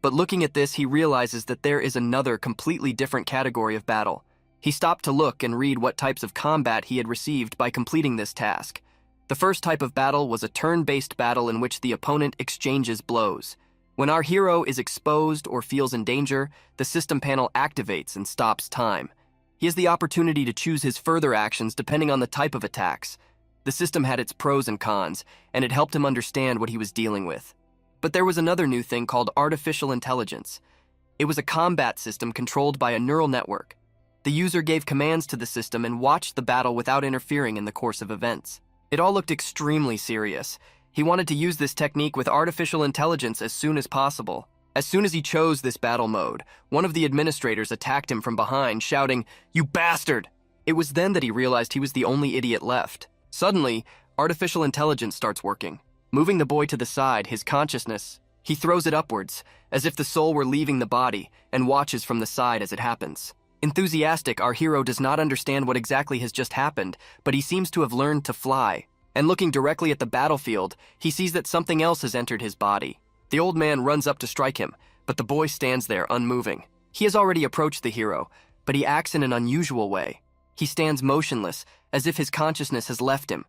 S1: But looking at this, he realizes that there is another completely different category of battle. He stopped to look and read what types of combat he had received by completing this task. The first type of battle was a turn-based battle in which the opponent exchanges blows. When our hero is exposed or feels in danger, the system panel activates and stops time. He has the opportunity to choose his further actions depending on the type of attacks. The system had its pros and cons, and it helped him understand what he was dealing with. But there was another new thing called artificial intelligence. It was a combat system controlled by a neural network. The user gave commands to the system and watched the battle without interfering in the course of events. It all looked extremely serious. He wanted to use this technique with artificial intelligence as soon as possible. As soon as he chose this battle mode, one of the administrators attacked him from behind, shouting, "You bastard!" It was then that he realized he was the only idiot left. Suddenly, artificial intelligence starts working. Moving the boy to the side, his consciousness, he throws it upwards, as if the soul were leaving the body, and watches from the side as it happens. Enthusiastic, our hero does not understand what exactly has just happened, but he seems to have learned to fly. And looking directly at the battlefield, he sees that something else has entered his body. The old man runs up to strike him, but the boy stands there unmoving. He has already approached the hero, but he acts in an unusual way. He stands motionless, as if his consciousness has left him.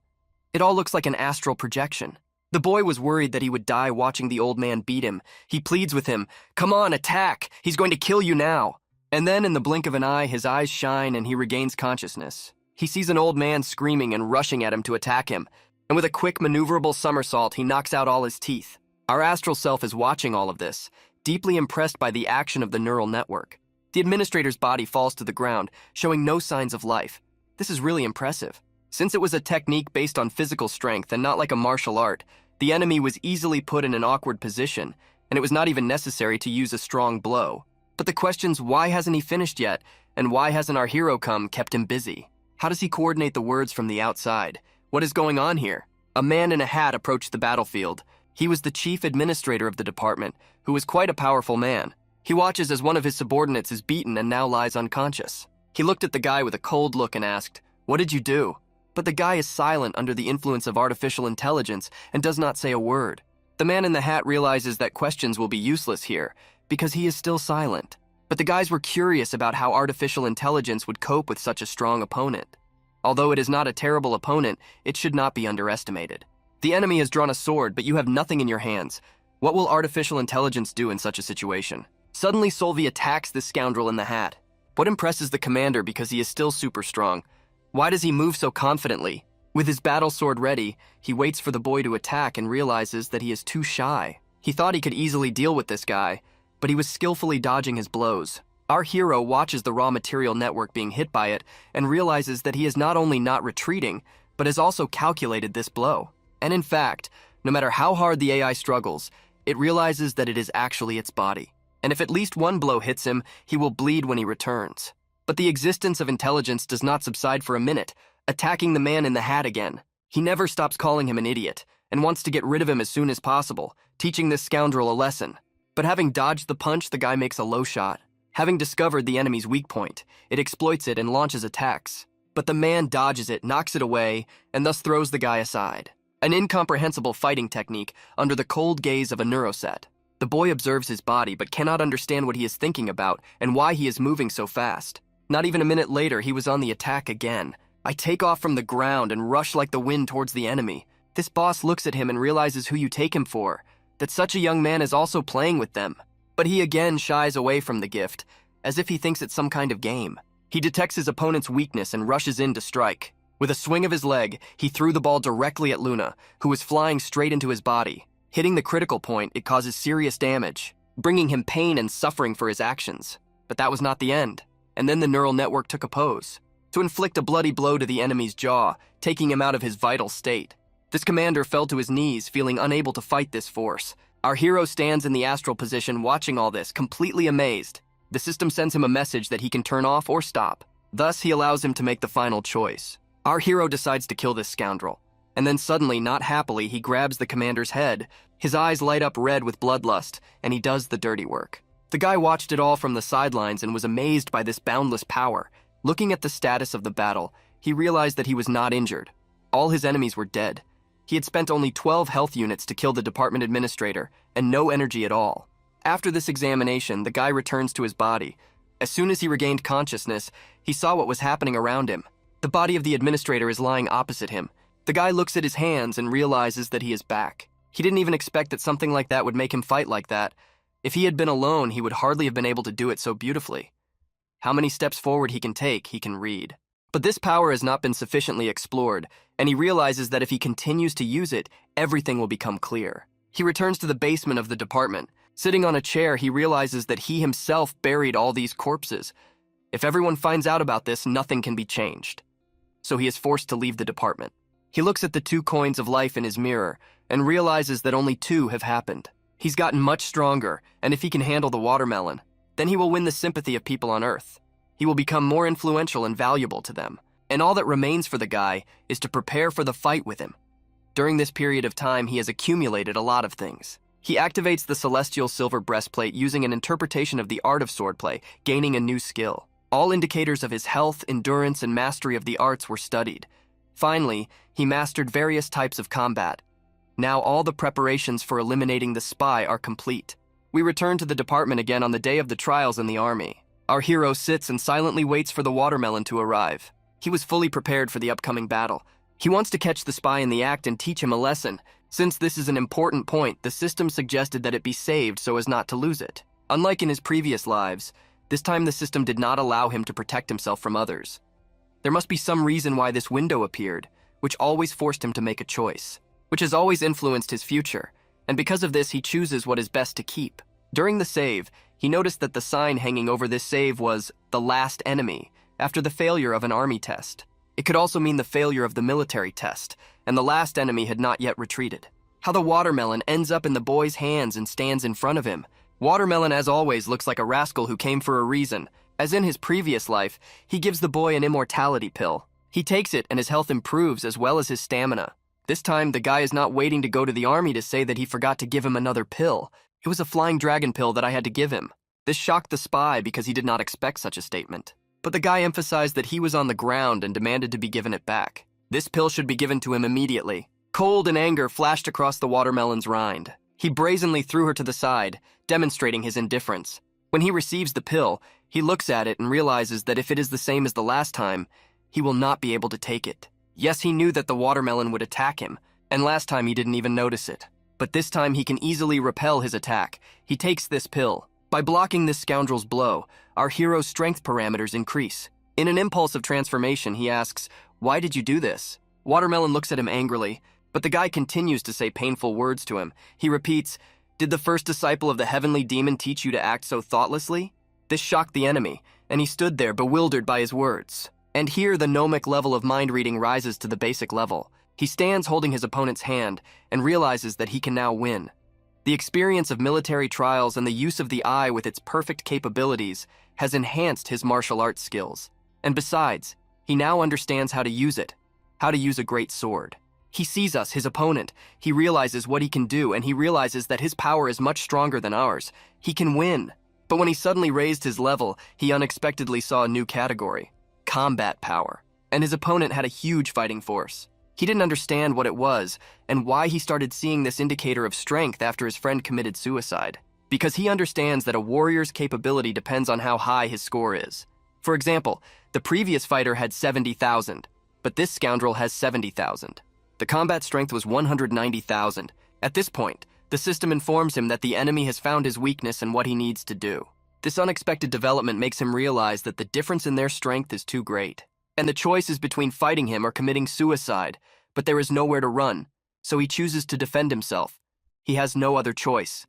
S1: It all looks like an astral projection. The boy was worried that he would die watching the old man beat him. He pleads with him, "Come on, attack! He's going to kill you now!" And then, in the blink of an eye, his eyes shine and he regains consciousness. He sees an old man screaming and rushing at him to attack him, and with a quick, maneuverable somersault, he knocks out all his teeth. Our astral self is watching all of this, deeply impressed by the action of the neural network. The administrator's body falls to the ground, showing no signs of life. This is really impressive. Since it was a technique based on physical strength and not like a martial art, the enemy was easily put in an awkward position, and it was not even necessary to use a strong blow. But the questions, why hasn't he finished yet, and why hasn't our hero come, kept him busy. How does he coordinate the words from the outside? What is going on here? A man in a hat approached the battlefield. He was the chief administrator of the department, who was quite a powerful man. He watches as one of his subordinates is beaten and now lies unconscious. He looked at the guy with a cold look and asked, "What did you do?" But the guy is silent under the influence of artificial intelligence and does not say a word. The man in the hat realizes that questions will be useless here, because he is still silent. But the guys were curious about how artificial intelligence would cope with such a strong opponent. Although it is not a terrible opponent, it should not be underestimated. The enemy has drawn a sword, but you have nothing in your hands. What will artificial intelligence do in such a situation? Suddenly, Solvi attacks this scoundrel in the hat. What impresses the commander because he is still super strong? Why does he move so confidently? With his battle sword ready, he waits for the boy to attack and realizes that he is too shy. He thought he could easily deal with this guy, but he was skillfully dodging his blows. Our hero watches the raw material network being hit by it and realizes that he is not only not retreating, but has also calculated this blow. And in fact, no matter how hard the AI struggles, it realizes that it is actually its body. And if at least one blow hits him, he will bleed when he returns. But the existence of intelligence does not subside for a minute, attacking the man in the hat again. He never stops calling him an idiot and wants to get rid of him as soon as possible, teaching this scoundrel a lesson. But having dodged the punch, the guy makes a low shot. Having discovered the enemy's weak point, it exploits it and launches attacks. But the man dodges it, knocks it away, and thus throws the guy aside. An incomprehensible fighting technique under the cold gaze of a neuroset. The boy observes his body but cannot understand what he is thinking about and why he is moving so fast. Not even a minute later, he was on the attack again. I take off from the ground and rush like the wind towards the enemy. This boss looks at him and realizes who you take him for, that such a young man is also playing with them. But he again shies away from the gift, as if he thinks it's some kind of game. He detects his opponent's weakness and rushes in to strike. With a swing of his leg, he threw the ball directly at Luna, who was flying straight into his body. Hitting the critical point, it causes serious damage, bringing him pain and suffering for his actions. But that was not the end. And then the neural network took a pose to inflict a bloody blow to the enemy's jaw, taking him out of his vital state. This commander fell to his knees, feeling unable to fight this force. Our hero stands in the astral position watching all this, completely amazed. The system sends him a message that he can turn off or stop. Thus, he allows him to make the final choice. Our hero decides to kill this scoundrel. And then suddenly, not happily, he grabs the commander's head. His eyes light up red with bloodlust, and he does the dirty work. The guy watched it all from the sidelines and was amazed by this boundless power. Looking at the status of the battle, he realized that he was not injured. All his enemies were dead. He had spent only 12 health units to kill the department administrator, and no energy at all. After this examination, the guy returns to his body. As soon as he regained consciousness, he saw what was happening around him. The body of the administrator is lying opposite him. The guy looks at his hands and realizes that he is back. He didn't even expect that something like that would make him fight like that. If he had been alone, he would hardly have been able to do it so beautifully. How many steps forward he can read. But this power has not been sufficiently explored, and he realizes that if he continues to use it, everything will become clear. He returns to the basement of the department. Sitting on a chair, he realizes that he himself buried all these corpses. If everyone finds out about this, nothing can be changed. So he is forced to leave the department. He looks at the 2 coins of life in his mirror and realizes that only 2 have happened. He's gotten much stronger, and if he can handle the watermelon, then he will win the sympathy of people on Earth. He will become more influential and valuable to them. And all that remains for the guy is to prepare for the fight with him. During this period of time, he has accumulated a lot of things. He activates the celestial silver breastplate using an interpretation of the art of swordplay, gaining a new skill. All indicators of his health, endurance, and mastery of the arts were studied. Finally, he mastered various types of combat. Now all the preparations for eliminating the spy are complete. We return to the department again on the day of the trials in the army. Our hero sits and silently waits for the watermelon to arrive. He was fully prepared for the upcoming battle. He wants to catch the spy in the act and teach him a lesson. Since this is an important point, the system suggested that it be saved so as not to lose it. Unlike in his previous lives, this time the system did not allow him to protect himself from others. There must be some reason why this window appeared, which always forced him to make a choice, which has always influenced his future, and because of this he chooses what is best to keep. During the save, he noticed that the sign hanging over this save was "The Last Enemy," after the failure of an army test. It could also mean the failure of the military test, and the last enemy had not yet retreated. How the watermelon ends up in the boy's hands and stands in front of him. Watermelon, as always, looks like a rascal who came for a reason. As in his previous life, he gives the boy an immortality pill. He takes it and his health improves as well as his stamina. This time, the guy is not waiting to go to the army to say that he forgot to give him another pill. It was a flying dragon pill that I had to give him. This shocked the spy because he did not expect such a statement. But the guy emphasized that he was on the ground and demanded to be given it back. This pill should be given to him immediately. Cold and anger flashed across the watermelon's rind. He brazenly threw her to the side, demonstrating his indifference. When he receives the pill, he looks at it and realizes that if it is the same as the last time, he will not be able to take it. Yes, he knew that the watermelon would attack him, and last time he didn't even notice it. But this time he can easily repel his attack. He takes this pill. By blocking this scoundrel's blow, our hero's strength parameters increase. In an impulse of transformation, he asks, "Why did you do this?" Watermelon looks at him angrily, but the guy continues to say painful words to him. He repeats, "Did the first disciple of the heavenly demon teach you to act so thoughtlessly?" This shocked the enemy, and he stood there bewildered by his words. And here the gnomic level of mind reading rises to the basic level. He stands holding his opponent's hand and realizes that he can now win. The experience of military trials and the use of the eye with its perfect capabilities has enhanced his martial arts skills. And besides, he now understands how to use it, how to use a great sword. He sees us, his opponent. He realizes what he can do, and he realizes that his power is much stronger than ours. He can win. But when he suddenly raised his level, he unexpectedly saw a new category: combat power. And his opponent had a huge fighting force. He didn't understand what it was and why he started seeing this indicator of strength after his friend committed suicide. Because he understands that a warrior's capability depends on how high his score is. For example, the previous fighter had 70,000, but this scoundrel has 70,000. The combat strength was 190,000. At this point, the system informs him that the enemy has found his weakness and what he needs to do. This unexpected development makes him realize that the difference in their strength is too great. And the choice is between fighting him or committing suicide, but there is nowhere to run, so he chooses to defend himself. He has no other choice.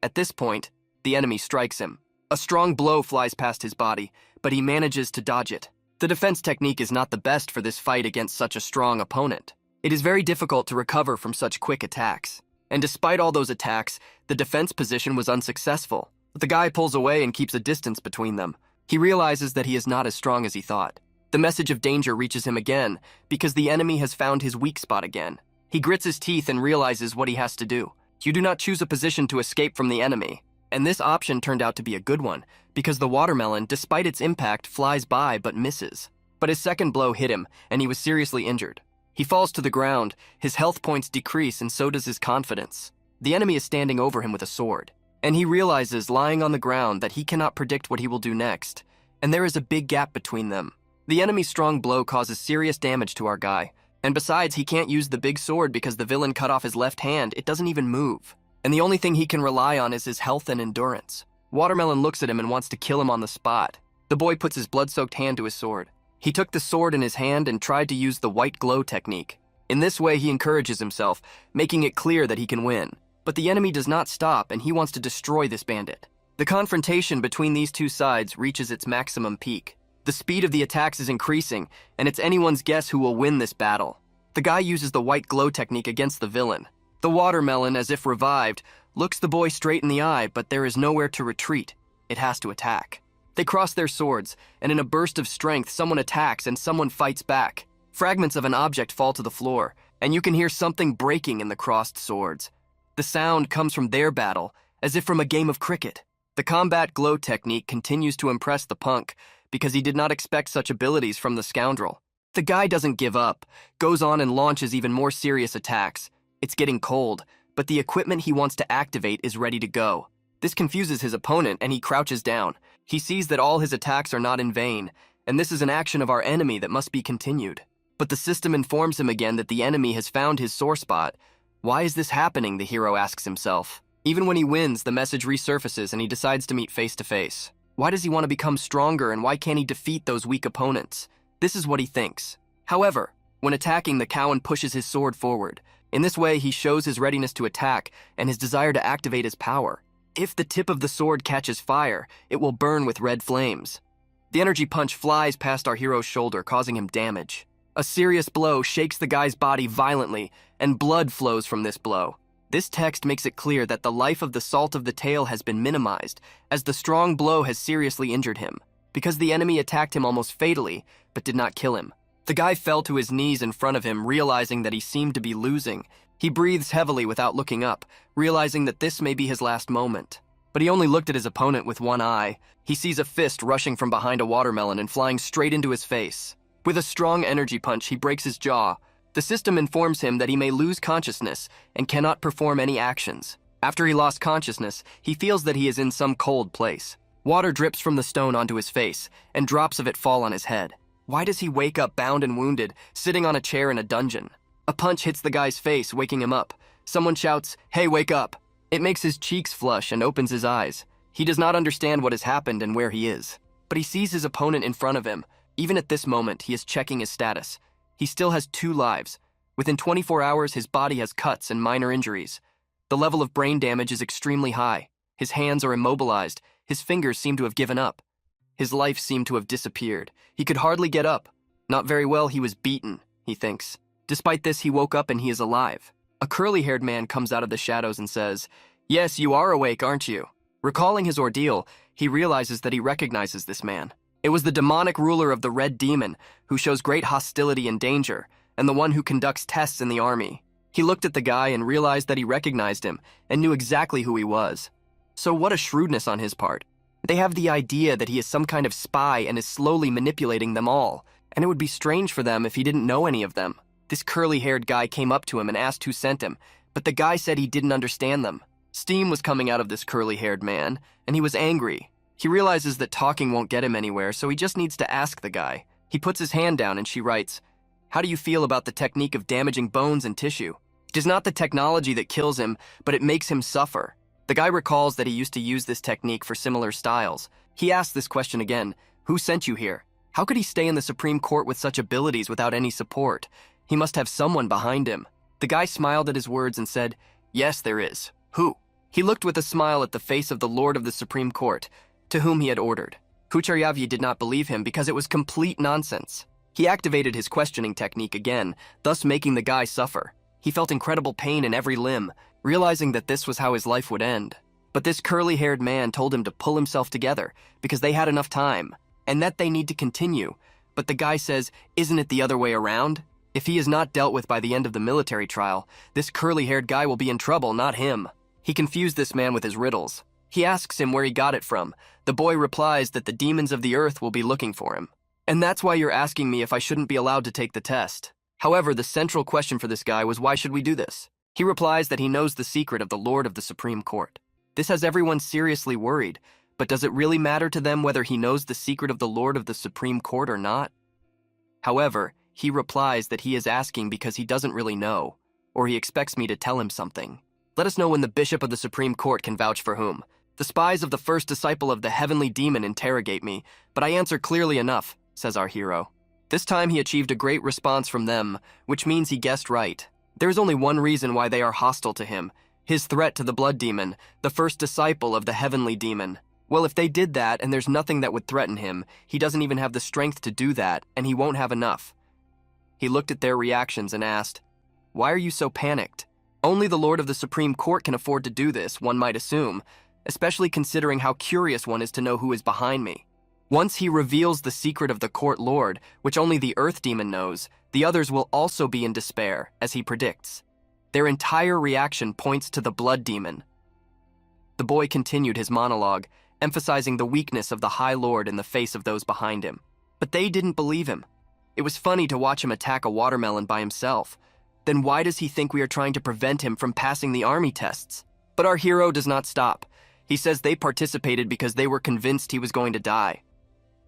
S1: At this point, the enemy strikes him. A strong blow flies past his body, but he manages to dodge it. The defense technique is not the best for this fight against such a strong opponent. It is very difficult to recover from such quick attacks. And despite all those attacks, the defense position was unsuccessful. But the guy pulls away and keeps a distance between them. He realizes that he is not as strong as he thought. The message of danger reaches him again, because the enemy has found his weak spot again. He grits his teeth and realizes what he has to do. You do not choose a position to escape from the enemy. And this option turned out to be a good one, because the watermelon, despite its impact, flies by but misses. But his second blow hit him, and he was seriously injured. He falls to the ground, his health points decrease, and so does his confidence. The enemy is standing over him with a sword, and he realizes, lying on the ground, that he cannot predict what he will do next, and there is a big gap between them. The enemy's strong blow causes serious damage to our guy, and besides, he can't use the big sword because the villain cut off his left hand. It doesn't even move. And the only thing he can rely on is his health and endurance. Watermelon looks at him and wants to kill him on the spot. The boy puts his blood-soaked hand to his sword. He took the sword in his hand and tried to use the white glow technique. In this way, he encourages himself, making it clear that he can win. But the enemy does not stop, and he wants to destroy this bandit. The confrontation between these two sides reaches its maximum peak. The speed of the attacks is increasing, and it's anyone's guess who will win this battle. The guy uses the white glow technique against the villain. The watermelon, as if revived, looks the boy straight in the eye, but there is nowhere to retreat. It has to attack. They cross their swords, and in a burst of strength, someone attacks and someone fights back. Fragments of an object fall to the floor, and you can hear something breaking in the crossed swords. The sound comes from their battle, as if from a game of cricket. The combat glow technique continues to impress the punk, because he did not expect such abilities from the scoundrel. The guy doesn't give up, goes on and launches even more serious attacks. It's getting cold, but the equipment he wants to activate is ready to go. This confuses his opponent, and he crouches down. He sees that all his attacks are not in vain, and this is an action of our enemy that must be continued. But the system informs him again that the enemy has found his sore spot. Why is this happening, the hero asks himself. Even when he wins, the message resurfaces and he decides to meet face to face. Why does he want to become stronger, and why can't he defeat those weak opponents? This is what he thinks. However, when attacking, the Cowan pushes his sword forward. In this way, he shows his readiness to attack and his desire to activate his power. If the tip of the sword catches fire, it will burn with red flames. The energy punch flies past our hero's shoulder, causing him damage. A serious blow shakes the guy's body violently, and blood flows from this blow. This text makes it clear that the life of the Salt of the Tail has been minimized, as the strong blow has seriously injured him, because the enemy attacked him almost fatally, but did not kill him. The guy fell to his knees in front of him, realizing that he seemed to be losing. He breathes heavily without looking up, realizing that this may be his last moment. But he only looked at his opponent with one eye. He sees a fist rushing from behind a watermelon and flying straight into his face. With a strong energy punch, he breaks his jaw. The system informs him that he may lose consciousness and cannot perform any actions. After he lost consciousness, he feels that he is in some cold place. Water drips from the stone onto his face, and drops of it fall on his head. Why does he wake up bound and wounded, sitting on a chair in a dungeon? A punch hits the guy's face, waking him up. Someone shouts, "Hey, wake up!" It makes his cheeks flush and opens his eyes. He does not understand what has happened and where he is. But he sees his opponent in front of him. Even at this moment, he is checking his status. He still has 2 lives. Within 24 hours, his body has cuts and minor injuries. The level of brain damage is extremely high. His hands are immobilized. His fingers seem to have given up. His life seemed to have disappeared. He could hardly get up. Not very well, he was beaten, he thinks. Despite this, he woke up and he is alive. A curly-haired man comes out of the shadows and says, "Yes, you are awake, aren't you?" Recalling his ordeal, he realizes that he recognizes this man. It was the demonic ruler of the Red Demon, who shows great hostility and danger, and the one who conducts tests in the army. He looked at the guy and realized that he recognized him and knew exactly who he was. So what a shrewdness on his part. They have the idea that he is some kind of spy and is slowly manipulating them all, and it would be strange for them if he didn't know any of them. This curly-haired guy came up to him and asked who sent him, but the guy said he didn't understand them. Steam was coming out of this curly-haired man, and he was angry. He realizes that talking won't get him anywhere, so he just needs to ask the guy. He puts his hand down and she writes, "How do you feel about the technique of damaging bones and tissue? It is not the technology that kills him, but it makes him suffer." The guy recalls that he used to use this technique for similar styles. He asks this question again, "Who sent you here? How could he stay in the Supreme Court with such abilities without any support? He must have someone behind him." The guy smiled at his words and said, "Yes, there is. Who?" He looked with a smile at the face of the Lord of the Supreme Court, to whom he had ordered. Kucharyavyi did not believe him because it was complete nonsense. He activated his questioning technique again, thus making the guy suffer. He felt incredible pain in every limb, realizing that this was how his life would end. But this curly-haired man told him to pull himself together because they had enough time, and that they need to continue. But the guy says, "Isn't it the other way around? If he is not dealt with by the end of the military trial, this curly-haired guy will be in trouble, not him." He confused this man with his riddles. He asks him where he got it from. The boy replies that the demons of the earth will be looking for him. "And that's why you're asking me if I shouldn't be allowed to take the test." However, the central question for this guy was, why should we do this? He replies that he knows the secret of the Lord of the Supreme Court. This has everyone seriously worried, but does it really matter to them whether he knows the secret of the Lord of the Supreme Court or not? However, he replies that he is asking because he doesn't really know, or he expects me to tell him something. Let us know when the Bishop of the Supreme Court can vouch for whom. The spies of the first disciple of the heavenly demon interrogate me, but I answer clearly enough, says our hero. This time he achieved a great response from them, which means he guessed right. There is only one reason why they are hostile to him: his threat to the blood demon, the first disciple of the heavenly demon. Well, if they did that and there's nothing that would threaten him, he doesn't even have the strength to do that, and he won't have enough. He looked at their reactions and asked, "Why are you so panicked? Only the Lord of the Supreme Court can afford to do this, one might assume, especially considering how curious one is to know who is behind me. Once he reveals the secret of the court lord, which only the earth demon knows, the others will also be in despair, as he predicts. Their entire reaction points to the blood demon." The boy continued his monologue, emphasizing the weakness of the High Lord in the face of those behind him. But they didn't believe him. It was funny to watch him attack a watermelon by himself. Then why does he think we are trying to prevent him from passing the army tests? But our hero does not stop. He says they participated because they were convinced he was going to die.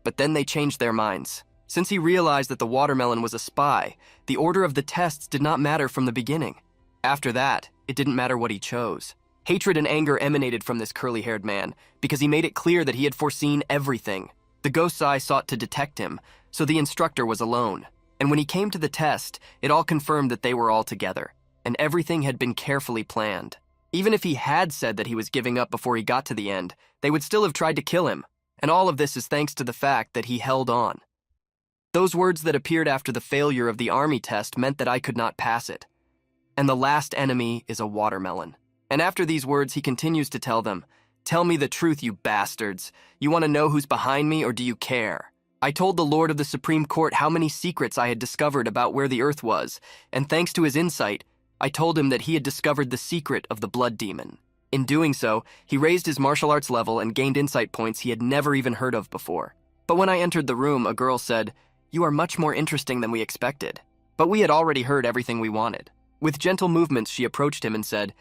S1: But then they changed their minds. Since he realized that the watermelon was a spy, the order of the tests did not matter from the beginning. After that, it didn't matter what he chose. Hatred and anger emanated from this curly-haired man because he made it clear that he had foreseen everything. The ghost's eye sought to detect him, so the instructor was alone. And when he came to the test, it all confirmed that they were all together, and everything had been carefully planned. Even if he had said that he was giving up before he got to the end, they would still have tried to kill him. And all of this is thanks to the fact that he held on. Those words that appeared after the failure of the army test meant that I could not pass it. And the last enemy is a watermelon. And after these words, he continues to tell them, "Tell me the truth, you bastards. You want to know who's behind me, or do you care?" I told the Lord of the Supreme Court how many secrets I had discovered about where the earth was, and thanks to his insight, I told him that he had discovered the secret of the blood demon. In doing so, he raised his martial arts level and gained insight points he had never even heard of before. But when I entered the room, a girl said, "You are much more interesting than we expected." But we had already heard everything we wanted. With gentle movements, she approached him and said,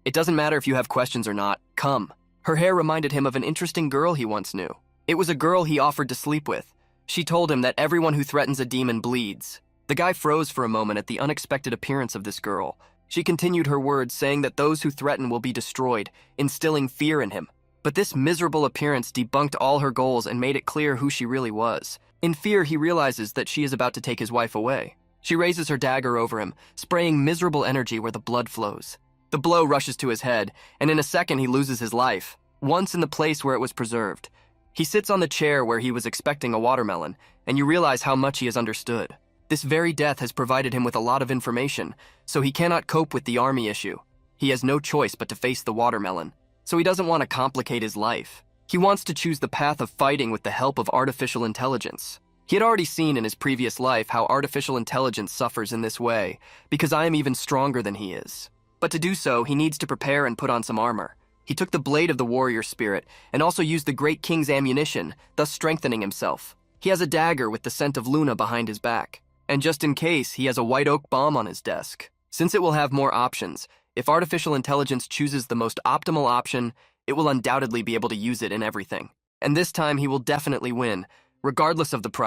S1: "It doesn't matter if you have questions or not, come." Her hair reminded him of an interesting girl he once knew. It was a girl he offered to sleep with. She told him that everyone who threatens a demon bleeds. The guy froze for a moment at the unexpected appearance of this girl. She continued her words, saying that those who threaten will be destroyed, instilling fear in him. But this miserable appearance debunked all her goals and made it clear who she really was. In fear, he realizes that she is about to take his wife away. She raises her dagger over him, spraying miserable energy where the blood flows. The blow rushes to his head, and in a second he loses his life, once in the place where it was preserved. He sits on the chair where he was expecting a watermelon, and you realize how much he has understood. This very death has provided him with a lot of information, so he cannot cope with the army issue. He has no choice but to face the watermelon, so he doesn't want to complicate his life. He wants to choose the path of fighting with the help of artificial intelligence. He had already seen in his previous life how artificial intelligence suffers in this way, because I am even stronger than he is. But to do so, he needs to prepare and put on some armor. He took the blade of the warrior spirit and also used the great king's ammunition, thus strengthening himself. He has a dagger with the scent of Luna behind his back. And just in case, he has a white oak bomb on his desk. Since it will have more options, if artificial intelligence chooses the most optimal option, it will undoubtedly be able to use it in everything. And this time he will definitely win, regardless of the price.